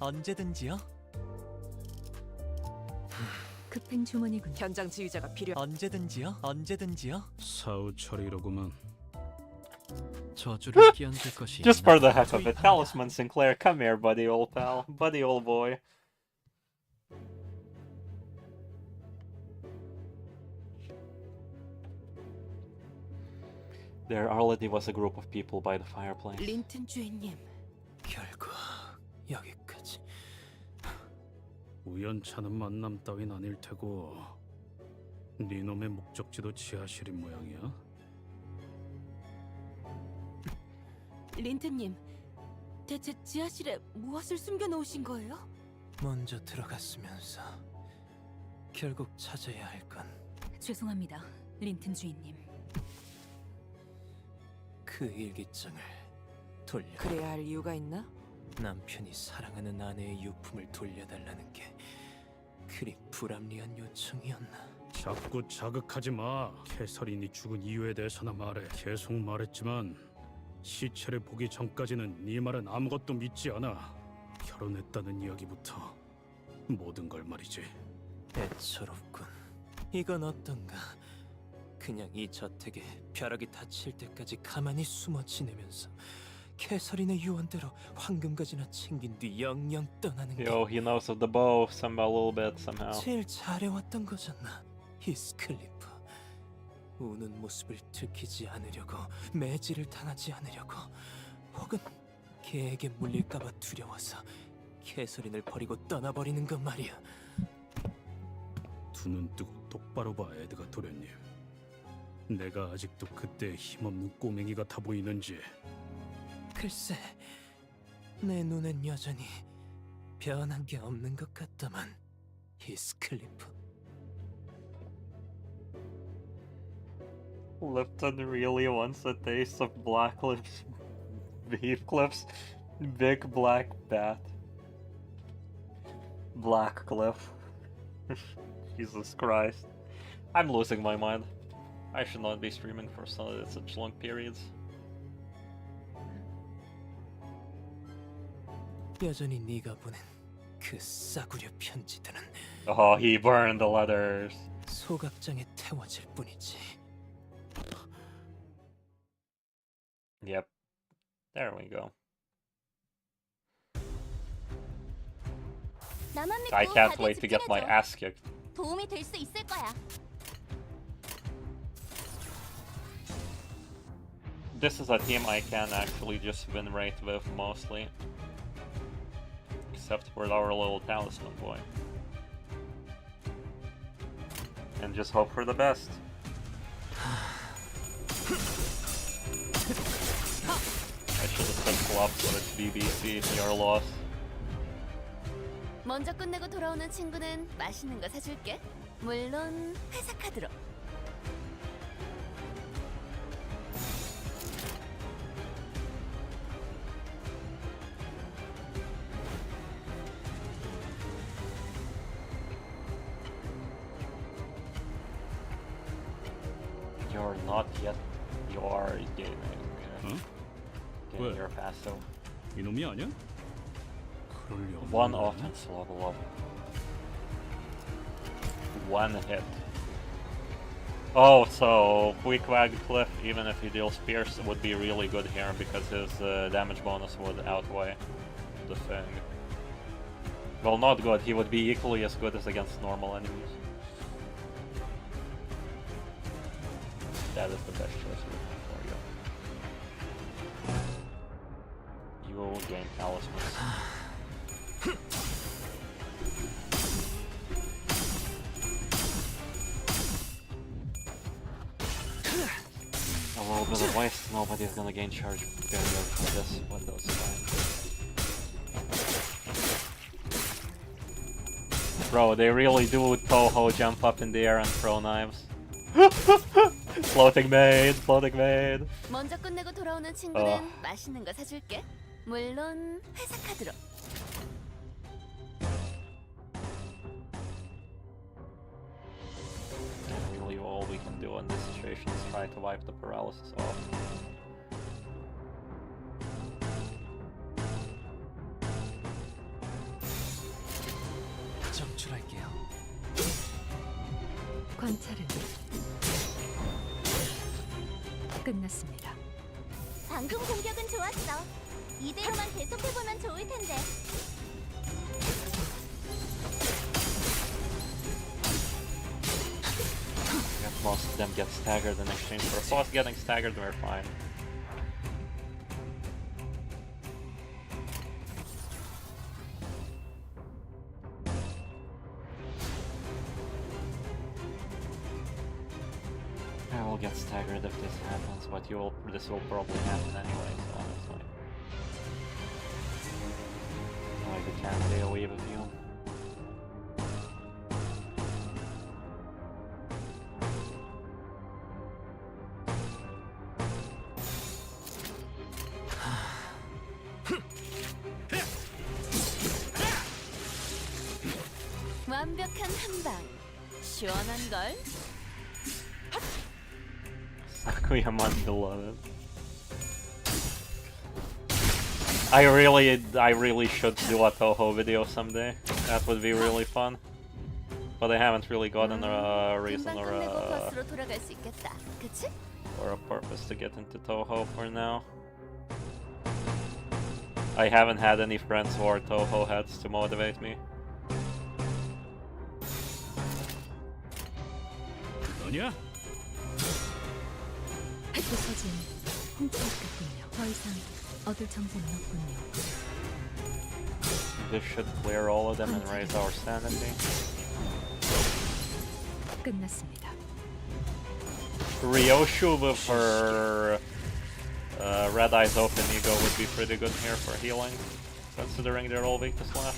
언제든지요. 급행 주문이군. 현장 지휘자가 필요. 언제든지요. 언제든지요. 사후 처리로구만. 저주를 끼얹을 것이. Just for the heck of it, Talisman Sinclair, come here, buddy, old pal, buddy, old boy. There already was a group of people by the fireplace. 린튼 주인님. 결국 여기까지. 우연찮은 만남 따윈 아닐 테고 네 놈의 목적지도 지하실인 모양이야? 린튼님, 대체 지하실에 무엇을 숨겨놓으신 거예요? 먼저 들어갔으면서 결국 찾아야 할 건 죄송합니다, 린튼 주인님. 그 일기장을 돌려. 그래야 할 이유가 있나? 남편이 사랑하는 아내의 유품을 돌려달라는 게 그리 불합리한 요청이었나? 자꾸 자극하지 마. 캐서린이 죽은 이유에 대해서나 말해. 계속 말했지만 시체를 보기 전까지는 네 말은 아무것도 믿지 않아. 결혼했다는 이야기부터 모든 걸 말이지. 애처롭군. 이건 어떤가? 그냥 이 저택에 벼락이 닫힐 때까지 가만히 숨어 지내면서 캐서린의 유언대로 황금가지나 챙긴 뒤 영영 떠나는 게 Yo, he knows of the bow somehow, a little bit somehow. 제일 잘해왔던 거잖아. 히스클리프. 우는 모습을 들키지 않으려고, 매질을 당하지 않으려고, 혹은 개에게 물릴까봐 두려워서 캐서린을 버리고 떠나버리는 것 말이야. 두 눈 뜨고 똑바로 봐, 에드가 도련님. 내가 아직도 그때 힘없는 꼬맹이 같아 보이는지. 글쎄, 내 눈엔 여전히 변한 게 없는 것 같다만, 히스클리프. Lipton really wants a taste of Blackcliff's Heathcliff's big black bat. Blackcliff. Jesus Christ. I'm losing my mind. I should not be streaming for such long periods. 여전히 네가 보낸 그 싸구려 편지들은 Oh, he burned the letters. 소각장에 태워질 뿐이지. Yep. There we go. 나만 믿고 I can't 다들 wait to get my 집중해줘. ass kicked. 도움이 될 수 있을 거야. This is a team I can actually just win rate with mostly. Except for our little talisman boy. And just hope for the best. I should have said flops, but it's BBC, your loss. 먼저 끝내고 돌아오는 친구는 맛있는 거 사줄게. 물론 회사 카드로. not yet. You are gaining. 왜? Your passive. 이놈이 아니야? 그럴 리 없는 One 거야? offense level up. One hit. Oh, so Quick Wag Cliff, even if he deals Pierce, would be really good here because his damage bonus would outweigh the thing. Well, not good. He would be equally as good as against normal enemies. That is the best choice we have for you. You will gain talismans. A little bit of waste. Nobody's gonna gain charge barrier from this Windows fine. Bro, they really do Toho jump up in the air and throw knives. Floating maid, floating maid. 먼저 끝내고 돌아오는 친구는 맛있는 거 사줄게. 물론 회사 카드로. And really all we can do in this situation is try to wipe the paralysis off. 정출할게요. 관찰은 끝났습니다. 방금 공격은 좋았어. 이대로만 계속해보면 좋을 텐데. If most of them get staggered in exchange for a boss getting staggered, we're fine. I will get staggered if this happens, but this will probably happen anyway, so it's fine. Like I can't AoE with you. 완벽한 한방. 시원한 걸. Sakuya must love it. I really should do a Toho video someday. That would be really fun. But I haven't really gotten a reason 금방 or 끝내고 버스로 돌아갈 수 있겠다. 그치? a purpose to get into Toho for now. I haven't had any friends who are Toho heads to motivate me. 너냐? 부서진 훔치것 같군요. 더 이상 얻을 정보는 없군요. This should clear all of them and raise our sanity. 끝났습니다. Ryoshu with her Red Eyes Open Ego would be pretty good here for healing, considering they're all weak to slash.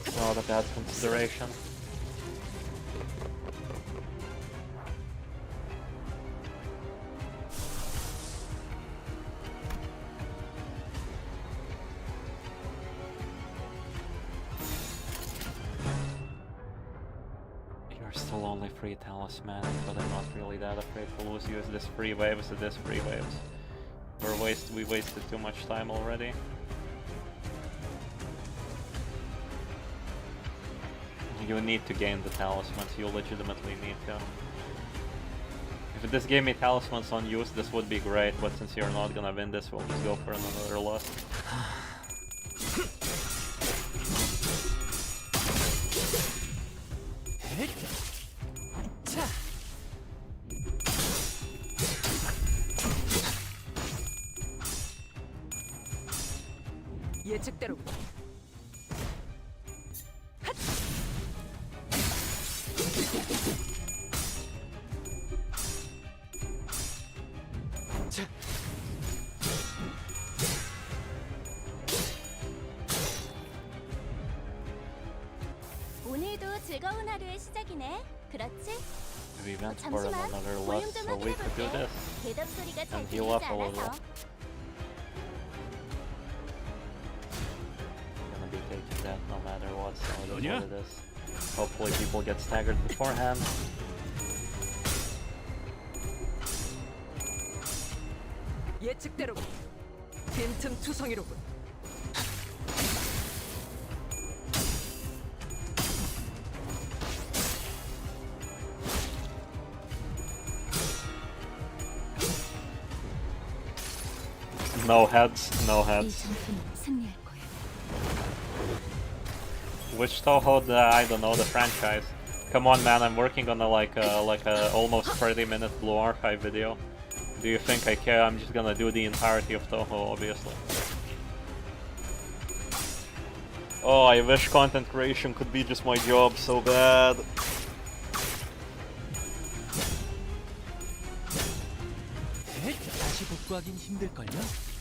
It's not a bad consideration. Still only free talismanic, but I'm not really that afraid to lose you as this free waves to this free waves. We wasted too much time already. You need to gain the talismans, you legitimately need to. If this gave me talismans on use, this would be great, but since you're not gonna win this, we'll just go for another loss. 예측대로. 오늘도 즐거운 하루의 시작이네. 그렇지? We went for another loss, so we could do this. 대답 소리가 잘 And heal 들리지 up a little. 않아서. Gonna be taking that no matter what, so it is what it is. Hopefully people get staggered beforehand. 예측대로 빈틈 투성이로군. No heads, no 이 heads. 전투는 승리할 거야. Which Toho? I don't know the franchise. Come on, man! I'm working on a almost 30-minute Blue Archive video. Do you think I care? I'm just gonna do the entirety of Toho, obviously. Oh, I wish content creation could be just my job so bad. 다시 복구하긴 힘들걸요?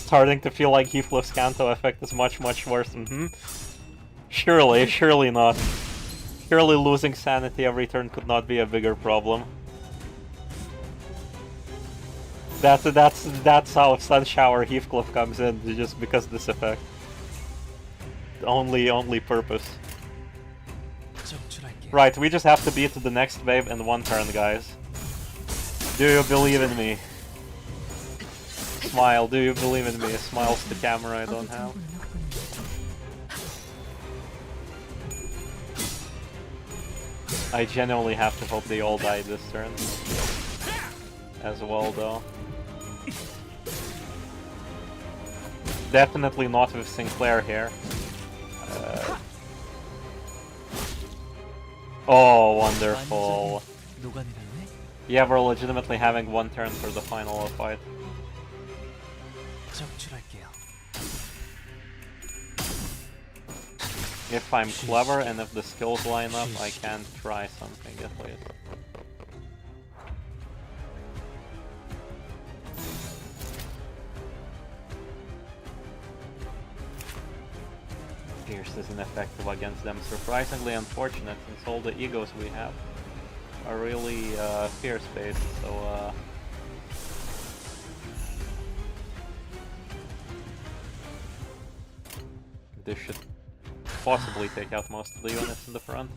Starting to feel like Heathcliff's Canto effect is much worse. Surely not. Surely losing sanity every turn could not be a bigger problem. That's how Sun Shower Heathcliff comes in, just because this effect. Only purpose. Right, we just have to beat the next wave in one turn, guys. Do you believe in me? Smile, do you believe in me? Smiles to camera I don't have. I genuinely have to hope they all die this turn. As well, though. Definitely not with Sinclair here. Oh, wonderful. Yeah, we're legitimately having one turn for the final fight. If I'm clever and if the skills line up, I can try something at least. Pierce is ineffective against them. Surprisingly unfortunate, since all the egos we have are really Pierce-based, so this should possibly take out most of the units in the front.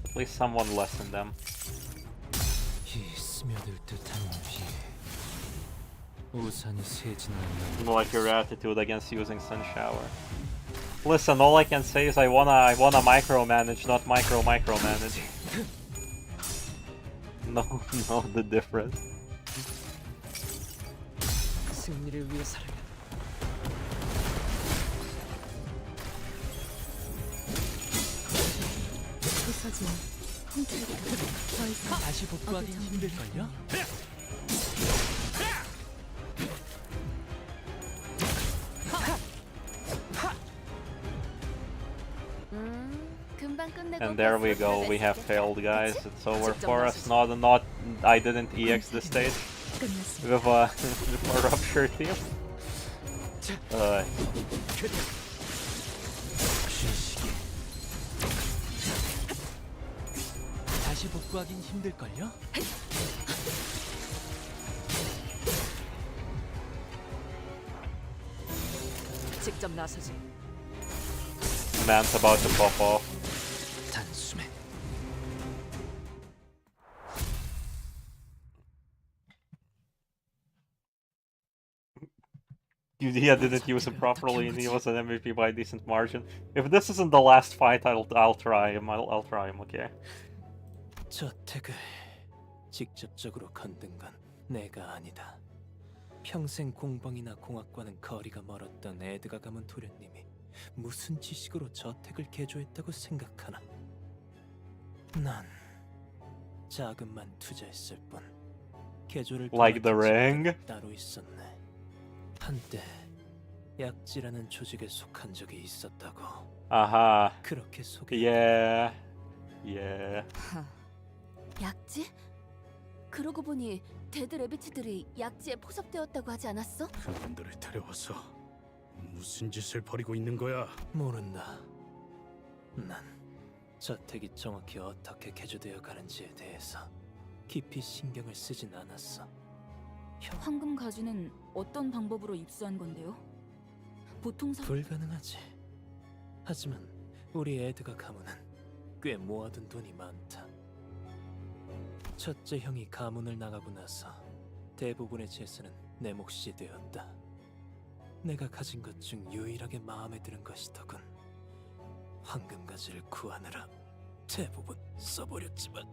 At least someone less than them. Like your attitude against using Sun Shower. Listen, all I can say is I wanna micromanage, not micromanage. No, the difference. 승리를 위해서라면 부서진 홈트리가 더 이상 다시 복구하긴 힘들걸요? And there we go, we have failed, guys. It's over for us. Not I didn't EX this stage with a rupture team. 다시 복구하긴 힘들걸요? 직접 나서지. Man's about to pop off. 단숨에 He didn't use it properly and he was an MVP by a decent margin. If this isn't the last fight, I'll try him. I'll try him, okay? 저택을 직접적으로 건든 건 내가 아니다. 평생 공방이나 공학과는 거리가 멀었던 에드가 가문 도련님이 무슨 지식으로 저택을 개조했다고 생각하나? 난 자금만 투자했을 뿐 개조를 Like the ring? 따로 있었네. 한때 약지라는 조직에 속한 적이 있었다고. 아하. 그렇게 소개. Yeah. 약지? 그러고 보니 데드 레비츠들이 약지에 포섭되었다고 하지 않았어? 그놈들을 데려와서 무슨 짓을 벌이고 있는 거야? 모른다. 난 저택이 정확히 어떻게 개조되어 가는지에 대해서 깊이 신경을 쓰진 않았어. 황금 가지는 어떤 방법으로 입수한 건데요? 보통 불가능하지. 하지만 우리 에드가 가문은 꽤 모아둔 돈이 많다. 첫째 형이 가문을 나가고 나서 대부분의 재산은 내 몫이 되었다. 내가 가진 것 중 유일하게 마음에 드는 것이더군. 황금가지를 구하느라 대부분 써버렸지만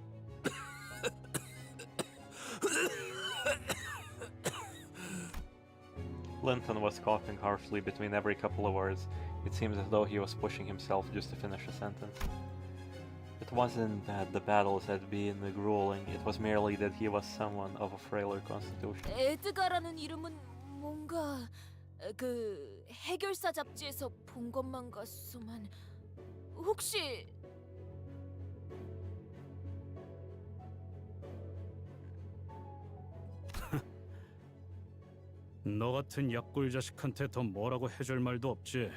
Linton was coughing harshly between every couple of words. It seemed as though he was pushing himself just to finish a sentence. It wasn't that the battles had been grueling, it was merely that he was someone of a frailer constitution. 에드가라는 이름은 뭔가 그 해결사 잡지에서 본 것만 같소만 혹시 너 같은 약골 자식한테 더 뭐라고 해줄 말도 없지.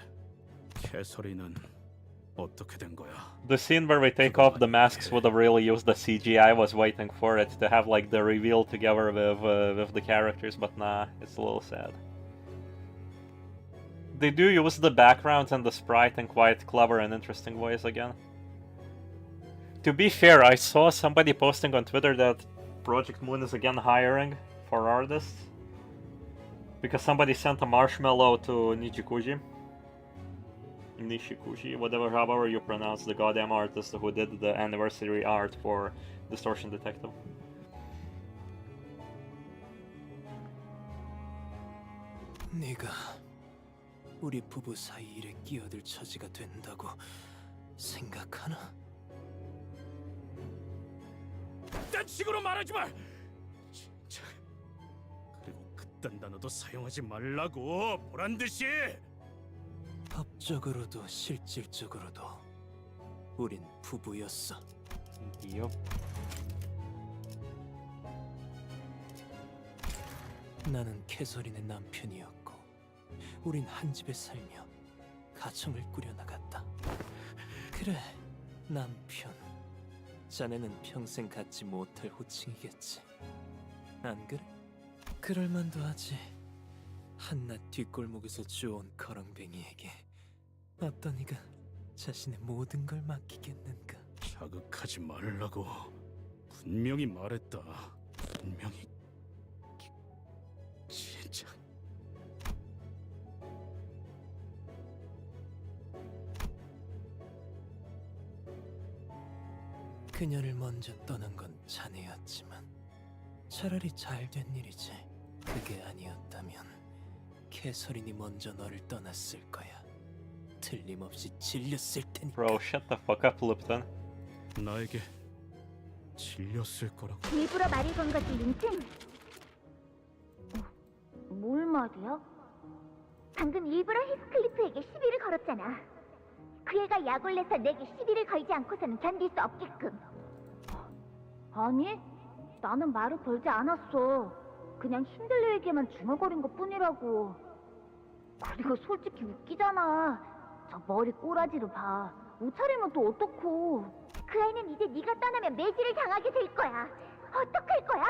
캐서린은 어떻게 된 거야? The scene where we take off the masks would have really used the CGI. I was waiting for it to have like the reveal together with the characters, but nah, it's a little sad. They do use the backgrounds and the sprite in quite clever and interesting ways again. To be fair, I saw somebody posting on Twitter that Project Moon is again hiring for artists. Because somebody sent a marshmallow to Nishikuji, however you pronounce the goddamn artist who did the anniversary art for Distortion Detective. 네가 우리 부부 사이 일에 끼어들 처지가 된다고 생각하나? 딴 식으로 말하지 마! 진짜... 그리고 그딴 단어도 사용하지 말라고! 보란듯이! 법적으로도 실질적으로도 우린 부부였어. 나는 캐서린의 남편이었고 우린 한 집에 살며 가정을 꾸려나갔다. 그래, 남편. 자네는 평생 갖지 못할 호칭이겠지. 안 그래? 그럴만도 하지. 한낱 뒷골목에서 주워온 거렁뱅이에게 어떤 이가 자신의 모든 걸 맡기겠는가? 자극하지 말라고 분명히 말했다. 분명히. 진짜. 그녀를 먼저 떠난 건 자네였지만 차라리 잘된 일이지. 그게 아니었다면 캐서린이 먼저 너를 떠났을 거야. 틀림없이 질렸을 테니까. Bro, shut the fuck up, Lipton. 나에게 질렸을 거라고. 일부러 말을 건 거지, 린튼? 뭘 말이야? 방금 일부러 히스클리프에게 시비를 걸었잖아. 그 애가 약을 내서 내게 시비를 걸지 않고서는 견딜 수 없게끔. 아니, 나는 말을 걸지 않았어. 그냥 힌들레에게만 중얼거린 것뿐이라고. 그리고 솔직히 웃기잖아. 저 머리 꼬라지로 봐. 옷차림은 또 어떻고. 그 아이는 이제 네가 떠나면 매질을 당하게 될 거야. 어떡할 거야?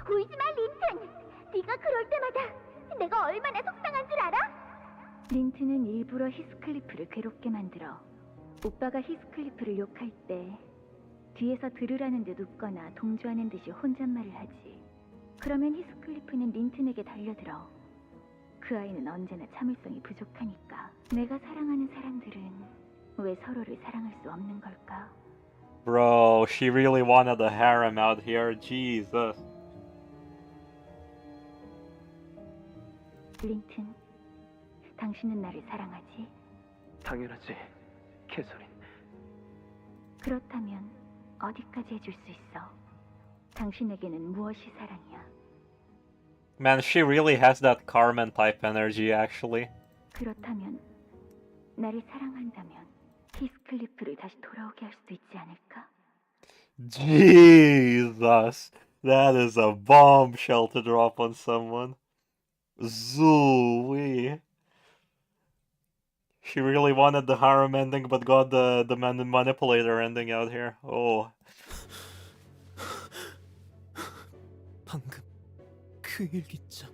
울지 마, 린튼. 네가 그럴 때마다 내가 얼마나 속상한 줄 알아? 린튼은 일부러 히스클리프를 괴롭게 만들어. 오빠가 히스클리프를 욕할 때 뒤에서 들으라는 듯 웃거나 동조하는 듯이 혼잣말을 하지. 그러면 히스클리프는 린튼에게 달려들어. 그 아이는 언제나 참을성이 부족하니까. 내가 사랑하는 사람들은 왜 서로를 사랑할 수 없는 걸까? Bro, she really wanted a harem out here. Jesus. 린튼, 당신은 나를 사랑하지? 당연하지, 캐서린. 그렇다면 어디까지 해줄 수 있어? 당신에게는 무엇이 사랑이야? Man, she really has that Carmen type energy, actually. 그렇다면 나를 사랑한다면 히스클리프를 다시 돌아오게 할 수도 있지 않을까? Jesus, that is a bombshell to drop on someone. Zooey. She really wanted the harem ending, but got the manipulator ending out here. Oh. 방금 그 일기장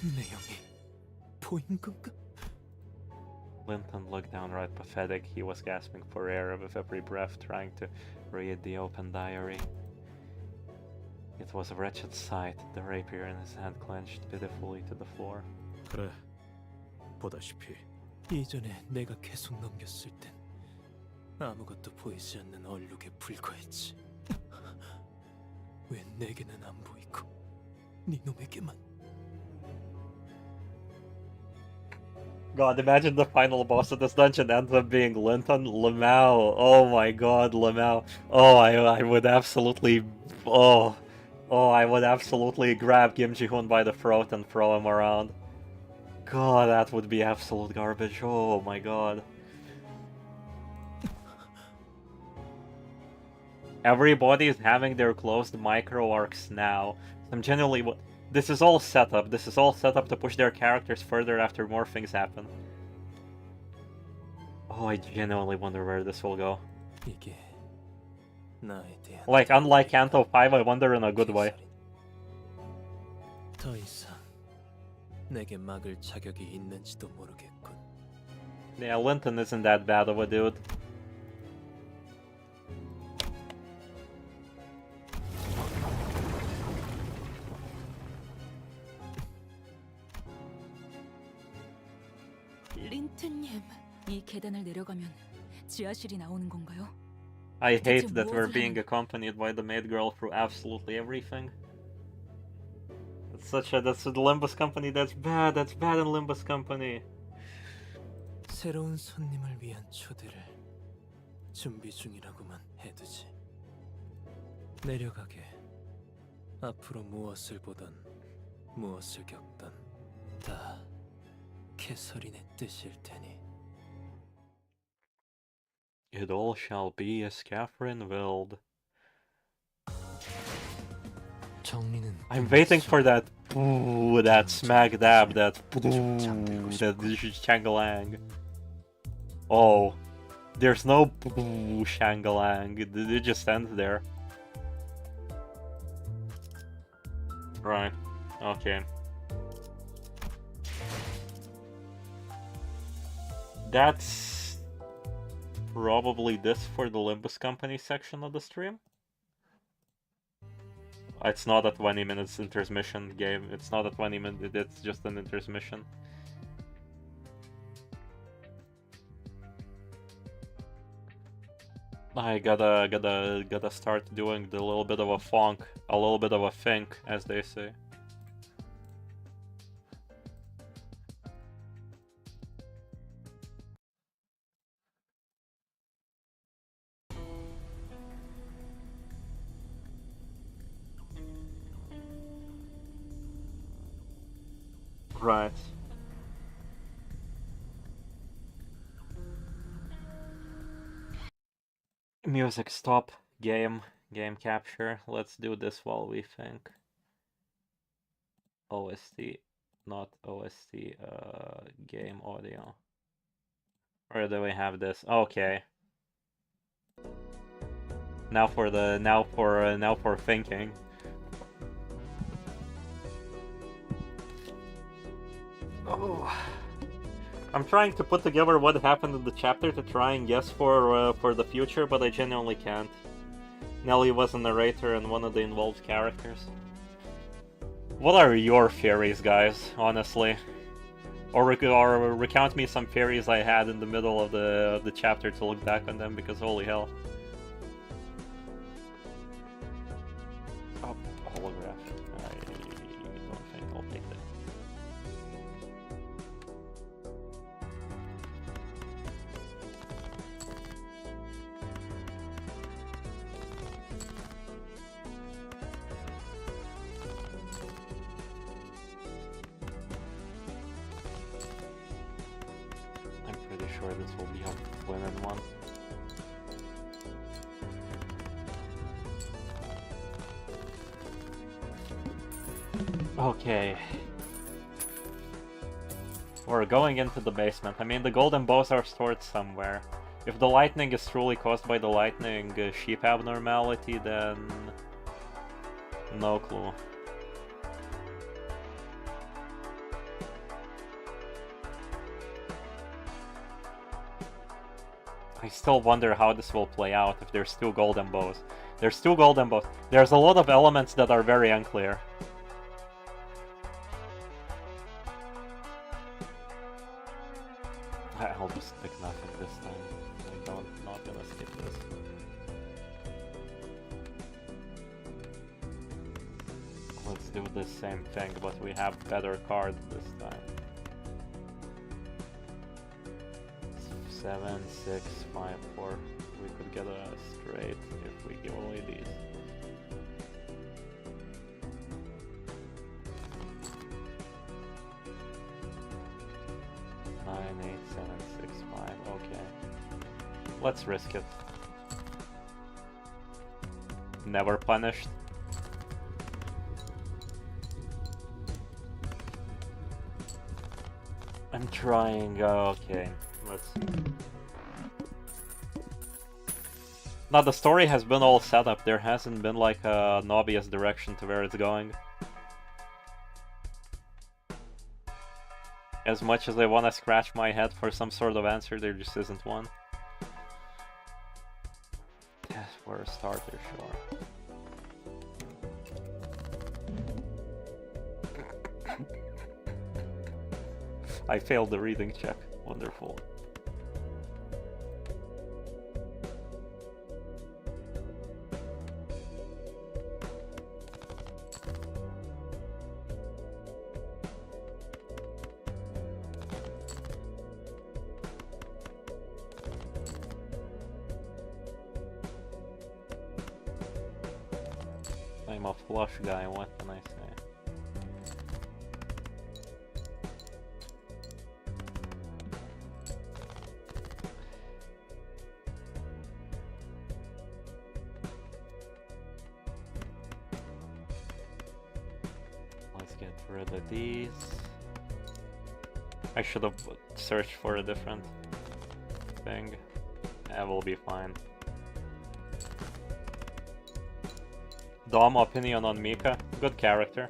내용이 보인 건가? Linton looked downright pathetic. He was gasping for air with every breath, trying to read the open diary. It was a wretched sight, the rapier in his hand clenched pitifully to the floor. 그래, 보다시피 예전에 내가 계속 넘겼을 땐 아무것도 보이지 않는 얼룩에 불과했지. 왜 내게는 안 보이고 네 놈에게만? God, imagine the final boss of this dungeon ends up being Linton Lamau. Oh my god, Lamau. Oh, I would absolutely... Oh, I would absolutely grab Kim Ji-hoon by the throat and throw him around. God, that would be absolute garbage. Oh my god. Everybody's having their closed micro arcs now. I'm genuinely... This is all set up. This is all set up to push their characters further after more things happen. Oh, I genuinely wonder where this will go. Like, unlike Canto V, I wonder in a good way. 더 이상 내게 막을 자격이 있는지도 모르겠군. Yeah, Linton isn't that bad of a dude. 린트님, 이 계단을 내려가면 지하실이 나오는 건가요? I hate that we're being accompanied by the maid girl through absolutely everything. That's a Limbus Company. That's bad in Limbus Company. 새로운 손님을 위한 초대를 준비 중이라고만 해두지. 내려가게. 앞으로 무엇을 보던 무엇을 겪던 다 캐서린의 뜻일 테니. It all shall be as Catherine willed. I'm waiting for that that smack dab, that shangalang. Oh, there's no shangalang. It just ends there. Right. Okay. That's probably this for the Limbus Company section of the stream. It's not a 20 minutes intermission game. It's not a 20 minute, it's just an intermission. I gotta start doing the little bit of a funk, a little bit of a think, as they say. Right. Music stop. Game capture. Let's do this while we think. OST, not OST, game audio. Where do we have this? Okay. Now for thinking. Oh. I'm trying to put together what happened in the chapter to try and guess for the future, but I genuinely can't. Nelly was a narrator and one of the involved characters. What are your theories, guys, honestly? Or recount me some theories I had in the middle of the chapter to look back on them, because holy hell. Oh, holograph. I don't think I'll take that. Sure this will be a women one. Okay. We're going into the basement. I mean, the golden bows are stored somewhere. If the lightning is truly caused by the lightning sheep abnormality, then... no clue. I still wonder how this will play out if there's two golden bows. There's two golden bows. There's a lot of elements that are very unclear. I'll just pick nothing this time. I'm not gonna skip this. Let's do the same thing, but we have better cards this time. 7, 6, 5, 4. We could get a straight if we give away these. Nine, 8, 7, 6, 5. Okay. Let's risk it. Never punished. I'm trying. Okay. Let's see. Now the story has been all set up. There hasn't been like an obvious direction to where it's going. As much as I want to scratch my head for some sort of answer, there just isn't one. Yeah, for a starter, sure. I failed the reading check. Wonderful. I'm a flush guy, what can I say? Let's get rid of these. I should have searched for a different thing. That will be fine. Dom opinion on Mika. Good character.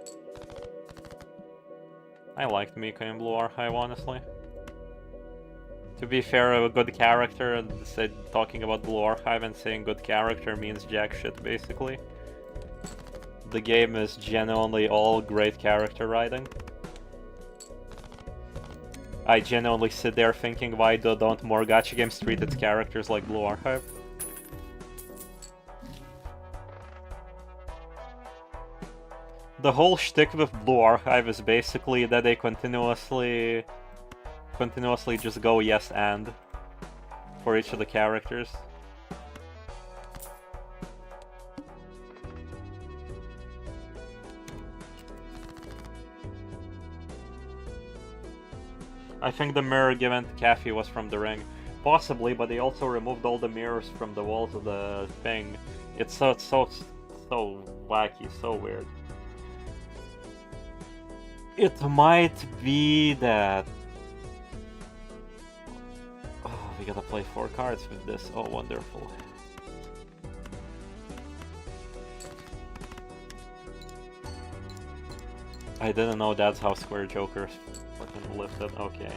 I liked Mika in Blue Archive, honestly. To be fair, a good character, said talking about Blue Archive and saying good character means jack shit, basically. The game is genuinely all great character writing. I genuinely sit there thinking, why don't more gacha games treat its characters like Blue Archive? The whole shtick with Blue Archive is basically that they continuously just go yes and for each of the characters. I think the mirror given to Kathy was from the ring. Possibly, but they also removed all the mirrors from the walls of the thing. It's so wacky, so weird. It might be that... Oh, we gotta play 4 cards with this. Oh, wonderful. I didn't know that's how Square Jokers fucking lifted. Okay.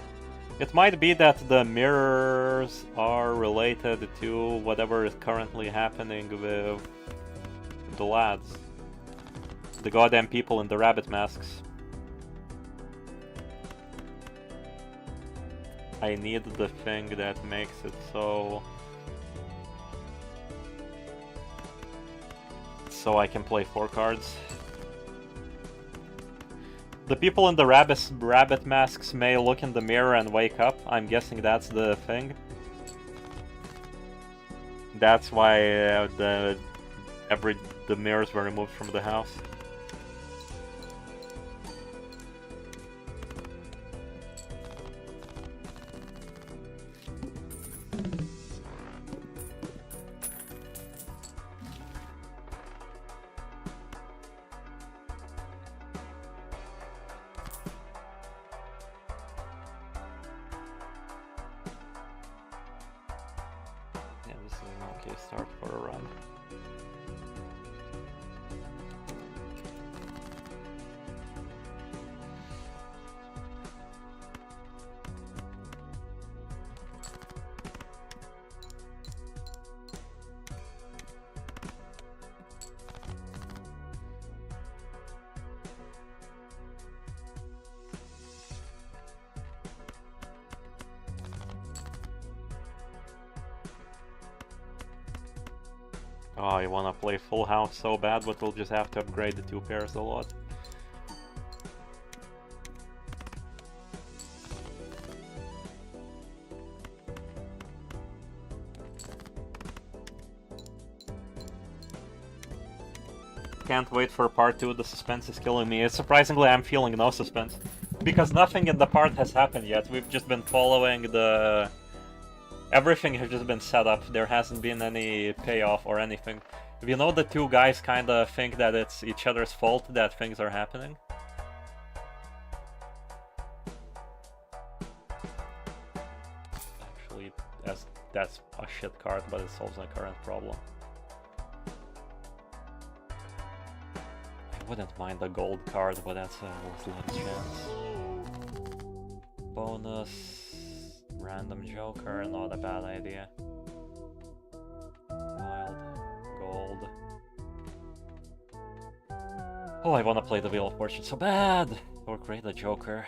It might be that the mirrors are related to whatever is currently happening with the lads. The goddamn people in the rabbit masks. I need the thing that makes it so I can play 4 cards. The people in the rabbit masks may look in the mirror and wake up. I'm guessing that's the thing. That's why the mirrors were removed from the house. Start for a run. Oh, I wanna play Full House so bad, but we'll just have to upgrade the 2 pairs a lot. Can't wait for part 2, the suspense is killing me. Surprisingly, I'm feeling no suspense. Because nothing in the part has happened yet. We've just been following the... Everything has just been set up. There hasn't been any payoff or anything. You know, the 2 guys kinda think that it's each other's fault that things are happening? Actually, that's a shit card, but it solves my current problem. I wouldn't mind a gold card, but that's a slim chance. Bonus, random joker, not a bad idea. Wild, gold. Oh, I wanna play the Wheel of Fortune so bad! Or create a joker.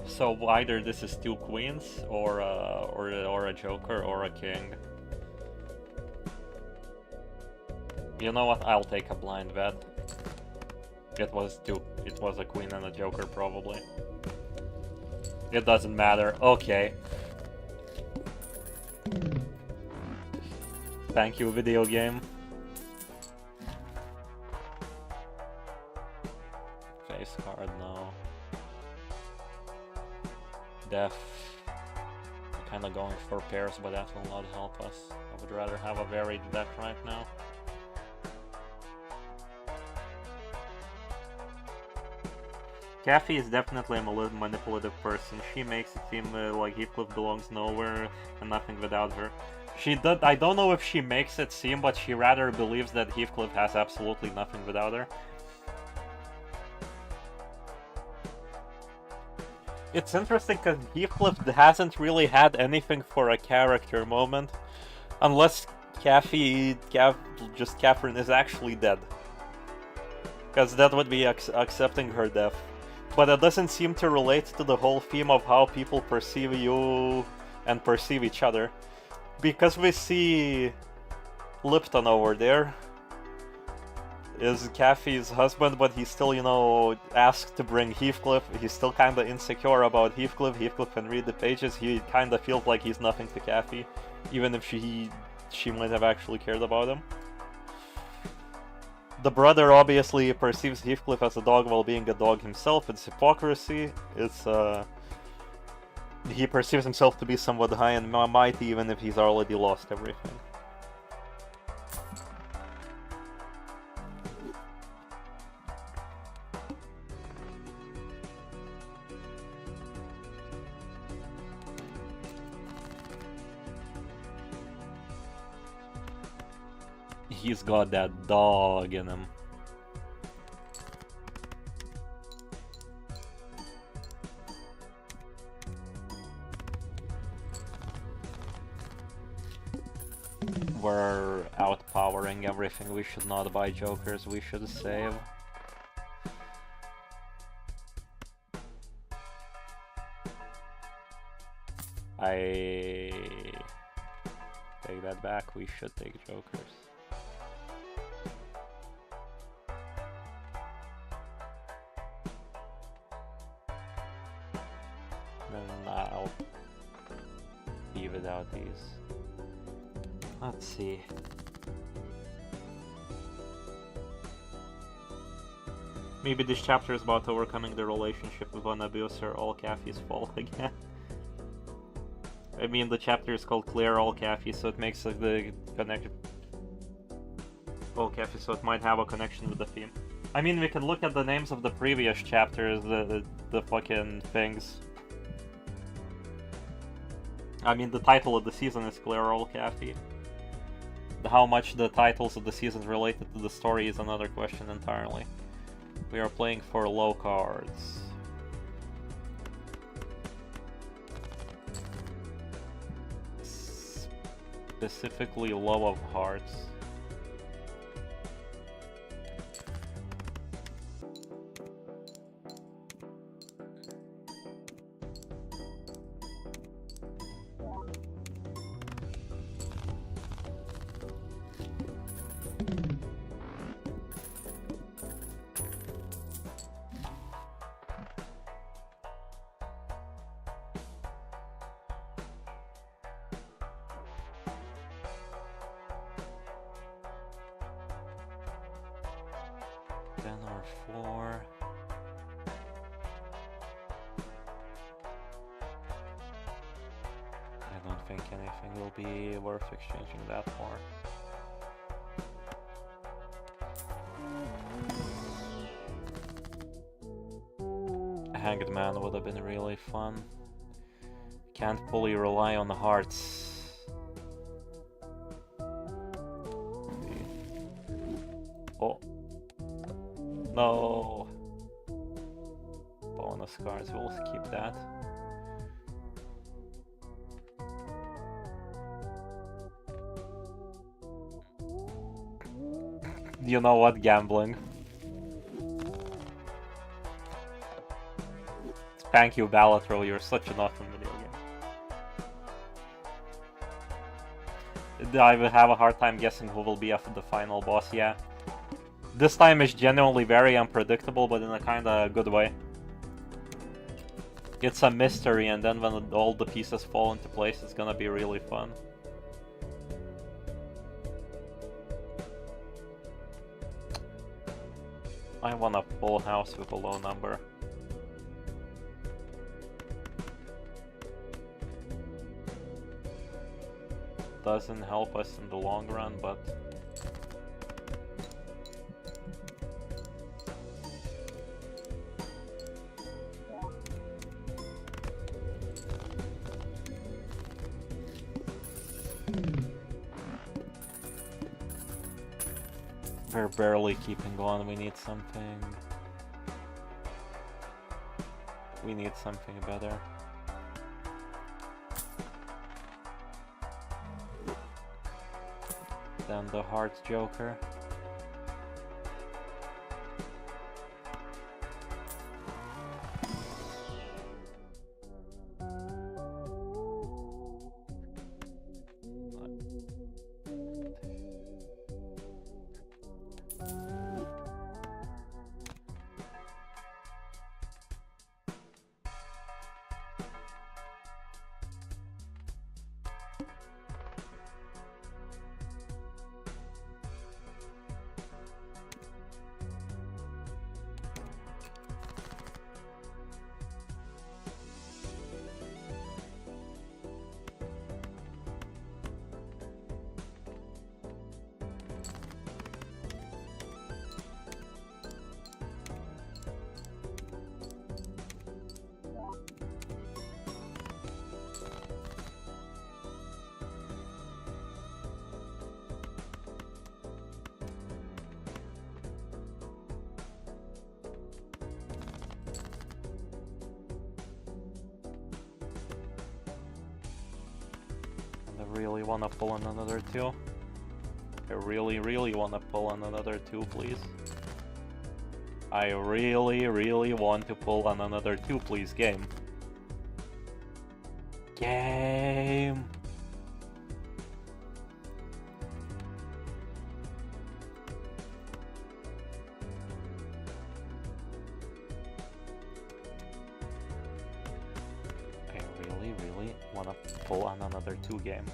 So either this is 2 queens, or a joker, or a king. You know what? I'll take a blind bet. It was 2. It was a queen and a joker, probably. It doesn't matter. Okay. Thank you, video game. Face card, no. Death. I'm kinda going for pairs, but that will not help us. I would rather have a varied deck right now. Kathy is definitely a manipulative person. She makes it seem like Heathcliff belongs nowhere and nothing without her. I don't know if she makes it seem, but she rather believes that Heathcliff has absolutely nothing without her. It's interesting because Heathcliff hasn't really had anything for a character moment, unless Catherine is actually dead. Because that would be accepting her death. But it doesn't seem to relate to the whole theme of how people perceive you and perceive each other. Because we see Lipton over there is Kathy's husband, but he's still, you know, asked to bring Heathcliff. He's still kinda insecure about Heathcliff. Heathcliff can read the pages. He kinda feels like he's nothing to Kathy, even if she might have actually cared about him. The brother obviously perceives Heathcliff as a dog while being a dog himself. It's hypocrisy. It's he perceives himself to be somewhat high and mighty even if he's already lost everything. He's got that dog in him. We're outpowering everything. We should not buy jokers. We should save. I take that back. We should take jokers. Then I'll be without these. Let's see. Maybe this chapter is about overcoming the relationship with an abuser. All Kathy's fault again. I mean, the chapter is called Clear All Kathy, so it makes the connection. All Kathy, so it might have a connection with the theme. I mean, we can look at the names of the previous chapters, the fucking things. I mean, the title of the season is Clear All Kathy. How much the titles of the seasons related to the story is another question entirely. We are playing for low cards. Specifically low of hearts. Exchanging that for. A Hanged Man would have been really fun. Can't fully rely on the hearts. Oh. No. Bonus cards, we'll keep that. You know what, gambling. Thank you, Balatro, you're such an awesome video game. I will have a hard time guessing who will be after the final boss, yeah. This time is genuinely very unpredictable, but in a kinda good way. It's a mystery, and then when all the pieces fall into place, it's gonna be really fun. I want a full house with a low number. Doesn't help us in the long run, but... We're barely keeping going, we need something... We need something better. Then the Hearts Joker. Really wanna pull on another two. I really wanna pull on another two, please. I really want to pull on another two, please, game. Game! I really wanna pull on another two game.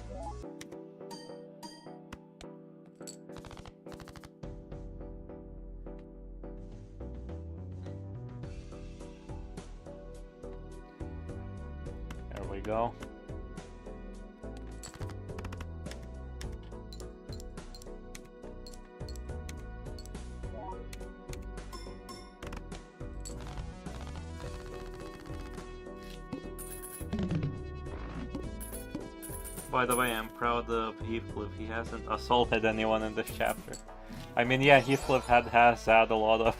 Go. By the way, I'm proud of Heathcliff. He hasn't assaulted anyone in this chapter. I mean, yeah, Heathcliff has had a lot of...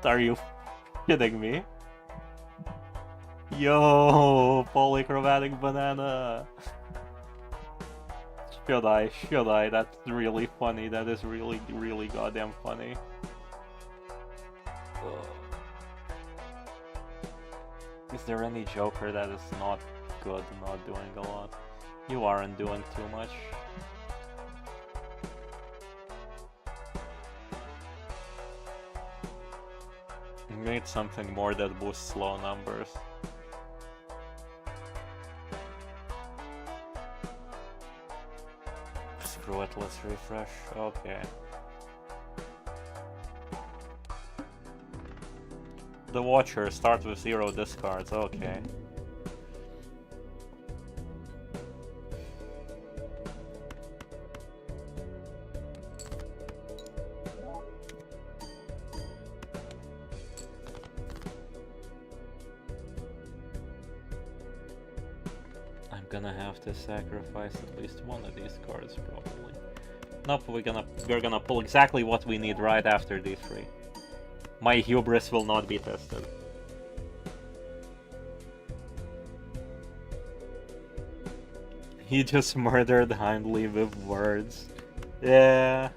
Are you kidding me? Yo, polychromatic banana. Should I? Should I? That's really funny. That is really, really goddamn funny. Is there any Joker that is not good, not doing a lot? You aren't doing too much. You need something more that boosts slow numbers. Screw it, let's refresh. Okay. The Watcher starts with 0 discards, okay. I'm gonna have to sacrifice at least one of these cards probably. Nope, we're gonna pull exactly what we need right after these three. My hubris will not be tested. He just murdered Hindley with words. Yeah.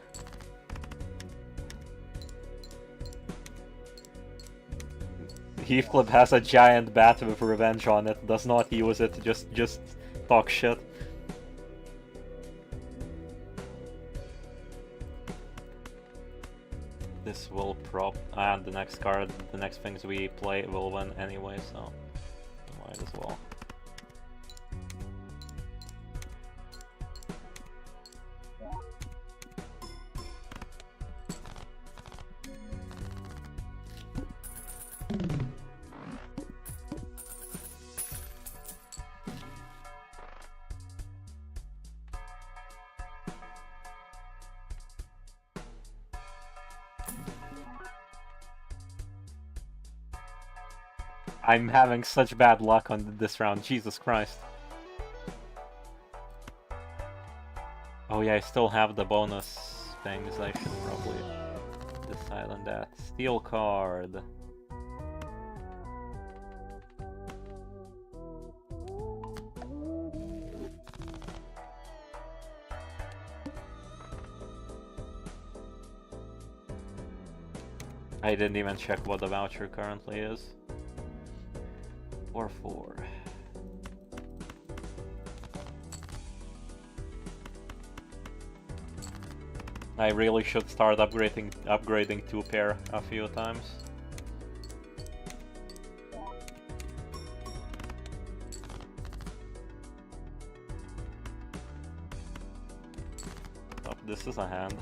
Heathcliff has a giant bat with revenge on it, does not use it, just talk shit. This will and the next card, the next things we play will win anyway, so might as well. I'm having such bad luck on this round, Jesus Christ. Oh yeah, I still have the bonus things, I should probably decide on that. Steel card. I didn't even check what the voucher currently is. 4-4. I really should start upgrading 2-pair a few times. Oh, this is a hand.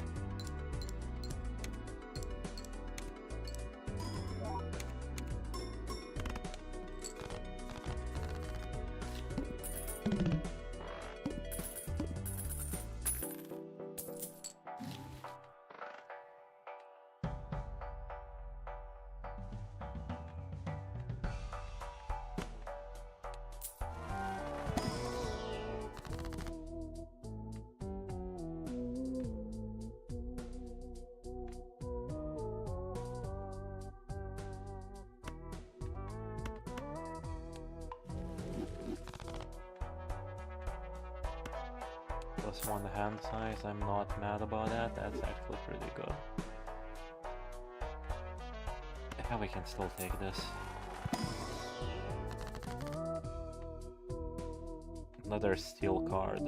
Plus 1 hand size, I'm not mad about that, that's actually pretty good. Yeah, we can still take this. Another steel card.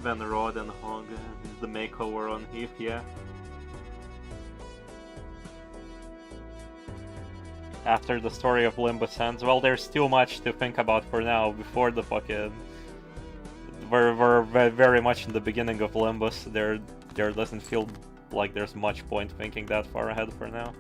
Van Rod and Hog is the makeover on Heath, yeah. after the story of Limbus ends. Well, there's too much to think about for now before the fucking... We're very much in the beginning of Limbus. There doesn't feel like there's much point thinking that far ahead for now.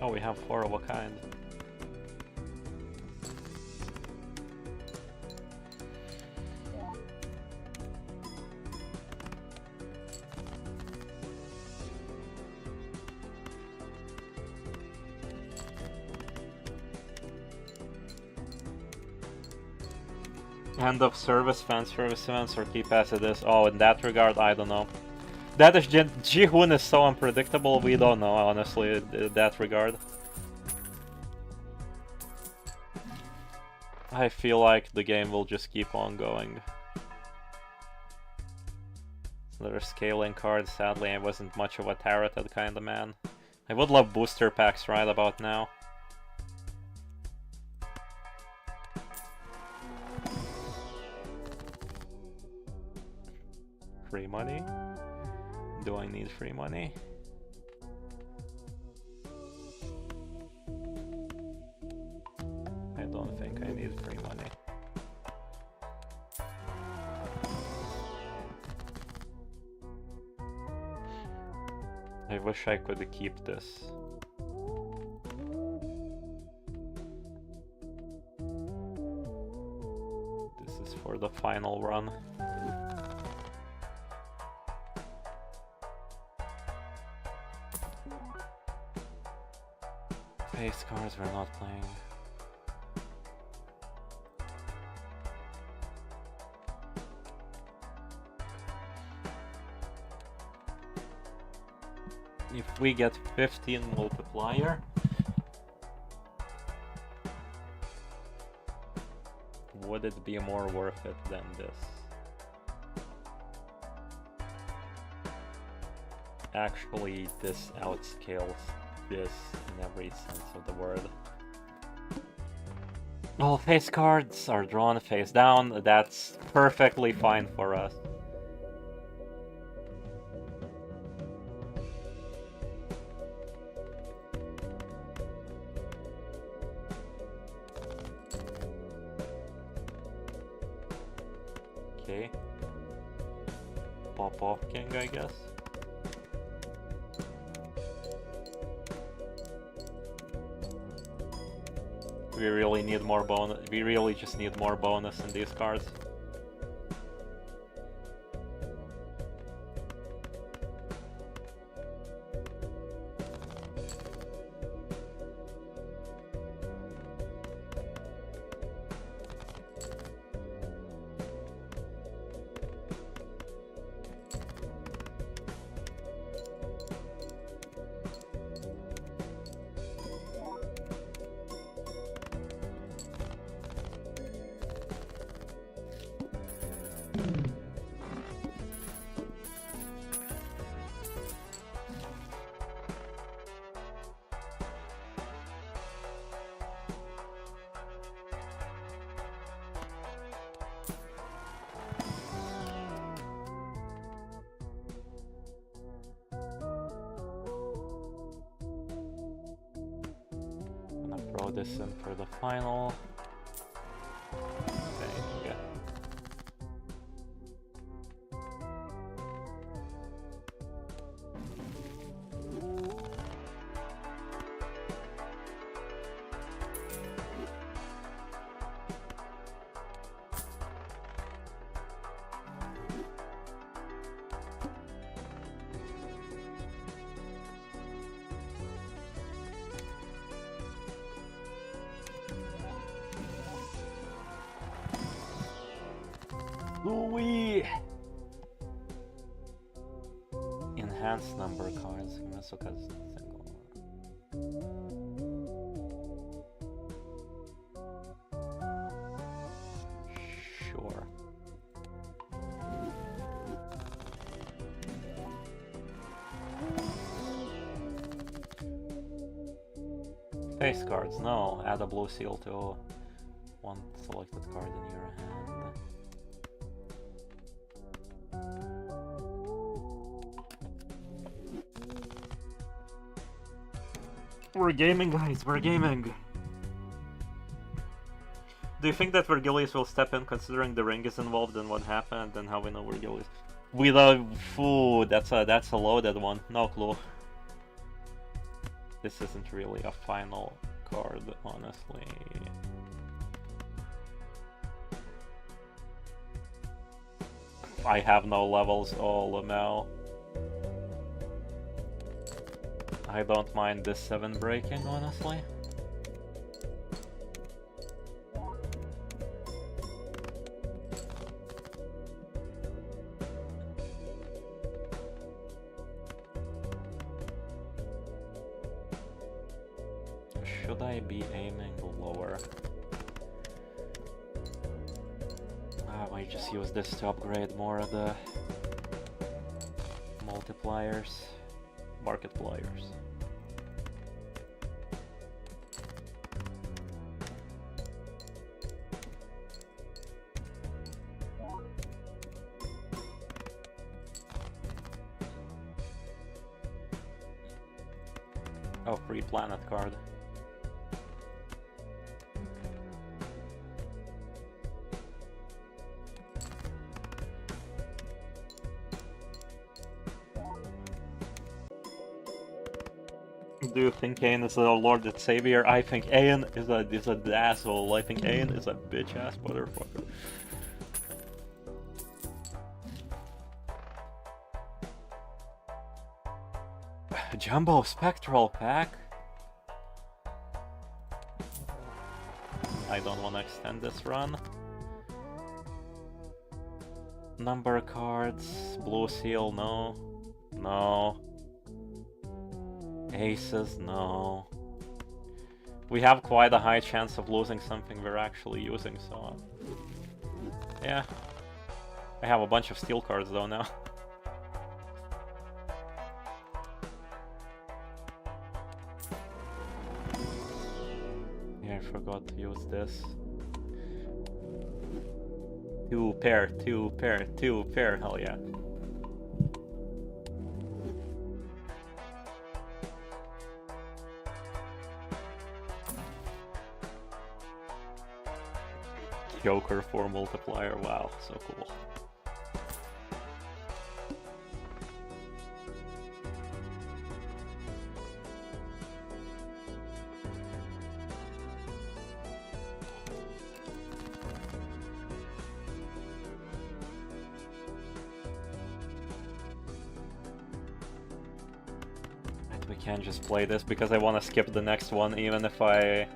Oh, we have 4 of a kind. End of service, fan service events, or keep as it is. Oh, in that regard, I don't know. That is Ji-hoon is so unpredictable, we don't know, honestly, in that regard. I feel like the game will just keep on going. Another scaling card, sadly I wasn't much of a tarotted kind of man. I would love booster packs right about now. Free money? Do I need free money? I don't think I need free money. I wish I could keep this. This is for the final run. Face cards we're not playing. If we get 15 multiplier, would it be more worth it than this? Actually, this outscales this in every sense of the word. All face cards are drawn face down. That's perfectly fine for us. Okay. Pop off king, I guess. We really need more bonus. We really just need more bonus in these cards. Throw this in for the final thing. Louis! Enhanced number cards. Single. Face cards, no. Add a blue seal to one selected card in your hand. We're gaming, guys, we're gaming! Do you think that Vergilius will step in considering the ring is involved in what happened and how we know Vergilius? We don't... Ooh, that's a loaded one. No clue. This isn't really a final card, honestly. I have no levels, all now. I don't mind this 7 breaking, honestly. Should I be aiming lower? I might just use this to upgrade more of the multipliers, markipliers. Oh, free planet card. Do you think Ain is a Lord and Savior? I think Ain is a asshole. I think Ain is a bitch ass motherfucker. Jumbo Spectral Pack? I don't want to extend this run. Number cards, Blue Seal, no. No. Aces, no. We have quite a high chance of losing something we're actually using, so... yeah. I have a bunch of steel cards though now. Yeah, I forgot to use this. 2 pair, 2 pair, 2 pair, hell yeah. Joker for multiplier, wow, so cool. We can't just play this because I want to skip the next one even if I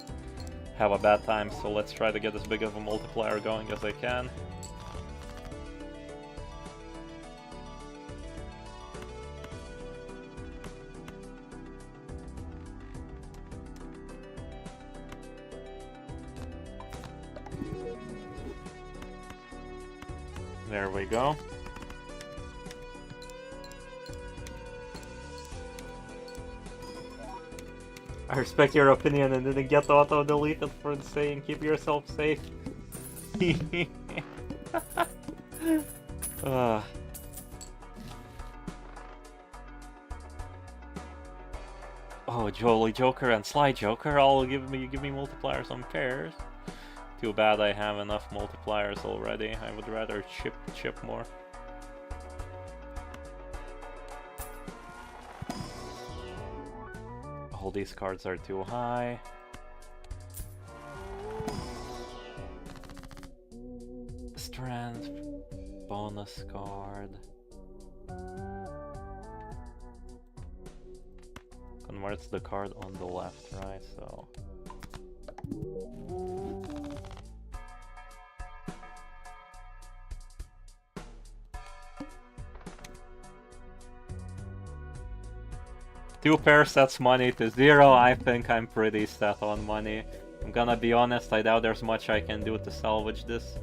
have a bad time, so let's try to get as big of a multiplier going as I can. There we go. I respect your opinion and didn't get auto-deleted for saying keep yourself safe. Oh, Jolly Joker and Sly Joker all give me multipliers on pairs. Too bad I have enough multipliers already. I would rather chip more. All these cards are too high. Strength, bonus card. Converts the card on the left, right? So. Two pair sets money to 0. I think I'm pretty set on money. I'm gonna be honest, I doubt there's much I can do to salvage this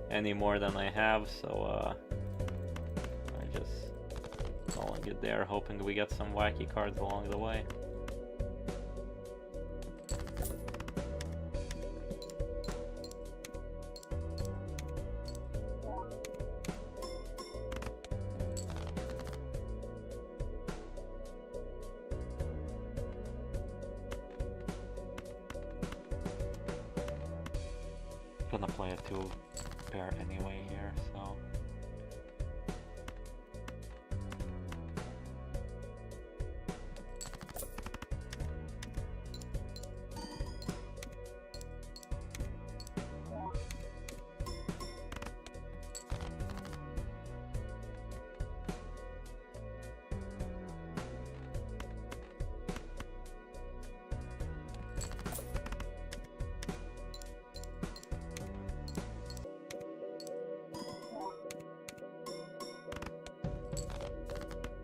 any more than I have, so I just calling it there, hoping we get some wacky cards along the way. gonna play a 2-pair anyway here, so...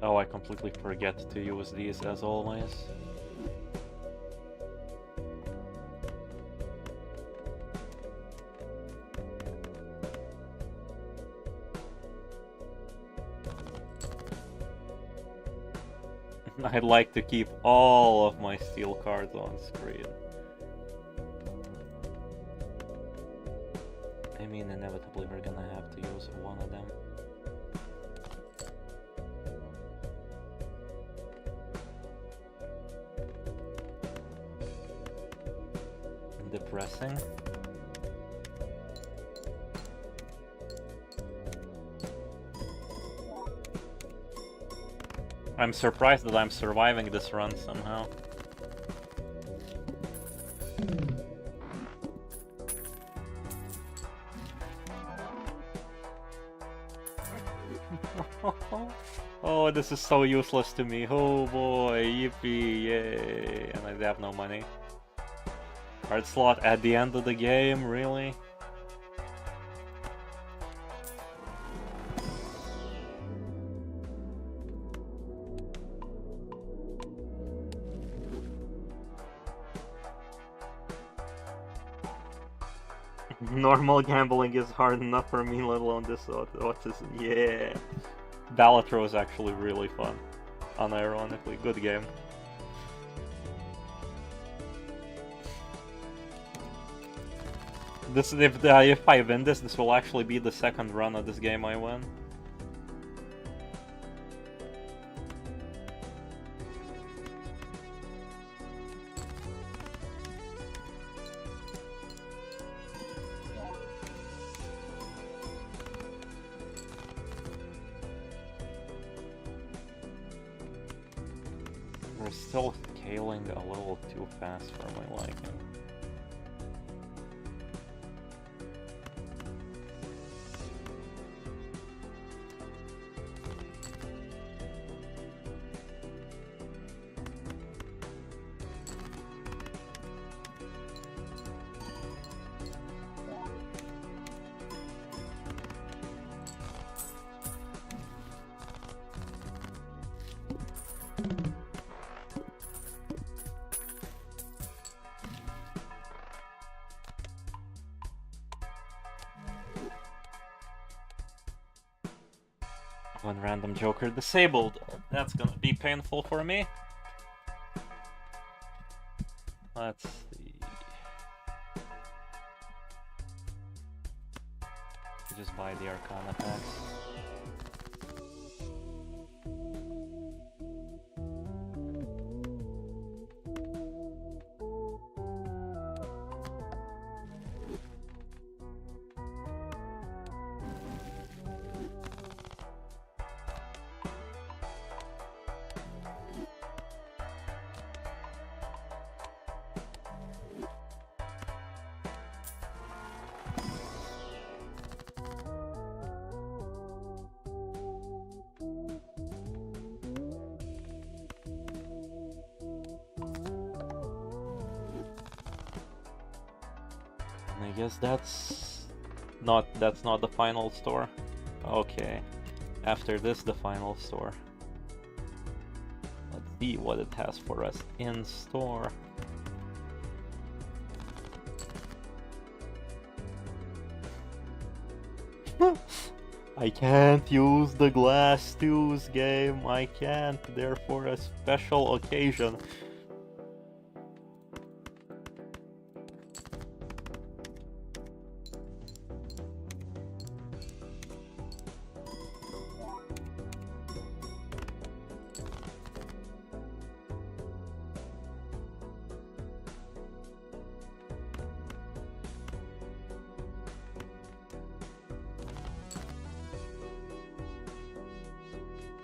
Oh, I completely forget to use these as always. I'd like to keep all of my steel cards on screen. I mean, inevitably we're gonna have to use one of them. Depressing. I'm surprised that I'm surviving this run somehow. Oh, this is so useless to me. Oh boy, yippee, yay. And I have no money. Card slot at the end of the game, really? Normal gambling is hard enough for me, let alone this autism. Yeah. Balatro is actually really fun. Unironically, good game. This if I win this will actually be the second run of this game I win. We're still scaling a little too fast for my liking. One random joker disabled. That's gonna be painful for me. Let's see. Just buy the Arcana packs. I guess that's not the final store. Okay. After this, the final store. Let's see what it has for us in store. I can't use the Glass Stews game. I can't. They're for a special occasion.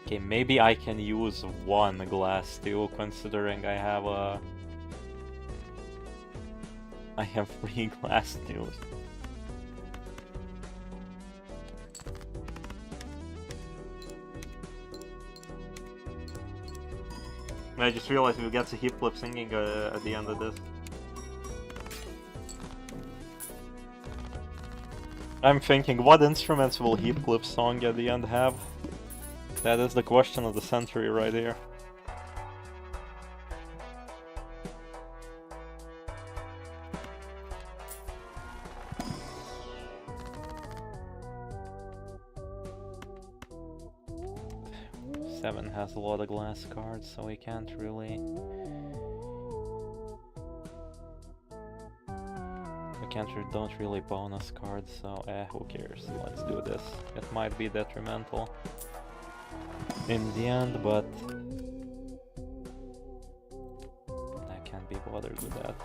Okay, maybe I can use one glass too, considering I have a... I have 3 glass tubes. I just realized we get the Heathcliff singing at the end of this. I'm thinking, what instruments will Heathcliff's song at the end have? That is the question of the century right here. Seven has a lot of glass cards, so we can't really... don't really bonus cards, so who cares? Let's do this. It might be detrimental in the end, but I can't be bothered with that.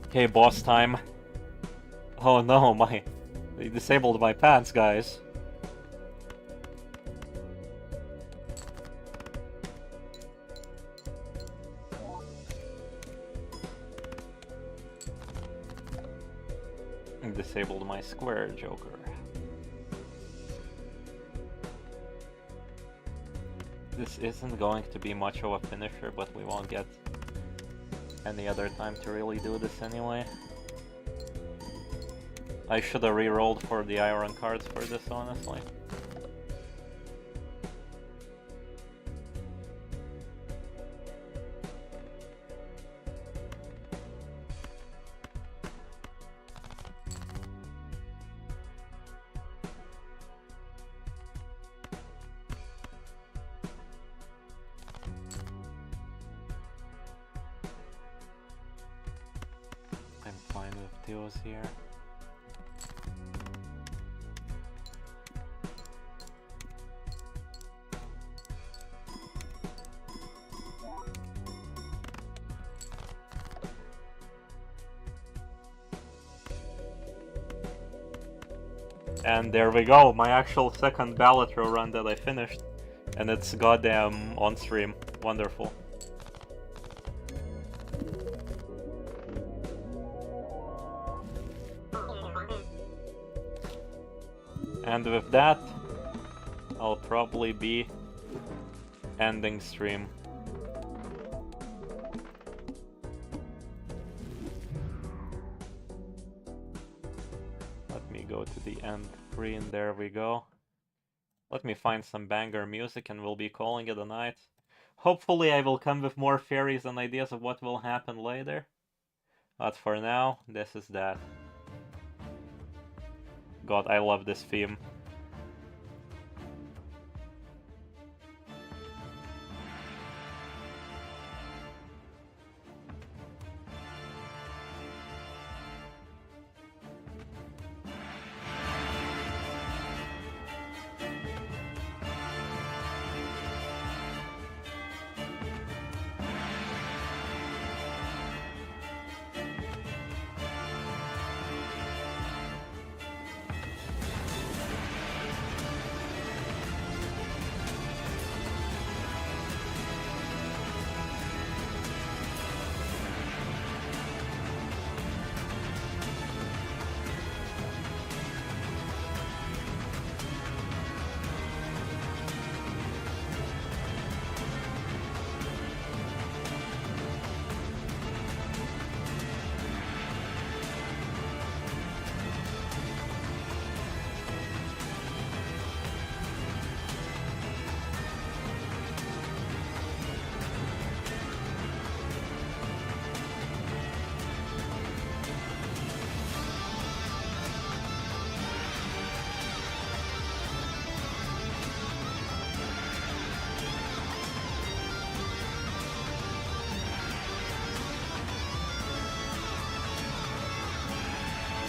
Okay, boss time. Oh no, they disabled my pants, guys. Disabled my square, Joker. This isn't going to be much of a finisher, but we won't get any other time to really do this anyway. I should have re-rolled for the iron cards for this, honestly. I'm fine with duos here. And there we go, my actual second Balatro run that I finished. And it's goddamn on stream. Wonderful. And with that, I'll probably be ending stream. Let me go to the end screen, there we go. Let me find some banger music and we'll be calling it a night. Hopefully I will come with more theories and ideas of what will happen later. But for now, this is that. God, I love this theme.